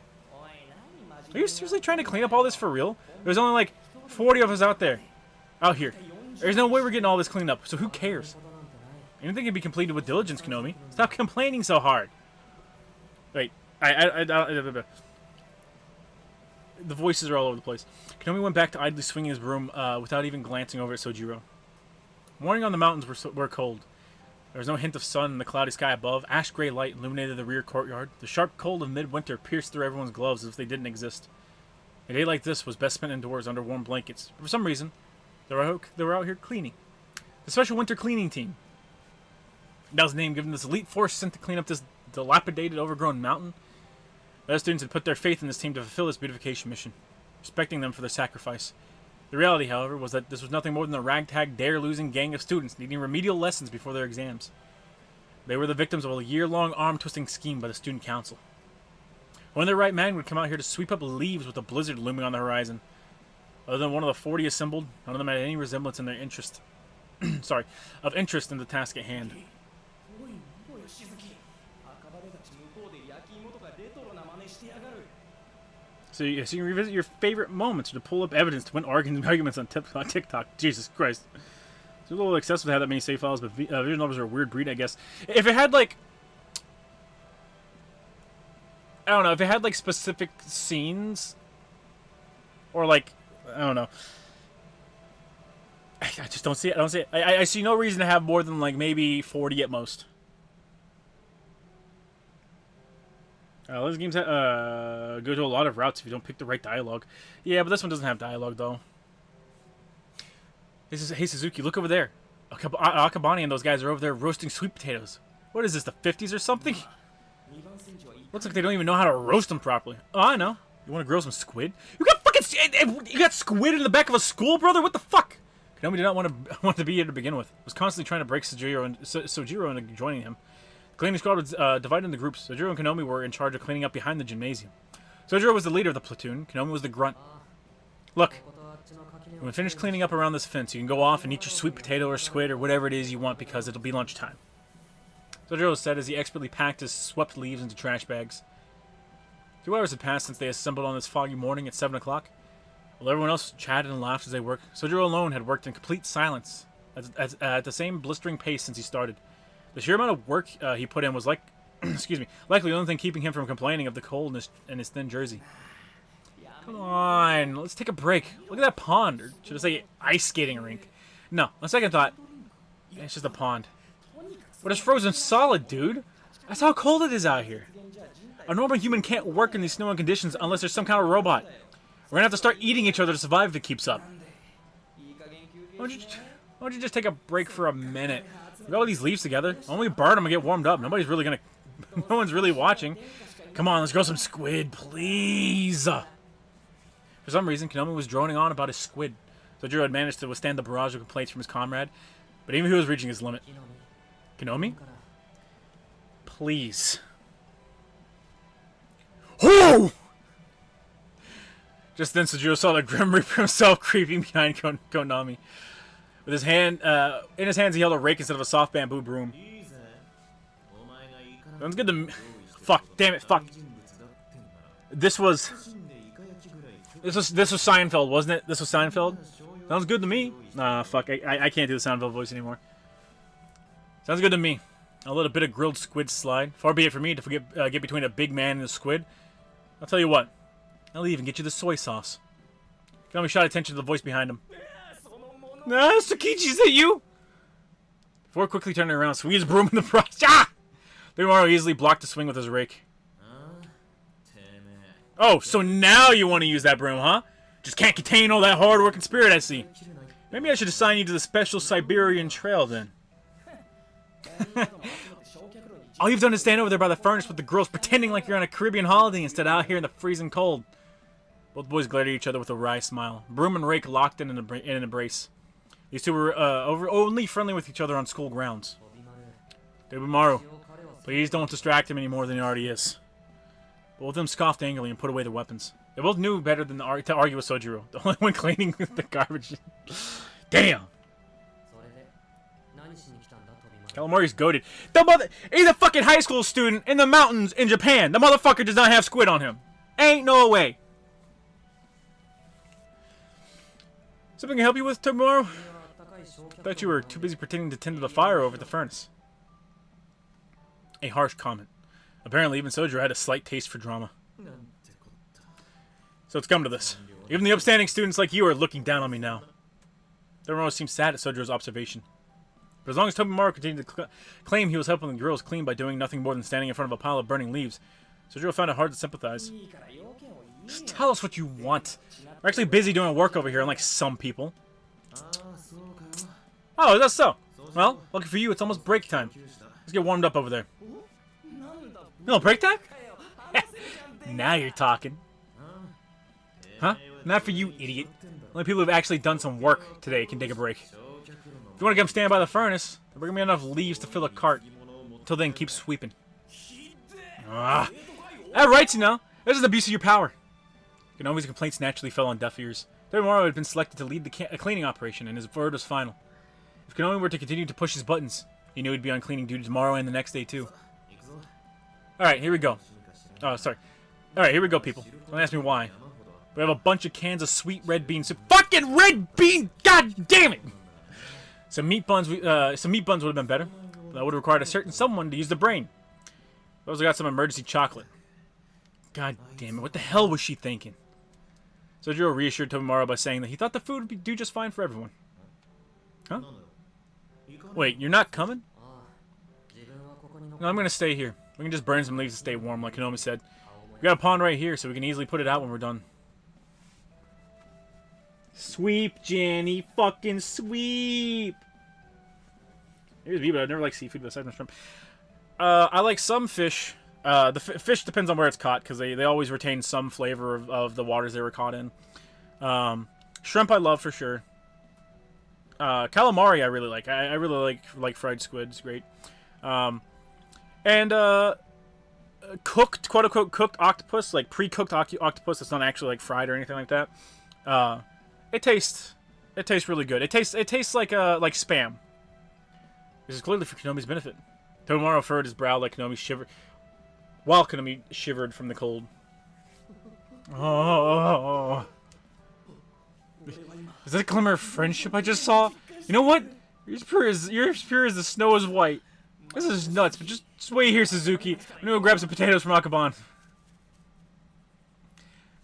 Are you seriously trying to clean up all this for real? There's only like 40 of us out here. There's no way we're getting all this cleaned up, so who cares? Anything can be completed with diligence, Kinomi. Stop complaining so hard. Wait, the voices are all over the place. Kinomi went back to idly swinging his broom without even glancing over at Sojiro. Morning on the mountains were cold. There was no hint of sun in the cloudy sky above. Ash-gray light illuminated the rear courtyard. The sharp cold of midwinter pierced through everyone's gloves as if they didn't exist. A day like this was best spent indoors under warm blankets. But for some reason, they were out here cleaning. The Special Winter Cleaning Team. That was the name given this elite force sent to clean up this dilapidated, overgrown mountain. The other students had put their faith in this team to fulfill this beautification mission, respecting them for their sacrifice. The reality, however, was that this was nothing more than a ragtag, dare-losing gang of students needing remedial lessons before their exams. They were the victims of a year-long arm-twisting scheme by the student council. When their right man would come out here to sweep up leaves with a blizzard looming on the horizon. Other than one of the 40 assembled, none of them had any resemblance in their interest. of interest in the task at hand. So you can revisit your favorite moments or to pull up evidence to win arguments on TikTok. Jesus Christ. It's a little excessive to have that many save files, but visual novels are a weird breed, I guess. If it had, like... I don't know, if it had, like, specific scenes... Or, like... I don't know. I just don't see it. I don't see it. I see no reason to have more than, like, maybe 40 at most. Those games go to a lot of routes if you don't pick the right dialogue. Yeah, but this one doesn't have dialogue, though. Hey, Suzuki, look over there. Akabani and those guys are over there roasting sweet potatoes. What is this, the 50s or something? Looks like they don't even know how to roast them properly. Oh, I know. You want to grill some squid? You got squid in the back of a school, brother? What the fuck? Konami did not want to be here to begin with. Was constantly trying to break Sojiro into joining him. The cleaning squad was divided into groups. Sojiro and Konami were in charge of cleaning up behind the gymnasium. Sojiro was the leader of the platoon. Konami was the grunt. Look, when we finish cleaning up around this fence, you can go off and eat your sweet potato or squid or whatever it is you want because it'll be lunchtime. Sojiro said as he expertly packed his swept leaves into trash bags. 2 hours had passed since they assembled on this foggy morning at 7 o'clock. While everyone else chatted and laughed as they worked, Sojiro alone had worked in complete silence at the same blistering pace since he started. The sheer amount of work he put in was excuse me, likely the only thing keeping him from complaining of the cold in his thin jersey. Come on, let's take a break. Look at that pond, or should I say ice skating rink? No, on second thought, it's just a pond. But it's frozen solid, dude. That's how cold it is out here. A normal human can't work in these snowing conditions unless there's some kind of robot. We're gonna have to start eating each other to survive if it keeps up. Why don't you just take a break for a minute? We got all these leaves together. Only burn them and get warmed up. No one's really watching. Come on, let's grow some squid, please. For some reason, Konami was droning on about his squid. Sojiro had managed to withstand the barrage of complaints from his comrade, but even he was reaching his limit. Konami? Please. Whoo! Just then, Sojiro saw the Grim Reaper himself creeping behind Konami. With his hand, in his hands, he held a rake instead of a soft bamboo broom. Sounds good to me. Fuck, damn it, fuck. This was Seinfeld, wasn't it? This was Seinfeld? Sounds good to me. Nah, fuck, I can't do the Seinfeld voice anymore. Sounds good to me. I'll let a bit of grilled squid slide. Far be it for me to get between a big man and a squid. I'll tell you what. I'll even get you the soy sauce. Konami shot attention to the voice behind him. Nah, Tsukichi, is that you? Before quickly turning around, swinging his broom in the process. Ah! Mario easily blocked the swing with his rake. Oh, so now you want to use that broom, huh? Just can't contain all that hard-working spirit I see. Maybe I should assign you to the special Siberian Trail, then. All you've done is stand over there by the furnace with the girls, pretending like you're on a Caribbean holiday instead of out here in the freezing cold. Both boys glared at each other with a wry smile. Broom and rake locked in an embrace. These two were only friendly with each other on school grounds. Dobimaru, please don't distract him any more than he already is. Both of them scoffed angrily and put away their weapons. They both knew better than to argue with Sojiro, the only one cleaning the garbage. Damn! Calamari's goated. He's a fucking high school student in the mountains in Japan. The motherfucker does not have squid on him. Ain't no way. Something I can help you with tomorrow? Thought you were too busy pretending to tend to the fire over at the furnace. A harsh comment. Apparently, even Sojiro had a slight taste for drama. So it's come to this. Even the upstanding students like you are looking down on me now. Everyone seemed sad at Sojiro's observation. But as long as Tobimaru continued to claim he was helping the girls clean by doing nothing more than standing in front of a pile of burning leaves, Sojiro found it hard to sympathize. Just tell us what you want. We're actually busy doing work over here, unlike some people. Oh, that's so. Well, lucky for you, it's almost break time. Let's get warmed up over there. No, break time? Now you're talking. Huh? Not for you, idiot. Only people who've actually done some work today can take a break. If you want to come stand by the furnace, then bring me enough leaves to fill a cart. Until then, keep sweeping. Ah. Alright, you know. This is the abuse of your power. Konami's complaints naturally fell on deaf ears. Tobimaru had been selected to lead the cleaning operation, and his word was final. If Konami were to continue to push his buttons, he knew he'd be on cleaning duty tomorrow and the next day, too. Alright, here we go. Oh, sorry. Alright, here we go, people. Don't ask me why. We have a bunch of cans of sweet red bean soup. Fucking red bean! God damn it! Some meat buns would have been better. But that would have required a certain someone to use the brain. We also got some emergency chocolate. God damn it, what the hell was she thinking? Sojiro reassured Tobimaru by saying that he thought the food would do just fine for everyone. Huh? Wait, you're not coming? No, I'm gonna stay here. We can just burn some leaves to stay warm, like Konami said. We got a pawn right here, so we can easily put it out when we're done. Sweep, Jenny. Fucking sweep. Here's me, but I never like seafood besides my shrimp. I like some fish. The fish depends on where it's caught, because they always retain some flavor of the waters they were caught in. Shrimp I love for sure. Calamari I really like. I really like fried squid. It's great. And cooked, quote unquote, cooked octopus, like pre-cooked octopus that's not actually like fried or anything like that. It tastes really good. It tastes like spam. This is clearly for Konomi's benefit. Tomorrow furrowed his brow like Konomi shivered, while Konomi shivered from the cold. Oh. Is that a glimmer of friendship I just saw? You know what? You're as pure as the snow is white. This is nuts, but just wait here, Suzuki. I'm gonna go grab some potatoes from Akaban.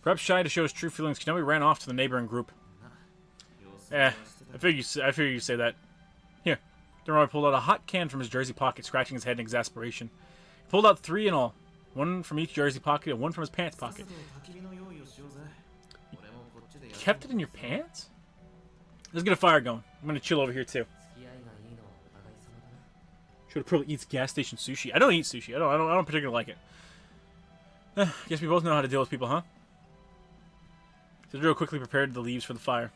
Perhaps shy to show his true feelings, Konomi ran off to the neighboring group. I figured you say that. Here. Dororo pulled out a hot can from his jersey pocket, scratching his head in exasperation. He pulled out 3 in all. 1 from each jersey pocket and 1 from his pants pocket. You kept it in your pants? Let's get a fire going. I'm gonna chill over here too. Should probably eats gas station sushi. I don't eat sushi. I don't particularly like it. Guess we both know how to deal with people, huh? Sojiro quickly prepared the leaves for the fire.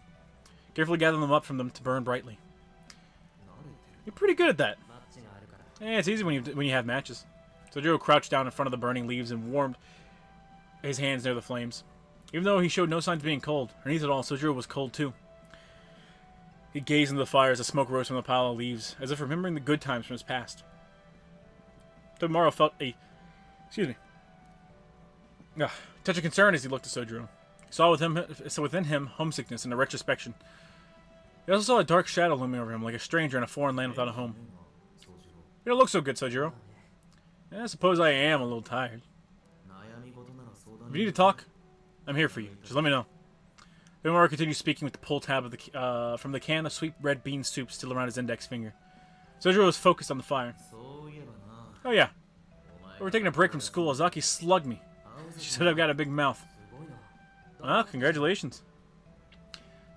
Carefully gather them up from them to burn brightly. You're pretty good at that. Yeah, it's easy when you have matches. Sojiro crouched down in front of the burning leaves and warmed his hands near the flames. Even though he showed no signs of being cold, underneath it all, Sojiro was cold too. He gazed into the fire as the smoke rose from the pile of leaves, as if remembering the good times from his past. Tomorrow felt a touch of concern as he looked at Sojiro. He saw within him homesickness and a retrospection. He also saw a dark shadow looming over him, like a stranger in a foreign land without a home. You don't look so good, Sojiro. I suppose I am a little tired. If you need to talk, I'm here for you. Just let me know. Tomorrow continued speaking with the pull tab of from the can of sweet red bean soup still around his index finger. Sojiro was focused on the fire. Oh yeah. We were taking a break from school. Azaki slugged me. She said I've got a big mouth. Well, congratulations.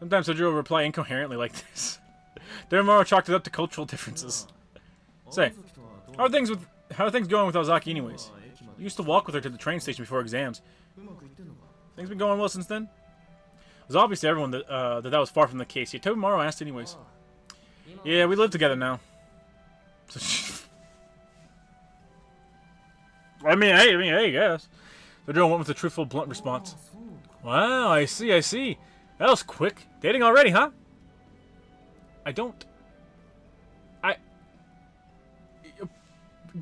Sometimes Sojiro would reply incoherently like this. Tomorrow chalked it up to cultural differences. Say, how are things going with Ozaki anyways? You used to walk with her to the train station before exams. Things been going well since then? It was obvious to everyone that that was far from the case, yet Tomorrow asked anyways. Yeah, we live together now. I mean, hey, guess. Sojiro went with a truthful, blunt response. Wow, I see. That was quick. Dating already, huh?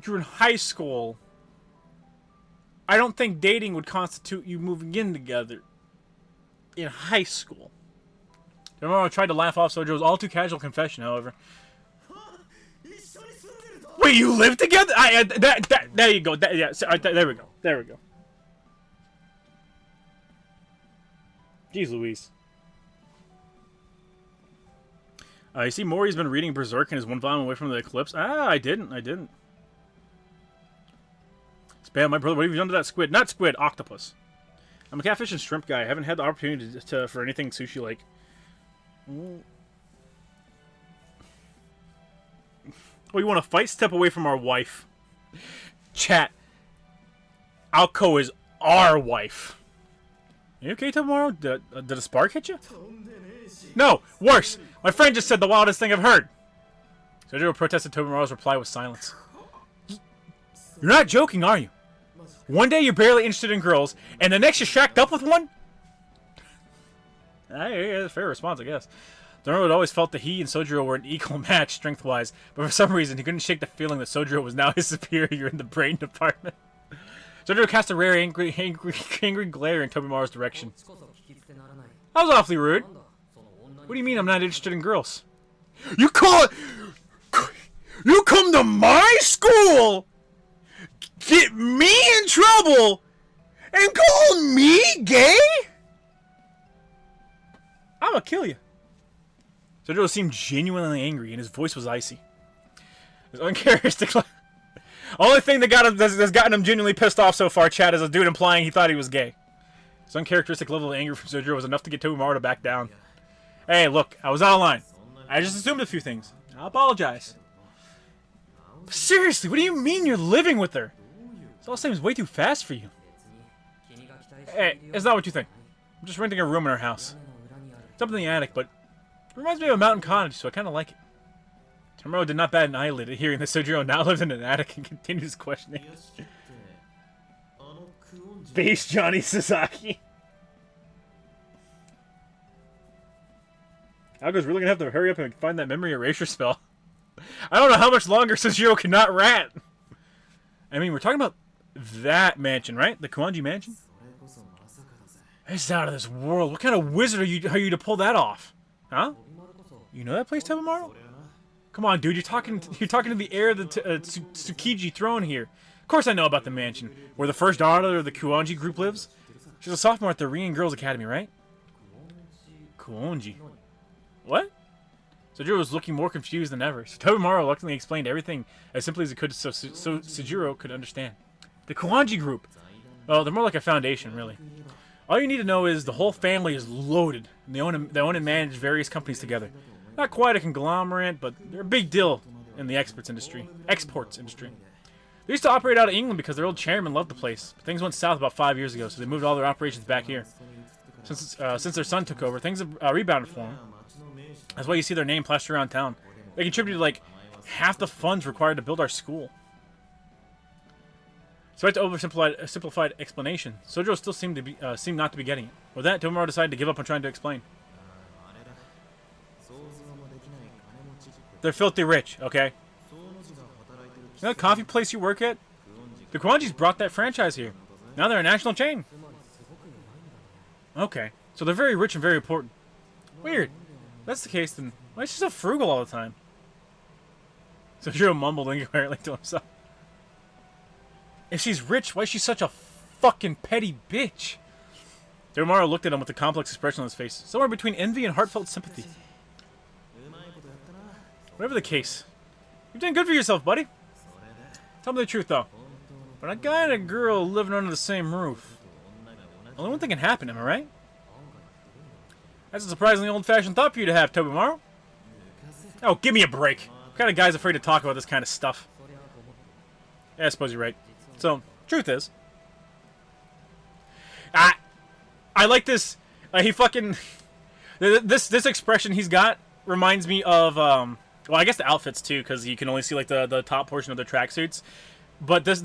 You're in high school. I don't think dating would constitute you moving in together. In high school. Tomorrow tried to laugh off Sojiro's all too casual confession, however. Wait, you live together? There you go. There we go. There we go. Jeez Louise. You see, Mori's been reading Berserk and is one volume away from the eclipse. I didn't. Spam, my brother, what have you done to that squid? Not squid, octopus. I'm a catfish and shrimp guy. I haven't had the opportunity for anything sushi-like. Oh, you want to fight? Step away from our wife. Chat. Alco is our wife. You okay tomorrow? Did a spark hit you? No, worse. My friend just said the wildest thing I've heard. Sojiro protested Tomorrow's reply with silence. You're not joking, are you? One day you're barely interested in girls, and the next you're shacked up with one? That's a fair response, I guess. Tomorrow had always felt that he and Sojiro were an equal match strength-wise, but for some reason he couldn't shake the feeling that Sojiro was now his superior in the brain department. Sojiro cast a rare angry glare in Tobimaru's direction. That was awfully rude. What do you mean I'm not interested in girls? You come to my school, get me in trouble, and call me gay? I'm gonna kill you. Sojiro seemed genuinely angry, and his voice was icy. His uncharacteristic Only thing that that's gotten him genuinely pissed off so far, Chad, is a dude implying he thought he was gay. His uncharacteristic level of anger from Sojiro was enough to get Tobimaru to back down. Hey, look, I was out of line. I just assumed a few things. I apologize. But seriously, what do you mean you're living with her? This all seems way too fast for you. Hey, it's not what you think. I'm just renting a room in our house. It's up in the attic, but it reminds me of a mountain cottage, so I kind of like it. Tomorrow did not bat an eyelid at hearing that Sojiro now lived in an attic and continues questioning. Base Johnny Sasaki. Algo's really gonna have to hurry up and find that memory erasure spell. I don't know how much longer Sojiro cannot rat. I mean, we're talking about that mansion, right? The Kuwanji mansion? It's out of this world. What kind of wizard are you to pull that off? Huh? You know that place, Tobimaru? Come on, dude. You're talking to the heir of the Tsukiji throne here. Of course I know about the mansion, where the first daughter of the Kuwanji group lives. She's a sophomore at the Rian Girls Academy, right? Kuwanji. What? Sojiro was looking more confused than ever, so Tobimaru reluctantly explained everything as simply as he could so Sojiro could understand. The Kuwanji group. Well, they're more like a foundation, really. All you need to know is the whole family is loaded, and they own and manage various companies together. Not quite a conglomerate, but they're a big deal in the exports industry. They used to operate out of England because their old chairman loved the place. But things went south about 5 years ago, so they moved all their operations back here. Since their son took over, things have rebounded for them. That's why you see their name plastered around town. They contributed like half the funds required to build our school. So to oversimplified simplified explanation, Sojiro still seemed not to be getting it. With that, Tobimaru decided to give up on trying to explain. They're filthy rich, okay? You know the coffee place you work at? The Kuwanjis brought that franchise here. Now they're a national chain. Okay, so they're very rich and very important. Weird. If that's the case, then why is she so frugal all the time? Sojiro mumbled incoherently to himself. If she's rich, why is she such a fucking petty bitch? Tobimaru looked at him with a complex expression on his face, somewhere between envy and heartfelt sympathy. Whatever the case, you're doing good for yourself, buddy. Tell me the truth, though. When a guy and a girl living under the same roof, only one thing can happen, am I right? That's a surprisingly old-fashioned thought for you to have, Tobimaru. Oh, give me a break. What kind of guy's afraid to talk about this kind of stuff? Yeah, I suppose you're right. So, truth is, I like this. He fucking this expression he's got reminds me of well, I guess the outfits too, because you can only see like the top portion of their tracksuits. But this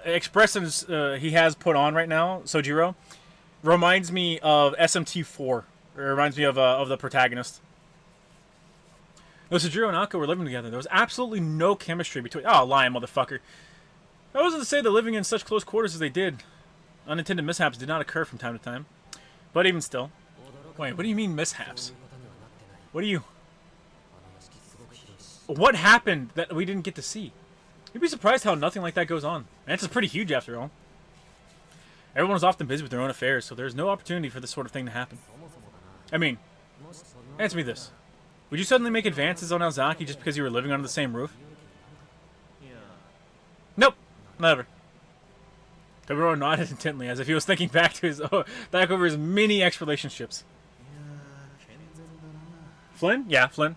expressions he has put on right now, Sojiro, reminds me of SMT4. It reminds me of the protagonist. No, Sojiro and Akko were living together. There was absolutely no chemistry between. Oh, lying motherfucker. I wasn't to say that living in such close quarters as they did, unintended mishaps did not occur from time to time. But even still. Wait, what do you mean mishaps? What do you... What happened that we didn't get to see? You'd be surprised how nothing like that goes on. And it's pretty huge after all. Everyone was often busy with their own affairs, so there's no opportunity for this sort of thing to happen. I mean, answer me this. Would you suddenly make advances on Alzaki just because you were living under the same roof? Nope. Never. Tobimaru nodded intently, as if he was thinking back over his many ex-relationships. Flynn? Yeah, Flynn.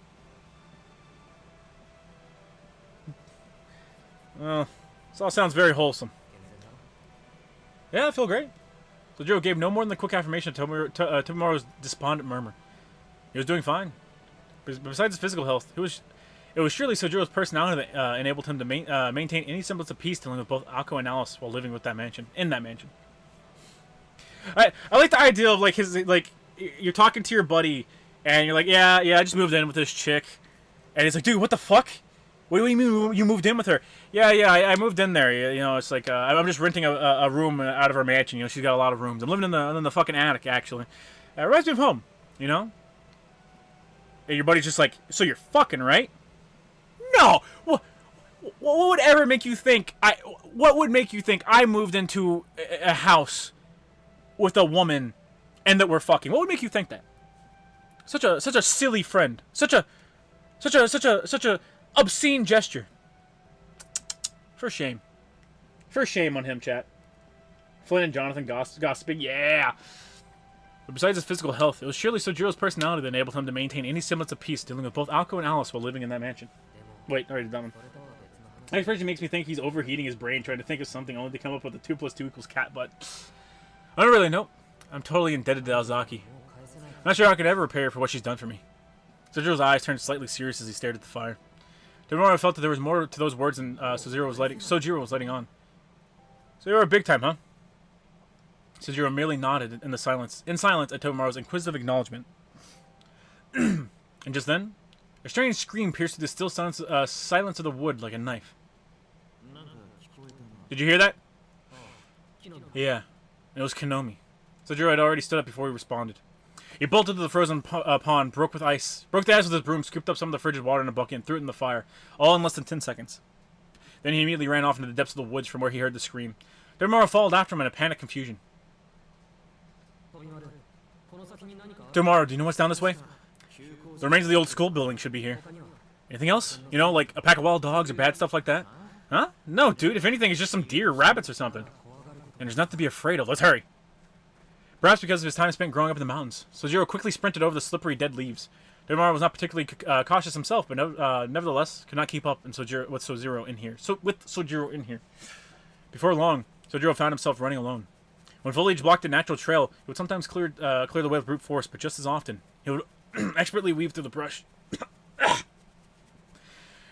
Well, this all sounds very wholesome. Yeah, I feel great. Sojiro gave no more than the quick affirmation to Tobimaru's despondent murmur. He was doing fine. Besides his physical health, it was surely Sojiro's personality that enabled him to maintain any semblance of peace dealing with both Akko and Alice while living with that mansion. I like the idea of like you're talking to your buddy and you're like, yeah, I just moved in with this chick, and he's like, dude, what the fuck? What do you mean you moved in with her? Yeah, I moved in there. You know, it's like I'm just renting a room out of her mansion. You know, she's got a lot of rooms. I'm living in the fucking attic actually. It reminds me of home. You know. And your buddy's just like, so you're fucking, right? No! What would ever make you think what would make you think I moved into a house with a woman and that we're fucking? What would make you think that? Such a silly friend. Such a obscene gesture. For shame. For shame on him, chat. Flynn and Jonathan gossiping, yeah! But besides his physical health, it was surely Sojiro's personality that enabled him to maintain any semblance of peace dealing with both Alko and Alice while living in that mansion. Wait, I already did that one. That expression makes me think he's overheating his brain trying to think of something only to come up with a 2 + 2 = cat butt. I don't really know. I'm totally indebted to Alzaki. I'm not sure I could ever repay her for what she's done for me. Sojiro's eyes turned slightly serious as he stared at the fire. Tomorrow I felt that there was more to those words than Sojiro was letting on. So you're a big time, huh? Sojiro merely nodded in silence at Tomorrow's inquisitive acknowledgement. And just then, a strange scream pierced through the still silence of the wood like a knife. Did you hear that? Yeah, it was Konomi. Sojiro had already stood up before he responded. He bolted to the frozen pond, broke the ice with his broom, scooped up some of the frigid water in a bucket, and threw it in the fire, all in less than 10 seconds. Then he immediately ran off into the depths of the woods from where he heard the scream. Tomorrow followed after him in a panicked confusion. Tomorrow, do you know what's down this way? The remains of the old school building should be here. Anything else? You know, like a pack of wild dogs or bad stuff like that? Huh? No, dude, if anything, it's just some deer or rabbits or something. And there's nothing to be afraid of. Let's hurry. Perhaps because of his time spent growing up in the mountains, Sojiro quickly sprinted over the slippery dead leaves. Tomorrow was not particularly cautious himself, but nevertheless could not keep up with Sojiro in here. Before long, Sojiro found himself running alone. When foliage blocked a natural trail, he would sometimes clear the way with brute force, but just as often, he would expertly weave through the brush. It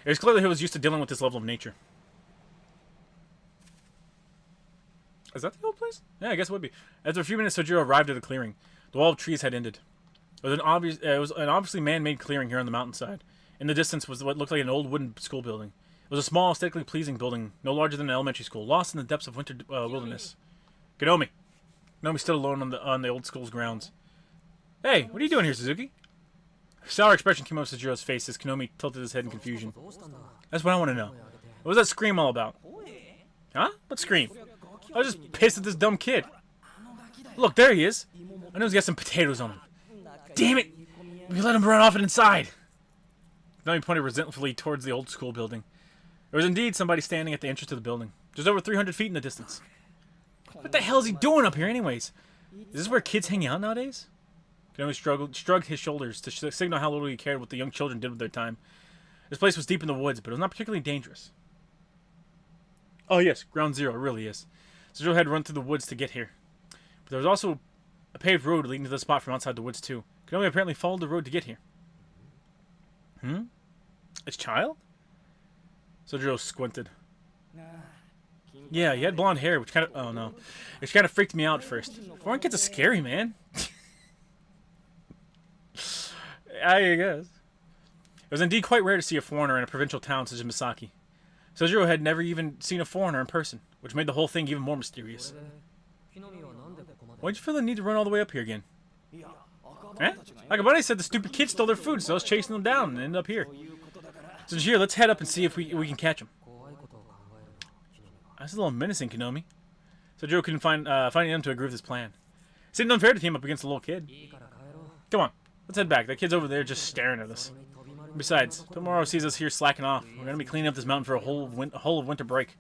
was clear that he was used to dealing with this level of nature. Is that the old place? Yeah, I guess it would be. After a few minutes, Sojiro arrived at the clearing. The wall of trees had ended. It was an obviously man-made clearing here on the mountainside. In the distance was what looked like an old wooden school building. It was a small, aesthetically pleasing building, no larger than an elementary school, lost in the depths of winter wilderness. Konomi. Konomi stood alone on the old school's grounds. Hey, what are you doing here, Suzuki? A sour expression came over Sojiro's face as Konomi tilted his head in confusion. That's what I want to know. What was that scream all about? Huh? What scream? I was just pissed at this dumb kid. Look, there he is. I know he's got some potatoes on him. Damn it! We let him run off and inside. Konomi pointed resentfully towards the old school building. There was indeed somebody standing at the entrance to the building, just over 300 feet in the distance. What the hell is he doing up here anyways? Is this where kids hang out nowadays? Konomi shrugged his shoulders to signal how little he cared what the young children did with their time. This place was deep in the woods, but it was not particularly dangerous. Oh yes, ground zero, it really is. Sojiro had run through the woods to get here. But there was also a paved road leading to the spot from outside the woods too. Konomi apparently followed the road to get here. His child? Sojiro squinted. Yeah, he had blonde hair, which kind of... Oh, no. Which kind of freaked me out at first. Foreign kids are scary, man. I guess. It was indeed quite rare to see a foreigner in a provincial town such as Misaki. Sojiro had never even seen a foreigner in person, which made the whole thing even more mysterious. Why'd you feel the need to run all the way up here again? Eh? Like Akabane said the stupid kids stole their food, so I was chasing them down and ended up here. Sojiro, let's head up and see if we can catch them. That's a little menacing, Konomi. Sojiro couldn't find them to agree with his plan. It seemed unfair to team up against a little kid. Come on, let's head back. That kid's over there just staring at us. Besides, tomorrow sees us here slacking off. We're gonna be cleaning up this mountain for a whole of winter break.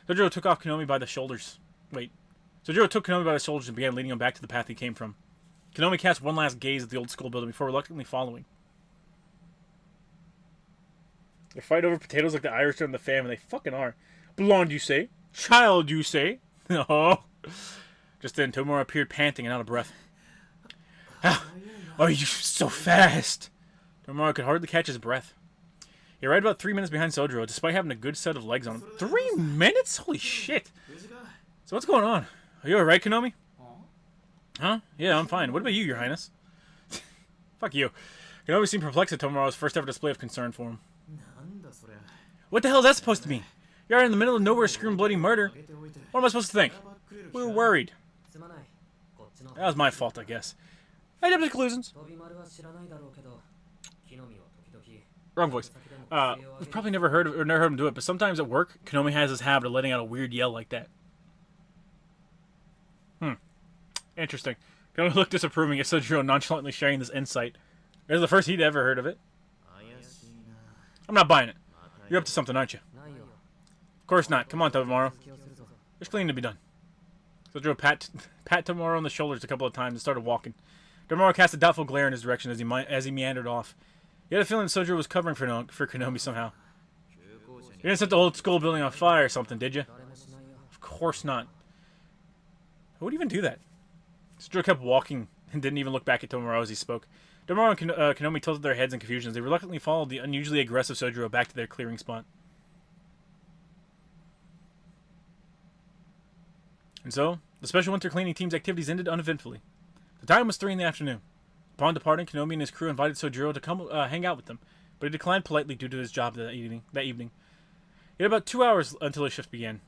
Sojiro took Konomi by the shoulders and began leading him back to the path he came from. Konomi cast one last gaze at the old school building before reluctantly following. They fight over potatoes like the Irish are in the famine. They fucking are. Blonde, you say? Child, you say? Oh. Just then, Tomura appeared panting and out of breath. Oh, you so fast! Tomura could hardly catch his breath. He arrived about 3 minutes behind Sojiro, despite having a good set of legs on him. 3 minutes? Holy shit! So what's going on? Are you alright, Konomi? Huh? Yeah, I'm fine. What about you, Your Highness? Fuck you. Konomi seemed perplexed at Tomura's first ever display of concern for him. What the hell is that supposed to mean? You're out in the middle of nowhere screaming bloody murder. What am I supposed to think? We were worried. That was my fault, I guess. I jumped to conclusions. Wrong voice. We've probably never heard him do it, but sometimes at work, Konomi has this habit of letting out a weird yell like that. Interesting. Konomi looked disapproving at Sojiro nonchalantly sharing this insight. It was the first he'd ever heard of it. I'm not buying it. You're up to something, aren't you? course not. Come on, Tomorrow. There's cleaning to be done. Sojiro pat Tomorrow on the shoulders a couple of times and started walking. Tomorrow cast a doubtful glare in his direction as he meandered off. He had a feeling Sojiro was covering for Konomi somehow. You didn't set the old school building on fire or something, did you? Of course not. Who would even do that? Sojiro kept walking and didn't even look back at Tomorrow as he spoke. Tomorrow and Konomi tilted their heads in confusion as they reluctantly followed the unusually aggressive Sojiro back to their clearing spot. And so, the special winter cleaning team's activities ended uneventfully. The time was 3 in the afternoon. Upon departing, Konomi and his crew invited Sojiro to come hang out with them, but he declined politely due to his job that evening. He had about 2 hours until his shift began.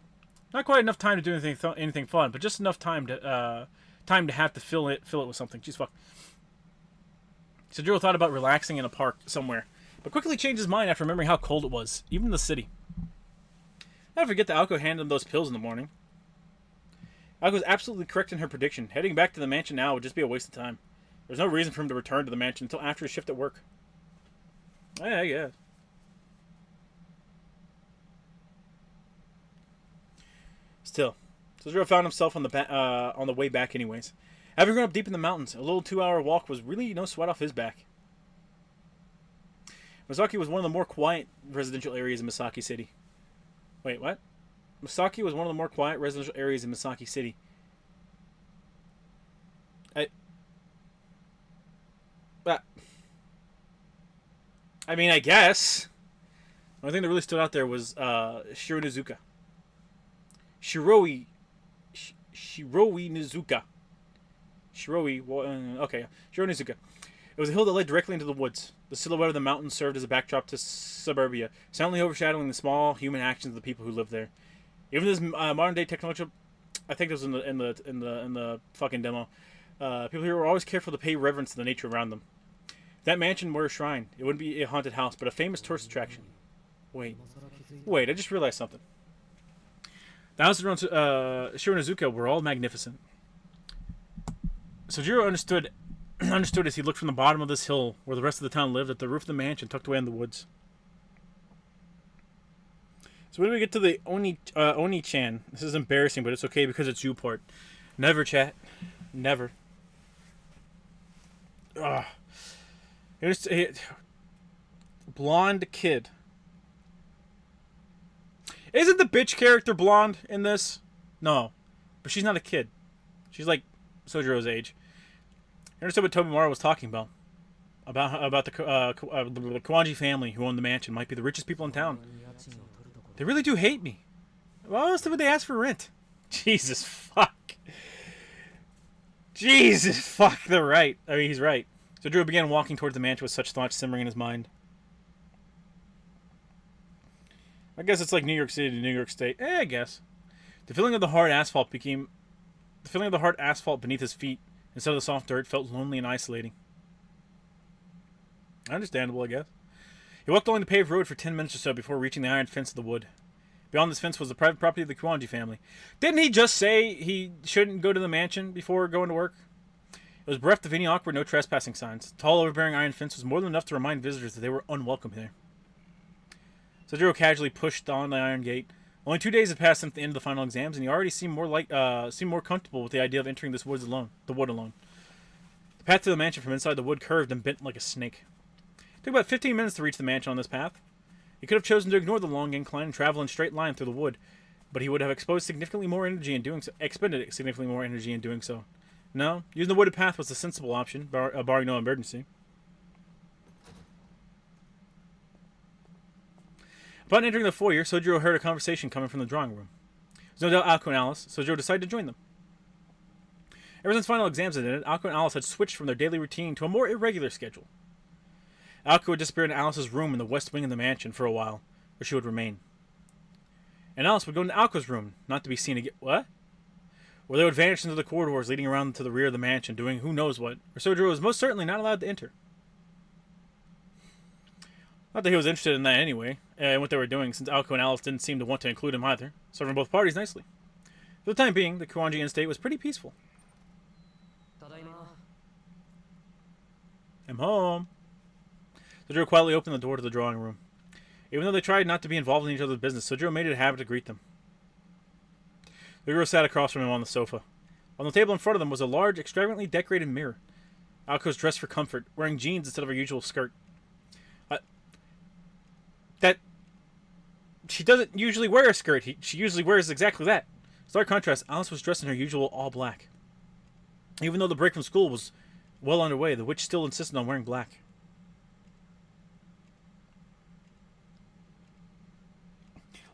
Not quite enough time to do anything fun, but just enough time to have to fill it with something. Jeez, fuck. Sojiro thought about relaxing in a park somewhere, but quickly changed his mind after remembering how cold it was, even in the city. Not forget that Aoko handed him those pills in the morning. Aoko was absolutely correct in her prediction. Heading back to the mansion now would just be a waste of time. There's no reason for him to return to the mansion until after his shift at work. Yeah, I guess. Still, Sojiro found himself on the way back anyways. Having grown up deep in the mountains, a little 2-hour walk was really no sweat off his back. Misaki was one of the more quiet residential areas in Misaki City. Wait, what? Misaki was one of the more quiet residential areas in Misaki City. I mean, I guess. The only thing that really stood out there was Shironizuka. Shiroi Nizuka. Okay, Shironizuka. It was a hill that led directly into the woods. The silhouette of the mountain served as a backdrop to suburbia, silently overshadowing the small human actions of the people who lived there. Even this modern day technology, I think this was in the fucking demo. People here were always careful to pay reverence to the nature around them. If that mansion were a shrine, it wouldn't be a haunted house, but a famous tourist attraction. Wait, I just realized something. The houses around Shironizuka were all magnificent. Sojiro understood as he looked from the bottom of this hill, where the rest of the town lived, at the roof of the mansion tucked away in the woods. So when do we get to the Oni-chan? This is embarrassing, but it's okay because it's you part. Never, chat. Never. Ugh. Blonde kid. Isn't the bitch character blonde in this? No. But she's not a kid. She's like Sojiro's age. I understood what Tomimaro was talking about. About the Kawanji family who owned the mansion might be the richest people in town. They really do hate me. Why else would they ask for rent? Jesus fuck. Jesus fuck, they're right. I mean, he's right. Sojiro began walking towards the mansion with such thoughts simmering in his mind. I guess it's like New York City to New York State. I guess. The feeling of the hard asphalt beneath his feet instead of the soft dirt felt lonely and isolating. Understandable, I guess. He walked along the paved road for 10 minutes or so before reaching the iron fence of the wood. Beyond this fence was the private property of the Kawanji family. Didn't he just say he shouldn't go to the mansion before going to work? It was bereft of any awkward no trespassing signs. The tall, overbearing iron fence was more than enough to remind visitors that they were unwelcome there. Sojiro casually pushed on the iron gate. Only 2 days had passed since the end of the final exams, and he already seemed more comfortable with the idea of entering this wood alone. The path to the mansion from inside the wood curved and bent like a snake. It took about 15 minutes to reach the mansion on this path. He could have chosen to ignore the long incline and travel in a straight line through the wood, but he would have expended significantly more energy in doing so. No, using the wooded path was the sensible option, barring no emergency. Upon entering the foyer, Sojiro heard a conversation coming from the drawing room. There was no doubt Aoko and Alice. Sojiro decided to join them. Ever since final exams had ended, Aoko and Alice had switched from their daily routine to a more irregular schedule. Aoko would disappear in Alice's room in the west wing of the mansion for a while, where she would remain. And Alice would go into Aoko's room, not to be seen again. What? Or they would vanish into the corridors leading around to the rear of the mansion, doing who knows what, where Sojiro was most certainly not allowed to enter. Not that he was interested in that anyway, and what they were doing, since Aoko and Alice didn't seem to want to include him either, serving both parties nicely. For the time being, the Kawanji estate was pretty peaceful. I'm home. Sojiro quietly opened the door to the drawing room. Even though they tried not to be involved in each other's business, Sojiro made it a habit to greet them. The girl sat across from him on the sofa. On the table in front of them was a large, extravagantly decorated mirror. Aoko's dressed for comfort, wearing jeans instead of her usual skirt. She doesn't usually wear a skirt. She usually wears exactly that. Stark contrast, Alice was dressed in her usual all black. Even though the break from school was well underway, the witch still insisted on wearing black.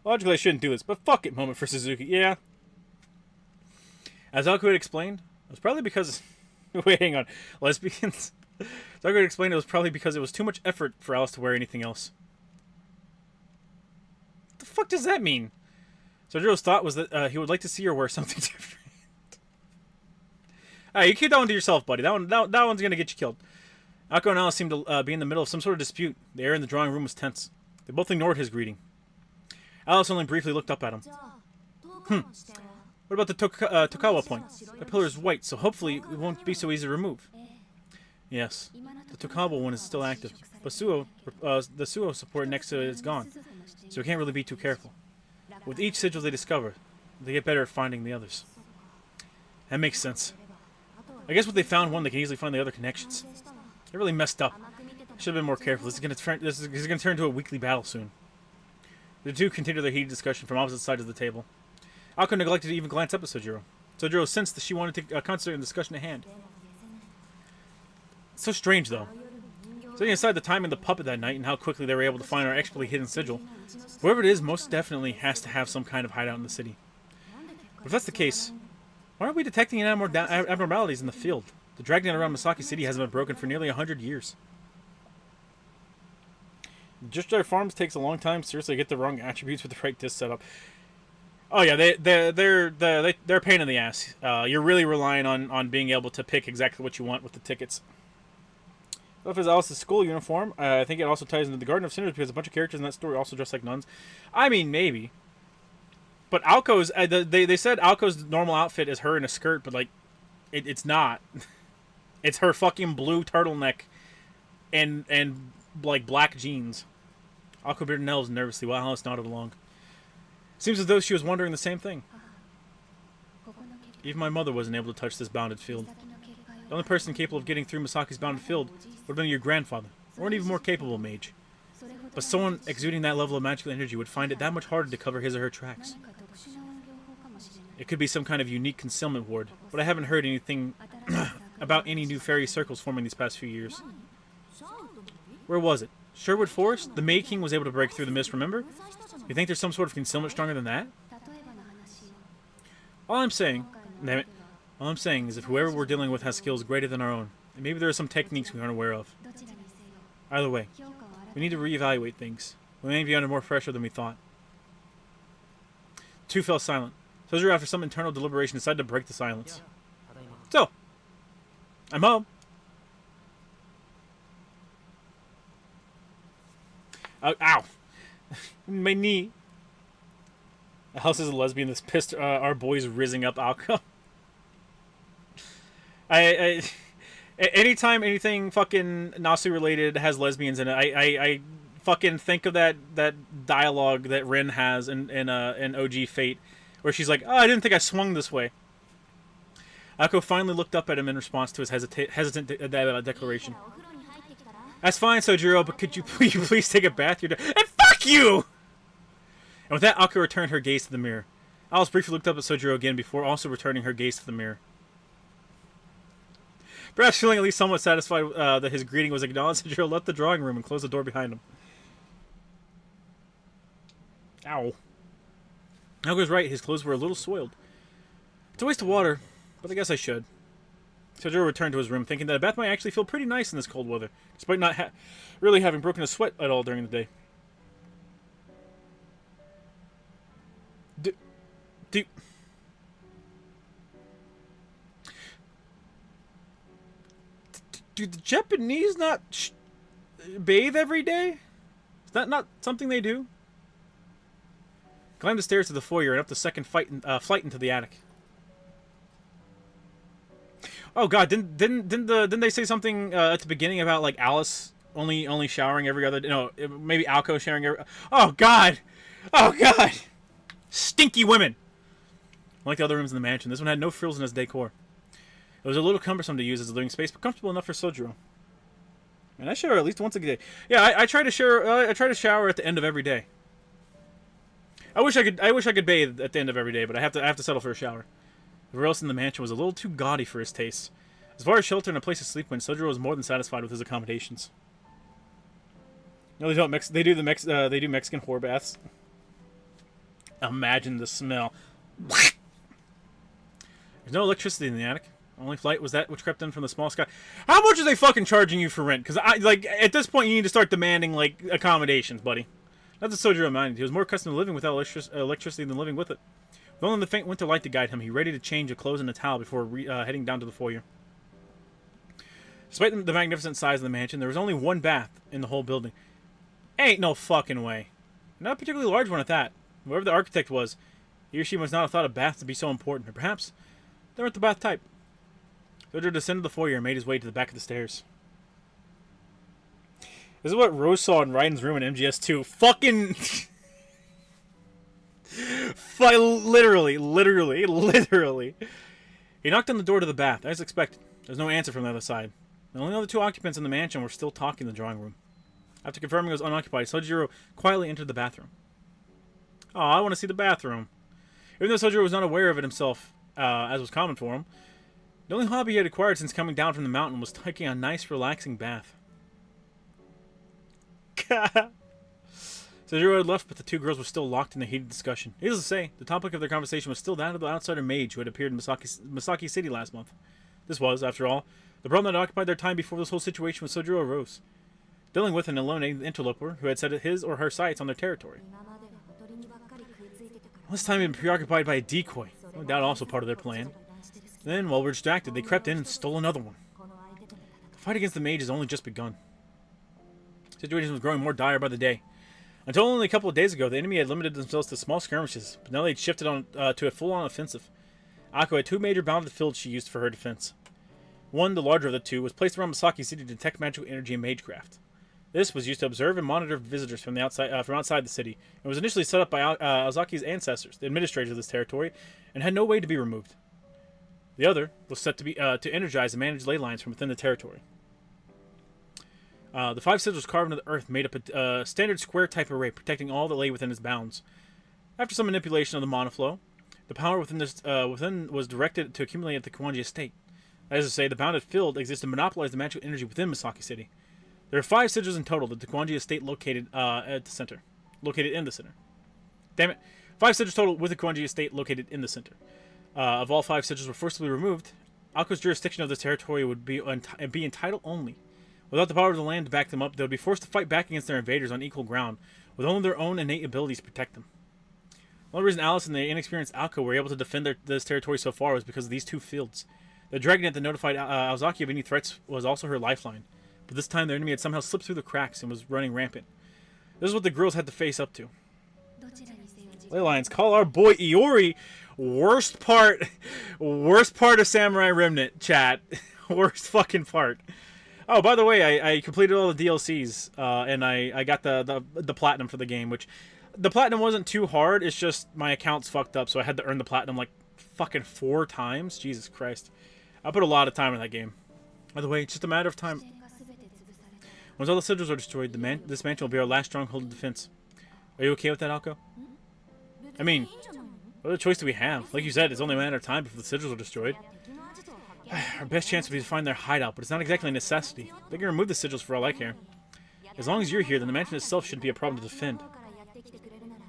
Logically, I shouldn't do this, but fuck it moment for Suzuki. Yeah. As Aoko had explained, it was probably because... Wait, hang on. Lesbians? As Aoko had explained, it was probably because it was too much effort for Alice to wear anything else. What the fuck does that mean? Sojiro's thought was that he would like to see her wear something different. Alright, you keep that one to yourself, buddy. That one's gonna get you killed. Aoko and Alice seemed to be in the middle of some sort of dispute. The air in the drawing room was tense. They both ignored his greeting. Alice only briefly looked up at him. What about the Tokawa point? The pillar is white, so hopefully it won't be so easy to remove. Yes, the Tokawa one is still active, but the Suo support next to it is gone, so we can't really be too careful. With each sigil they discover, they get better at finding the others. That makes sense. I guess when they found one, they can easily find the other connections. They really messed up. Should have been more careful. This is gonna turn into a weekly battle soon. The two continued their heated discussion from opposite sides of the table. Aoko neglected to even glance up at Sojiro. Sojiro sensed that she wanted to concentrate on the discussion at hand. It's so strange, though. Setting aside the timing of the puppet that night and how quickly they were able to find our expertly hidden sigil, whoever it is most definitely has to have some kind of hideout in the city. But if that's the case, why aren't we detecting any more abnormalities in the field? The dragnet around Misaki City hasn't been broken for nearly 100 years. Just Our Farms takes a long time. Seriously, get the wrong attributes with the right disc setup. Oh yeah, they're a pain in the ass. You're really relying on being able to pick exactly what you want with the tickets. If it's Alice's school uniform, I think it also ties into the Garden of Sinners because a bunch of characters in that story also dress like nuns. I mean, maybe. But Aoko's, they said Aoko's normal outfit is her in a skirt, but like, it's not. It's her fucking blue turtleneck and like black jeans. Aoko bit her nails nervously while Alice nodded along. Seems as though she was wondering the same thing. Even my mother wasn't able to touch this bounded field. The only person capable of getting through Misaki's bounded field would have been your grandfather, or an even more capable mage. But someone exuding that level of magical energy would find it that much harder to cover his or her tracks. It could be some kind of unique concealment ward, but I haven't heard anything about any new fairy circles forming these past few years. Where was it? Sherwood Forest? The Maid King was able to break through the mist, remember? You think there's some sort of concealment stronger than that? All I'm saying is if whoever we're dealing with has skills greater than our own, and maybe there are some techniques we aren't aware of. Either way, we need to reevaluate things. We may be under more pressure than we thought. Two fell silent. Sojiro, after some internal deliberation, decided to break the silence. So, I'm home. Ow! My knee. Alice is a lesbian that's pissed our boys rizzing up Aoko. Anytime anything fucking Nasu related has lesbians in it, I fucking think of that dialogue that Rin has in OG Fate, where she's like, "Oh, I didn't think I swung this way." Aoko finally looked up at him in response to his hesitant declaration. That's fine, Sojiro, but could you please take a bath? And fuck you! And with that, Aoko returned her gaze to the mirror. Alice briefly looked up at Sojiro again before also returning her gaze to the mirror. Perhaps feeling at least somewhat satisfied that his greeting was acknowledged, Sojiro left the drawing room and closed the door behind him. Ow. Aoko's right, his clothes were a little soiled. It's a waste of water, but I guess I should. Sojiro returned to his room, thinking that a bath might actually feel pretty nice in this cold weather, despite not really having broken a sweat at all during the day. Do the Japanese not bathe every day? Is that not something they do? Climbed the stairs to the foyer and up the second flight into the attic. Oh god, didn't they say something at the beginning about like Alice only showering every other day. No, maybe Alco showering every... Oh, God! Oh, God! Stinky women! Like the other rooms in the mansion, this one had no frills in its decor. It was a little cumbersome to use as a living space, but comfortable enough for Sojiro. And I shower at least once a day. Yeah, I try to shower. I try to shower at the end of every day. I wish I could bathe at the end of every day, but I have to settle for a shower. Everywhere else in the mansion was a little too gaudy for his taste. As far as shelter and a place to sleep went, Sojiro was more than satisfied with his accommodations. No, they don't mix. They do Mexican whore baths. Imagine the smell. There's no electricity in the attic. Only flight was that which crept in from the small sky. How much are they fucking charging you for rent? Because at this point you need to start demanding like accommodations, buddy. Not that Sojiro minded. He was more accustomed to living without electricity than living with it. With only the faint winter light to guide him, he ready to change of clothes and a towel before heading down to the foyer. Despite the magnificent size of the mansion, there was only one bath in the whole building. Ain't no fucking way. Not a particularly large one at that. Whoever the architect was, he or she must not have thought a bath to be so important. Or perhaps they weren't the bath type. Sojiro descended the foyer and made his way to the back of the stairs. This is what Rose saw in Raiden's room in MGS2. Fucking... literally. He knocked on the door to the bath, as expected. There was no answer from the other side. The only other two occupants in the mansion were still talking in the drawing room. After confirming it was unoccupied, Sojiro quietly entered the bathroom. Oh, I want to see the bathroom. Even though Sojiro was not aware of it himself, as was common for him, the only hobby he had acquired since coming down from the mountain was taking a nice, relaxing bath. Sojiro had left, but the two girls were still locked in a heated discussion. Needless to say, the topic of their conversation was still that of the outsider mage who had appeared in Misaki City last month. This was, after all, the problem that occupied their time before this whole situation with Sojiro arose. Dealing with and eliminating the interloper who had set his or her sights on their territory. All this time he had been preoccupied by a decoy, no doubt also part of their plan. Then, while we were distracted, they crept in and stole another one. The fight against the mage has only just begun. The situation was growing more dire by the day. Until only a couple of days ago, the enemy had limited themselves to small skirmishes, but now they'd shifted on to a full-on offensive. Akko had two major bounded fields she used for her defense. One, the larger of the two, was placed around Misaki City to detect magical energy and magecraft. This was used to observe and monitor visitors from outside the city, and was initially set up by Aozaki's ancestors, the administrators of this territory, and had no way to be removed. The other was set to be to energize and manage ley lines from within the territory. The 5 sigils carved into the earth made up a standard square-type array, protecting all that lay within its bounds. After some manipulation of the monoflow, the power within was directed to accumulate at the Kiwanji estate. That is to say, the bounded field exists to monopolize the magical energy within Misaki City. There are 5 sigils in total, the Kiwanji estate located in the center. Damn it. 5 sigils total with the Kiwanji estate located in the center. Of all 5 sigils were forcibly removed, Akko's jurisdiction of this territory would be in title only. Without the power of the land to back them up, they would be forced to fight back against their invaders on equal ground, with only their own innate abilities to protect them. The only reason Alice and the inexperienced Akko were able to defend this territory so far was because of these 2 fields. The dragonet that notified Aozaki of any threats was also her lifeline, but this time their enemy had somehow slipped through the cracks and was running rampant. This is what the girls had to face up to. Ley lines, call our boy Iori. Worst part of Samurai Remnant, chat. Worst fucking part. Oh, by the way, I completed all the DLCs, and I got the platinum for the game, which the platinum wasn't too hard. It's just my account's fucked up, so I had to earn the platinum like fucking 4 times. Jesus Christ. I put a lot of time in that game. By the way, it's just a matter of time. Once all the sigils are destroyed, this mansion will be our last stronghold of defense. Are you okay with that, Alko? I mean, what other choice do we have? Like you said, it's only a matter of time before the sigils are destroyed. Our best chance would be to find their hideout, but it's not exactly a necessity. They can remove the sigils for all I care. As long as you're here, then the mansion itself shouldn't be a problem to defend.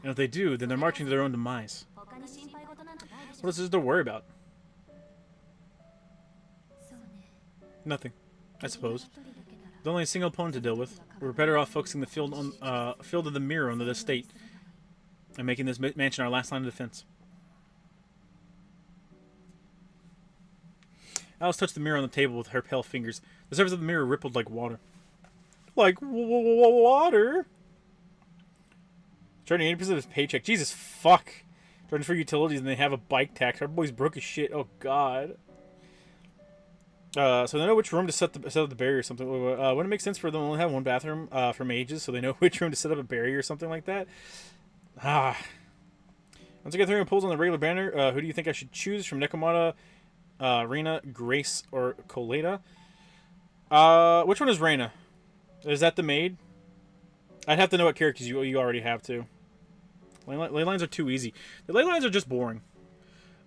And if they do, then they're marching to their own demise. What else is there to worry about? Nothing, I suppose. With only a single opponent to deal with, we're better off focusing the field of the mirror on this state, and making this mansion our last line of defense. Alice touched the mirror on the table with her pale fingers. The surface of the mirror rippled like water. Like water? Charging 80% of his paycheck. Jesus fuck. Charging for utilities and they have a bike tax. Our boy's broke as shit. Oh god. So they know which room to set up the barrier or something. Wouldn't it make sense for them to only have one bathroom for mages, so they know which room to set up a barrier or something like that? Ah. Once I get 3 pulls on the regular banner, who do you think I should choose from Nekomata, Reina, Grace, or Coleta? Which one is Reina? Is that the maid? I'd have to know what characters you already have too. Ley lines are too easy. The ley lines are just boring.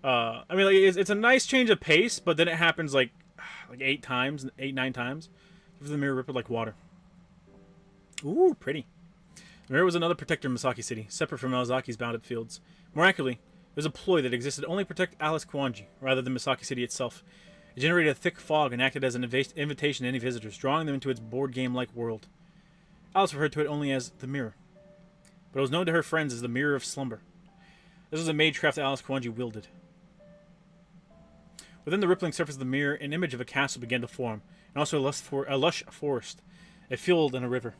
I mean, like, it's a nice change of pace, but then it happens like 8 times, 9 times. Give the mirror ripper like water. Ooh, pretty. The mirror was another protector in Misaki City, separate from Miyazaki's bounded fields. More accurately, it was a ploy that existed only to protect Alice Kwanji, rather than Misaki City itself. It generated a thick fog and acted as an invitation to any visitors, drawing them into its board game-like world. Alice referred to it only as the mirror, but it was known to her friends as the Mirror of Slumber. This was a magecraft that Alice Kwanji wielded. Within the rippling surface of the mirror, an image of a castle began to form, and also a lush forest, a field, and a river.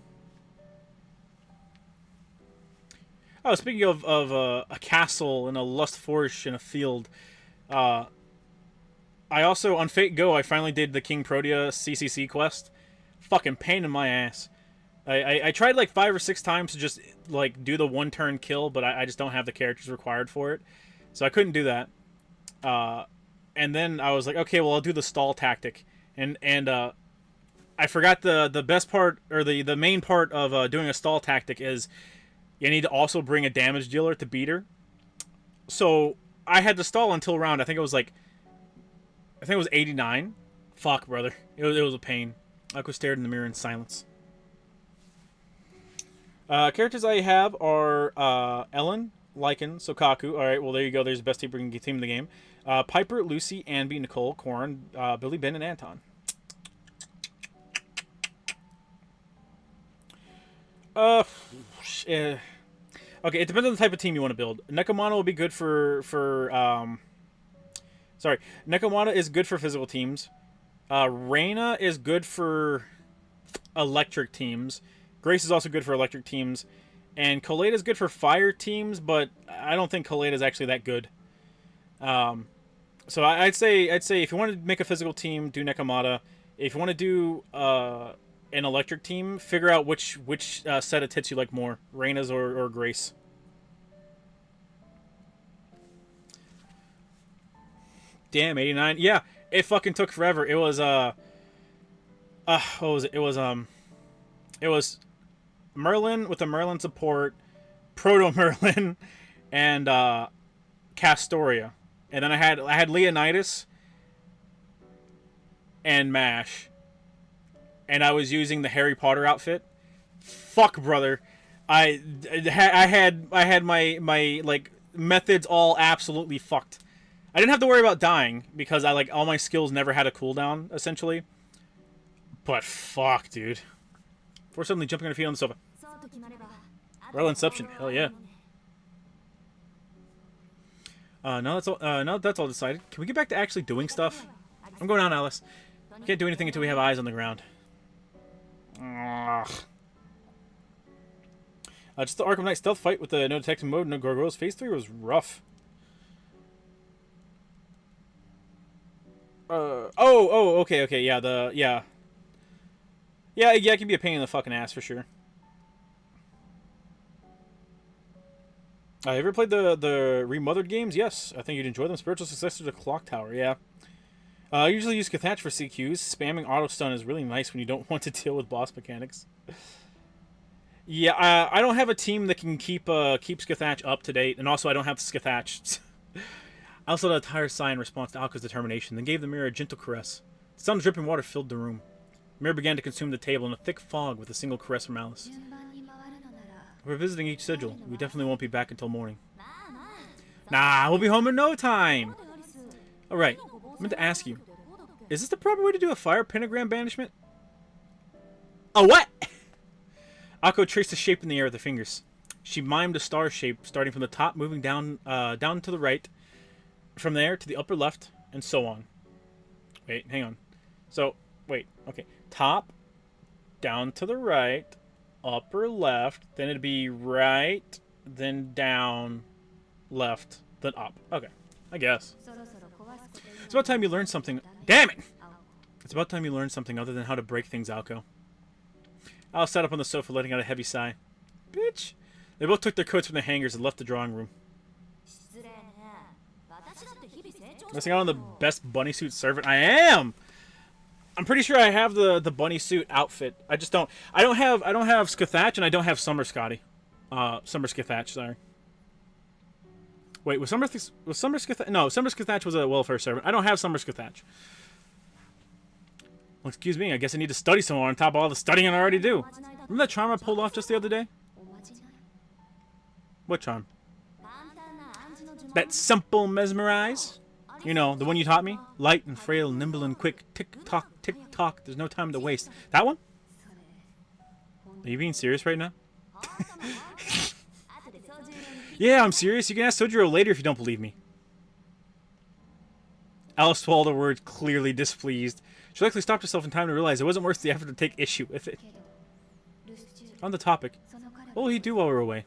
Oh, speaking of a castle and a lush forest and a field, I also, on Fate Go, I finally did the King Protea CCC quest. Fucking pain in my ass. I tried like 5 or 6 times to just like do the 1-turn kill, but I just don't have the characters required for it, so I couldn't do that. And then I was like, okay, well, I'll do the stall tactic, and I forgot the best part, or the main part of doing a stall tactic is you need to also bring a damage dealer to beat her. So I had to stall until round, I think it was 89. Fuck, brother, it was a pain. Aqua stared in the mirror in silence. Characters I have are Ellen, Lycan, Sokaku. Alright, well, there you go. There's the best team in the game. Piper, Lucy, Anby, Nicole, Corrin, Billy, Ben, and Anton. Okay, it depends on the type of team you want to build. Nekomata will be good for Nekomata is good for physical teams. Reina is good for electric teams. Grace is also good for electric teams. And Coleta is good for fire teams, but I don't think Coleta is actually that good. So I'd say if you want to make a physical team, do Nekomata. If you want to do an electric team, figure out which set of tits you like more, Reina's or Grace. Damn, 89. Yeah, it fucking took forever. It was what was it? It was Merlin with the Merlin support, Proto Merlin, and Castoria, and then I had Leonidas and Mash, and I was using the Harry Potter outfit. Fuck, brother, I had my like methods all absolutely fucked. I didn't have to worry about dying because all my skills never had a cooldown essentially. But fuck, dude. Before suddenly jumping on her feet on the sofa. Well, Inception, hell yeah. Now that's all decided. Can we get back to actually doing stuff? I'm going on, Alice. Can't do anything until we have eyes on the ground. Ugh. Just the Arkham Knight stealth fight with the no detective mode, no gargoyles. Phase 3 was rough. Okay, yeah, it can be a pain in the fucking ass for sure. You ever played the remothered games? Yes, I think you'd enjoy them. Spiritual successor to Clock Tower, yeah. I usually use Cathach for CQs. Spamming auto stun is really nice when you don't want to deal with boss mechanics. Yeah, I don't have a team that can keep Cathach up to date, and also I don't have Cathach. I also had a tire sigh in response to Alka's determination, then gave the mirror a gentle caress. The sound of dripping water filled the room. The mirror began to consume the table in a thick fog with a single caress from Alice. We're visiting each sigil. We definitely won't be back until morning. Nah, we'll be home in no time! Alright, I meant to ask you. Is this the proper way to do a fire pentagram banishment? A what? Akko traced a shape in the air with her fingers. She mimed a star shape, starting from the top, moving down to the right, from there to the upper left, and so on. Wait, hang on. So, wait, okay. Top, down to the right, upper left, then it'd be right, then down, left, then up. Okay, I guess. It's about time you learned something. Damn it! It's about time you learned something other than how to break things, Alko. Alice sat up on the sofa, letting out a heavy sigh. Bitch! They both took their coats from the hangers and left the drawing room. Missing out on the best bunny suit servant. I am! I'm pretty sure I have the bunny suit outfit. I just don't. I don't have Scathach and I don't have Summer Scotty. Summer Scathach, sorry. Wait, was Summer Scathach? No, Summer Scathach was a welfare servant. I don't have Summer Scathach. Well, excuse me. I guess I need to study some more on top of all the studying I already do. Remember that charm I pulled off just the other day? What charm? That simple mesmerize? You know, the one you taught me? Light and frail, nimble and quick. Tick-tock, tick-tock. There's no time to waste. That one? Are you being serious right now? Yeah, I'm serious. You can ask Sojiro later if you don't believe me. Alice swallowed her words, clearly displeased. She likely stopped herself in time to realize it wasn't worth the effort to take issue with it. On the topic, what will he do while we're away?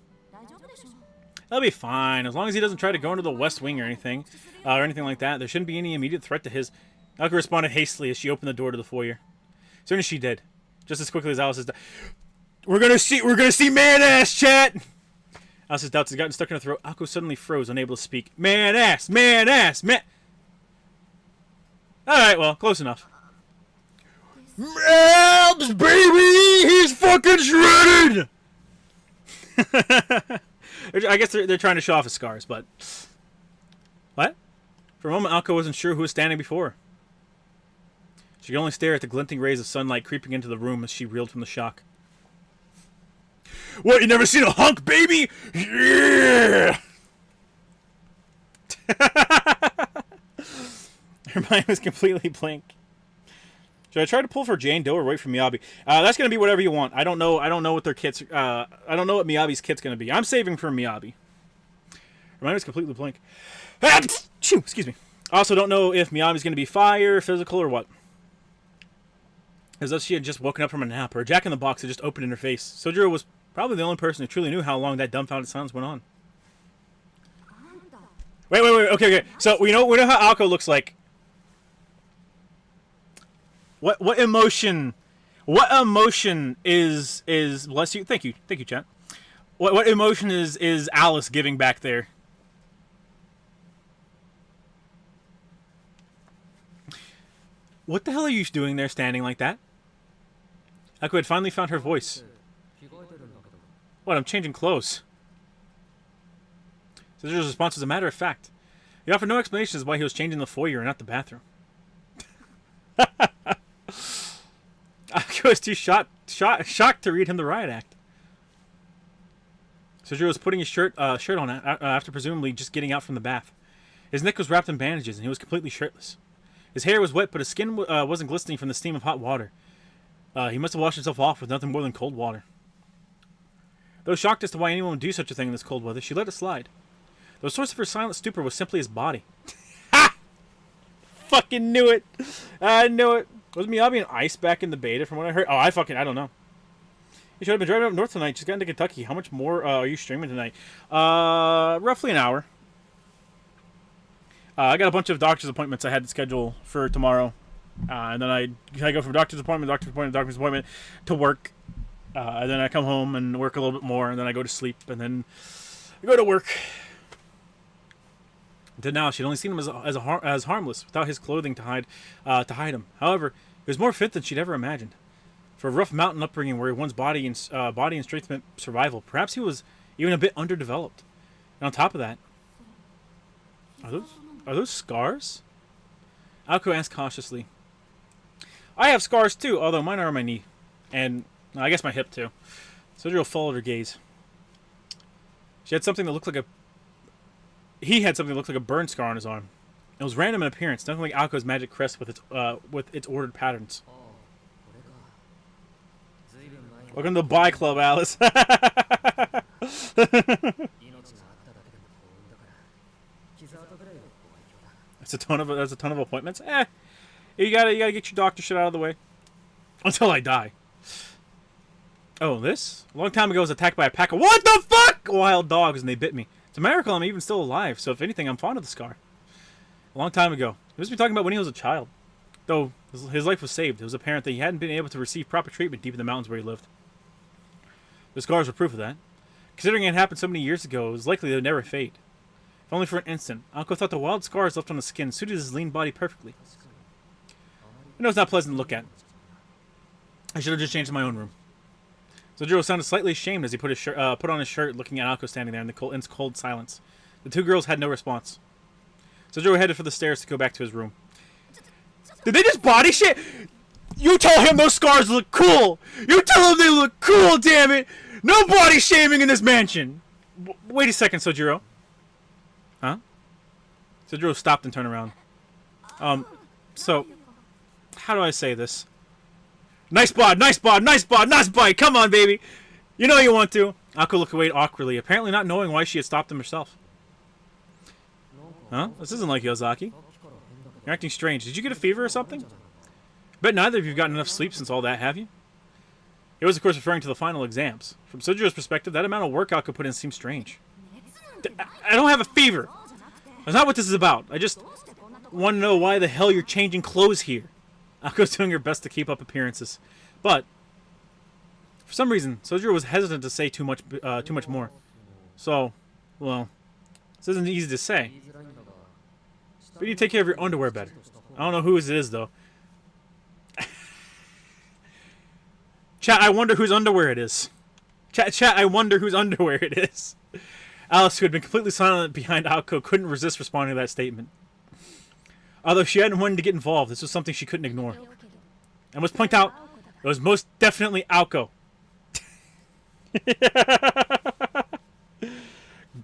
That'll be fine, as long as he doesn't try to go into the West Wing or anything like that. There shouldn't be any immediate threat to his... Alka responded hastily as she opened the door to the foyer. As soon as she did, just as quickly as Alice's... We're gonna see man-ass, chat! Alice's doubts had gotten stuck in her throat. Alka suddenly froze, unable to speak. Man-ass! Man-ass! Man... Alright, well, close enough. Abs, baby! He's fucking shredded! I guess they're trying to show off his scars, but... What? For a moment, Alka wasn't sure who was standing before her. She could only stare at the glinting rays of sunlight creeping into the room as she reeled from the shock. What, you never seen a hunk, baby? Yeah! Her mind was completely blank. Should I try to pull for Jane Doe or wait for Miyabi? That's gonna be whatever you want. I don't know what their kit's. I don't know what Miyabi's kit's gonna be. I'm saving for Miyabi. Her mind was completely blank. Excuse me. I also don't know if Miyabi's gonna be fire, physical, or what. As though she had just woken up from a nap, or a Jack in the Box had just opened in her face. Sojiro was probably the only person who truly knew how long that dumbfounded silence went on. Wait. Okay. So we know how Alko looks like. What emotion is bless you, thank you chat. What emotion is Alice giving back there? What the hell are you doing there standing like that? Alko had finally found her voice. What, I'm changing clothes. Sojoro's response was a matter of fact. He offered no explanation as why he was changing the foyer and not the bathroom. Alko was too shocked to read him the riot act. Sojiro was putting his shirt on after presumably just getting out from the bath. His neck was wrapped in bandages and he was completely shirtless. His hair was wet, but his skin wasn't glistening from the steam of hot water. He must have washed himself off with nothing more than cold water. Though shocked as to why anyone would do such a thing in this cold weather, she let it slide. The source of her silent stupor was simply his body. Ha! Fucking knew it! I knew it! Was Miyabi an ice back in the beta from what I heard? Oh, I don't know. You should have been driving up north tonight. Just got into Kentucky. How much more are you streaming tonight? Roughly an hour. I got a bunch of doctor's appointments I had to schedule for tomorrow. And then I go from doctor's appointment to work. And then I come home and work a little bit more. And then I go to sleep. And then I go to work. Until now, she'd only seen him as harmless, without his clothing to hide him. However, he was more fit than she'd ever imagined. For a rough mountain upbringing where one's body and strength meant survival, perhaps he was even a bit underdeveloped. And on top of that, are those scars? Alko asked cautiously. I have scars too, although mine are on my knee, and I guess my hip too. Sojiro followed her gaze. He had something that looked like a burn scar on his arm. It was random in appearance, nothing like Alko's magic crest with its ordered patterns. Welcome to the Bi Club, Alice. That's a ton of appointments. You gotta get your doctor shit out of the way. Until I die. Oh, this? A long time ago I was attacked by a pack of what the fuck? Wild dogs, and they bit me. It's a miracle I'm even still alive, so if anything, I'm fond of the scar. A long time ago. He must be talking about when he was a child. Though his life was saved, it was apparent that he hadn't been able to receive proper treatment deep in the mountains where he lived. The scars were proof of that. Considering it had happened so many years ago, it was likely they would never fade. If only for an instant, Anko thought the wild scars left on his skin suited his lean body perfectly. I know it's not pleasant to look at. I should have just changed my own room. Sojiro sounded slightly ashamed as he put on his shirt, looking at Anko standing there in the cold silence. The two girls had no response. Sojiro headed for the stairs to go back to his room. Did they just body shit? You tell him those scars look cool! You tell him they look cool, damn it! No body shaming in this mansion! Wait a second, Sojiro. Huh? Sojiro stopped and turned around. So, how do I say this? Nice bod, nice bod, nice bod, nice bite! Come on, baby! You know you want to! Ako looked away awkwardly, apparently not knowing why she had stopped him herself. Huh? This isn't like Yozaki. You're acting strange. Did you get a fever or something? Bet neither of you have gotten enough sleep since all that, have you? He was, of course, referring to the final exams. From Sojiro's perspective, that amount of work Ako put in seems strange. I don't have a fever! That's not what this is about. I just want to know why the hell you're changing clothes here. Ako's doing her best to keep up appearances. But, for some reason, Sojiro was hesitant to say too much more. So, well, this isn't easy to say. But you take care of your underwear better. I don't know whose it is, though. Chat, I wonder whose underwear it is. Chat, I wonder whose underwear it is. Alice, who had been completely silent behind Ako, couldn't resist responding to that statement. Although she hadn't wanted to get involved, this was something she couldn't ignore. I must point out, it was most definitely Ako.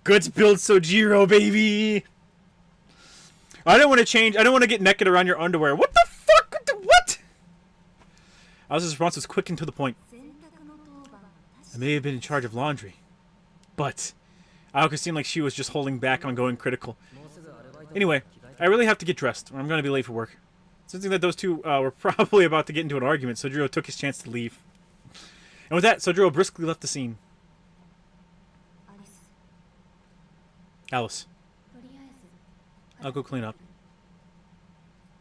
Guts build Sojiro, baby! I don't want to change. I don't want to get naked around your underwear. What the fuck? What? Alice's response was quick and to the point. I may have been in charge of laundry, but Aoka seemed like she was just holding back on going critical. Anyway, I really have to get dressed, or I'm going to be late for work. Sensing that those two were probably about to get into an argument, Sojiro took his chance to leave. And with that, Sojiro briskly left the scene. Alice. I'll go clean up.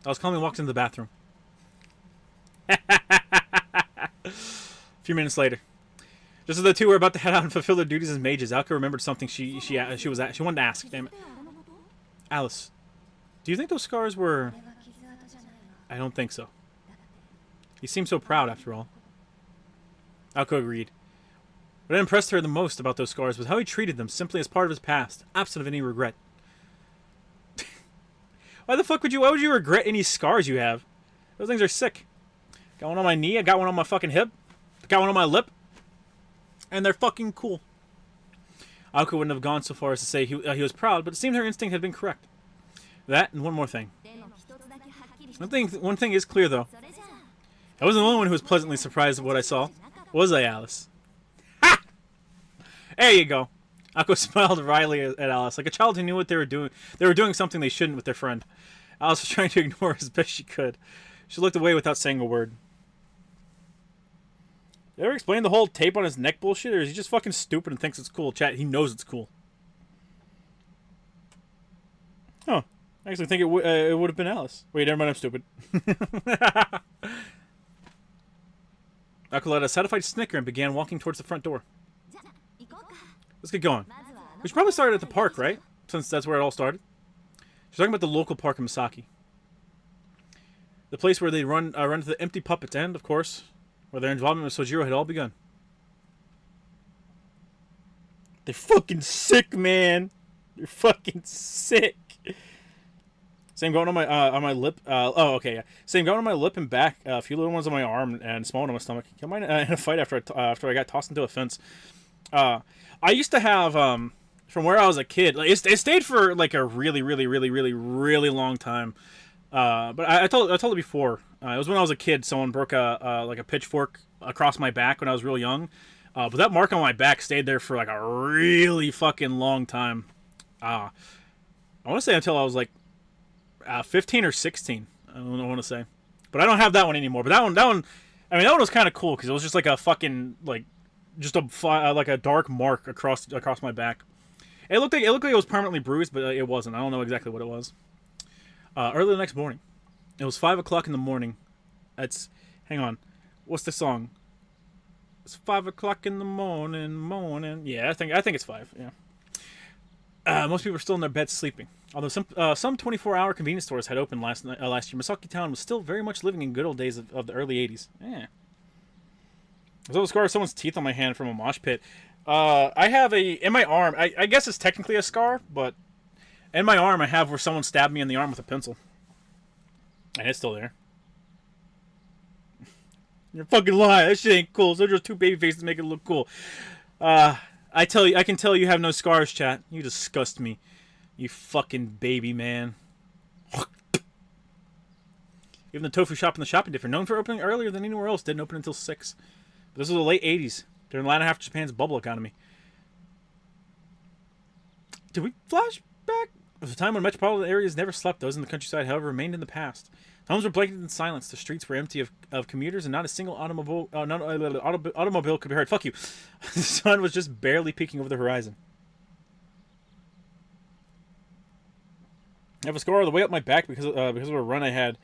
Alice calmly walked into the bathroom. A few minutes later, just as the two were about to head out and fulfill their duties as mages, Alka remembered something she wanted to ask. Damn it. Alice, do you think those scars were... I don't think so. He seemed so proud, after all. Alka agreed. What impressed her the most about those scars was how he treated them simply as part of his past, absent of any regret. Why would you regret any scars you have? Those things are sick. Got one on my knee, I got one on my fucking hip, got one on my lip, and they're fucking cool. Aoko wouldn't have gone so far as to say he was proud, but it seemed her instinct had been correct. That, and one more thing. One thing is clear, though. I wasn't the only one who was pleasantly surprised at what I saw. Was I, Alice? Ha! There you go. Ako smiled wryly at Alice, like a child who knew what they were doing. They were doing something they shouldn't with their friend. Alice was trying to ignore it as best she could. She looked away without saying a word. Did I ever explain the whole tape on his neck bullshit, or is he just fucking stupid and thinks it's cool? Chat, he knows it's cool. Oh, I actually think it would have been Alice. Wait, never mind, I'm stupid. Ako let a satisfied snicker and began walking towards the front door. Let's get going. We should probably start at the park, right? Since that's where it all started. She's talking about the local park in Misaki. The place where they run to the empty puppets and, of course, where their involvement with Sojiro had all begun. They're fucking sick, man. They're fucking sick. Same going on my lip. Oh, okay, yeah. Same going on my lip and back. A few little ones on my arm and small one on my stomach. Got mine in a fight after I got tossed into a fence. I used to have from where I was a kid. Like it stayed for like a really long time. But I told it before. It was when I was a kid. Someone broke a pitchfork across my back when I was real young. But that mark on my back stayed there for like a really fucking long time. I want to say until I was like 15 or 16. I don't want to say, but I don't have that one anymore. But that one, I mean, that one was kind of cool because it was just like a fucking like a dark mark across my back. It looked like it was permanently bruised, but it wasn't. I don't know exactly what it was. Early the next morning, It was 5 o'clock in the morning. That's, hang on, what's the song? It's 5 o'clock in the morning. Yeah, I think it's 5. Yeah. Most people are still in their beds sleeping. Although some 24-hour convenience stores had opened last year, Misaki Town was still very much living in good old days of the early 80s. Yeah. There's a scar of someone's teeth on my hand from a mosh pit. I have in my arm, I guess it's technically a scar, but in my arm I have where someone stabbed me in the arm with a pencil. And it's still there. You're fucking lying. That shit ain't cool. So just two baby faces make it look cool. I can tell you have no scars, chat. You disgust me. You fucking baby man. Even the tofu shop in the shopping district, known for opening earlier than anywhere else, didn't open until 6. But this was the late 80s, during the latter half of Japan's bubble economy. Did we flash back? It was a time when metropolitan areas never slept. Those in the countryside, however, remained in the past. Homes were blanketed in silence. The streets were empty of commuters, and not a single automobile could be heard. Fuck you. The sun was just barely peeking over the horizon. I have a scar all the way up my back because of a run I had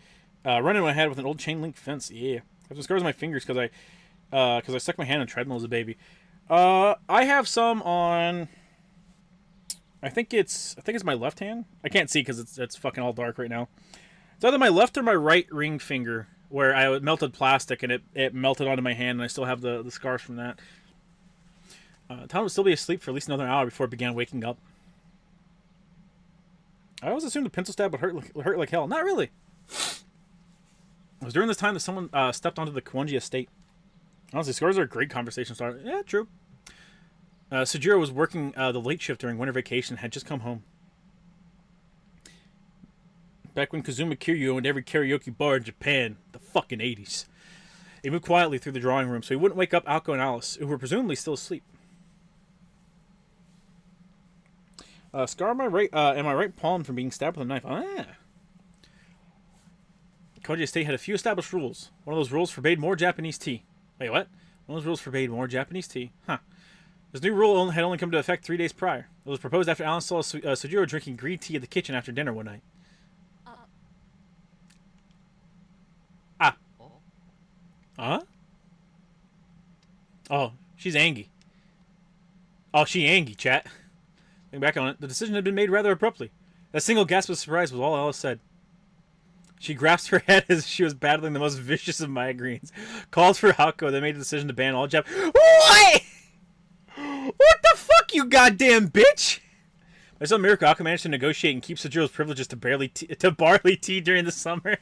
with an old chain link fence. Yeah, I have some scars on my fingers because I stuck my hand on a treadmill as a baby. I have some on. I think it's my left hand. I can't see because it's fucking all dark right now. It's either my left or my right ring finger where I melted plastic and it melted onto my hand, and I still have the scars from that. Tom would still be asleep for at least another hour before it began waking up. I always assumed a pencil stab would hurt like hell. Not really. It was during this time that someone stepped onto the Kawanji estate. Honestly, scars are a great conversation starter. Yeah, true. Sujiro was working the late shift during winter vacation and had just come home. Back when Kazuma Kiryu owned every karaoke bar in Japan, the fucking 80s. He moved quietly through the drawing room so he wouldn't wake up Alko and Alice, who were presumably still asleep. Scar on my right, and my right palm from being stabbed with a knife. Ah. Koji Estate had a few established rules. One of those rules forbade more Japanese tea. Wait, what? One of those rules forbade more Japanese tea. Huh. This new rule had only come into effect 3 days prior. It was proposed after Alan saw Sujiro drinking green tea at the kitchen after dinner one night. Huh? Oh, she's angry. Oh, she angry, chat. Looking back on it, the decision had been made rather abruptly. That single gasp of surprise was all Alice said. She grasped her head as she was battling the most vicious of migraines. Called for Hako, then made a decision to ban all What? What the fuck, you goddamn bitch? By some miracle, Hako managed to negotiate and keep Sujiro's privileges to barley tea during the summer.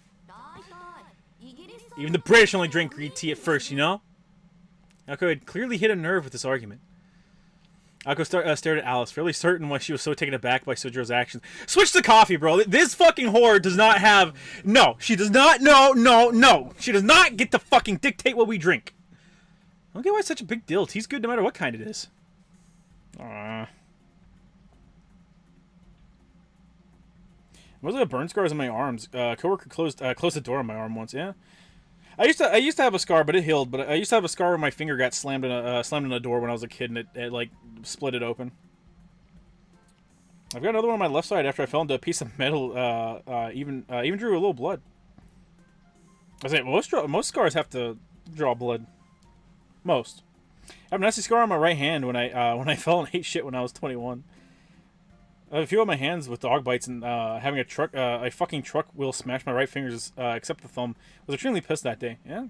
Even the British only drink green tea at first, you know? Hako had clearly hit a nerve with this argument. Hako stared at Alice, fairly certain why she was so taken aback by Sujiro's actions. Switch to coffee, bro. This fucking whore does not have... No, she does not... No. She does not get to fucking dictate what we drink. I don't get why it's such a big deal. Tea's good no matter what kind it is. Mostly the burn scars on my arms. Coworker closed the door on my arm once. Yeah, I used to have a scar, but it healed. But I used to have a scar where my finger got slammed in a door when I was a kid, and it like split it open. I've got another one on my left side after I fell into a piece of metal. Even drew a little blood. I say most scars have to draw blood. Most. I have a nasty scar on my right hand when I fell and ate shit when I was 21. I have a few on my hands with dog bites, and having a fucking truck wheel smash my right fingers, except the thumb. I was extremely pissed that day. Yeah.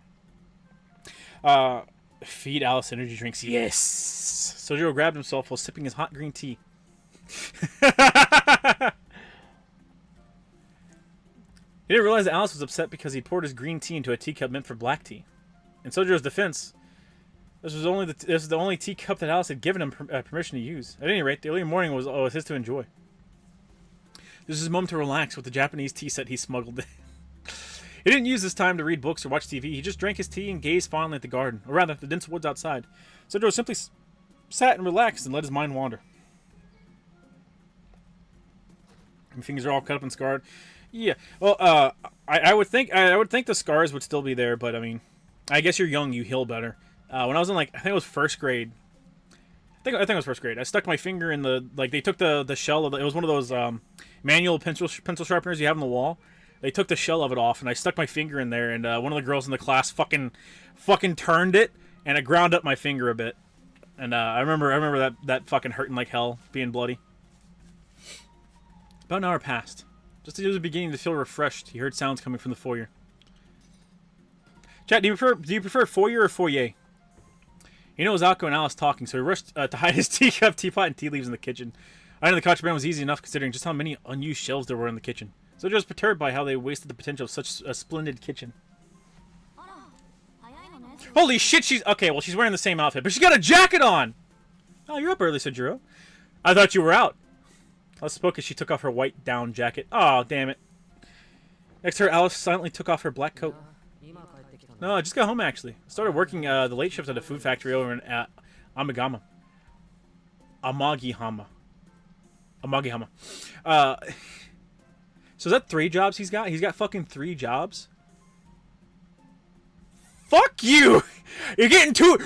Feed Alice energy drinks. Yes. Sojiro grabbed himself while sipping his hot green tea. He didn't realize that Alice was upset because he poured his green tea into a teacup meant for black tea. In Sojiro's defense, this was the only teacup that Alice had given him permission to use. At any rate, the early morning was his to enjoy. This was his moment to relax with the Japanese tea set he smuggled in. He didn't use this time to read books or watch TV. He just drank his tea and gazed fondly at the garden, or rather, the dense woods outside. Sojiro simply sat and relaxed and let his mind wander. My fingers are all cut up and scarred. Yeah, well, I would think the scars would still be there, but I mean, I guess you're young, you heal better. When I was in I think it was first grade. I think it was first grade. I stuck my finger in they took the shell of it was one of those manual pencil sharpeners you have on the wall. They took the shell of it off, and I stuck my finger in there, and one of the girls in the class fucking turned it, and it ground up my finger a bit. And I remember that fucking hurting like hell, being bloody. About an hour passed. Just as he was beginning to feel refreshed, he heard sounds coming from the foyer. Chat, do you prefer foyer or foyer? He knows Akko and Alice talking, so he rushed to hide his teacup, teapot, and tea leaves in the kitchen. I know the contraband was easy enough considering just how many unused shelves there were in the kitchen. So I was perturbed by how they wasted the potential of such a splendid kitchen. Holy shit, she's... Okay, well, she's wearing the same outfit, but she's got a jacket on! Oh, you're up early, said Jiro. I thought you were out. I spoke as she took off her white down jacket. Oh, damn it. Next to her, Alice silently took off her black coat. No, I just got home, actually. I started working the late shift at a food factory over in Amagihama. So is that 3 jobs he's got? He's got fucking 3 jobs? Fuck you! You're getting too...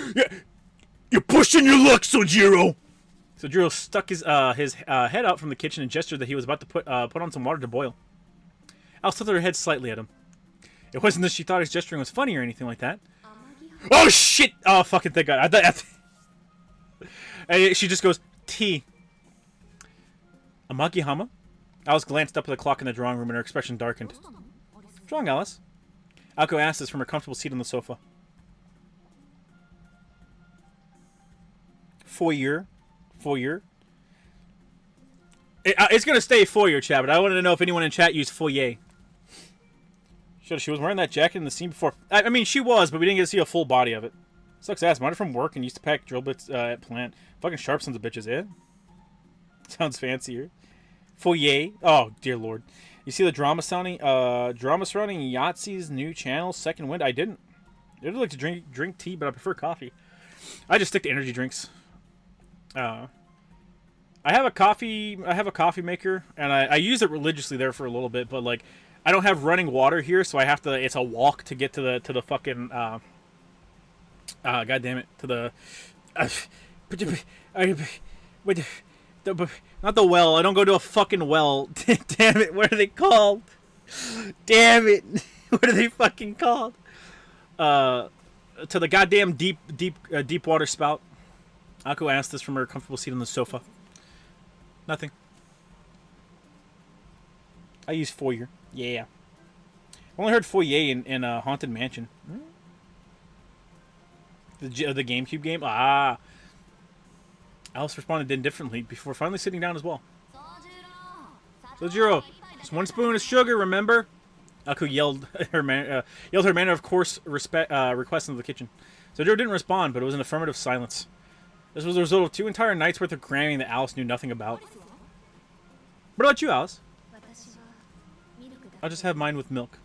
You're pushing your luck, Sojiro! Sojiro stuck his head out from the kitchen and gestured that he was about to put on some water to boil. Alice tilted her head slightly at him. It wasn't that she thought his gesturing was funny or anything like that. Oh, shit! Oh, fucking thank God. She just goes, tea. Amagihama? Alice glanced up at the clock in the drawing room and her expression darkened. What's wrong, Alice? Akko asked this from her comfortable seat on the sofa. Foyer. It's going to stay foyer, chat, but I wanted to know if anyone in chat used foyer. She was wearing that jacket in the scene before. I mean, she was, but we didn't get to see a full body of it. Sucks ass. Mine from work and used to pack drill bits at plant. Fucking sharp sons of bitches, eh? Sounds fancier. Foyer. Oh, dear lord. You see the drama surrounding Yahtzee's new channel, Second Wind? I didn't. I'd like to drink tea, but I prefer coffee. I just stick to energy drinks. I have a coffee maker, and I use it religiously there for a little bit, but like I don't have running water here, so I have to. It's a walk to get to the fucking. God damn it! To the. Not the well. I don't go to a fucking well. Damn it! What are they called? Damn it! What are they fucking called? To the goddamn deep water spout. Akko asked this from her comfortable seat on the sofa. Nothing. I use foyer. Yeah. I only heard foyer in Haunted Mansion. The GameCube game? Ah. Alice responded indifferently before finally sitting down as well. Sojiro, just 1 spoon of sugar, remember? Akko yelled her manner of course request into the kitchen. Sojiro didn't respond, but it was an affirmative silence. This was the result of 2 entire nights worth of cramming that Alice knew nothing about. What about you, Alice? I'll just have mine with milk.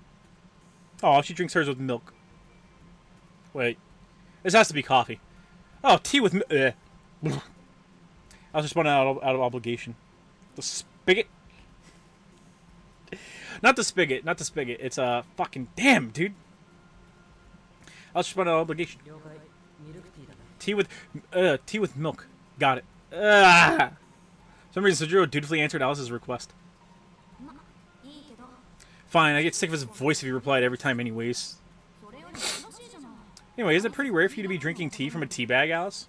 Oh, she drinks hers with milk. Wait. This has to be coffee. Oh, tea with milk. I was responding out of obligation. The spigot? Not the spigot. It's a fucking... Damn, dude. I was responding out of obligation. Tea with milk. Got it. For some reason, Sojiro dutifully answered Alice's request. Fine, I get sick of his voice if he replied every time anyways. Anyway, is it pretty rare for you to be drinking tea from a tea bag, Alice?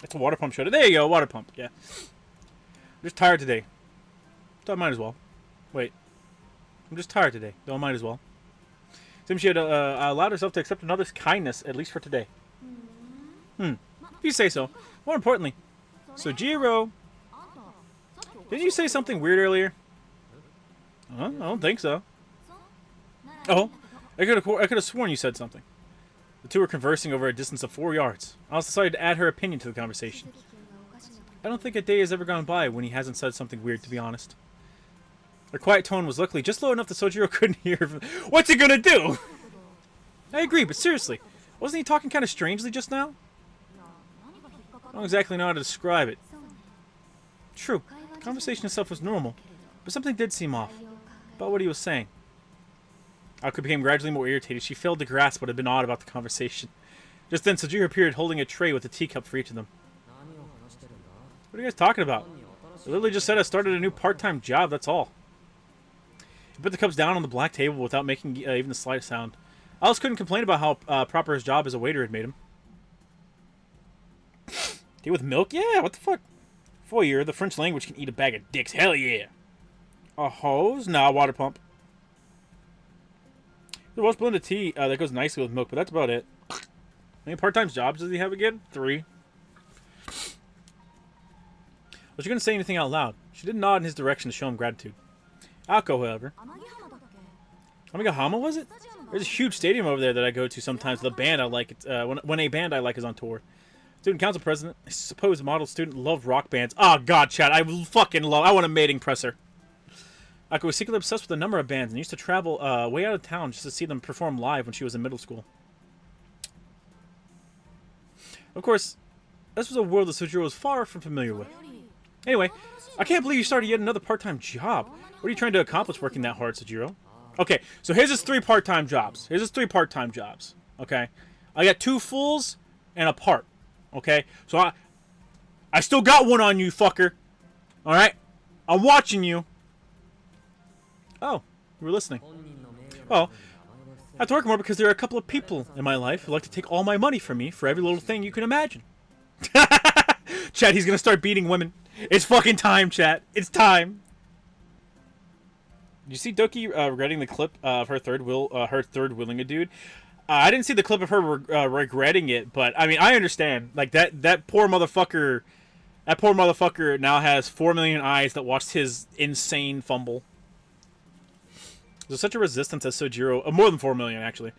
It's a water pump show. There you go, water pump. Yeah. I'm just tired today. Thought I might as well. Wait. I'm just tired today. Though I might as well. Seems she had allowed herself to accept another's kindness, at least for today. If you say so. More importantly, Sojiro, did you say something weird earlier? I don't think so. Oh, I could have sworn you said something. The two were conversing over a distance of 4 yards. Alice decided to add her opinion to the conversation. I don't think a day has ever gone by when he hasn't said something weird, to be honest. Her quiet tone was luckily just low enough that Sojiro couldn't hear. What's he gonna do? I agree, but seriously, wasn't he talking kind of strangely just now? I don't exactly know how to describe it. True, the conversation itself was normal, but something did seem off about what he was saying. Akko became gradually more irritated. She failed to grasp what had been odd about the conversation. Just then, Sojiro appeared holding a tray with a teacup for each of them. What are you guys talking about? I literally just said I started a new part-time job, that's all. He put the cups down on the black table without making even the slightest sound. Alice couldn't complain about how proper his job as a waiter had made him. Tea with milk? Yeah, what the fuck? Foyer, the French language can eat a bag of dicks. Hell yeah. A hose? Nah, water pump. There was blended tea that goes nicely with milk, but that's about it. How many part-time jobs does he have again? 3. Was she going to say anything out loud? She did nod in his direction to show him gratitude. Alco, however. Amigahama, was it? There's a huge stadium over there that I go to sometimes. The band I like, when a band I like is on tour. Student council president. I suppose model student loved rock bands. Oh god, Chad, I want a mating presser. Alco was secretly obsessed with a number of bands and used to travel way out of town just to see them perform live when she was in middle school. Of course, this was a world that Sojiro was far from familiar with. Anyway, I can't believe you started yet another part-time job. What are you trying to accomplish working that hard, Sojiro? Okay, so here's his 3 part-time jobs. Okay? I got 2 fulls and a part. Okay? So I still got one on you, fucker. Alright? I'm watching you. Oh, you were listening. Well, I have to work more because there are a couple of people in my life who like to take all my money from me for every little thing you can imagine. Chat, he's gonna start beating women. It's fucking time, chat. It's time. Did you see Doki regretting the clip of her third willing a dude? I didn't see the clip of her regretting it, but I mean, I understand. Like that poor motherfucker. That poor motherfucker now has 4 million eyes that watched his insane fumble. There's such a resistance as Sojiro, more than 4 million actually.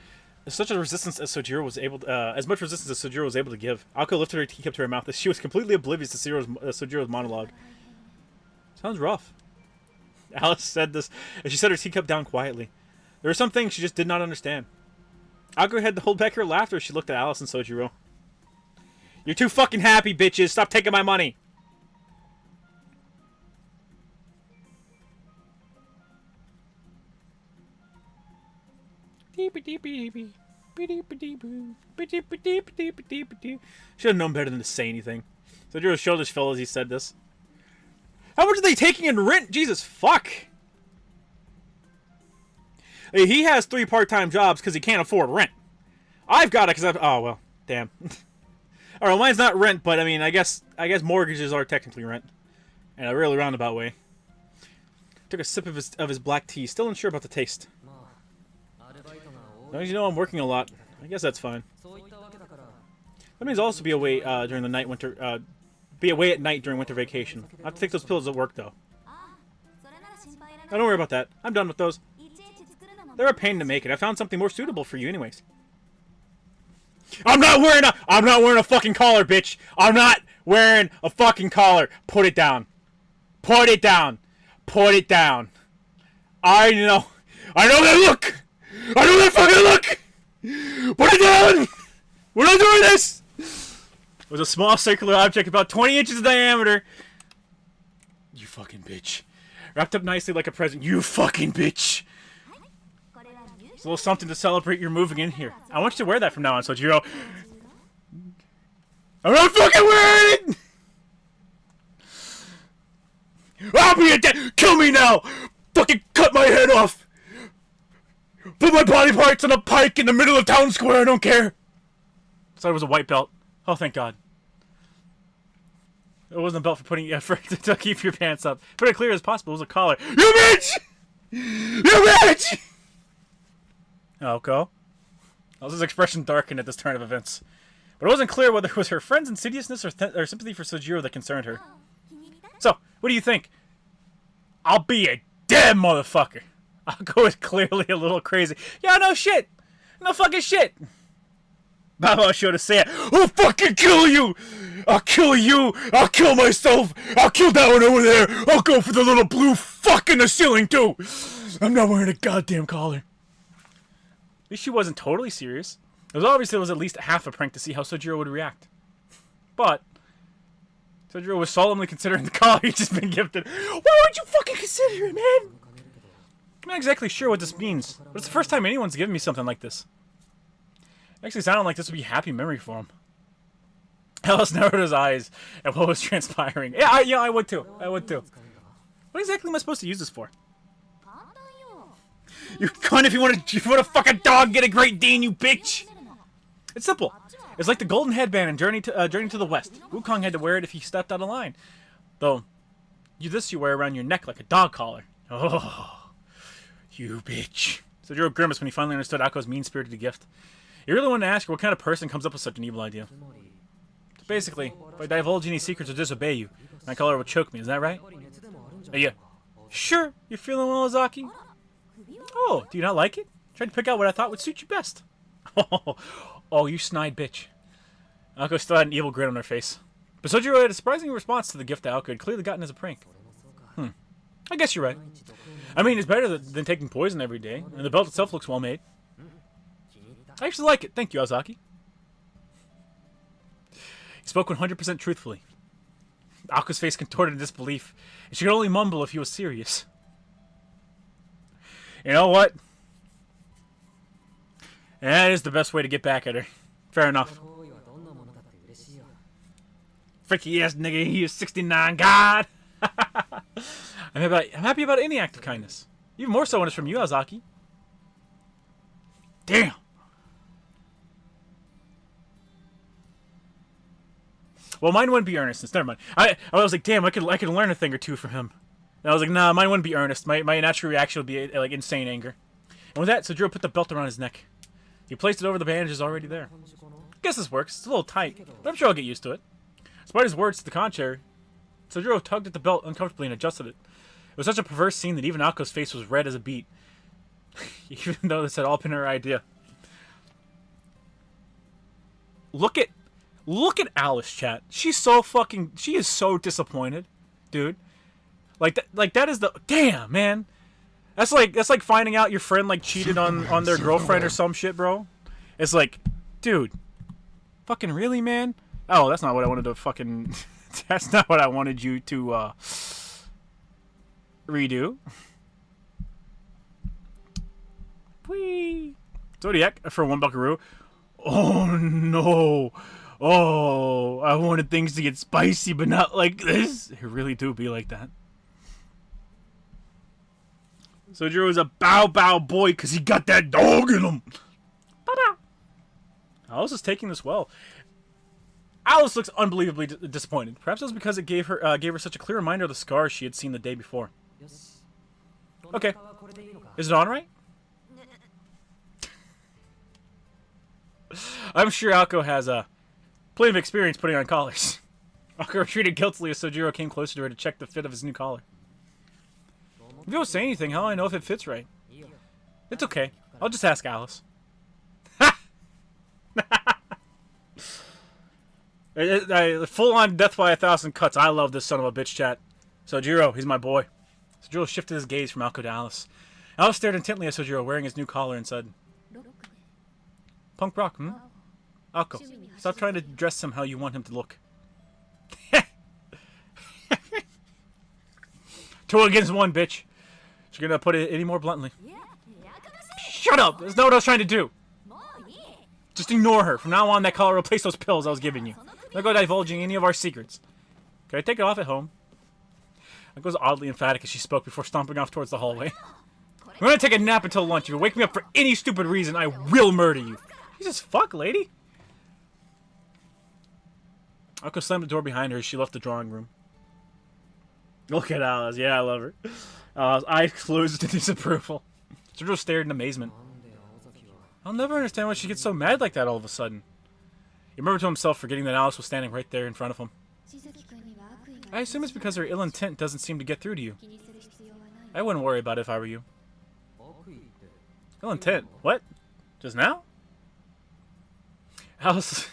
There's such a resistance as Sojiro was able to, as much resistance as Sojiro was able to give. Alco lifted her teacup to her mouth as she was completely oblivious to Sojiro's monologue. Sounds rough. Alice said this as she set her teacup down quietly. There were some things she just did not understand. Alco had to hold back her laughter as she looked at Alice and Sojiro. You're too fucking happy, bitches. Stop taking my money. Should have known better than to say anything. Sojiro's shoulders fell as he said this. How much are they taking in rent? Jesus fuck. He has 3 part-time jobs because he can't afford rent. I've got it because I've... Oh, well. Damn. Alright, mine's not rent, but I mean, I guess mortgages are technically rent. In a really roundabout way. Took a sip of his black tea, still unsure about the taste. As long as you know I'm working a lot, I guess that's fine. That means I'll also be away during the night be away at night during winter vacation. I have to take those pills at work though. Don't worry about that. I'm done with those. They're a pain to make, and I found something more suitable for you anyways. I'm not wearing a fucking collar, bitch. I'm not wearing a fucking collar. Put it down. Put it down. Put it down. I know that look. I know that fucking look. Put it down. We're not doing this. It was a small circular object about 20 inches in diameter. You fucking bitch. Wrapped up nicely like a present. You fucking bitch. It's a little something to celebrate your moving in here. I want you to wear that from now on, Sojiro. I'm not fucking wearing it! I'll be a dead. Kill me now! Fucking cut my head off! Put my body parts on a pike in the middle of town square, I don't care! I thought it was a white belt. Oh, thank God. It wasn't a belt for putting effort to keep your pants up. Put it clear as possible, it was a collar. You bitch! You bitch! Alco. Alice's expression darkened at this turn of events. But it wasn't clear whether it was her friend's insidiousness or sympathy for Sojiro that concerned her. So, what do you think? I'll be a dead motherfucker. Alco is clearly a little crazy. Yeah, no shit. No fucking shit. Baba showed a say it. I'll fucking kill you. I'll kill you. I'll kill myself. I'll kill that one over there. I'll go for the little blue fuck in the ceiling too. I'm not wearing a goddamn collar. At least she wasn't totally serious. It was obviously at least half a prank to see how Sojiro would react. But Sojiro was solemnly considering the collar he'd just been gifted. Why would you fucking consider it, man? I'm not exactly sure what this means, but it's the first time anyone's given me something like this. It actually sounded like this would be a happy memory for him. Alice narrowed his eyes at what was transpiring. Yeah, I would too. I would too. What exactly am I supposed to use this for? You cunt! If you want to fuck a dog, get a Great Dane, you bitch! It's simple. It's like the golden headband in Journey to the West. Wukong had to wear it if he stepped out of line. Though, you wear around your neck like a dog collar. Oh, you bitch. So Jiro grimaced when he finally understood Ako's mean-spirited gift. He really wanted to ask her what kind of person comes up with such an evil idea. So basically, if I divulge any secrets or disobey you, my collar will choke me, is that right? Yeah. Sure, you're feeling well, Ozaki? Oh, do you not like it? Tried to pick out what I thought would suit you best. Oh, you snide bitch. Ako still had an evil grin on her face. But Sojiro had a surprising response to the gift that Ako had clearly gotten as a prank. I guess you're right. I mean, it's better than taking poison every day, and the belt itself looks well made. I actually like it. Thank you, Ozaki. He spoke 100% truthfully. Ako's face contorted in disbelief, and she could only mumble if he was serious. You know what? That is the best way to get back at her. Fair enough. Freaky ass nigga, he is 69 God! I'm happy about any act of kindness. Even more so when it's from you, Ozaki. Damn! Well, mine wouldn't be earnestness. Never mind. I was like, damn, I could learn a thing or two from him. And I was like, nah, mine wouldn't be earnest. My natural reaction would be like insane anger. And with that, Sojiro put the belt around his neck. He placed it over the bandages already there. Guess this works. It's a little tight, but I'm sure I'll get used to it. Despite his words to the contrary, Sojiro tugged at the belt uncomfortably and adjusted it. It was such a perverse scene that even Ako's face was red as a beet. Even though this had all been her idea. Look at Alice, chat. She is so disappointed, dude. Like that is the damn, man. That's like finding out your friend like cheated on their girlfriend or some shit, bro. It's like, dude, fucking really, man? Oh, that's not what I wanted to fucking. That's not what I wanted you to redo. Whee! Zodiac for one buckaroo. Oh no! Oh, I wanted things to get spicy, but not like this. It really do be like that. Sojiro is a bow boy because he got that dog in him. Alice is taking this well. Alice looks unbelievably disappointed. Perhaps it was because it gave her such a clear reminder of the scars she had seen the day before. Okay. Is it on right? I'm sure Ako has plenty of experience putting on collars. Ako retreated guiltily as Sojiro came closer to her to check the fit of his new collar. If you don't say anything, how do I know if it fits right? It's okay. I'll just ask Alice. Full-on death by 1,000 cuts. I love this son of a bitch, chat. Sojiro, he's my boy. Sojiro shifted his gaze from Ako to Alice. Alice stared intently at Sojiro, wearing his new collar, and said, Punk rock, Ako, stop trying to dress him how you want him to look. 2 against 1, bitch. She's gonna put it any more bluntly. Shut up! That's not what I was trying to do. Just ignore her. From now on, that collar will replace those pills I was giving you. Don't go divulging any of our secrets. Can I take it off at home? It was oddly emphatic as she spoke before stomping off towards the hallway. We're gonna take a nap until lunch. If you wake me up for any stupid reason, I will murder you. Jesus fuck, lady. Ako slammed the door behind her as she left the drawing room. Look at Alice. Yeah, I love her. Eyes closed in disapproval. Sojiro stared in amazement. I'll never understand why she gets so mad like that all of a sudden. He remembered to himself, forgetting that Alice was standing right there in front of him. I assume it's because her ill intent doesn't seem to get through to you. I wouldn't worry about it if I were you. Ill intent? What? Just now? Alice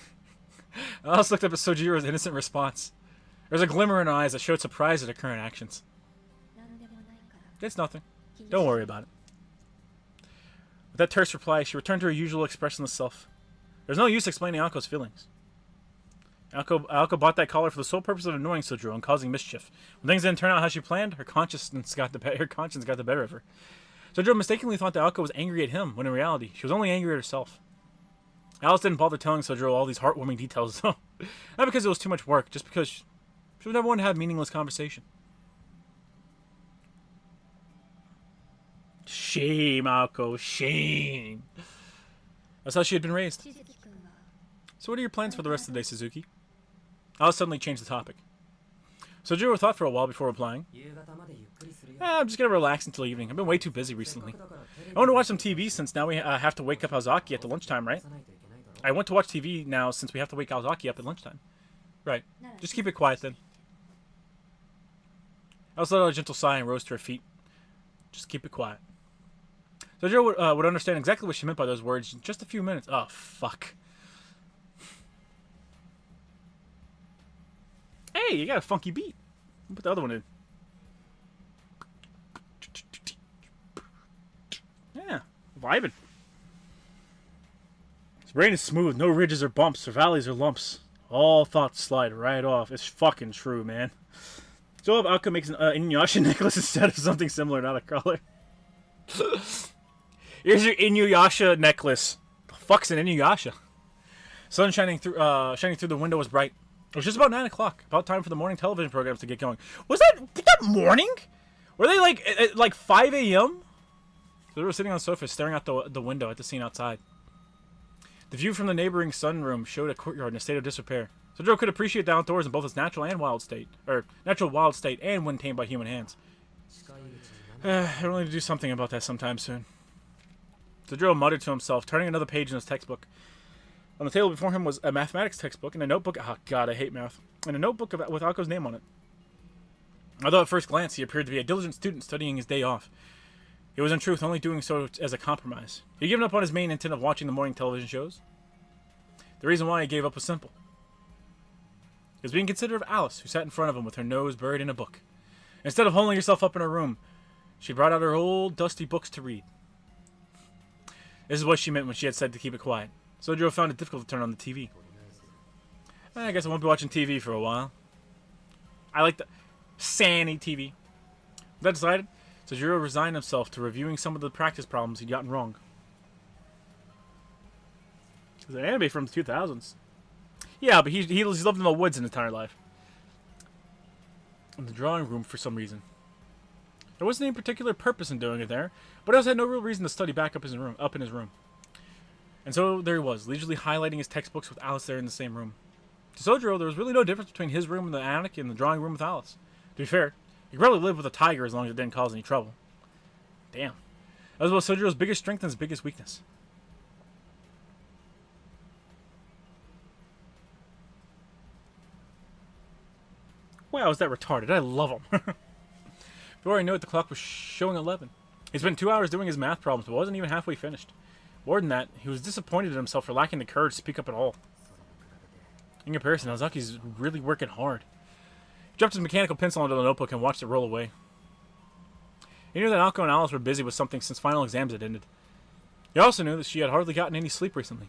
looked up at Sojiro's innocent response. There was a glimmer in her eyes that showed surprise at her current actions. It's nothing. Don't worry about it. With that terse reply, she returned to her usual expressionless self. There's no use explaining Ako's feelings. Ako bought that collar for the sole purpose of annoying Sojiro and causing mischief. When things didn't turn out how she planned, her conscience got the better of her. Sojiro mistakenly thought that Ako was angry at him, when in reality, she was only angry at herself. Alice didn't bother telling Sojiro all these heartwarming details, though. Not because it was too much work, just because she would never want to have meaningless conversation. Shame, Aoko, shame. That's how she had been raised. So what are your plans for the rest of the day, Suzuki? Alice suddenly changed the topic. Sojiro thought for a while before replying. I'm just gonna relax until evening. I've been way too busy recently. I want to watch some TV since now we have to wake up Azaki at the lunchtime, right? I want to watch TV now since we have to wake Azaki up at lunchtime. Right. Just keep it quiet then. Alice let out a gentle sigh and rose to her feet. Just keep it quiet. Sojiro would understand exactly what she meant by those words in just a few minutes. Oh, fuck. Hey, you got a funky beat. I'll put the other one in. Yeah, vibing. His brain is smooth, no ridges or bumps, or valleys or lumps. All thoughts slide right off. It's fucking true, man. So if Alka makes an Inuyasha necklace instead of something similar, not a color. Here's your Inuyasha necklace. The fuck's an Inuyasha? Sun shining through the window was bright. It was just about 9 o'clock. About time for the morning television programs to get going. Was that morning? Were they like 5 a.m.? They were sitting on the sofa staring out the window at the scene outside. The view from the neighboring sunroom showed a courtyard in a state of disrepair. Sojiro could appreciate the outdoors in both its natural wild state and when tamed by human hands. I really need to do something about that sometime soon. Sojiro muttered to himself, turning another page in his textbook. On the table before him was a mathematics textbook and a notebook. Oh god, I hate math. And a notebook with Ako's name on it. Although at first glance he appeared to be a diligent student studying his day off, he was in truth only doing so as a compromise. He had given up on his main intent of watching the morning television shows. The reason why he gave up was simple. He was being considerate of Alice, who sat in front of him with her nose buried in a book. Instead of holding herself up in her room, she brought out her old dusty books to read. This is what she meant when she had said to keep it quiet. Sojiro found it difficult to turn on the TV. I guess I won't be watching TV for a while. I like the Sanny TV. With that decided, Sojiro resigned himself to reviewing some of the practice problems he'd gotten wrong. It's an anime from the 2000s. Yeah, but he's lived in the woods his entire life. In the drawing room for some reason. There wasn't any particular purpose in doing it there, but he also had no real reason to study back up in his room. And so there he was, leisurely highlighting his textbooks with Alice there in the same room. To Sojiro, there was really no difference between his room in the attic and the drawing room with Alice. To be fair, he could probably live with a tiger as long as it didn't cause any trouble. Damn. That was both Sojiro's biggest strength and his biggest weakness. Wow, is that retarded? I love him. Before I knew it, the clock was showing 11. He spent 2 hours doing his math problems, but wasn't even halfway finished. More than that, he was disappointed in himself for lacking the courage to speak up at all. In comparison, Ozaki's really working hard. He dropped his mechanical pencil onto the notebook and watched it roll away. He knew that Alko and Alice were busy with something since final exams had ended. He also knew that she had hardly gotten any sleep recently.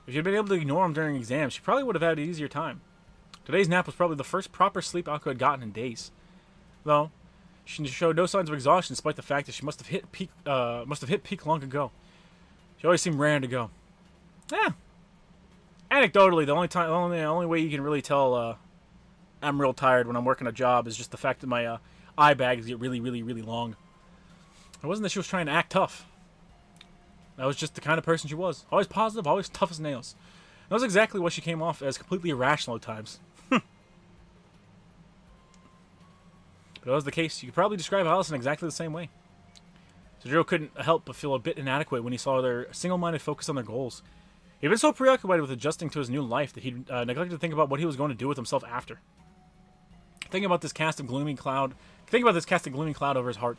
If she had been able to ignore him during exams, she probably would have had an easier time. Today's nap was probably the first proper sleep Alko had gotten in days. Though, she showed no signs of exhaustion despite the fact that she must have hit peak long ago. She always seemed raring to go. Yeah. Anecdotally, the only way you can really tell I'm real tired when I'm working a job is just the fact that my eye bags get really, really, really long. It wasn't that she was trying to act tough. That was just the kind of person she was. Always positive, always tough as nails. That was exactly what she came off as, completely irrational at times. But that was the case. You could probably describe Alice in exactly the same way. Sojiro couldn't help but feel a bit inadequate when he saw their single-minded focus on their goals. He'd been so preoccupied with adjusting to his new life that he'd neglected to think about what he was going to do with himself after. Thinking about this cast of glooming cloud over his heart.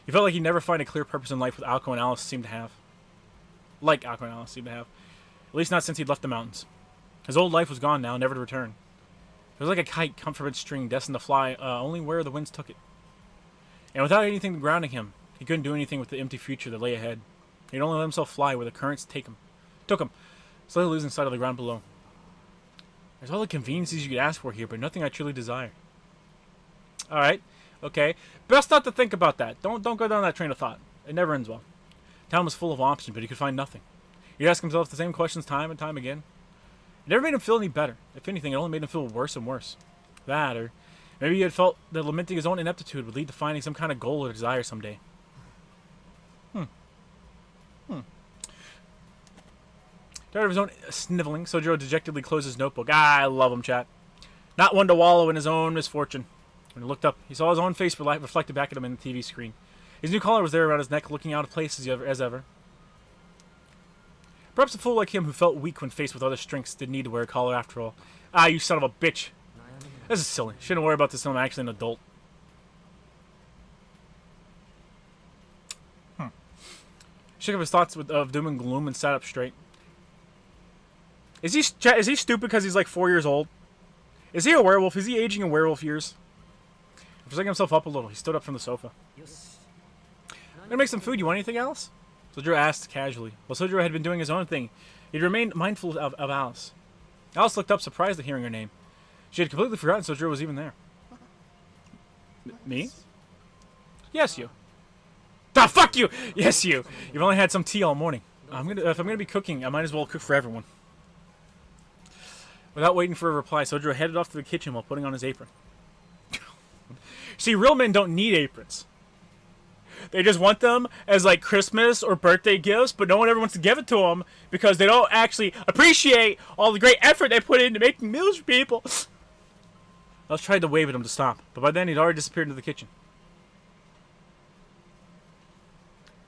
He felt like he'd never find a clear purpose in life with Alko and Alice seemed to have. At least not since he'd left the mountains. His old life was gone now, never to return. It was like a kite come from its string, destined to fly only where the winds took it. And without anything grounding him, he couldn't do anything with the empty future that lay ahead. He'd only let himself fly where the currents took him, slowly losing sight of the ground below. There's all the conveniences you could ask for here, but nothing I truly desire. Alright, okay. Best not to think about that. Don't go down that train of thought. It never ends well. Town was full of options, but he could find nothing. He'd ask himself the same questions time and time again. It never made him feel any better. If anything, it only made him feel worse and worse. That, or maybe he had felt that lamenting his own ineptitude would lead to finding some kind of goal or desire someday. Tired of his own sniveling, Sojiro dejectedly closed his notebook. I love him, chat. Not one to wallow in his own misfortune. When he looked up, he saw his own face reflected back at him in the TV screen. His new collar was there around his neck, looking out of place as ever. Perhaps a fool like him who felt weak when faced with other strengths didn't need to wear a collar after all. Ah, you son of a bitch. This is silly. Shouldn't worry about this until I'm actually an adult. Shook up his thoughts of doom and gloom and sat up straight. Is he stupid because he's like 4 years old? Is he a werewolf? Is he aging in werewolf years? Forcing himself up a little, he stood up from the sofa. I'm gonna make some food. You want anything else? Sojiro asked casually. While Sojiro had been doing his own thing, he'd remained mindful of Alice. Alice looked up, surprised at hearing her name. She had completely forgotten Sojiro was even there. Me? Yes, you. Ah, fuck you! Yes, you. You've only had some tea all morning. If I'm gonna be cooking, I might as well cook for everyone. Without waiting for a reply, Sojiro headed off to the kitchen while putting on his apron. See, real men don't need aprons. They just want them as like Christmas or birthday gifts, but no one ever wants to give it to them because they don't actually appreciate all the great effort they put into making meals for people. I tried to wave at him to stop, but by then he'd already disappeared into the kitchen.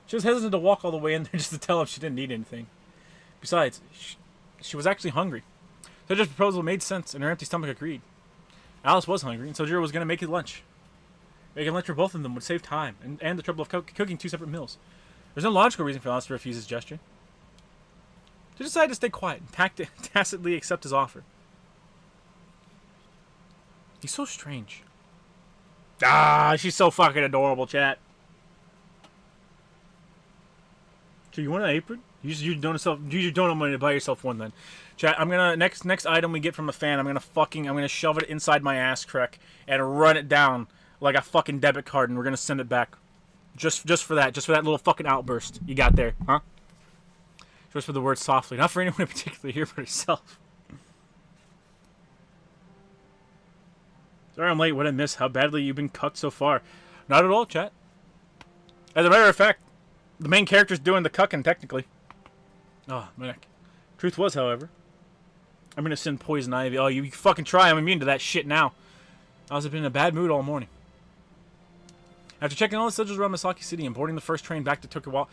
She was hesitant to walk all the way in there just to tell him she didn't need anything. Besides, she was actually hungry. Sojira's proposal made sense, and her empty stomach agreed. Alice was hungry, and Sojiro was going to make it lunch. Making lunch for both of them would save time, and the trouble of cooking two separate meals. There's no logical reason for Alice to refuse his gesture. She decided to stay quiet and tacitly accept his offer. He's so strange. Ah, she's so fucking adorable, chat. So you want an apron? You don't want to buy yourself one then. Chat, I'm gonna next item we get from a fan, I'm gonna shove it inside my ass crack and run it down like a fucking debit card, and we're gonna send it back. Just for that little fucking outburst you got there, huh? Just for the word softly, not for anyone in particular here but herself. Sorry I'm late. What I miss? How badly you've been cucked so far? Not at all, chat. As a matter of fact, the main character's doing the cucking technically. Oh, my neck. Truth was, however, I'm gonna send poison ivy. Oh, you fucking try. I'm immune to that shit now. I was in a bad mood all morning. After checking all the sigils around Misaki City and boarding the first train back to Tokawa,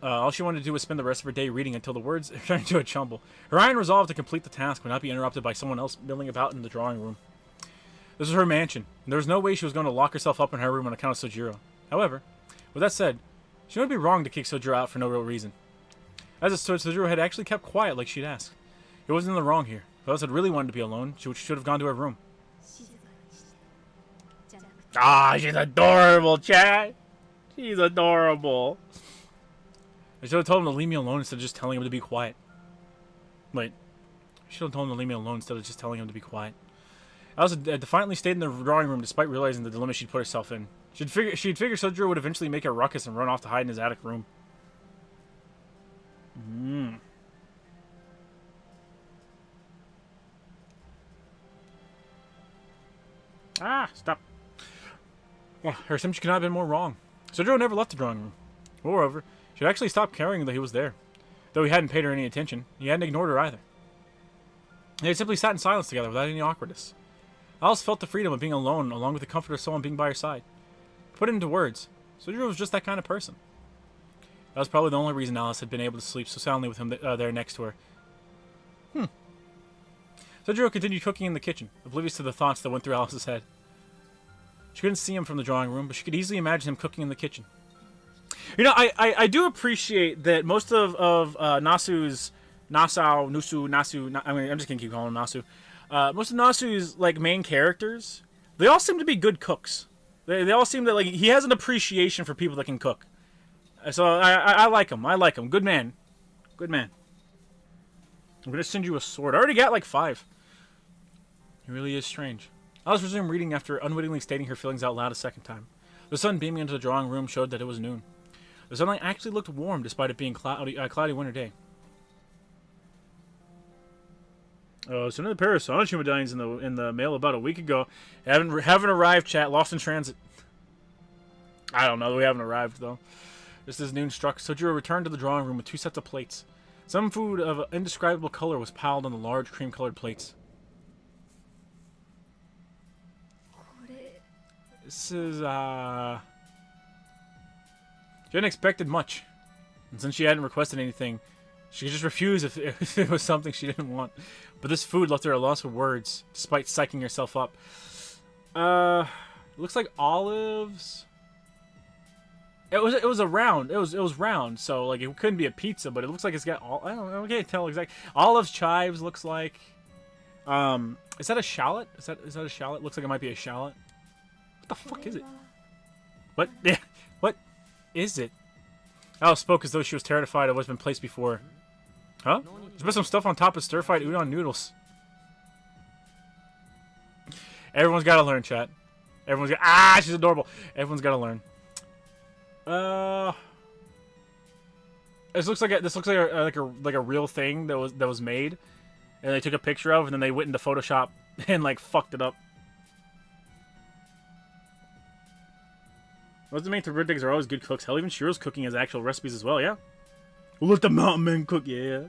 all she wanted to do was spend the rest of her day reading until the words turned into a jumble. Her iron resolve to complete the task would not be interrupted by someone else milling about in the drawing room. This was her mansion, and there was no way she was going to lock herself up in her room on account of Sojiro. However, with that said, she would be wrong to kick Sojiro out for no real reason. As it stood, Sojiro had actually kept quiet like she'd asked. He wasn't in the wrong here. If Alice had really wanted to be alone, she should have gone to her room. Ah, she's adorable, Chad. She's adorable. I should have told him to leave me alone instead of just telling him to be quiet. Wait. I should have told him to leave me alone instead of just telling him to be quiet. Alice had defiantly stayed in the drawing room despite realizing the dilemma she'd put herself in. She'd figured Sojiro would eventually make a ruckus and run off to hide in his attic room. Ah, stop. Well, her assumption could not have been more wrong. Sojiro never left the drawing room. Moreover, she had actually stopped caring that he was there. Though he hadn't paid her any attention, he hadn't ignored her either. They had simply sat in silence together without any awkwardness. Alice felt the freedom of being alone along with the comfort of someone being by her side. To put it into words, Sojiro was just that kind of person. That was probably the only reason Alice had been able to sleep so soundly with him there next to her. Sojiro continued cooking in the kitchen, oblivious to the thoughts that went through Alice's head. She couldn't see him from the drawing room, but she could easily imagine him cooking in the kitchen. You know, I do appreciate that most of I'm just gonna keep calling him Nasu. Most of Nasu's like main characters, they all seem to be good cooks. They all seem to, like, he has an appreciation for people that can cook. So I like him. I like him. Good man. Good man. I'm gonna send you a sword. I already got like 5. He really is strange. Alice resumed reading after unwittingly stating her feelings out loud a second time. The sun beaming into the drawing room showed that it was noon. The sunlight actually looked warm despite it being cloudy winter day. So another pair of Sonichu medallions in the mail about a week ago. Haven't arrived, chat. Lost in transit. I don't know. We haven't arrived, though. Just as noon struck, Sojiro returned to the drawing room with 2 sets of plates. Some food of indescribable color was piled on the large cream-colored plates. This is, She hadn't expected much. And since she hadn't requested anything, she could just refuse if it was something she didn't want. But this food left her at a loss for words, despite psyching herself up. Looks like olives. It was a round. It was round, so like it couldn't be a pizza, but it looks like it's got all. I don't know. I can't tell exactly. Olives, chives. Looks like. Is that a shallot? Is that a shallot? Looks like it might be a shallot. What the fuck is it? What? What is it? Alice spoke as though she was terrified of what's been placed before. Huh? There's been some stuff on top of stir-fried udon noodles. Everyone's got to learn, chat. Everyone's got. Ah, she's adorable. Everyone's got to learn. This looks like a real thing that was made, and they took a picture of, and then they went into Photoshop and like fucked it up. What's the main Birds are always good cooks. Hell, even Shiro's cooking has actual recipes as well. Yeah. We'll let the mountain men cook. Yeah.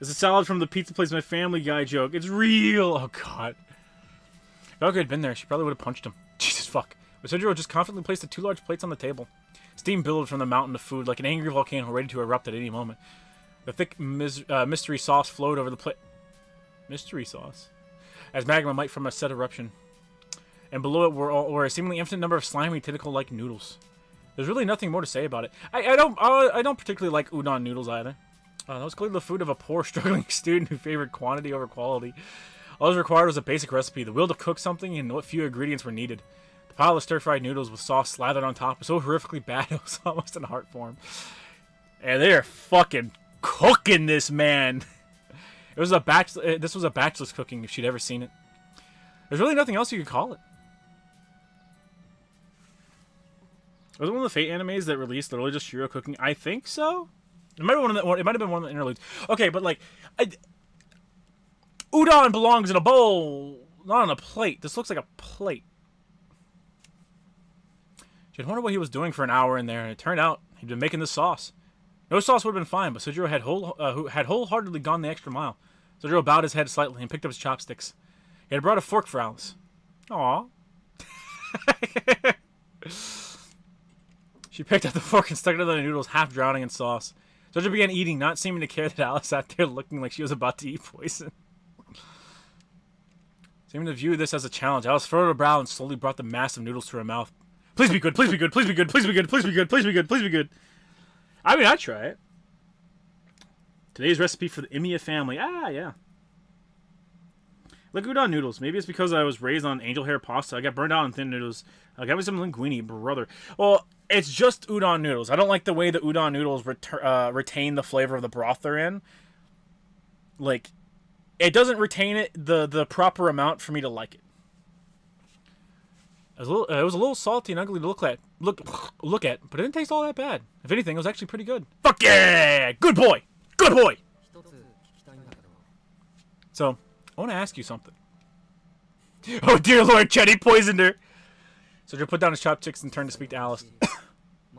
It's a salad from the pizza place. My Family Guy joke. It's real. Oh god. If Elka had been there, she probably would have punched him. Jesus fuck. But Sojiro just confidently placed the 2 large plates on the table. Steam billowed from the mountain of food like an angry volcano ready to erupt at any moment. The thick mystery sauce flowed over the plate. Mystery sauce? As magma might from a set eruption. And below it were a seemingly infinite number of slimy, tentacle-like noodles. There's really nothing more to say about it. I don't particularly like udon noodles either. That was clearly the food of a poor, struggling student who favored quantity over quality. All that was required was a basic recipe, the will to cook something, and what few ingredients were needed. The pile of stir-fried noodles with sauce slathered on top was so horrifically bad it was almost an art form. And they are fucking cooking this, man. This was a bachelor's cooking if she'd ever seen it. There's really nothing else you could call it. Was it one of the Fate animes that released literally just Shiro cooking? I think so. It might have been one of the interludes. Okay, but like, udon belongs in a bowl, not on a plate. This looks like a plate. She'd wondered what he was doing for an hour in there, and it turned out he'd been making this sauce. No sauce would have been fine, but Sojiro had wholeheartedly gone the extra mile. Sojiro bowed his head slightly and picked up his chopsticks. He had brought a fork for Alice. Aww. She picked up the fork and stuck it into the noodles, half drowning in sauce. Sojiro began eating, not seeming to care that Alice sat there looking like she was about to eat poison. Seeming to view this as a challenge, Alice furrowed her brow and slowly brought the mass of noodles to her mouth. Please be good, please be good, please be good, please be good, please be good, please be good, please be good. I mean, I'd try it. Today's recipe for the Imiya family. Ah, yeah. Like udon noodles. Maybe it's because I was raised on angel hair pasta. I got burned out on thin noodles. Got me some linguine, brother. Well, it's just udon noodles. I don't like the way the udon noodles retain the flavor of the broth they're in. Like, it doesn't retain it the proper amount for me to like it. It was a little salty and ugly to look at, but it didn't taste all that bad. If anything, it was actually pretty good. Fuck yeah! Good boy! Good boy! So, I want to ask you something. Oh dear Lord, Chetty poisoned her! So Joe put down his chopsticks and turned to speak to Alice.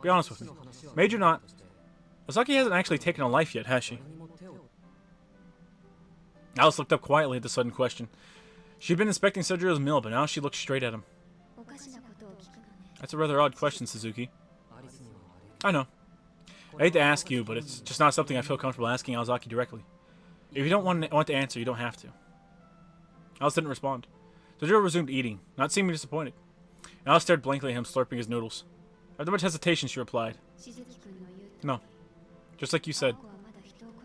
Be honest with me. Major not. Osaki hasn't actually taken a life yet, has she? Alice looked up quietly at the sudden question. She'd been inspecting Sojiro's meal, but now she looked straight at him. That's a rather odd question, Suzuki. I know. I hate to ask you, but it's just not something I feel comfortable asking Aozaki directly. If you don't want to answer, you don't have to. Alice didn't respond. Sojiro resumed eating, not seeming disappointed. Alice stared blankly at him, slurping his noodles. After much hesitation, she replied, "No. Just like you said.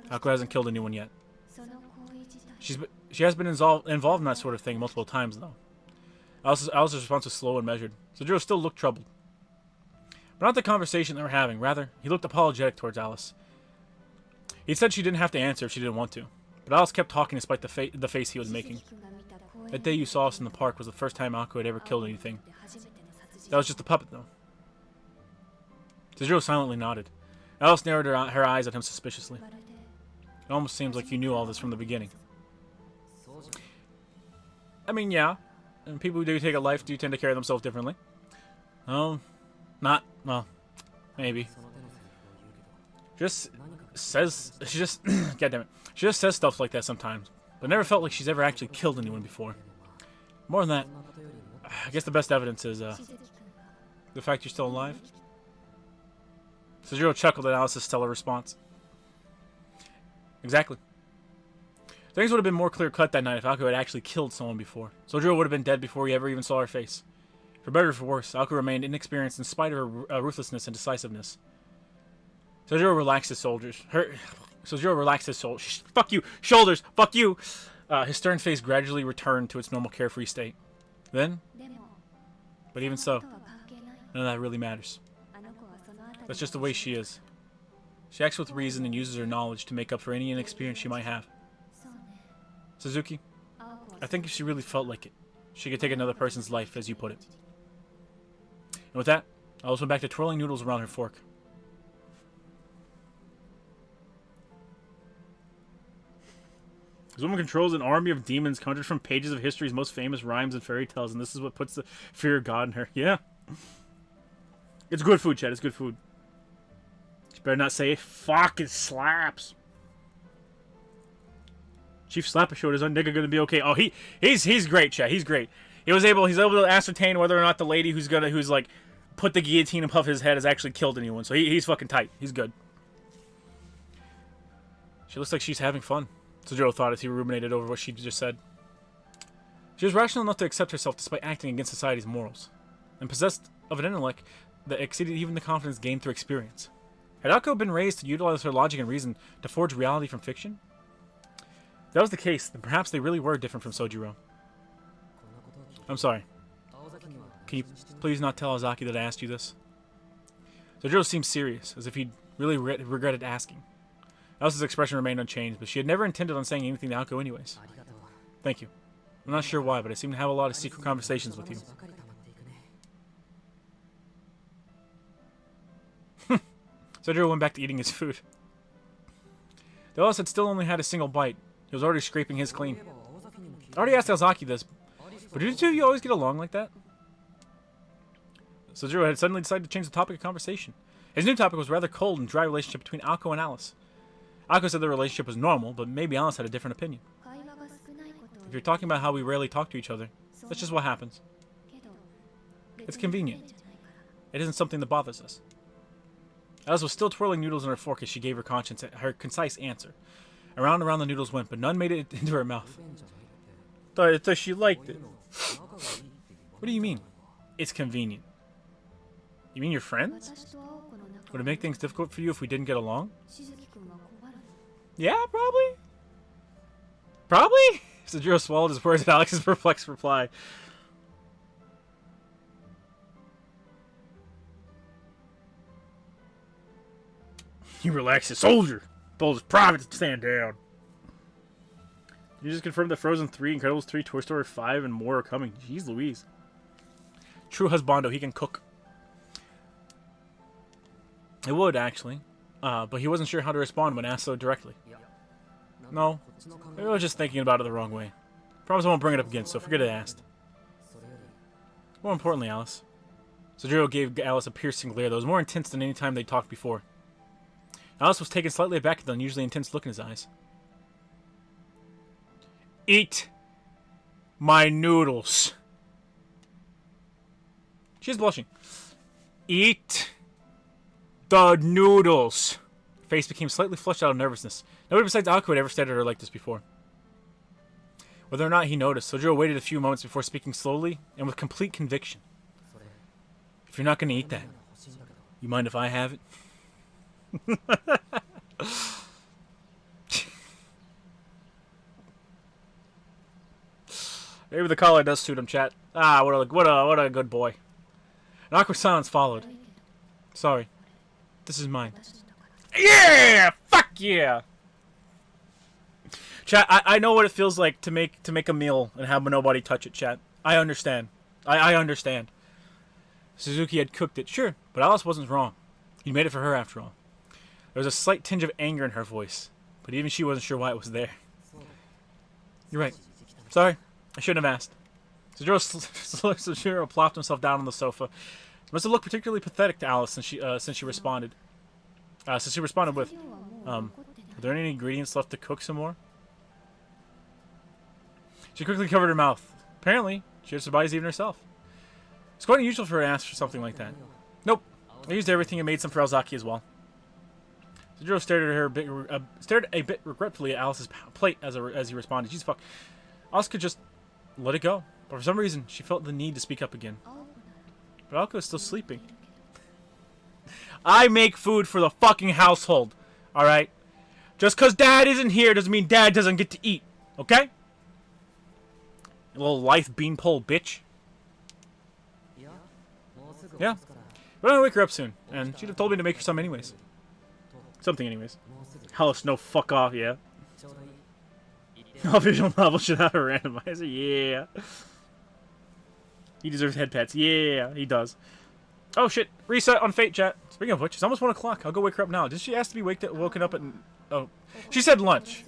Ako hasn't killed anyone yet. She has been involved in that sort of thing multiple times, though." Alice's response was slow and measured. Sojiro still looked troubled. But not the conversation they were having. Rather, he looked apologetic towards Alice. He said she didn't have to answer if she didn't want to. But Alice kept talking despite the face he was making. That day you saw us in the park was the first time Ako had ever killed anything. That was just a puppet, though. Tejiro silently nodded. Alice narrowed her eyes at him suspiciously. It almost seems like you knew all this from the beginning. I mean, yeah. And people who do take a life do tend to carry themselves differently. Well, maybe. Just says, she just, God damn it. She just says stuff like that sometimes. But never felt like she's ever actually killed anyone before. More than that, I guess the best evidence is, the fact you're still alive. Sojiro chuckled at Alice's stellar response. Exactly. Things would have been more clear-cut that night if Alko had actually killed someone before. Sojiro would have been dead before he ever even saw her face. For better or for worse, Alko remained inexperienced in spite of her ruthlessness and decisiveness. Sojiro relaxed his shoulders. Fuck you! Shoulders! Fuck you! His stern face gradually returned to its normal carefree state. Then, but even so, none of that really matters. That's just the way she is. She acts with reason and uses her knowledge to make up for any inexperience she might have. Suzuki, I think if she really felt like it, she could take another person's life, as you put it. And with that, Alice went back to twirling noodles around her fork. This woman controls an army of demons conjured from pages of history's most famous rhymes and fairy tales, and this is what puts the fear of God in her. Yeah. It's good food, Chad. It's good food. You better not say, fuck, it slaps. Chief Slapper showed his own nigga gonna be okay. Oh, he's great, Chad. He's great. He's able to ascertain whether or not the lady who's like put the guillotine above his head has actually killed anyone. So he's fucking tight. He's good. She looks like she's having fun. Sojiro thought as he ruminated over what she just said. She was rational enough to accept herself despite acting against society's morals, and possessed of an intellect that exceeded even the confidence gained through experience. Had Akko been raised to utilize her logic and reason to forge reality from fiction? If that was the case, then perhaps they really were different from Sojiro. I'm sorry. Can you please not tell Ozaki that I asked you this? Sojiro seemed serious, as if he'd really regretted asking. Alice's expression remained unchanged, but she had never intended on saying anything to Alko anyways. Thank you. I'm not sure why, but I seem to have a lot of secret conversations with you. Sojiro went back to eating his food. The Alice had still only had a single bite. He was already scraping his clean. I already asked Ozaki this, but do the two of you always get along like that? Sojiro had suddenly decided to change the topic of conversation. His new topic was a rather cold and dry relationship between Alko and Alice. Alko said the relationship was normal, but maybe Alice had a different opinion. If you're talking about how we rarely talk to each other, that's just what happens. It's convenient. It isn't something that bothers us. Alice was still twirling noodles in her fork as she gave her concise answer. Around and around the noodles went, but none made it into her mouth. Thought she liked it. What do you mean? It's convenient. You mean you're friends? Would it make things difficult for you if we didn't get along? Yeah, probably. Probably? Sojiro swallowed his words at Alex's perplexed reply. He relaxed his soldier. Told his private to stand down. You just confirmed that Frozen 3, Incredibles 3, Toy Story 5, and more are coming. Jeez Louise. True husbando, he can cook. It would, actually. But he wasn't sure how to respond when asked so directly. No. Maybe I was just thinking about it the wrong way. Promise I won't bring it up again, so forget I asked. More importantly, Alice. Sojiro gave Alice a piercing glare that was more intense than any time they'd talked before. Alice was taken slightly aback at the unusually intense look in his eyes. Eat my noodles. She's blushing. Eat the noodles. Her face became slightly flushed out of nervousness. Nobody besides Alko had ever stared at her like this before. Whether or not he noticed, Sojiro waited a few moments before speaking slowly and with complete conviction. If you're not going to eat that, you mind if I have it? Maybe the collar does suit him, chat. Ah, what a good boy. An awkward silence followed. Sorry. This is mine. Yeah! Fuck yeah! Chat, I know what it feels like to make a meal and have nobody touch it, chat. I understand. I understand. Suzuki had cooked it, sure, but Alice wasn't wrong. You made it for her after all. There was a slight tinge of anger in her voice, but even she wasn't sure why it was there. You're right. Sorry, I shouldn't have asked. Sojiro plopped himself down on the sofa. It must have looked particularly pathetic to Alice since she responded. Since she responded with, "Are there any ingredients left to cook some more?" She quickly covered her mouth. Apparently, she had surprised even herself. It's quite unusual for her to ask for something like that. Nope, I used everything and made some for Alzaki as well. Sojiro stared a bit regretfully at Alice's plate as he responded. "Jeez, fuck." Alice could just let it go, but for some reason, she felt the need to speak up again. But Alko is still sleeping. I make food for the fucking household, alright? Just because Dad isn't here doesn't mean Dad doesn't get to eat, okay? You little lithe beanpole bitch. Yeah. But I'm gonna wake her up soon, and she'd have told me to make her some anyways. Something anyways. Alice, no, fuck off, yeah. All visual novels should have a randomizer, yeah. He deserves head pats, yeah, he does. Oh shit, reset on Fate, chat. Speaking of which, it's almost 1 o'clock. I'll go wake her up now. Did she ask to be woken up at... Oh, she said lunch.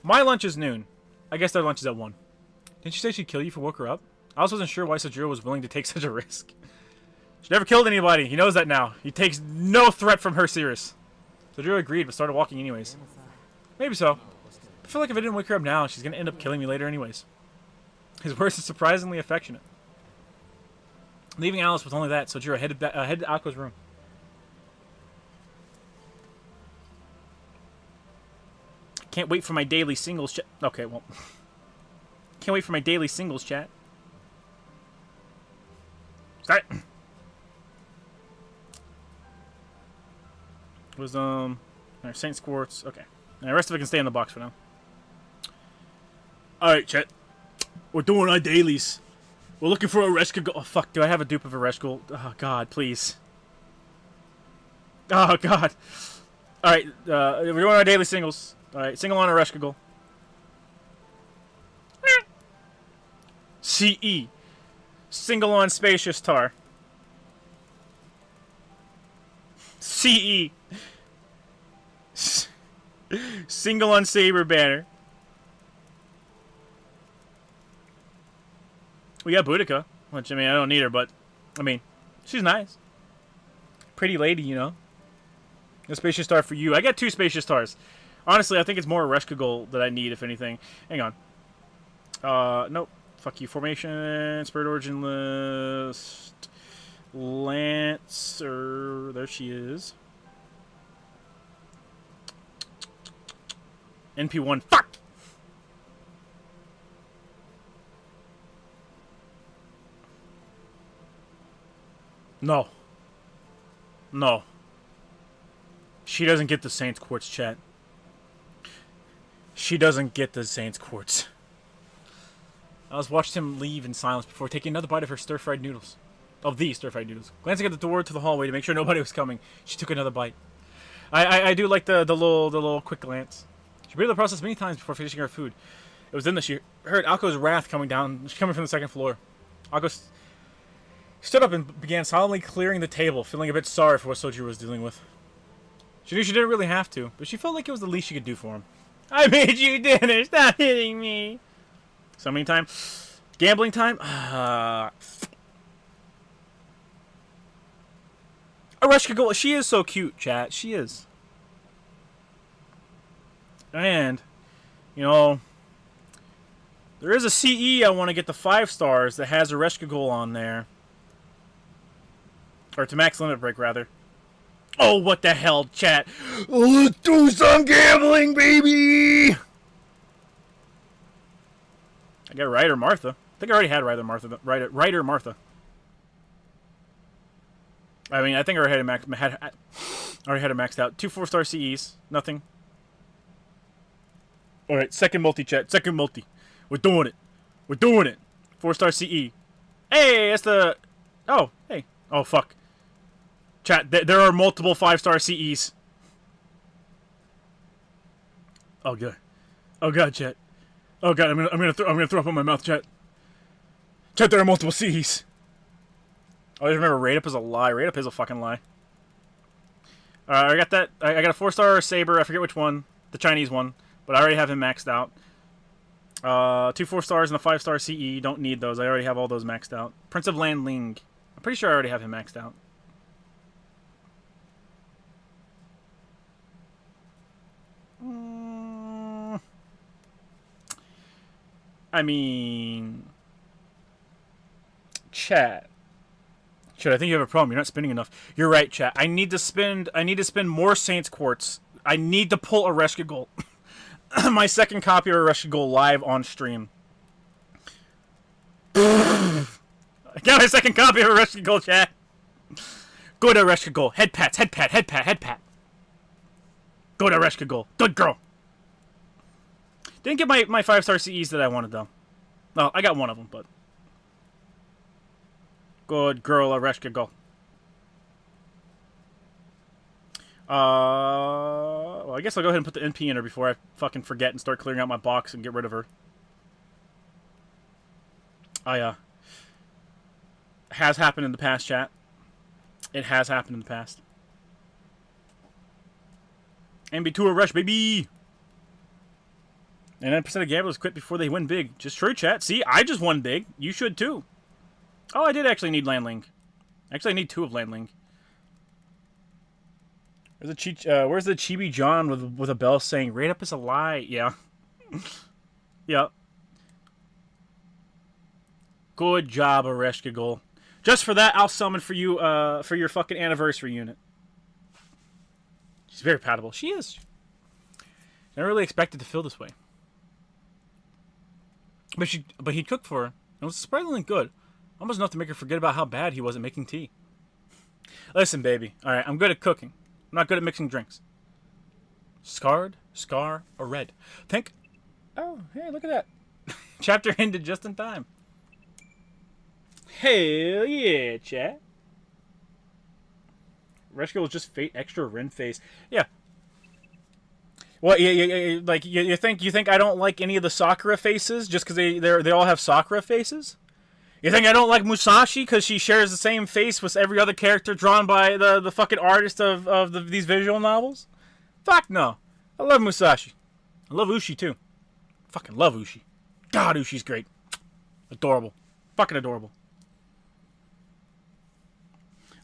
My lunch is noon. I guess their lunch is at 1. Didn't she say she'd kill you if you woke her up? I also wasn't sure why Sojiro was willing to take such a risk. She never killed anybody. He knows that now. He takes no threat from her serious. Sojiro agreed, but started walking anyways. Maybe so. I feel like if I didn't wake her up now, she's gonna end up killing me later anyways. His words are surprisingly affectionate. Leaving Alice with only that, Sojiro headed to Ako's room. Can't wait for my daily singles chat. Okay, well. Can't wait for my daily singles chat. Start. Wisdom. Alright, Saint Squirts. Okay. Now, the rest of it can stay in the box for now. Alright, chat. We're doing our dailies. We're looking for a Reshkagul. Oh, fuck. Do I have a dupe of a Reshkagul? Oh, God, please. Oh, God. Alright, we're doing our daily singles. Alright, single on a Reshkagul. CE. Single on Spacious Tar. CE. Single on Saber Banner. We got Boudica, which, I mean, I don't need her, but, I mean, she's nice. Pretty lady, you know. A Spacious Star for you. I got 2 Spacious Stars. Honestly, I think it's more a Reshkagul that I need, if anything. Hang on. Nope. Fuck you. Formation, Spirit Origin List, Lancer. There she is. NP1. Fuck! No. No. She doesn't get the Saints Quartz, chat. She doesn't get the Saints Quartz. I was watched him leave in silence before taking another bite of her stir-fried noodles. Of these stir-fried noodles. Glancing at the door to the hallway to make sure nobody was coming, she took another bite. I do like the little quick glance. She repeated the process many times before finishing her food. It was then that she heard Alko's wrath coming from the 2nd floor. Alko stood up and began solemnly clearing the table, feeling a bit sorry for what Sojiro was dealing with. She knew she didn't really have to, but she felt like it was the least she could do for him. I made you dinner, stop hitting me! Summoning time? Gambling time? Areshkagul, she is so cute, chat. She is. And, you know, there is a CE I want to get the 5 stars that has Areshkagul on there. Or to max limit break, rather. Oh, what the hell, chat. Let's do some gambling, baby! I got Ryder Martha. I think I already had Ryder Martha. Ryder Martha. I mean, I think I already had it maxed out. 2 4-star CEs. Nothing. Alright, second multi, chat. Second multi. We're doing it. We're doing it. 4-star CE. Hey, that's the... Oh, hey. Oh, fuck. Chat, there are multiple 5-star CEs. Oh, God. Oh, God, chat. Oh, God, I'm gonna throw up in my mouth, chat. Chat, there are multiple CEs. Always remember, rate up is a lie. Rate up is a fucking lie. I got that. I got a 4-star Saber. I forget which one, the Chinese one, but I already have him maxed out. 2 4-stars and a 5-star CE. Don't need those. I already have all those maxed out. Prince of Lan Ling. I'm pretty sure I already have him maxed out. I mean, chat. Chat, I think you have a problem. You're not spending enough. You're right, chat. I need to spend more Saints Quartz. I need to pull a Reshka Gold. My second copy of Reshka Gold live on stream. I got my second copy of Reshka Gold, chat. Go to Reshka Gold. Head pats, head pat, head pat, head pat. Go to Reshka Gold. Good girl. Didn't get my 5-star CEs that I wanted, though. Well, I got one of them, but... Good girl, Areshka, go. Well, I guess I'll go ahead and put the NP in her before I fucking forget and start clearing out my box and get rid of her. Has happened in the past, chat. It has happened in the past. MB2 rush, baby! And 9% of gamblers quit before they win big. Just true, chat. See, I just won big. You should, too. Oh, I did actually need Landling. Actually, I need 2 of Landling. Where's the Chibi John with a bell saying, "Rate up is a lie"? Yeah. Yeah. Good job, Areshka Goal. Just for that, I'll summon for you, for your fucking anniversary unit. She's very palatable. She is. Never really expected to feel this way. But he cooked for her. It was surprisingly good. Almost enough to make her forget about how bad he was at making tea. Listen, baby. Alright, I'm good at cooking. I'm not good at mixing drinks. Scarred, scar, or red. Think... Oh, hey, look at that. Chapter ended just in time. Hell yeah, chat. Reshka was just fate extra Ren face. Yeah. Well, like you think I don't like any of the Sakura faces just because they all have Sakura faces? You think I don't like Musashi because she shares the same face with every other character drawn by the fucking artist of these visual novels? Fuck no. I love Musashi. I love Ushi too. Fucking love Ushi. God, Ushi's great. Adorable. Fucking adorable.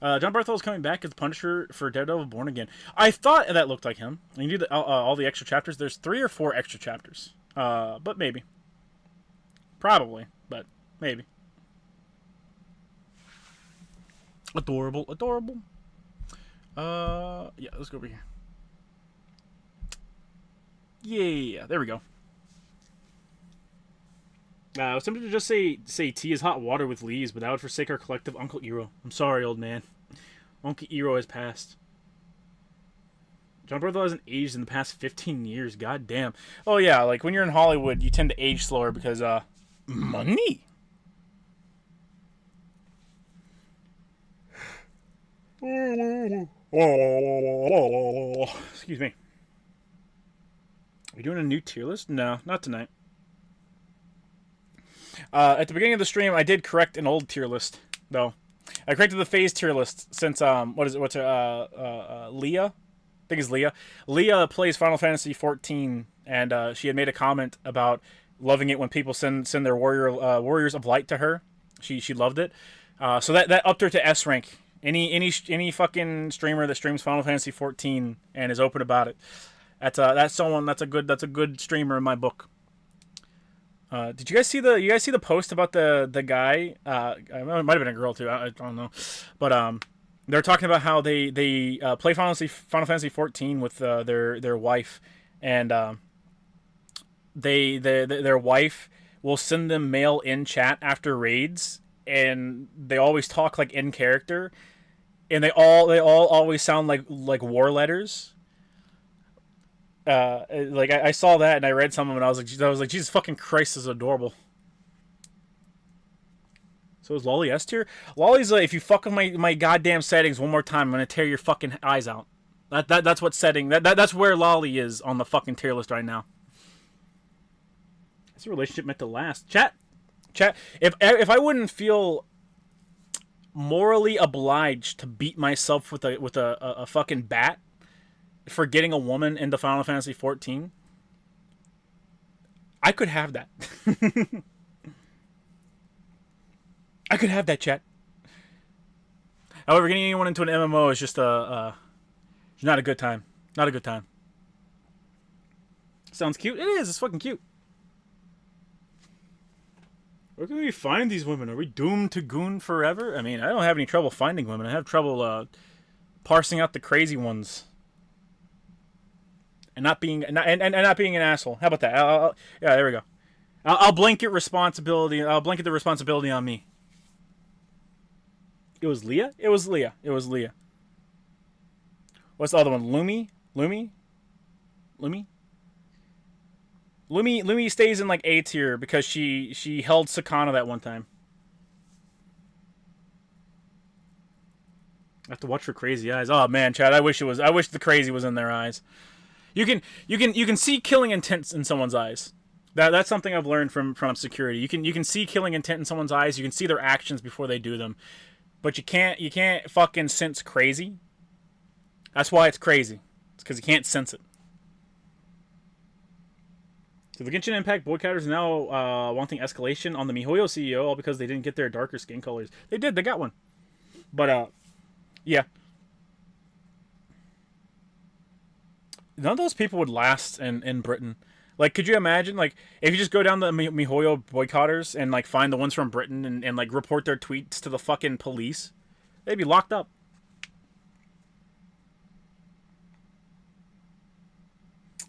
John Barthel's coming back as the Punisher for Daredevil Born Again. I thought that looked like him. And you do all the extra chapters. There's 3 or 4 extra chapters. But maybe. Probably. But maybe. Adorable. Adorable. Yeah, let's go over here. Yeah, there we go. I was tempted to just say tea is hot water with leaves, but that would forsake our collective Uncle Iro. I'm sorry, old man. Uncle Iro has passed. John Barthel hasn't aged in the past 15 years. God damn. Oh yeah, like when you're in Hollywood, you tend to age slower because money. Excuse me. Are we doing a new tier list? No, not tonight. At the beginning of the stream, I did correct an old tier list, though. I corrected the phase tier list since Leah? I think it's Leah. Leah plays Final Fantasy XIV, and she had made a comment about loving it when people send their warriors of light to her. She loved it. So that upped her to S rank. Any fucking streamer that streams Final Fantasy XIV and is open about it, that's a good streamer in my book. Did you guys see the post about the guy? It might have been a girl too. I don't know, but they're talking about how they play Final Fantasy XIV with their wife, and their wife will send them mail in chat after raids, and they always talk like in character, and they all always sound like war letters. Like I saw that and I read some of them and I was like, Jesus fucking Christ, this is adorable. So is Lolly S tier? Lolly's if you fuck with my goddamn settings one more time, I'm gonna tear your fucking eyes out. That's what setting that's where Lolly is on the fucking tier list right now. Is the relationship meant to last? Chat. If I wouldn't feel morally obliged to beat myself with a fucking bat for getting a woman into Final Fantasy 14, I could have that. I could have that, chat. However, getting anyone into an MMO is just not a good time. Not a good time. Sounds cute. It is. It's fucking cute. Where can we find these women? Are we doomed to goon forever? I mean, I don't have any trouble finding women. I have trouble parsing out the crazy ones. And not being and not being an asshole. How about that? Yeah, there we go. I'll blanket responsibility. I'll blanket the responsibility on me. It was Leah? It was Leah. It was Leah. What's the other one? Lumi? Lumi? Lumi? Lumi stays in like A tier because she held Sakana that one time. I have to watch for crazy eyes. Oh man, Chad, I wish the crazy was in their eyes. You can see killing intent in someone's eyes. That's something I've learned from security. You can see killing intent in someone's eyes. You can see their actions before they do them. But you can't fucking sense crazy. That's why it's crazy. It's because you can't sense it. So the Genshin Impact boycotters now wanting escalation on the MiHoYo CEO all because they didn't get their darker skin colors. They did. They got one. But yeah. None of those people would last in Britain. Like, could you imagine, like, if you just go down the MiHoYo boycotters and, like, find the ones from Britain and like, report their tweets to the fucking police? They'd be locked up.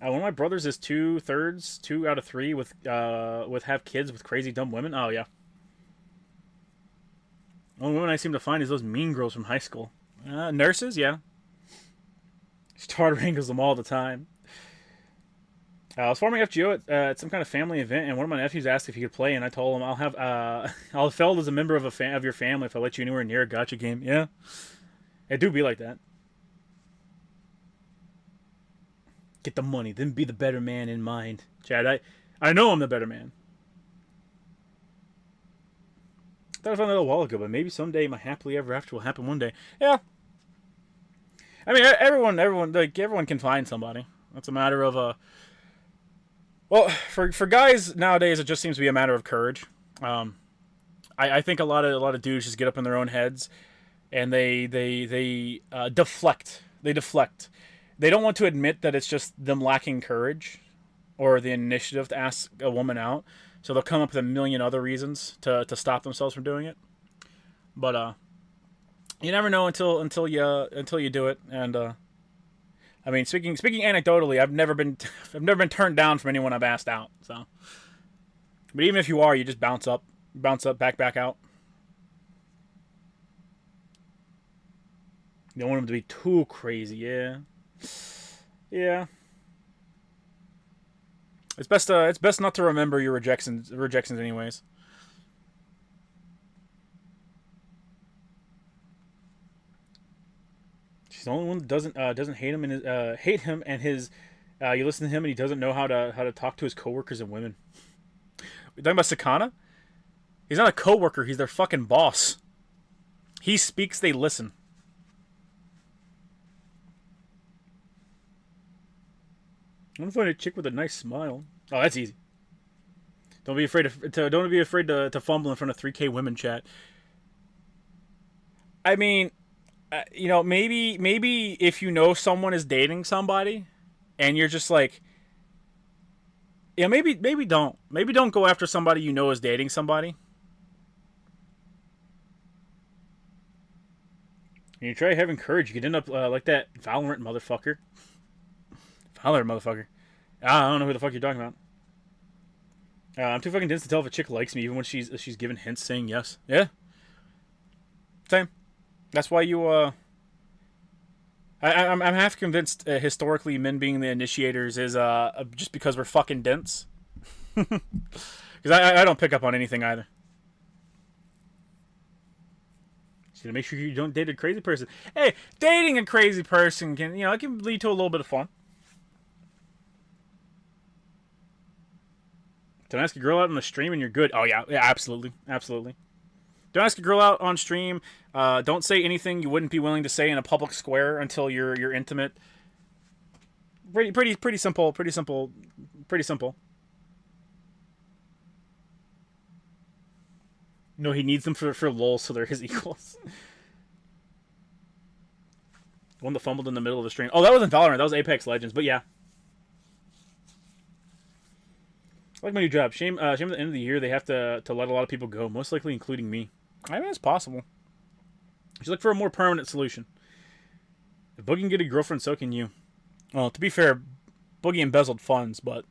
One of my brothers is 2/3, 2 out of 3 with have kids with crazy dumb women. Oh, yeah. Only women I seem to find is those mean girls from high school. Nurses, yeah. Star wrangles them all the time. I was farming FGO at some kind of family event, and one of my nephews asked if he could play, and I told him I'll have felled as a member of your family if I let you anywhere near a gacha game. Yeah, it do be like that. Get the money, then be the better man in mind, Chad. I know I'm the better man. I thought I found that a while ago, but maybe someday my happily ever after will happen one day. Yeah. I mean, everyone can find somebody. It's a matter of well, for guys nowadays, it just seems to be a matter of courage. I think a lot of dudes just get up in their own heads, and they deflect. They deflect. They don't want to admit that it's just them lacking courage or the initiative to ask a woman out, so they'll come up with a million other reasons to stop themselves from doing it. But you never know until you do it. And I mean, speaking anecdotally, I've never been turned down from anyone I've asked out. So, but even if you are, you just bounce up, back out. You don't want them to be too crazy, yeah. Yeah. It's best not to remember your rejections anyways. She's the only one that doesn't hate him and his you listen to him and he doesn't know how to talk to his coworkers and women. We're talking about Sakana? He's not a coworker, he's their fucking boss. He speaks, they listen. I want to find a chick with a nice smile. Oh, that's easy. Don't be afraid to fumble in front of 3K women, chat. I mean, maybe if you know someone is dating somebody, and you're just like, yeah, maybe don't go after somebody you know is dating somebody. And you try having courage, you could end up like that Valorant motherfucker. Valorant motherfucker. I don't know who the fuck you're talking about. I'm too fucking dense to tell if a chick likes me, even when she's given hints saying yes. Yeah. Same. That's why you I'm half convinced historically men being the initiators is just because we're fucking dense. Because I don't pick up on anything either. Just gotta make sure you don't date a crazy person. Hey, dating a crazy person it can lead to a little bit of fun. Don't ask a girl out on the stream and you're good. Oh yeah, absolutely. Don't ask a girl out on stream. Don't say anything you wouldn't be willing to say in a public square until you're intimate. Pretty simple. Pretty simple. Pretty simple. No, he needs them for lulz, so they're his equals. One that fumbled in the middle of the stream. Oh, that wasn't Valorant. That was Apex Legends. But yeah. I like my new job. Shame at the end of the year they have to let a lot of people go, most likely including me. I mean, it's possible. You should look for a more permanent solution. If Boogie can get a girlfriend, so can you. Well, to be fair, Boogie embezzled funds, but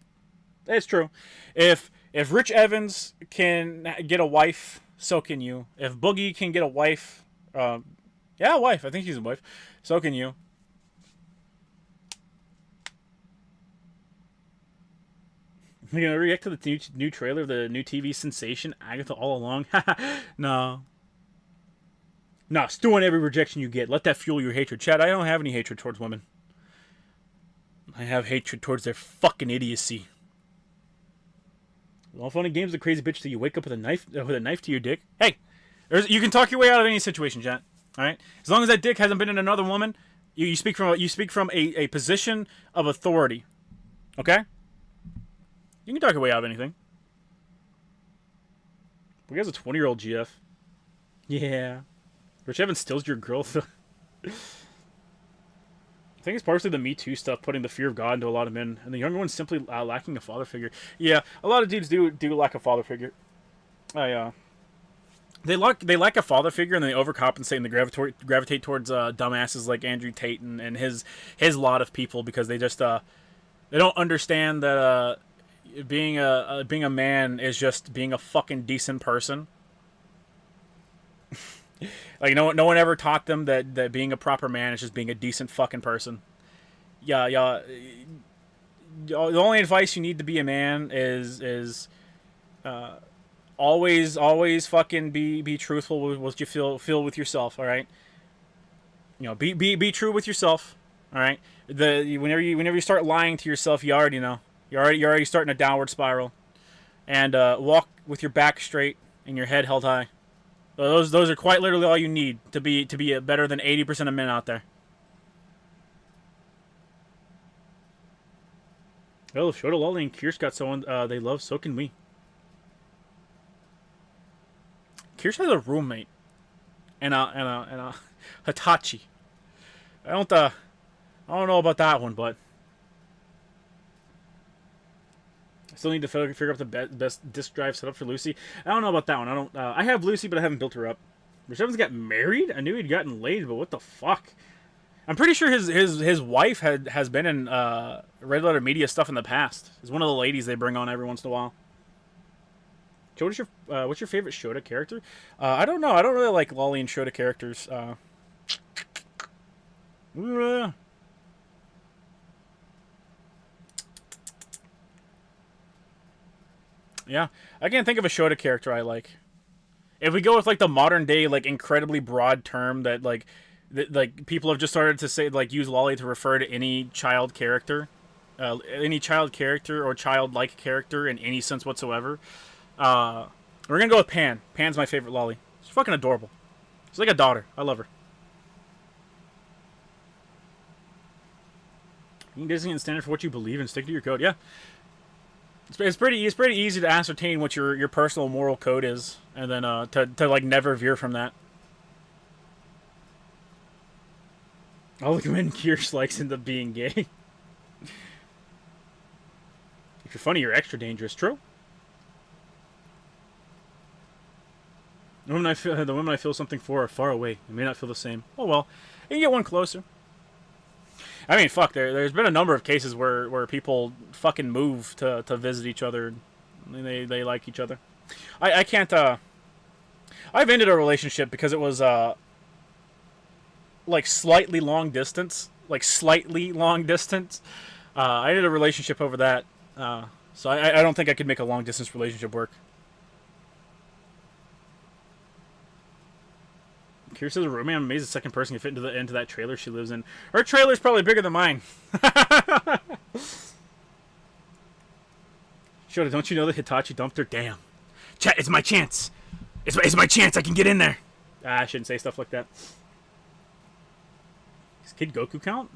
it's true. If Rich Evans can get a wife, so can you. If Boogie can get a wife, yeah, a wife. I think she's a wife. So can you. You're gonna react to the new trailer of the new TV sensation Agatha All Along? No. No, stew on every rejection you get. Let that fuel your hatred. Chad, I don't have any hatred towards women. I have hatred towards their fucking idiocy. All fun and games, the crazy bitch till you wake up with a knife to your dick. Hey, you can talk your way out of any situation, chat. All right, as long as that dick hasn't been in another woman, you speak from a position of authority. Okay, you can talk your way out of anything. We has a 20-year-old GF. Yeah, Rich Evans steals your girl. I think it's partially the Me Too stuff, putting the fear of God into a lot of men, and the younger ones simply lacking a father figure. Yeah, a lot of dudes do lack a father figure. They lack a father figure, and then they overcompensate and they gravitate towards dumbasses like Andrew Tate and his lot of people, because they just they don't understand that being a man is just being a fucking decent person. Like no one ever taught them that being a proper man is just being a decent fucking person. Yeah. The only advice you need to be a man is always fucking be truthful with what you feel with yourself. All right. You know, be true with yourself. All right. Whenever you start lying to yourself, you already know. You're already starting a downward spiral. And walk with your back straight and your head held high. Those are quite literally all you need to be better than 80% of men out there. Oh, if Shota Lolly and Kirsch got someone they love, so can we. Kirsch has a roommate, and a Hitachi. I don't know about that one, but I still need to figure out the best disk drive setup for Lucy. I don't know about that one. I have Lucy, but I haven't built her up. Rich Evans got married? I knew he'd gotten laid, but what the fuck? I'm pretty sure his wife has been in Red Letter Media stuff in the past. Is one of the ladies they bring on every once in a while. What's your favorite Shota character? I don't know. I don't really like Lolly and Shota characters. Yeah, I can't think of a Shota character I like. If we go with like the modern day, like incredibly broad term that like people have just started to say, like, use Lolly to refer to any child character or childlike character in any sense whatsoever. We're gonna go with Pan. Pan's my favorite Lolly. She's fucking adorable. She's like a daughter. I love her. You can designate and standard for what you believe and stick to your code. Yeah. It's pretty easy to ascertain what your personal moral code is, and then to like never veer from that. I'll look when Kirsch likes end up being gay. If you're funny, you're extra dangerous. True. The women I feel something for are far away. I may not feel the same. Oh well, you can get one closer. I mean, fuck. There's been a number of cases where people fucking move to visit each other. And they like each other. I can't. I've ended a relationship because it was like slightly long distance. I ended a relationship over that. So I don't think I could make a long distance relationship work. Kira says, "Roommate, I'm amazed the second person can fit into that trailer she lives in. Her trailer's probably bigger than mine." Shota, don't you know that Hitachi dumped her? Damn. Chat, it's my chance. It's my chance. I can get in there. I shouldn't say stuff like that. Does Kid Goku count?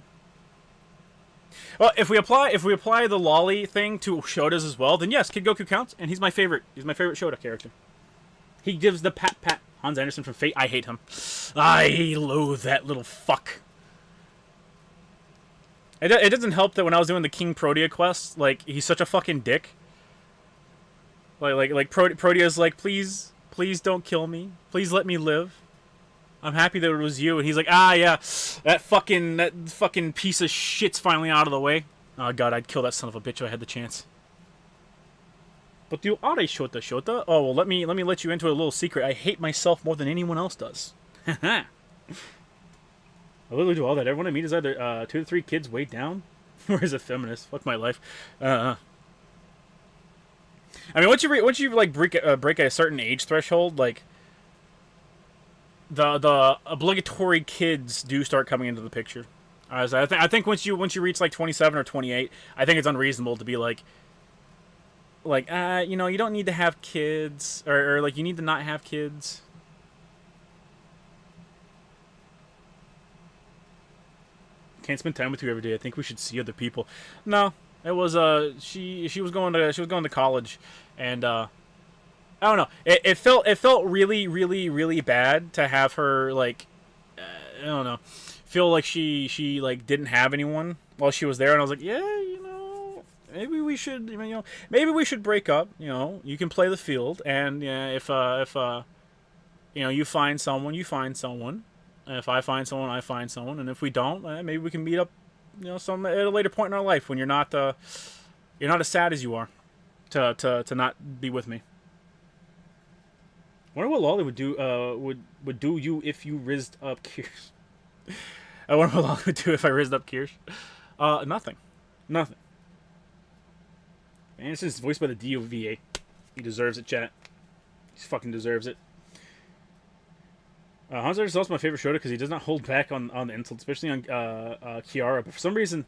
Well, if we apply the lolly thing to Shota's as well, then yes, Kid Goku counts, and he's my favorite. He's my favorite Shota character. He gives the pat pat. Hans Anderson from Fate. I hate him. I loathe that little fuck. It doesn't help that when I was doing the King Protea quest, like, he's such a fucking dick. Protea's like, please don't kill me. Please let me live. I'm happy that it was you. And he's like, yeah, that fucking piece of shit's finally out of the way. Oh god, I'd kill that son of a bitch if I had the chance. But you are a Shota. Oh, well, let me let you into a little secret. I hate myself more than anyone else does. I literally do all that. Everyone I meet is either 2 to 3 kids way down, or is a feminist. Fuck my life. I mean, once you like break a certain age threshold, like the obligatory kids do start coming into the picture. So I think once you reach like 27 or 28, I think it's unreasonable to be like you know, you don't need to have kids, or like you need to not have kids. Can't spend time with you every day. I think we should see other people. No, it was she was going to college, and I don't know. It felt really really really bad to have her like I don't know, feel like she like didn't have anyone while she was there, and I was like, yeah, you know, maybe we should, you know, maybe we should break up. You know, you can play the field, and yeah, if you know, you find someone, you find someone. If I find someone, I find someone, and if we don't, maybe we can meet up, you know, some at a later point in our life when you're not as sad as you are, to not be with me. I wonder what Lolly would do would do you if you rizzed up Kirsch. I wonder what Lolly would do if I rizzed up Kirsch. Nothing. Man, this is voiced by the DOVA. He deserves it, chat. He fucking deserves it. Hanzo is also my favorite Shota because he does not hold back on the insults, especially on Kiara. But for some reason,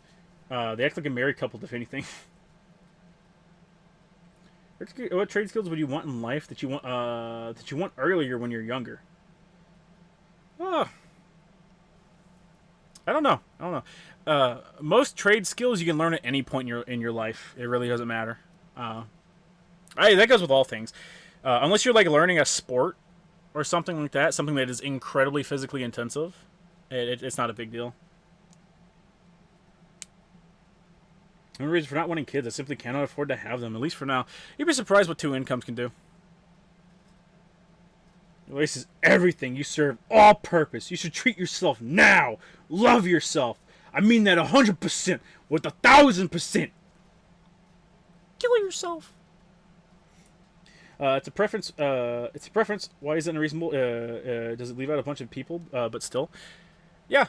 they act like a married couple, if anything. What trade skills would you want in life that you want earlier when you're younger? I don't know. Most trade skills you can learn at any point in your life. It really doesn't matter. That goes with all things, unless you're like learning a sport or something like that, something that is incredibly physically intensive. It's not a big deal. The only reason for not wanting kids, I simply cannot afford to have them, at least for now. You'd be surprised what 2 incomes can do. Race is everything. You serve all purpose. You should treat yourself now. Love yourself. I mean that 100%, with 1,000%. Kill yourself. It's a preference. Why is it unreasonable? Does it leave out a bunch of people? But still, yeah,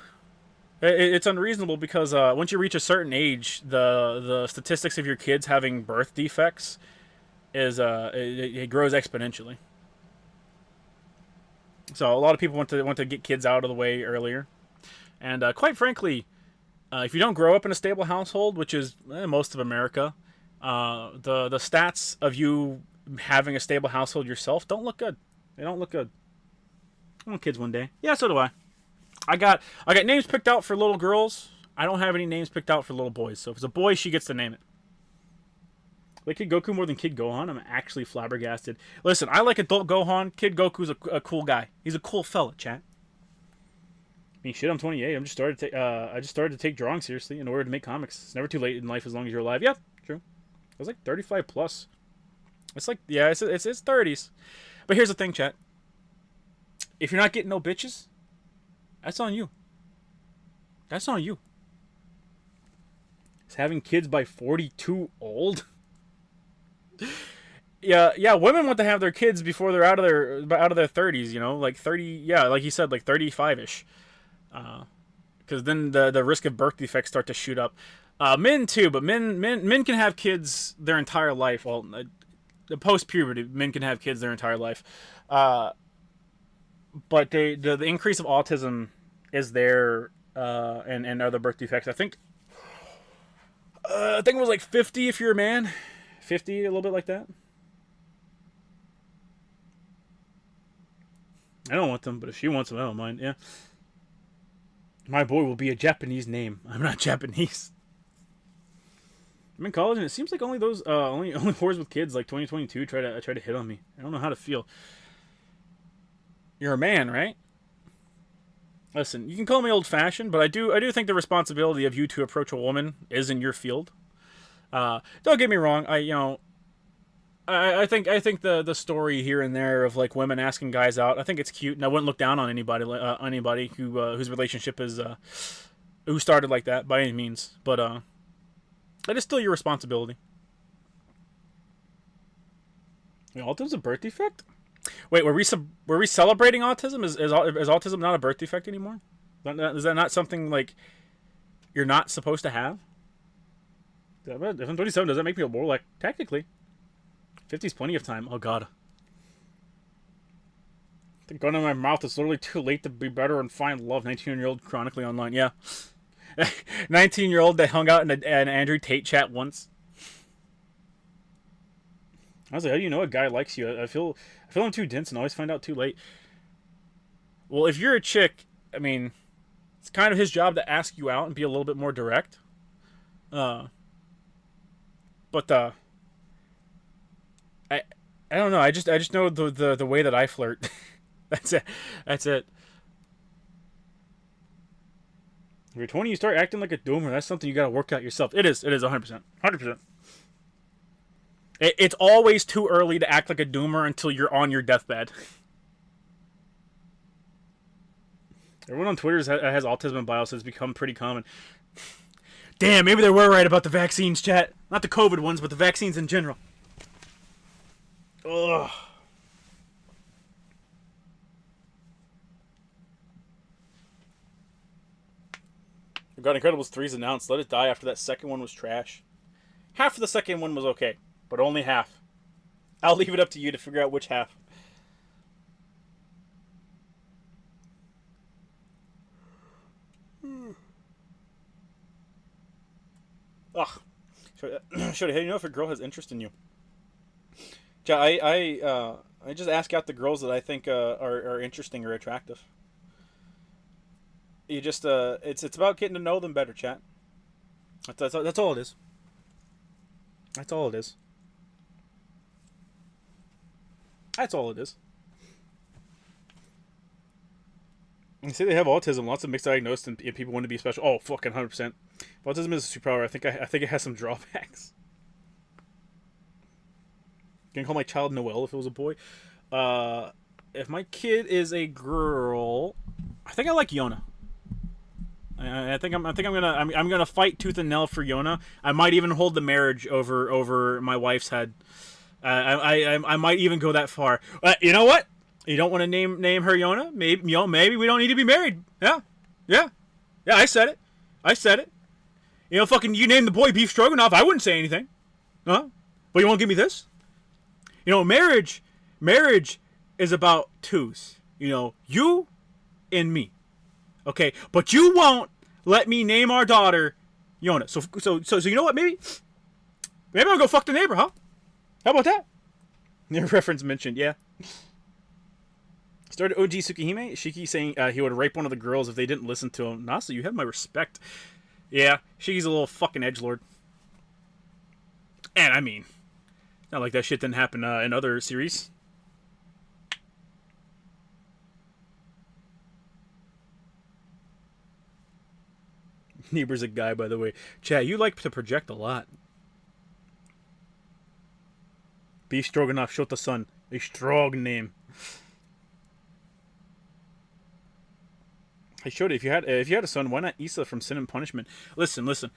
it's unreasonable because once you reach a certain age, the statistics of your kids having birth defects is it grows exponentially. So a lot of people want to get kids out of the way earlier, and quite frankly, if you don't grow up in a stable household, which is most of America, the stats of you having a stable household yourself don't look good. They don't look good. I want kids one day. Yeah, so do I. I got names picked out for little girls. I don't have any names picked out for little boys. So if it's a boy, she gets to name it. Like Kid Goku more than Kid Gohan? I'm actually flabbergasted. Listen, I like adult Gohan. Kid Goku's a cool guy. He's a cool fella, chat. I mean, shit, I'm 28. I just started to take drawing seriously in order to make comics. It's never too late in life as long as you're alive. Yeah, true. I was like 35 plus. It's like, yeah, it's 30s. But here's the thing, chat. If you're not getting no bitches, that's on you. That's on you. Is having kids by 42 old? Yeah, women want to have their kids before they're out of their 30s, you know, like 30, yeah, like he said, like 35-ish. Because then the risk of birth defects start to shoot up. Men too, but men can have kids their entire life. Well, the post-puberty, men can have kids their entire life. But the increase of autism is there, and other birth defects. I think it was like 50 if you're a man. 50, a little bit like that. I don't want them, but if she wants them, I don't mind. Yeah. My boy will be a Japanese name. I'm not Japanese. I'm in college, and it seems like only those only whores with kids like 2022 try to hit on me. I don't know how to feel. You're a man, right? Listen, you can call me old-fashioned, but I do think the responsibility of you to approach a woman is in your field. Don't get me wrong. I think the story here and there of like women asking guys out, I think it's cute, and I wouldn't look down on anybody who whose relationship is who started like that by any means. But that is still your responsibility. Autism's a birth defect? Wait, were we celebrating autism? Is autism not a birth defect anymore? Is that not something like you're not supposed to have? If I'm 27, does that make me more like technically? 50's plenty of time. Oh god. The gun in my mouth is literally too late to be better and find love. 19-year-old chronically online. Yeah. 19-year-old that hung out in an Andrew Tate chat once. I was like, how do you know a guy likes you? I feel I'm too dense and always find out too late. Well, if you're a chick, I mean, it's kind of his job to ask you out and be a little bit more direct. But I don't know. I just know the way that I flirt. That's it. If you're 20, you start acting like a doomer. That's something you gotta work out yourself. It is 100%. 100%. It's always too early to act like a doomer until you're on your deathbed. Everyone on Twitter has autism and bio, so it's become pretty common. Damn, maybe they were right about the vaccines, chat. Not the COVID ones, but the vaccines in general. Ugh. God, Incredibles 3's announced. Let it die after that second one was trash. Half of the second one was okay, but only half. I'll leave it up to you to figure out which half. Ugh. Shody, how do you know if a girl has interest in you? I just ask out the girls that I think are interesting or attractive. You just it's about getting to know them better, chat. That's all it is. That's all it is. That's all it is. You say they have autism, lots of mixed diagnosed, and people want to be special. Oh, fucking 100%. Autism is a superpower. I think it has some drawbacks. Can I call my child Noel if it was a boy? If my kid is a girl, I think I like Yona. I think I'm gonna fight tooth and nail for Yona. I might even hold the marriage over my wife's head. I might even go that far. You know what? You don't want to name her Yona? Maybe we don't need to be married. Yeah. I said it. You know, fucking you name the boy Beef Stroganoff. I wouldn't say anything. Huh? But you won't give me this? You know, marriage is about twos. You know, you and me. Okay, but you won't let me name our daughter Yona. So you know what? Maybe I'll go fuck the neighbor, huh? How about that? Your reference mentioned, yeah. Started OG Tsukihime Shiki saying he would rape one of the girls if they didn't listen to him. Nasa, you have my respect. Yeah, Shiki's a little fucking edgelord. And I mean, not like that shit didn't happen in other series. Neighbor's a guy, by the way. Chat, you like to project a lot. Beef Stroganoff Shota-san. A strong name. I showed it. If you had a son, why not Issa from Sin and Punishment? Listen.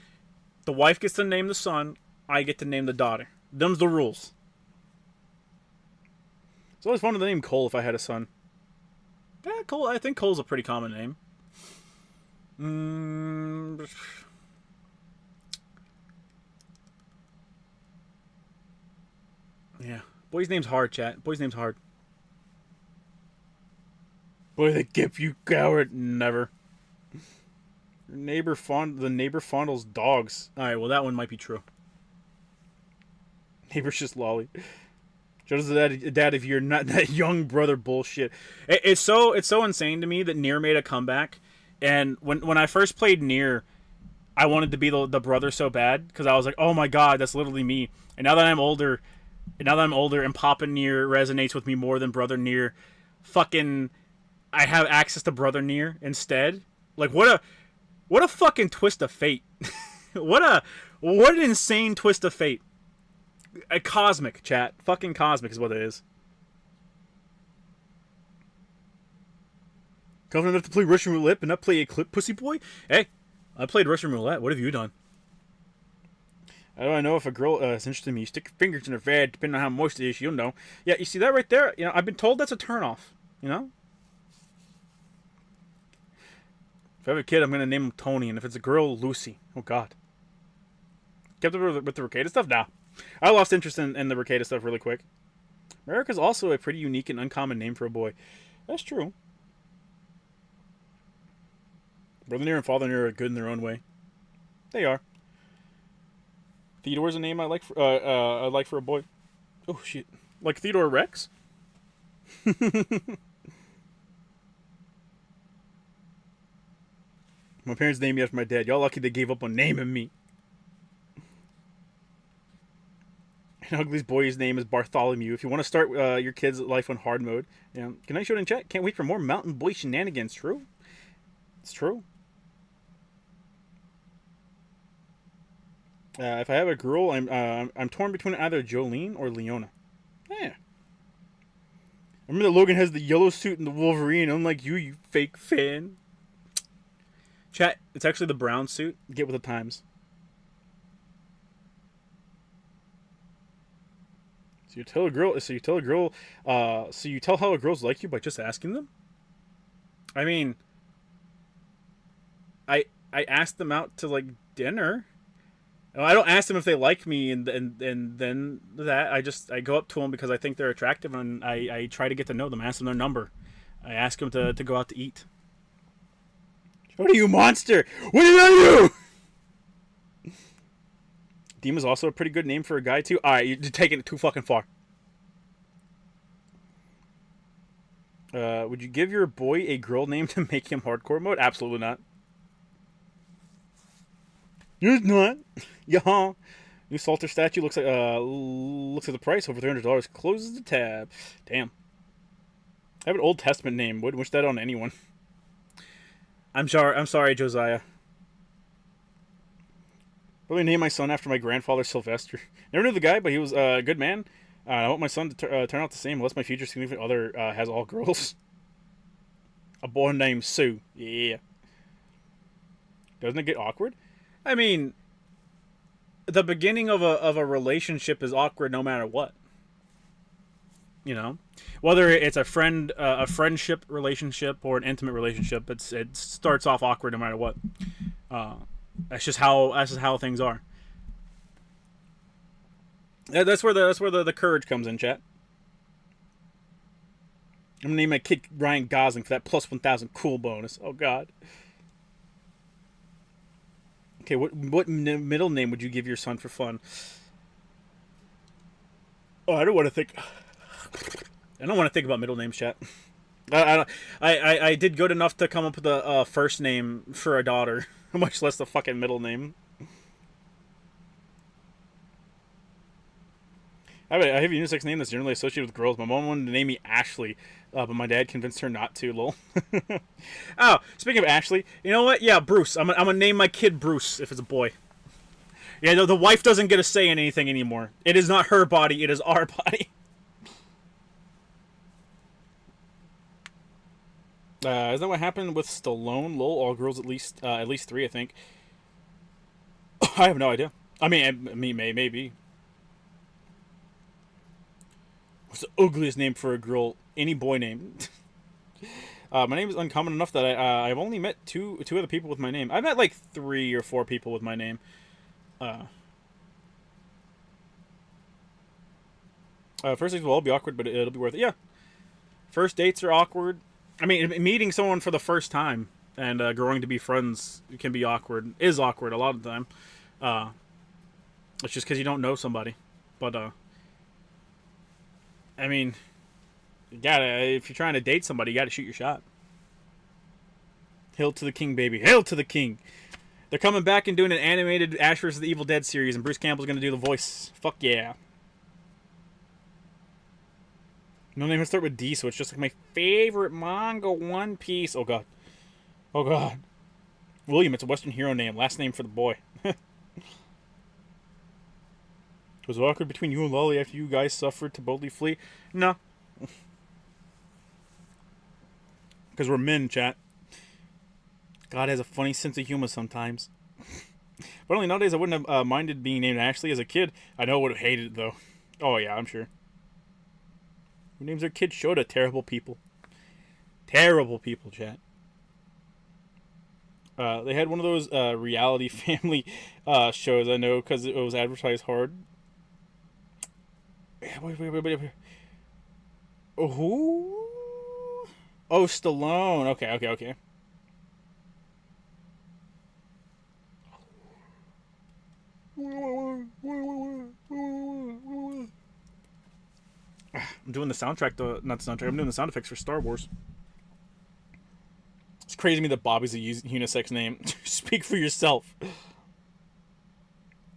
The wife gets to name the son. I get to name the daughter. Them's the rules. It's always fun to name Cole if I had a son. Yeah, Cole. I think Cole's a pretty common name. Yeah. Boy's name's hard, chat. Boy's name's hard. Boy, the gip, you coward. Never. The neighbor fondles dogs. Alright, well that one might be true. Neighbor's just lolly. Shows dad if you're not that young brother bullshit. It's so insane to me that Nier made a comeback. And when I first played Nier, I wanted to be the brother so bad because I was like, oh my god, that's literally me. And now that I'm older, and Papa Near resonates with me more than Brother Near, fucking, I have access to Brother Near instead. Like what a fucking twist of fate. what an insane twist of fate. A cosmic, chat. Fucking cosmic is what it is. Confident enough to play Russian roulette but not play a clip, pussy boy? Hey, I played Russian roulette. What have you done? How do I know if a girl is interested in me? You stick your fingers in her vag, depending on how moist it is, you'll know. Yeah, you see that right there? You know, I've been told that's a turnoff. You know? If I have a kid, I'm going to name him Tony, and if it's a girl, Lucy. Oh, God. Kept up with the Ricada stuff? Nah. I lost interest in the Ricada stuff really quick. America's also a pretty unique and uncommon name for a boy. That's true. Brother Near and Father Near are good in their own way. They are. Theodore's a name I like for a boy. Oh shit! Like Theodore Rex. My parents named me after my dad. Y'all lucky they gave up on naming me. And Ugly's boy's name is Bartholomew. If you want to start your kid's life on hard mode, can I show it in chat? Can't wait for more Mountain Boy shenanigans. True. It's true. If I have a girl, I'm torn between either Jolene or Leona. Yeah. I remember that Logan has the yellow suit and the Wolverine, unlike you fake fan. Chat, it's actually the brown suit. Get with the times. So you tell how a girl's like you by just asking them? I mean, I asked them out to like dinner. I don't ask them if they like me, and then that I go up to them because I think they're attractive, and I try to get to know them. I ask them their number. I ask them to go out to eat. What are you, monster? What did I do? Dima's also a pretty good name for a guy too. All right, you're taking it too fucking far. Would you give your boy a girl name to make him hardcore mode? Absolutely not. You're not. Yeah. New Salter statue looks at the price over $300. Closes the tab. Damn. I have an Old Testament name. Wouldn't wish that on anyone. I'm sorry, Josiah. Probably name my son after my grandfather, Sylvester. Never knew the guy, but he was a good man. I want my son to turn out the same, unless my future significant other has all girls. A boy named Sue. Yeah. Doesn't it get awkward? I mean, the beginning of a relationship is awkward no matter what. You know, whether it's a friendship relationship or an intimate relationship, it starts off awkward no matter what. That's just how things are. That's where the courage comes in, chat. I'm gonna name my kid Ryan Gosling for that plus 1,000 cool bonus. Oh God. Okay, what middle name would you give your son for fun? Oh, I don't want to think. I don't want to think about middle names, chat. I did good enough to come up with a first name for a daughter, much less the fucking middle name. I have a unisex name that's generally associated with girls. My mom wanted to name me Ashley, but my dad convinced her not to. Lol. Oh, speaking of Ashley, you know what? Yeah, Bruce. I'm gonna name my kid Bruce if it's a boy. Yeah, no, the wife doesn't get a say in anything anymore. It is not her body. It is our body. Isn't that what happened with Stallone? Lol, all girls at least 3, I think. I have no idea. I mean, maybe. What's the ugliest name for a girl? Any boy name. My name is uncommon enough that I've only met two other people with my name. I've met like 3 or 4 people with my name. First dates will all be awkward, but it'll be worth it. Yeah. First dates are awkward. I mean, meeting someone for the first time and growing to be friends can be awkward. Is awkward a lot of the time. It's just because you don't know somebody. But, I mean, if you're trying to date somebody, you gotta shoot your shot. Hail to the king, baby. Hail to the king. They're coming back and doing an animated Ash vs. the Evil Dead series, and Bruce Campbell's gonna do the voice. Fuck yeah. No name will start with D, so it's just like my favorite manga, One Piece. Oh god. Oh god. William, it's a Western hero name. Last name for the boy. Was it awkward between you and Lolly after you guys suffered to boldly flee? No. Because we're men, chat. God has a funny sense of humor sometimes. But only nowadays I wouldn't have minded being named Ashley as a kid. I know I would have hated it, though. Oh, yeah, I'm sure. Who names their kid Shota? Terrible people. Terrible people, chat. They had one of those reality family shows, I know, because it was advertised hard. Wait. Oh, who? Oh, Stallone. Okay. I'm doing the soundtrack, though. Not the soundtrack. I'm doing the sound effects for Star Wars. It's crazy to me that Bobby's a unisex name. Speak for yourself.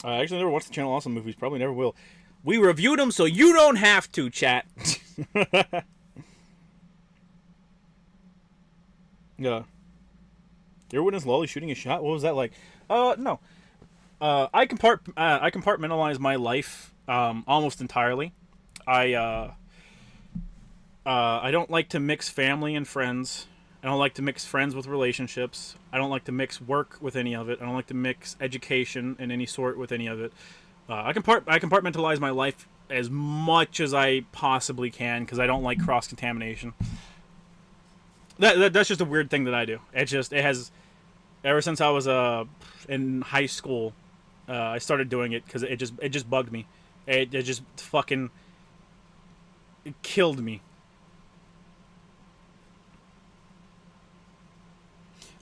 I actually never watched the Channel Awesome movies. Probably never will. We reviewed them, so you don't have to, chat. Yeah. You ever witnessed Lolly shooting a shot? What was that like? No. I compartmentalize my life almost entirely. I don't like to mix family and friends. I don't like to mix friends with relationships. I don't like to mix work with any of it. I don't like to mix education in any sort with any of it. I compartmentalize my life as much as I possibly can because I don't like cross-contamination. That's just a weird thing that I do. It has, ever since I was in high school, I started doing it because it just bugged me. It just fucking killed me.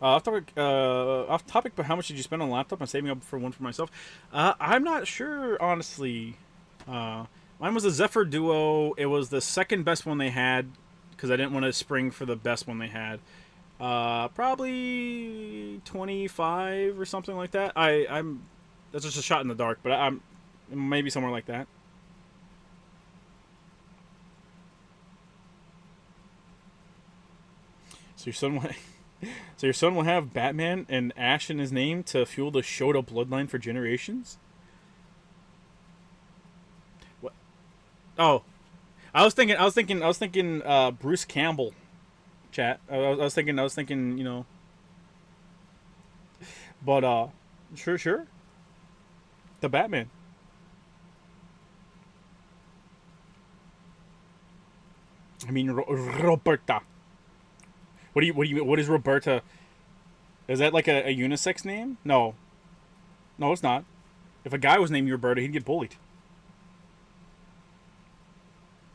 Off topic, but how much did you spend on a laptop? I'm saving up for one for myself. I'm not sure, honestly. Mine was a Zephyr Duo. It was the second best one they had, because I didn't want to spring for the best one they had. Probably 25 or something like that. That's just a shot in the dark, but I'm maybe somewhere like that. So your son will have Batman and Ash in his name to fuel the Shota bloodline for generations? What? Oh, I was thinking Bruce Campbell, chat. I was thinking, you know. But sure. The Batman. I mean Roberta. What do you what is Roberta? Is that like a unisex name? No, it's not. If a guy was named Roberta, he'd get bullied.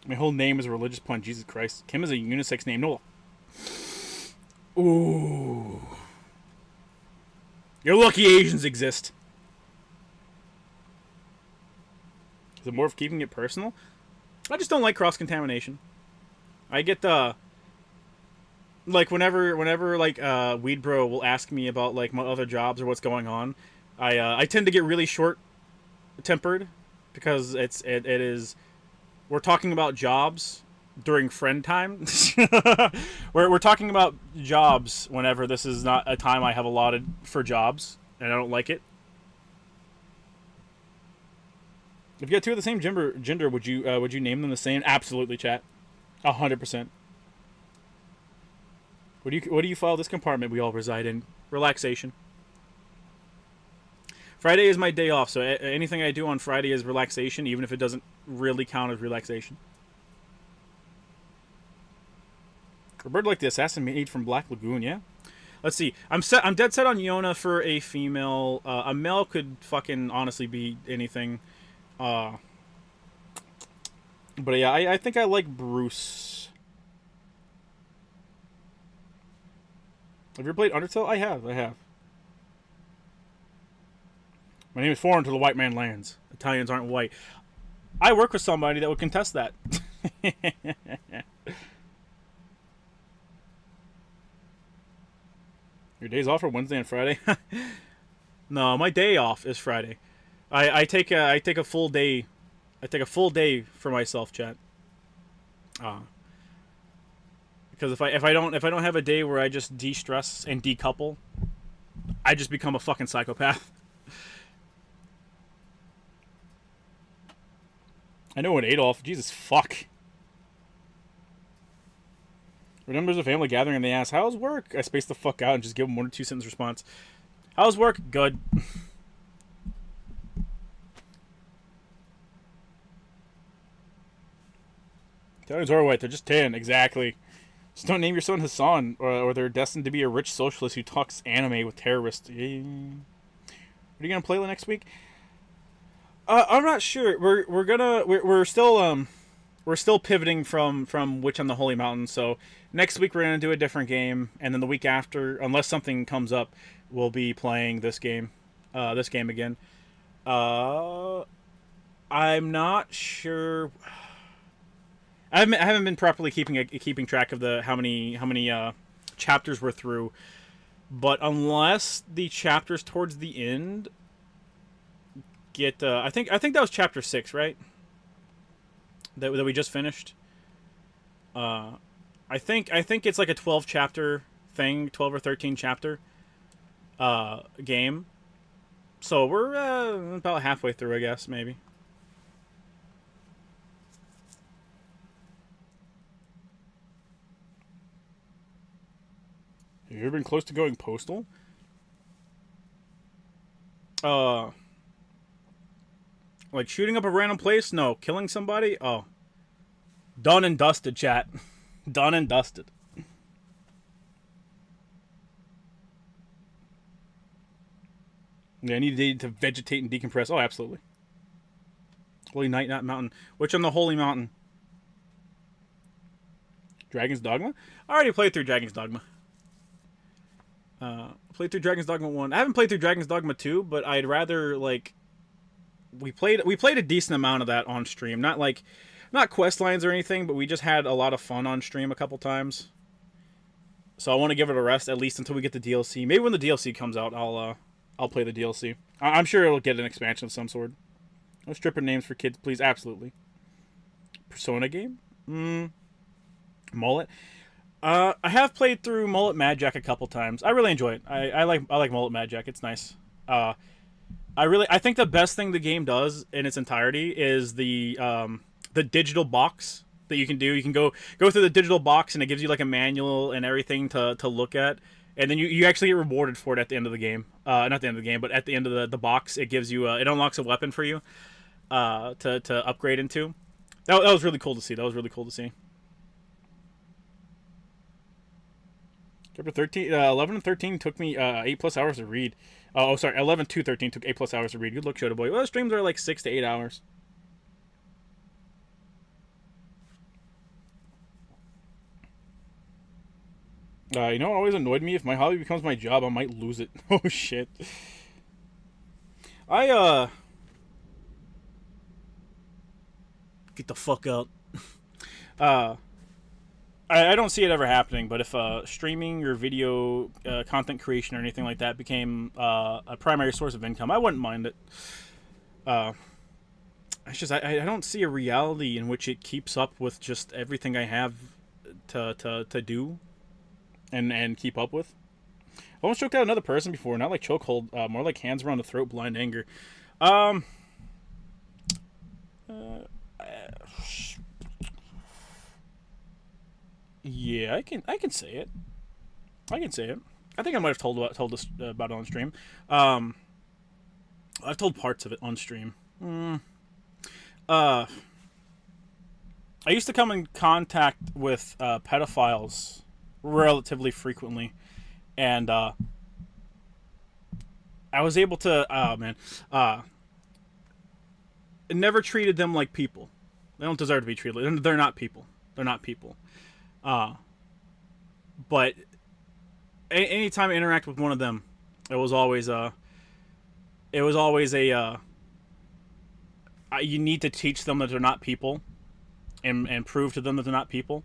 My whole name is a religious pun. Jesus Christ. Kim is a unisex name. No. Ooh. You're lucky Asians exist. Is it more of keeping it personal? I just don't like cross-contamination. I get the... Like, whenever like, Weed Bro will ask me about, like, my other jobs or what's going on, I tend to get really short-tempered because it is... We're talking about jobs during friend time. we're talking about jobs whenever this is not a time I have allotted for jobs, and I don't like it. If you got two of the same gender, would you name them the same? Absolutely, chat. 100%. What do you file this compartment we all reside in? Relaxation. Friday is my day off, so anything I do on Friday is relaxation, even if it doesn't really count as relaxation. A bird like the assassin made from Black Lagoon, yeah? Let's see. I'm dead set on Yona for a female. A male could fucking honestly be anything. But yeah, I think I like Bruce. Have you ever played Undertale? I have. My name is foreign to the white man lands. Italians aren't white. I work with somebody that would contest that. Your days off are Wednesday and Friday? No, my day off is Friday. I take a full day. I take a full day for myself, chat. Because if I don't have a day where I just de-stress and decouple, I just become a fucking psychopath. I know an Adolf. Jesus fuck. Remembers a family gathering and they ask, "How's work?" I space the fuck out and just give them 1 or 2 sentence response. How's work? Good. Italians are white. They're just tan. Exactly. Just don't name your son Hassan, or they're destined to be a rich socialist who talks anime with terrorists. What are you gonna play next week? I'm not sure. We're still pivoting from Witch on the Holy Mountain. So next week we're gonna do a different game, and then the week after, unless something comes up, we'll be playing this game again. I'm not sure. I haven't been properly keeping track of how many chapters we're through, but unless the chapters towards the end get I think that was chapter 6, right? That we just finished. I think it's like a 12 chapter thing, 12 or 13 chapter game. So we're about halfway through, I guess, maybe. Have you ever been close to going postal? Like shooting up a random place? No. Killing somebody? Oh. Done and dusted, chat. Done and dusted. Yeah, I need a day to vegetate and decompress. Oh, absolutely. Holy Night, not Mountain. Which on the Holy Mountain? Dragon's Dogma? I already played through Dragon's Dogma. Played through Dragon's Dogma 1. I haven't played through Dragon's Dogma 2, but I'd rather, like... We played a decent amount of that on stream. Not quest lines or anything, but we just had a lot of fun on stream a couple times. So I want to give it a rest, at least until we get the DLC. Maybe when the DLC comes out, I'll play the DLC. I'm sure it'll get an expansion of some sort. No stripper names for kids, please. Absolutely. Persona game? Mullet? I have played through Mullet Mad Jack a couple times. I really enjoy it. I like Mullet Mad Jack. It's nice. I think the best thing the game does in its entirety is the digital box that you can do. You can go through the digital box and it gives you like a manual and everything to look at. And then you actually get rewarded for it at the end of the game. Not the end of the game, but at the end of the box, it gives you it unlocks a weapon for you to upgrade into. That was really cool to see. Chapter 13, 11 and 13 took me 8+ hours to read. Oh, sorry, 11 to 13 took 8+ hours to read. Good luck, Shota Boy. Well, streams are like 6 to 8 hours. You know what always annoyed me? If my hobby becomes my job, I might lose it. Oh, shit. Get the fuck out. I don't see it ever happening, but if streaming or video content creation or anything like that became a primary source of income, I wouldn't mind it. It's just I don't see a reality in which it keeps up with just everything I have to do and keep up with. I almost choked out another person before, not like chokehold, more like hands around the throat, blind anger. Yeah, I can say it. I think I might have told this about it on stream. I've told parts of it on stream. I used to come in contact with pedophiles relatively frequently, and I was able to. Oh man, never treated them like people. They don't deserve to be treated. They're not people. But anytime I interact with one of them, it was always a you need to teach them that they're not people, and prove to them that they're not people.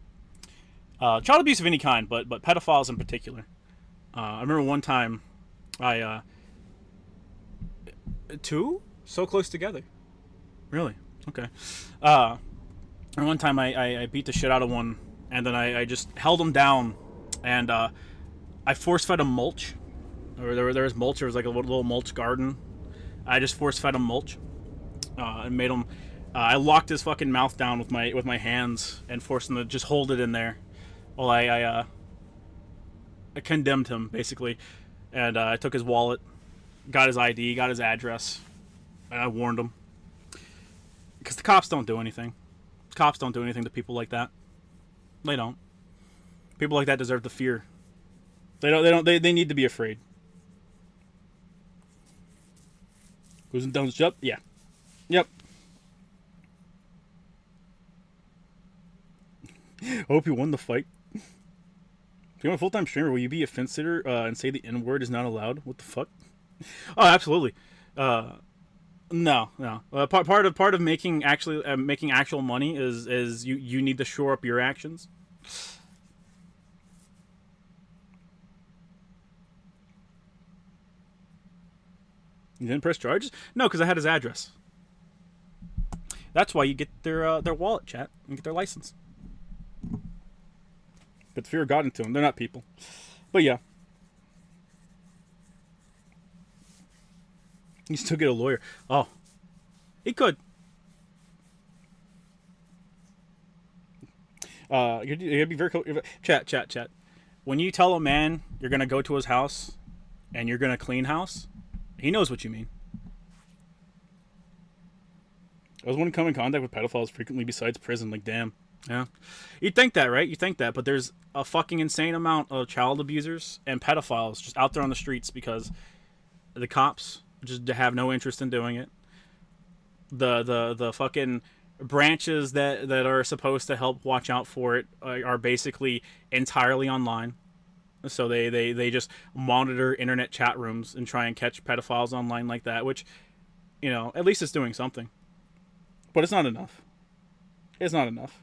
Child abuse of any kind, but pedophiles in particular. I remember one time I 2? So close together. Really? Okay. And one time I beat the shit out of one, and then I just held him down, and I force fed him mulch. Or there was mulch. There was like a little mulch garden. I just force fed him mulch, and made him. I locked his fucking mouth down with my hands and forced him to just hold it in there, while I condemned him basically, and I took his wallet, got his ID, got his address, and I warned him. Because the cops don't do anything. Cops don't do anything to people like that. They don't. People like that deserve the fear. They need to be afraid. Who's in Dumb's Jump? Yeah. Yep. Hope you won the fight. If you're a full-time streamer, will you be a fence sitter and say the N-word is not allowed? What the fuck? Oh, absolutely. No. Part of making actual money is you need to shore up your actions. You didn't press charges? No, because I had his address. That's why you get their wallet, chat, and get their license. But the fear of God into them. They're not people. But yeah. You still get a lawyer. Oh. He could. You gotta be very careful. Chat. When you tell a man you're gonna go to his house and you're gonna clean house, he knows what you mean. I was one to come in contact with pedophiles frequently besides prison. Like, damn. Yeah. You'd think that, right? You'd think that. But there's a fucking insane amount of child abusers and pedophiles just out there on the streets because the cops just have no interest in doing it. The fucking branches that are supposed to help watch out for it are basically entirely online. So they just monitor internet chat rooms and try and catch pedophiles online like that, which, you know, at least it's doing something. But it's not enough. It's not enough.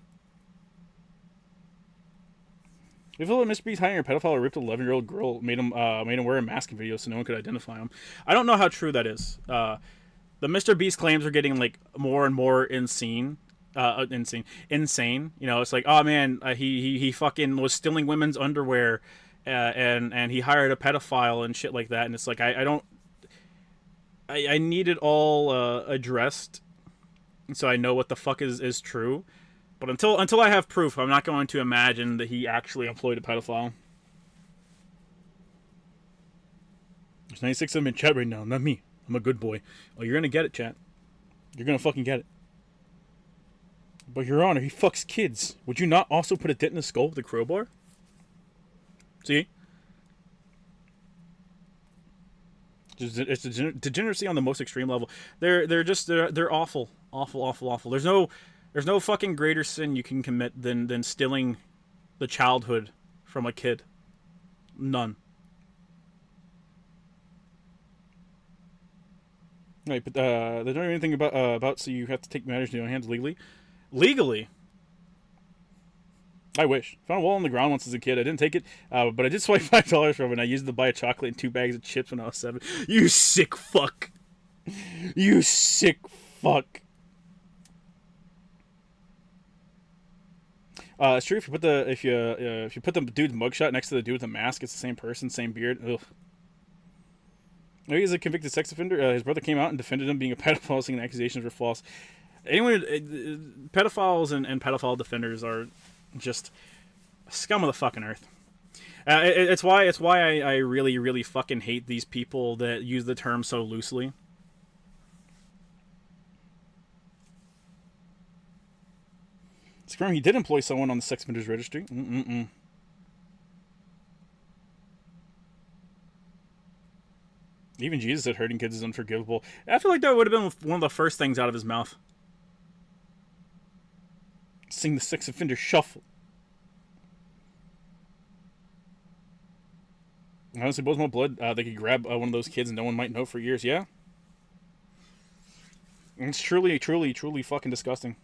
If Mr. Beast hiring a pedophile or ripped an 11-year-old girl made him wear a mask in videos so no one could identify him. I don't know how true that is. The Mr. Beast claims are getting like more and more insane. Insane. You know, it's like, oh man, he fucking was stealing women's underwear, and he hired a pedophile and shit like that. And it's like I need it all addressed, so I know what the fuck is true. But until I have proof, I'm not going to imagine that he actually employed a pedophile. There's 96 of them in chat right now, not me. I'm a good boy. Oh, you're gonna get it, chat. You're gonna fucking get it. But Your Honor, he fucks kids. Would you not also put a dent in his skull with a crowbar? See? It's degeneracy on the most extreme level. They're awful. Awful. There's no fucking greater sin you can commit than stealing the childhood from a kid. None. Right, but they don't know anything about so you have to take matters in your own hands legally. Legally? I wish. Found a wall on the ground once as a kid. I didn't take it, but I did swipe $5 from it, and I used it to buy a chocolate and 2 bags of chips when I was 7. You sick fuck. You sick fuck. It's true if you put the dude's mugshot next to the dude with the mask, it's the same person, same beard. Ugh. Maybe he's a convicted sex offender. His brother came out and defended him being a pedophile, saying the accusations were false. Pedophiles and pedophile defenders are just scum of the fucking earth. It's why I really, really fucking hate these people that use the term so loosely. Scrum, he did employ someone on the sex offenders registry. Even Jesus said hurting kids is unforgivable. I feel like that would have been one of the first things out of his mouth. Sing the sex offender shuffle. Honestly, both my blood, they could grab one of those kids and no one might know for years. Yeah. It's truly fucking disgusting.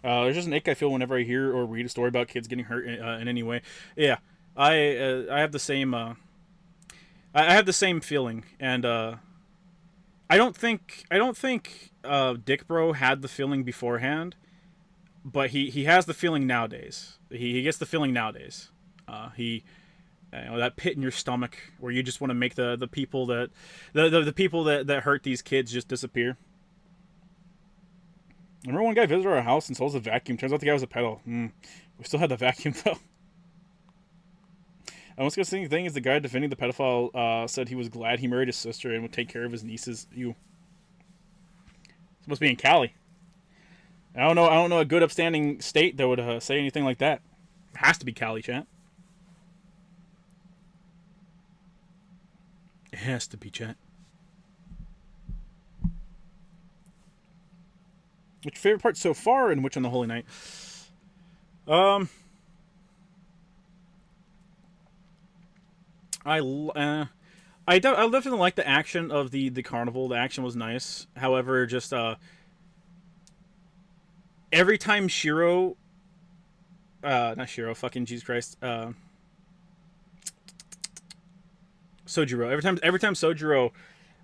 There's just an ache I feel whenever I hear or read a story about kids getting hurt in any way. Yeah, I have the same. I have the same feeling, and I don't think Dick Bro had the feeling beforehand, but he has the feeling nowadays. He gets the feeling nowadays. He that pit in your stomach where you just want to make the people that the people that hurt these kids just disappear. I remember one guy visited our house and sold us a vacuum. Turns out the guy was a pedo. We still had the vacuum though. The most disgusting thing is the guy defending the pedophile said he was glad he married his sister and would take care of his nieces. You. It's supposed to be in Cali. I don't know a good upstanding state that would say anything like that. It has to be Cali, chat. It has to be, chat. What's your favorite part so far and which on the Holy Night? I definitely like the action of the carnival. The action was nice. However, just every time Shiro, not Shiro, fucking Jesus Christ, Sojiro. Every time Sojiro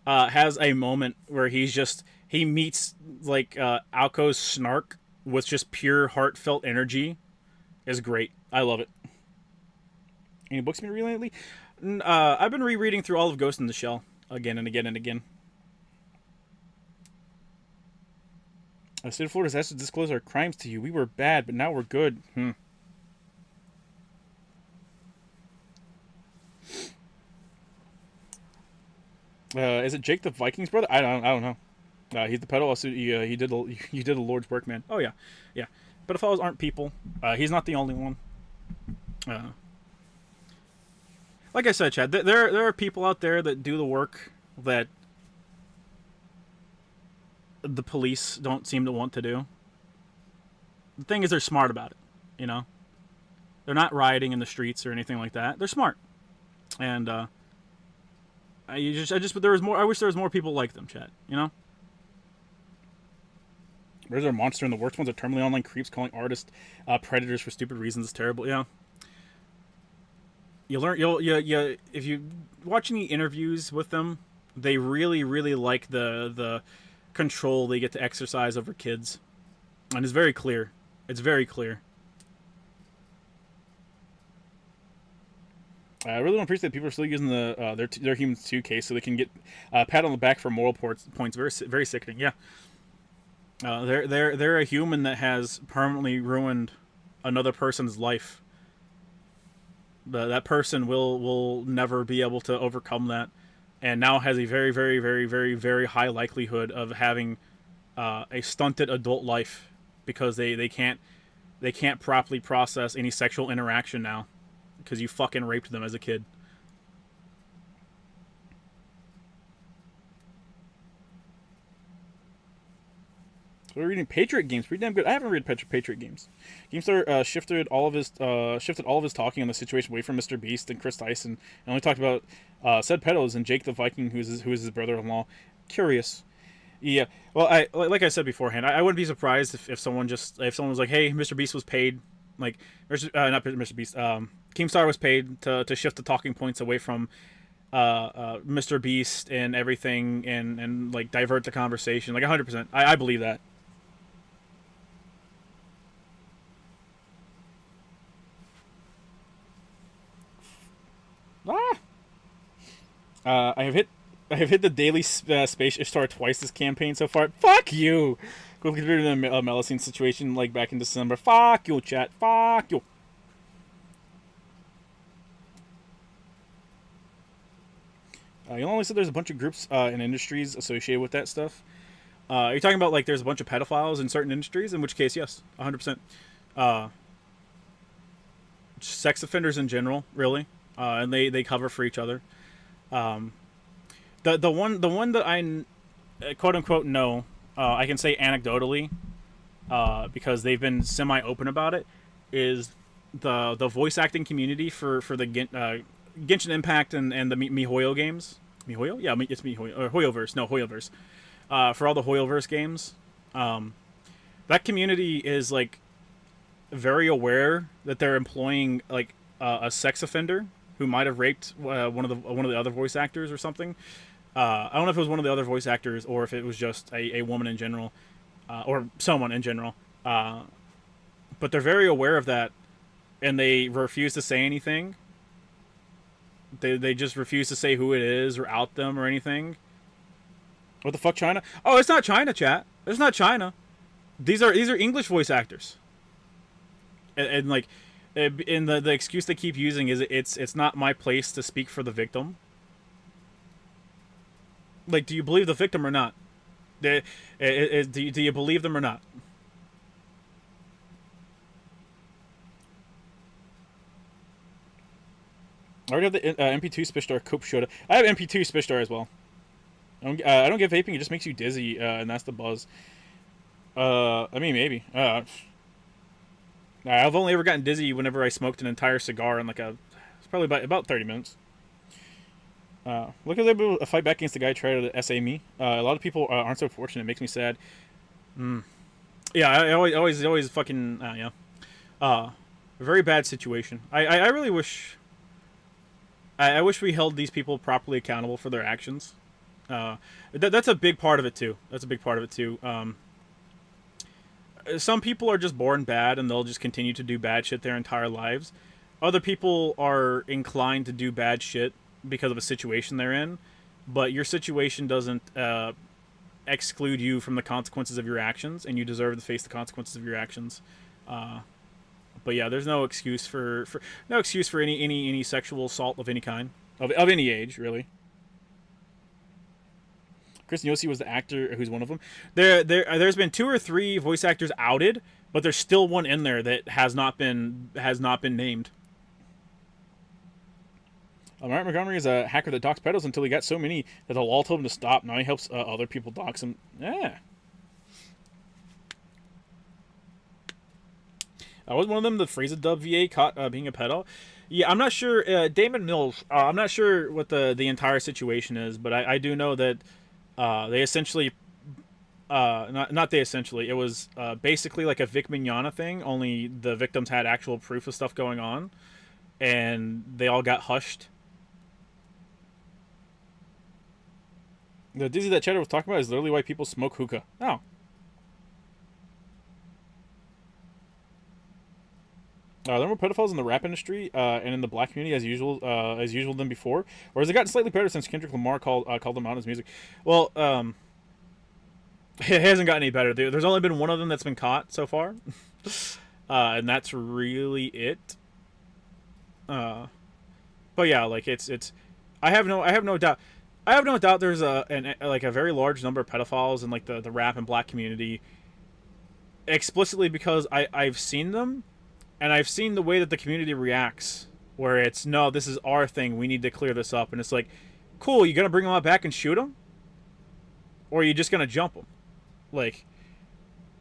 has a moment where he meets like Aoko's snark with just pure heartfelt energy, is great. I love it. Any books been reading lately? I've been rereading through all of Ghost in the Shell again and again and again. The state of Florida has to disclose our crimes to you. We were bad, but now we're good. Is it Jake the Vikings brother? I don't know. He's the pedophile. Also, he did the Lord's work, man. Oh yeah. Pedophiles aren't people. He's not the only one. Like I said, Chad, there are people out there that do the work that the police don't seem to want to do. The thing is, they're smart about it. You know, they're not rioting in the streets or anything like that. They're smart, and I wish there was more people like them, Chad. You know. There's our monster, and the worst ones are terminally online creeps calling artists predators for stupid reasons. It's terrible. Yeah. You learn, if you watch any interviews with them, they really, really like the control they get to exercise over kids, and it's very clear. It's very clear. I really don't appreciate that people are still using their humans 2 case so they can get pat on the back for moral points. Very, very sickening. Yeah. They're a human that has permanently ruined another person's life. That person will never be able to overcome that, and now has a very, very, very, very, very high likelihood of having a stunted adult life because they can't properly process any sexual interaction now because you fucking raped them as a kid. We're reading Patriot Games. Pretty damn good. I haven't read Patriot Games. GameStar shifted all of his talking on the situation away from Mr. Beast and Chris Tyson, and only talked about said pedos and Jake the Viking, who is his brother-in-law. Curious. Yeah. Well, like I said beforehand, I wouldn't be surprised if someone was like, hey, Mr. Beast was paid, like not Mr. Beast. Keemstar was paid to shift the talking points away from Mr. Beast and everything, and like divert the conversation. Like 100%. I believe that. I have hit the daily space star twice this campaign so far. Fuck you. Quickly consider the Melusine situation like back in December. Fuck you, chat. Fuck you. You only said there's a bunch of groups and industries associated with that stuff. You're talking about like there's a bunch of pedophiles in certain industries, in which case, yes, 100%. Sex offenders in general, really, and they cover for each other. The one that I quote unquote know, I can say anecdotally, because they've been semi open about it, is the voice acting community for the Genshin Impact and the MiHoYo games. MiHoYo? Yeah, it's MiHoYo. Or Hoyoverse. No, Hoyoverse. For all the Hoyoverse games. That community is, like, very aware that they're employing, like, a sex offender who might have raped one of the other voice actors or something. I don't know if it was one of the other voice actors or if it was just a woman in general, or someone in general. But they're very aware of that, and they refuse to say anything. They just refuse to say who it is or out them or anything. What the fuck, China? Oh, it's not China, chat. It's not China. These are English voice actors. And like, and the excuse they keep using is it's not my place to speak for the victim. Like, do you believe the victim or not? Do you believe them or not? I already have the MP2 Spishstar Cope Shoda. I have MP2 Spishstar as well. I don't get vaping. It just makes you dizzy, and that's the buzz. I mean, maybe. I've only ever gotten dizzy whenever I smoked an entire cigar in like it's probably about 30 minutes. Look at able to fight back against the guy who tried to SA me. A lot of people aren't so fortunate. It makes me sad. Yeah, I always fucking yeah. Very bad situation. I really wish. I wish we held these people properly accountable for their actions. That's a big part of it too. Some people are just born bad and they'll just continue to do bad shit their entire lives. Other people are inclined to do bad shit because of a situation they're in, but your situation doesn't exclude you from the consequences of your actions, and you deserve to face the consequences of your actions. But yeah, there's no excuse for any sexual assault of any kind, of any age, really. Chris Yossi was the actor who's one of them. There's been 2 or 3 voice actors outed, but there's still one in there that has not been named. Mark Montgomery is a hacker that docs pedals until he got so many that they'll all told him to stop. Now he helps other people dox him. Yeah. Was one of them the Frieza dub VA caught being a pedo? Yeah, I'm not sure. Damon Mills. I'm not sure what the entire situation is, but I do know that they essentially, not they essentially. It was basically like a Vic Mignogna thing. Only the victims had actual proof of stuff going on, and they all got hushed. The dizzy that Cheddar was talking about is literally why people smoke hookah. Oh. There are more pedophiles in the rap industry and in the black community as usual than before, or has it gotten slightly better since Kendrick Lamar called them out in his music? Well, it hasn't gotten any better. There's only been one of them that's been caught so far, and that's really it. But yeah, like it's. I have no doubt. There's a very large number of pedophiles in like the rap and black community. Explicitly because I've seen them. And I've seen the way that the community reacts, where it's, no, this is our thing, we need to clear this up. And it's like, cool, you gonna bring them out back and shoot them? Or are you just gonna jump them? Like,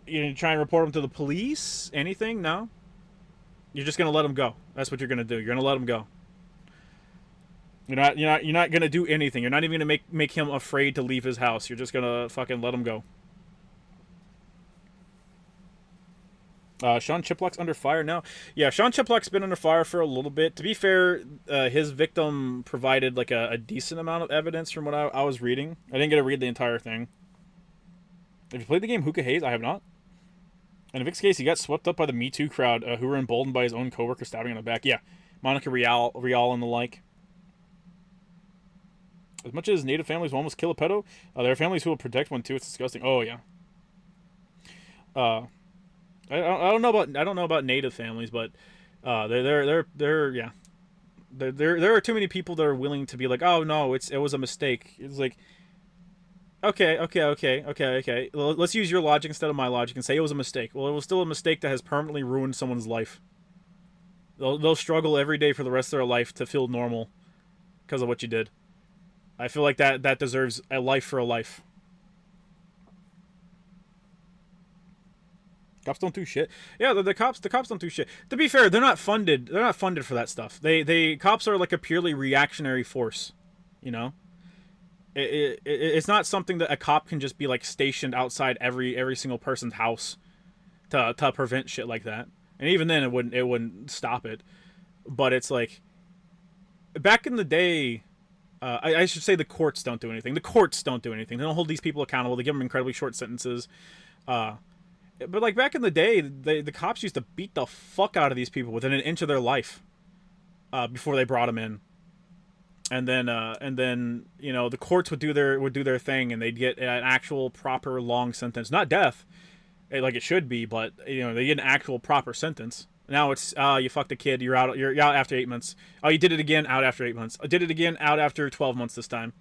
you gonna try and report them to the police? Anything? No? You're just gonna let them go. That's what you're gonna do. You're gonna let them go. You're not gonna do anything. You're not even gonna make him afraid to leave his house. You're just gonna fucking let him go. Sean Chiplock's under fire now. Yeah, Sean Chiplock's been under fire for a little bit. To be fair, his victim provided like a decent amount of evidence from what I was reading. I didn't get to read the entire thing. Have you played the game Hookah Haze? I have not. And in Vic's case, he got swept up by the Me Too crowd, who were emboldened by his own coworker stabbing in the back. Yeah, Monica Rial and the like. As much as Native families will almost kill a pedo, there are families who will protect one too. It's disgusting. Oh yeah. I don't know about Native families, but they're yeah. There are too many people that are willing to be like, oh no, it was a mistake. It's like, okay. Let's use your logic instead of my logic and say it was a mistake. Well, it was still a mistake that has permanently ruined someone's life. They'll struggle every day for the rest of their life to feel normal because of what you did. I feel like that deserves a life for a life. Cops don't do shit. Yeah, the cops don't do shit. To be fair, they're not funded for that stuff. Cops are like a purely reactionary force, you know? It's not something that a cop can just be like stationed outside every single person's house to prevent shit like that. And even then it wouldn't stop it. But it's like back in the day, I should say the courts don't do anything. The courts don't do anything. They don't hold these people accountable. They give them incredibly short sentences. But like back in the day, the cops used to beat the fuck out of these people within an inch of their life before they brought them in. And then you know the courts would do their thing, and they'd get an actual proper long sentence, not death, like it should be, but you know they get an actual proper sentence. Now it's you fucked a kid, you're out after 8 months. Oh, you did it again, out after 8 months. I did it again, out after 12 months this time.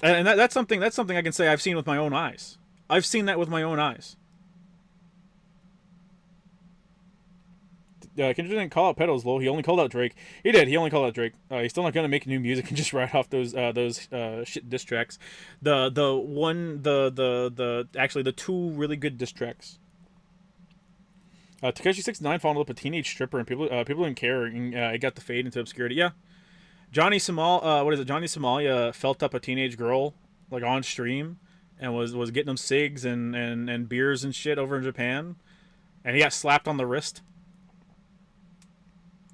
And that's something I can say I've seen with my own eyes. I've seen that with my own eyes. Kendrick didn't call out pedals, lol. He only called out Drake. He did. He only called out Drake. He's still not gonna make new music and just write off those shit diss tracks. Actually the two really good diss tracks. Takeshi69 followed up a teenage stripper, and people didn't care. And, it got the fade into obscurity. Yeah, Johnny Somalia felt up a teenage girl like on stream, and was getting them cigs and beers and shit over in Japan, and he got slapped on the wrist.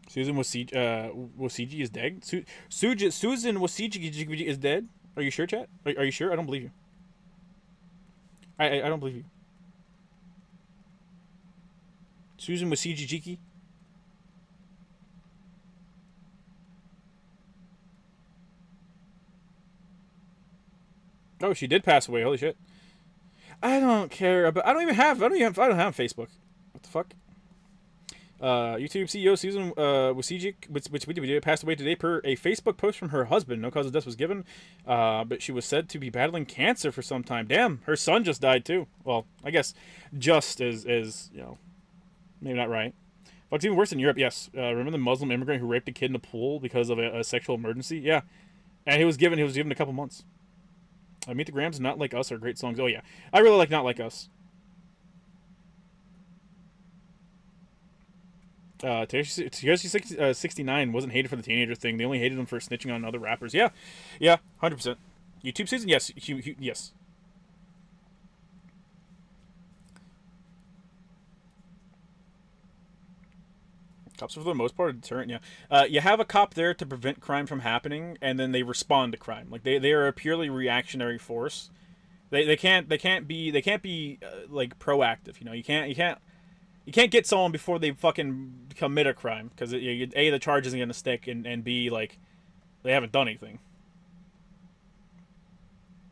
Susan Wasiji is dead. Susan Wasiji is dead. Are you sure, chat? Are you sure? I don't believe you. I don't believe you. Susan Wasiji. Oh, she did pass away. Holy shit. I don't care about. I don't have Facebook. What the fuck? YouTube CEO Susan Wasiji, which passed away today per a Facebook post from her husband. No cause of death was given, but she was said to be battling cancer for some time. Damn, her son just died too. Well, I guess just is you know, maybe not right. But it's even worse in Europe. Yes, remember the Muslim immigrant who raped a kid in a pool because of a sexual emergency? Yeah, and he was given a couple months. Meet the Grams and Not Like Us are great songs. Oh yeah, I really like Not Like Us. TSG69 wasn't hated for the teenager thing. They only hated him for snitching on other rappers. Yeah, 100%. YouTube season, yes, yes. Cops are for the most part a deterrent. Yeah, you have a cop there to prevent crime from happening, and then they respond to crime. Like they are a purely reactionary force. They can't be like proactive. You know, you can't get someone before they fucking commit a crime, because A, the charge isn't gonna stick, and B, like, they haven't done anything.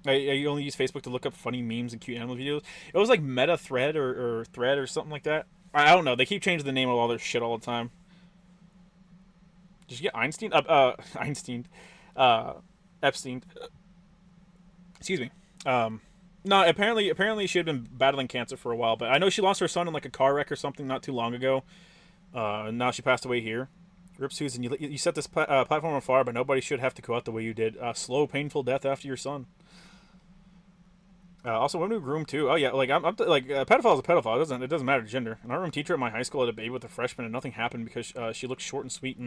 I only use Facebook to look up funny memes and cute animal videos. It was like Meta Thread or Thread or something like that. I don't know. They keep changing the name of all their shit all the time. Did you get Einstein? Epstein. Excuse me. No, apparently she had been battling cancer for a while, but I know she lost her son in like a car wreck or something not too long ago. And now she passed away here. Rip Susan, you set this platform on fire, but nobody should have to go out the way you did. Slow, painful death after your son. Also, women who groom too. Oh yeah, like a pedophile is a pedophile. It doesn't matter gender. An art room teacher at my high school had a baby with a freshman, and nothing happened because she looked short and sweet.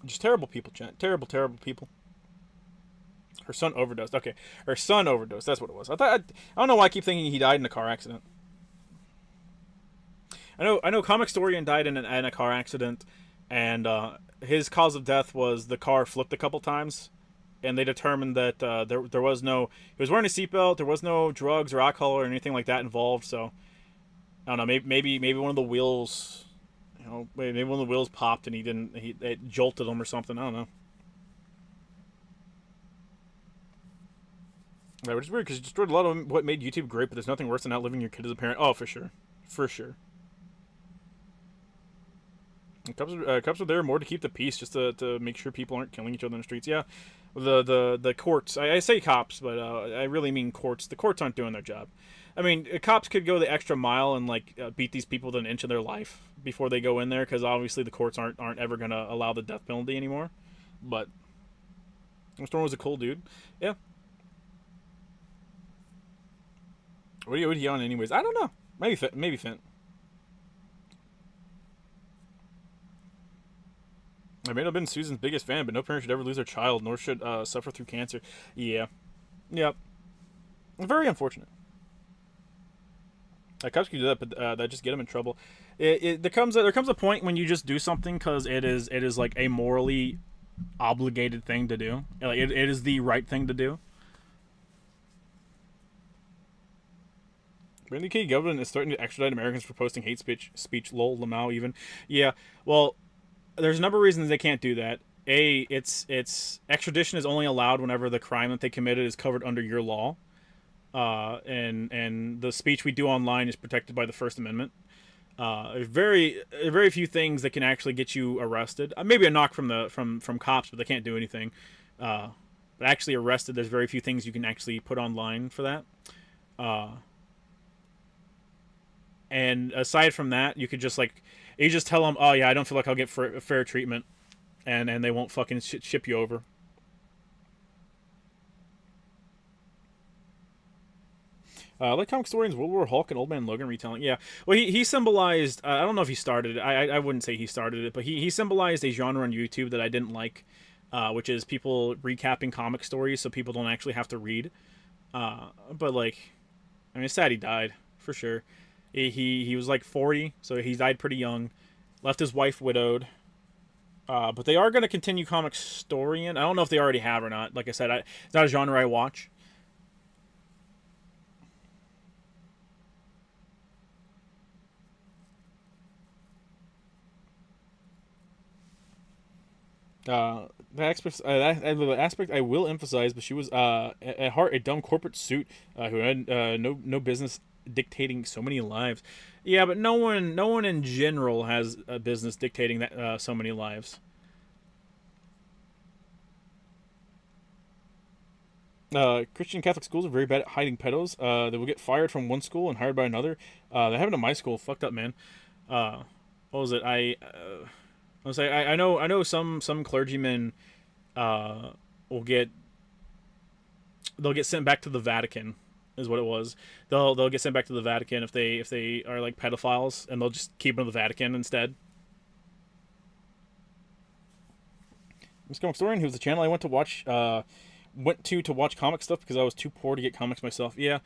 Just terrible people, Jen. Terrible people. Her son overdosed. Okay, her son overdosed. That's what it was. I don't know why I keep thinking he died in a car accident. I know Comic Storian died in a car accident, and his cause of death was the car flipped a couple times, and they determined that there was no. He was wearing a seatbelt. There was no drugs or alcohol or anything like that involved. So I don't know. Maybe one of the wheels. You know, maybe one of the wheels popped and it jolted him or something. I don't know. Right, which is weird because you destroyed a lot of what made YouTube great, but there's nothing worse than outliving your kid as a parent. Oh, for sure. For sure. And cops are there more to keep the peace, just to make sure people aren't killing each other in the streets. Yeah, the courts. I say cops, but I really mean courts. The courts aren't doing their job. I mean, cops could go the extra mile and like beat these people within an inch of their life before they go in there, because obviously the courts aren't ever gonna allow the death penalty anymore. But Storm was a cool dude. Yeah. What are you on anyways? I don't know. Maybe Fint. I may not have been Susan's biggest fan, but no parent should ever lose their child, nor should suffer through cancer. Yeah. Yep. Very unfortunate. Cops can do that, but that just get them in trouble. There comes a point when you just do something because it is like a morally obligated thing to do. Like it is the right thing to do. The UK government is starting to extradite Americans for posting hate speech. Lol, Lamau even. Yeah, well, there's a number of reasons they can't do that. It's extradition is only allowed whenever the crime that they committed is covered under your law. And the speech we do online is protected by the First Amendment. There's very few things that can actually get you arrested. Maybe a knock from cops, but they can't do anything. But actually arrested, there's very few things you can actually put online for that. And aside from that, you could just you just tell them, oh yeah, I don't feel like I'll get fair treatment, and they won't fucking ship you over. Like comic historians, World War Hulk and Old Man Logan retelling. Yeah, well, he symbolized. I don't know if he started it. I wouldn't say he started it, but he symbolized a genre on YouTube that I didn't like, which is people recapping comic stories so people don't actually have to read. But like, I mean, it's sad he died for sure. He was like 40, so he died pretty young. Left his wife widowed. But they are going to continue comic historian. I don't know if they already have or not. Like I said, it's not a genre I watch. The aspect I will emphasize, but she was at heart a dumb corporate suit who had no business dictating so many lives. Yeah, but no one in general has a business dictating that so many lives. Christian Catholic schools are very bad at hiding pedos. They will get fired from one school and hired by another. That happened to my school. Fucked up, man. What was it? I know some clergymen they'll get sent back to the Vatican, is what it was. They'll get sent back to the Vatican if they are like pedophiles, and they'll just keep them in the Vatican instead. Miss Comic Historian, who's the channel I went to watch comic stuff because I was too poor to get comics myself. Yeah,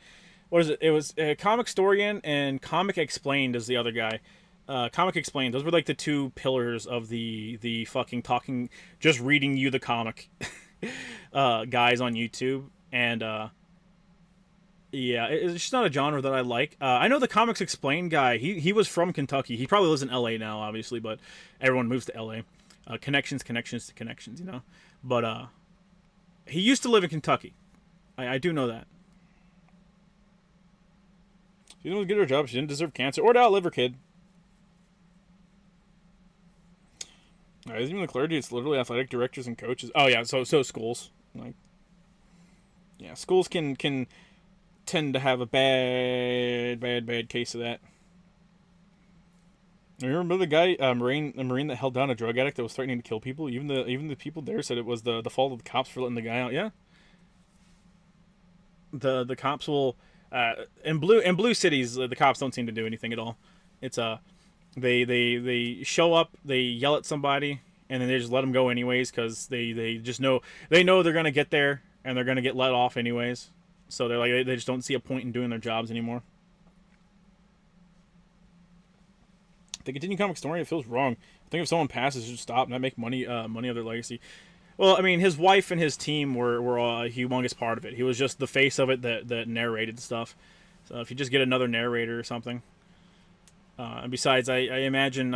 what is it? It was Comic Historian and Comic Explained is the other guy. Comic Explained. Those were like the two pillars of the fucking talking, just reading you the comic guys on YouTube. And yeah, it's just not a genre that I like. I know the Comics Explained guy. He was from Kentucky. He probably lives in LA now, obviously, but everyone moves to LA. Connections, you know. But he used to live in Kentucky. I do know that. She didn't get her job. She didn't deserve cancer or to outlive her kid. Isn't even the clergy, it's literally athletic directors and coaches. Oh yeah, so schools. Like, yeah, schools can tend to have a bad case of that. You remember the guy, a Marine that held down a drug addict that was threatening to kill people? Even the people there said it was the fault of the cops for letting the guy out. Yeah. The cops will in blue cities, the cops don't seem to do anything at all. It's they show up, they yell at somebody, and then they just let them go anyways because they just know they're gonna get there and they're gonna get let off anyways. So they're like they just don't see a point in doing their jobs anymore. They continue comic story. It feels wrong. I think if someone passes, should stop and not make money of their legacy. Well, I mean, his wife and his team were a humongous part of it. He was just the face of it that narrated stuff. So if you just get another narrator or something. And besides, I imagine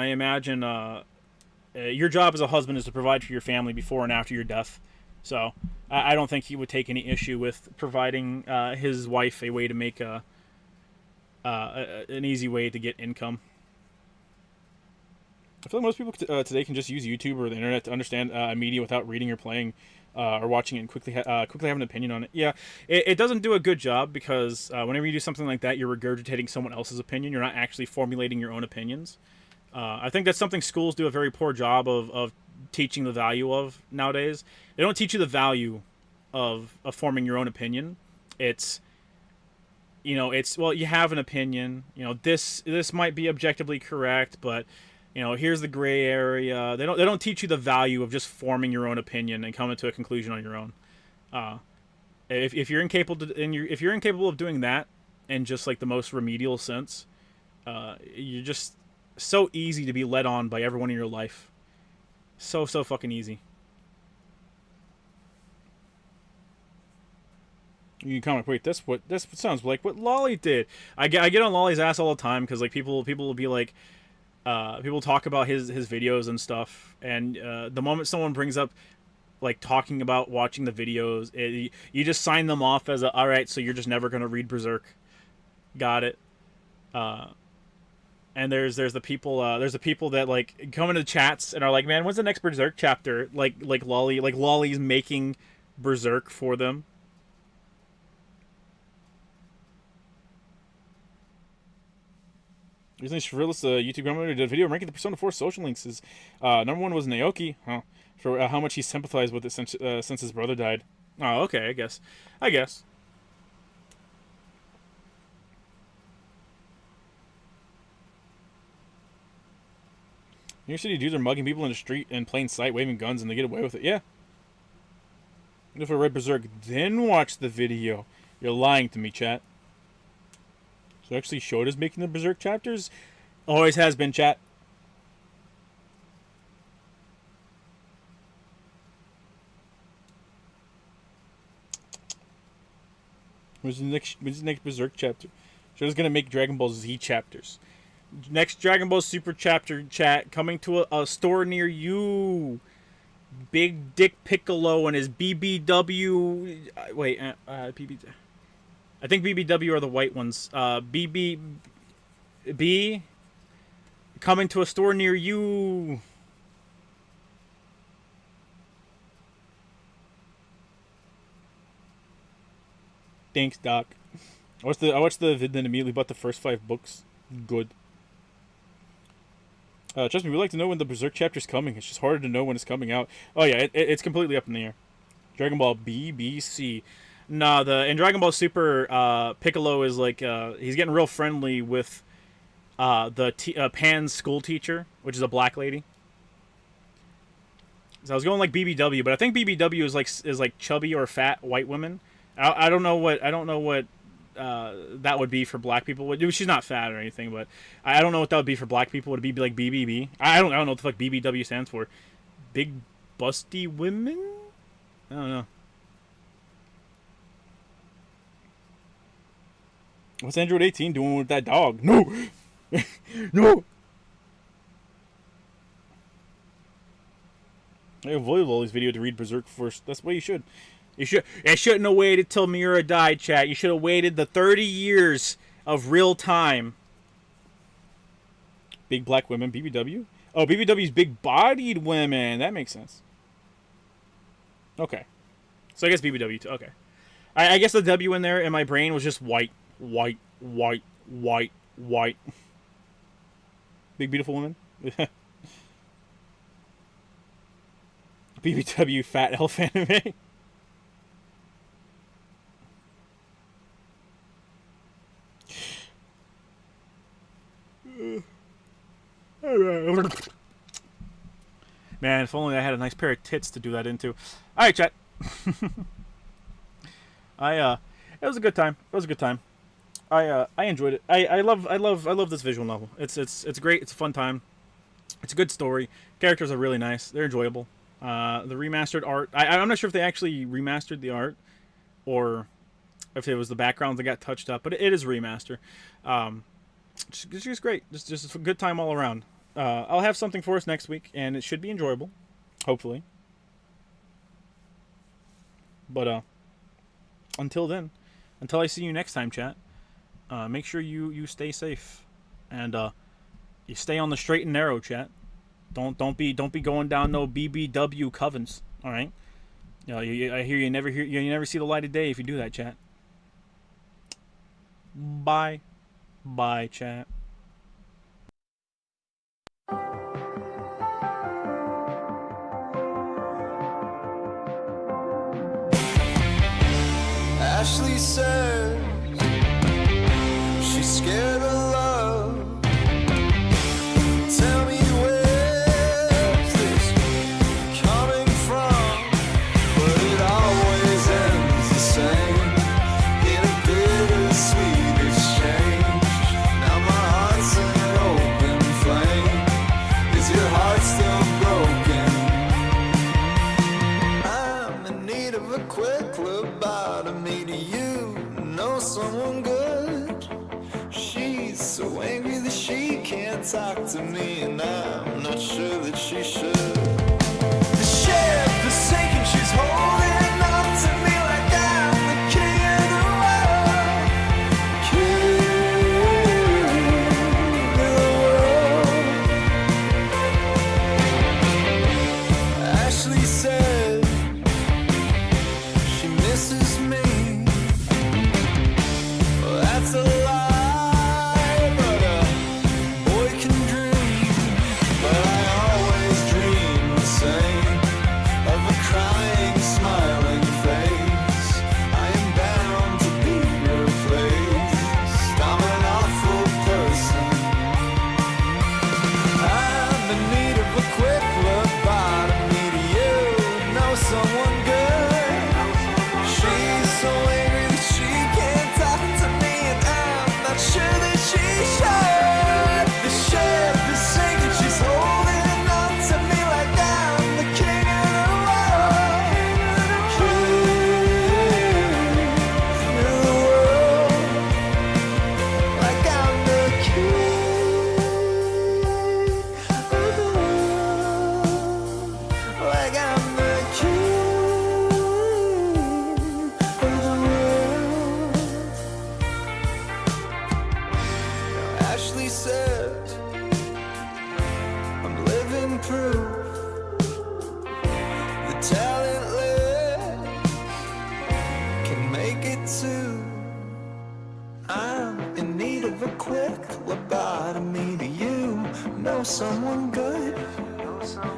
your job as a husband is to provide for your family before and after your death. So I don't think he would take any issue with providing his wife a way to make an easy way to get income. I feel like most people today can just use YouTube or the internet to understand media without reading or playing or watching it and quickly have an opinion on it. Yeah, it doesn't do a good job because whenever you do something like that, you're regurgitating someone else's opinion. You're not actually formulating your own opinions. I think that's something schools do a very poor job of teaching the value of nowadays. They don't teach you the value of forming your own opinion. It's well, you have an opinion. This might be objectively correct, but here's the gray area. They don't teach you the value of just forming your own opinion and coming to a conclusion on your own. If you're incapable of doing that in just like the most remedial sense, you're just so easy to be led on by everyone in your life. So fucking easy. You can comment, wait, this sounds like what Lolly did. I get on Lolly's ass all the time because like people will be like, people talk about his videos and stuff, and the moment someone brings up like talking about watching the videos, you just sign them off as all right, so you're just never gonna read Berserk. Got it. And there's the people that like come into chats and are like, man, when's the next Berserk chapter? Like Lolly's making Berserk for them. Recently, Shrivelous, YouTube grandmother, did a video ranking the Persona 4 social links. Number one was Naoki, for how much he sympathized with it since his brother died. Oh, okay, I guess. New York City dudes are mugging people in the street in plain sight, waving guns, and they get away with it. Yeah. If I read Berserk, then watch the video. You're lying to me, chat. So actually showed us making the Berserk chapters? Always has been, chat. When's the next Berserk chapter? Show's gonna make Dragon Ball Z chapters. Next Dragon Ball Super chapter, chat, coming to a store near you. Big Dick Piccolo and his BBW. Wait, BB. I think BBW are the white ones. BBB coming to a store near you. Thanks, Doc. I watched the vid, then immediately bought the first 5 books. Good. Trust me, we like to know when the Berserk chapter's coming. It's just harder to know when it's coming out. Oh yeah, it's completely up in the air. Dragon Ball BBC. Nah, in Dragon Ball Super, Piccolo is like, he's getting real friendly with Pan's school teacher, which is a black lady. So I was going like BBW, but I think BBW is like chubby or fat white women. I don't know what that would be for black people. She's not fat or anything, but I don't know what that would be for black people. Would it be like BBB? I don't know what the fuck BBW stands for. Big busty women? I don't know. What's Android 18 doing with that dog? No! No! I avoided Lolly's video to read Berserk first. That's what you should. You shouldn't have waited till Miura died, chat. You should have waited the 30 years of real time. Big black women, BBW? Oh, BBW's big-bodied women. That makes sense. Okay. So I guess BBW too. Okay. I guess the W in there in my brain was just white. White. Big beautiful woman. BBW fat elf anime. Man, if only I had a nice pair of tits to do that into. All right, chat. It was a good time. I enjoyed it. I love this visual novel. It's great. It's a fun time. It's a good story. Characters are really nice. They're enjoyable. The remastered art. I'm not sure if they actually remastered the art, or if it was the backgrounds that got touched up. But it is a remaster. It's just great. Just a good time all around. I'll have something for us next week, and it should be enjoyable, hopefully. But until then, until I see you next time, chat, make sure you stay safe, and you stay on the straight and narrow, chat. Don't be going down no BBW covens. All right. I hear you never see the light of day if you do that, chat. Bye, chat. Ashley says she's scared of love. Tell me where's this coming from? But it always ends the same, in a bittersweet exchange. Now my so angry that she can't talk to me, and I'm not sure that she should. The ship is sinking, she's holding on to me like I'm the king of the world. King of the world. Ashley said she misses me. Well, that's a lie, but a boy can dream. But I always dream the same, of a crying, smiling face. I am bound to be replaced. I'm an awful person. I'm in need of a quick lobotomy. Do you know someone good? She's so angry that she can't talk to me, and I'm not sure that she should. The ship is sinking, she's holding on to me like I'm the king of the world. King of the world. Like I'm the king of the world. Like I'm the king of the world. Now Ashley says I'm living proof the talentless can make it too. I'm in need of a quick lobotomy. Do you know someone good?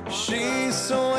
She's so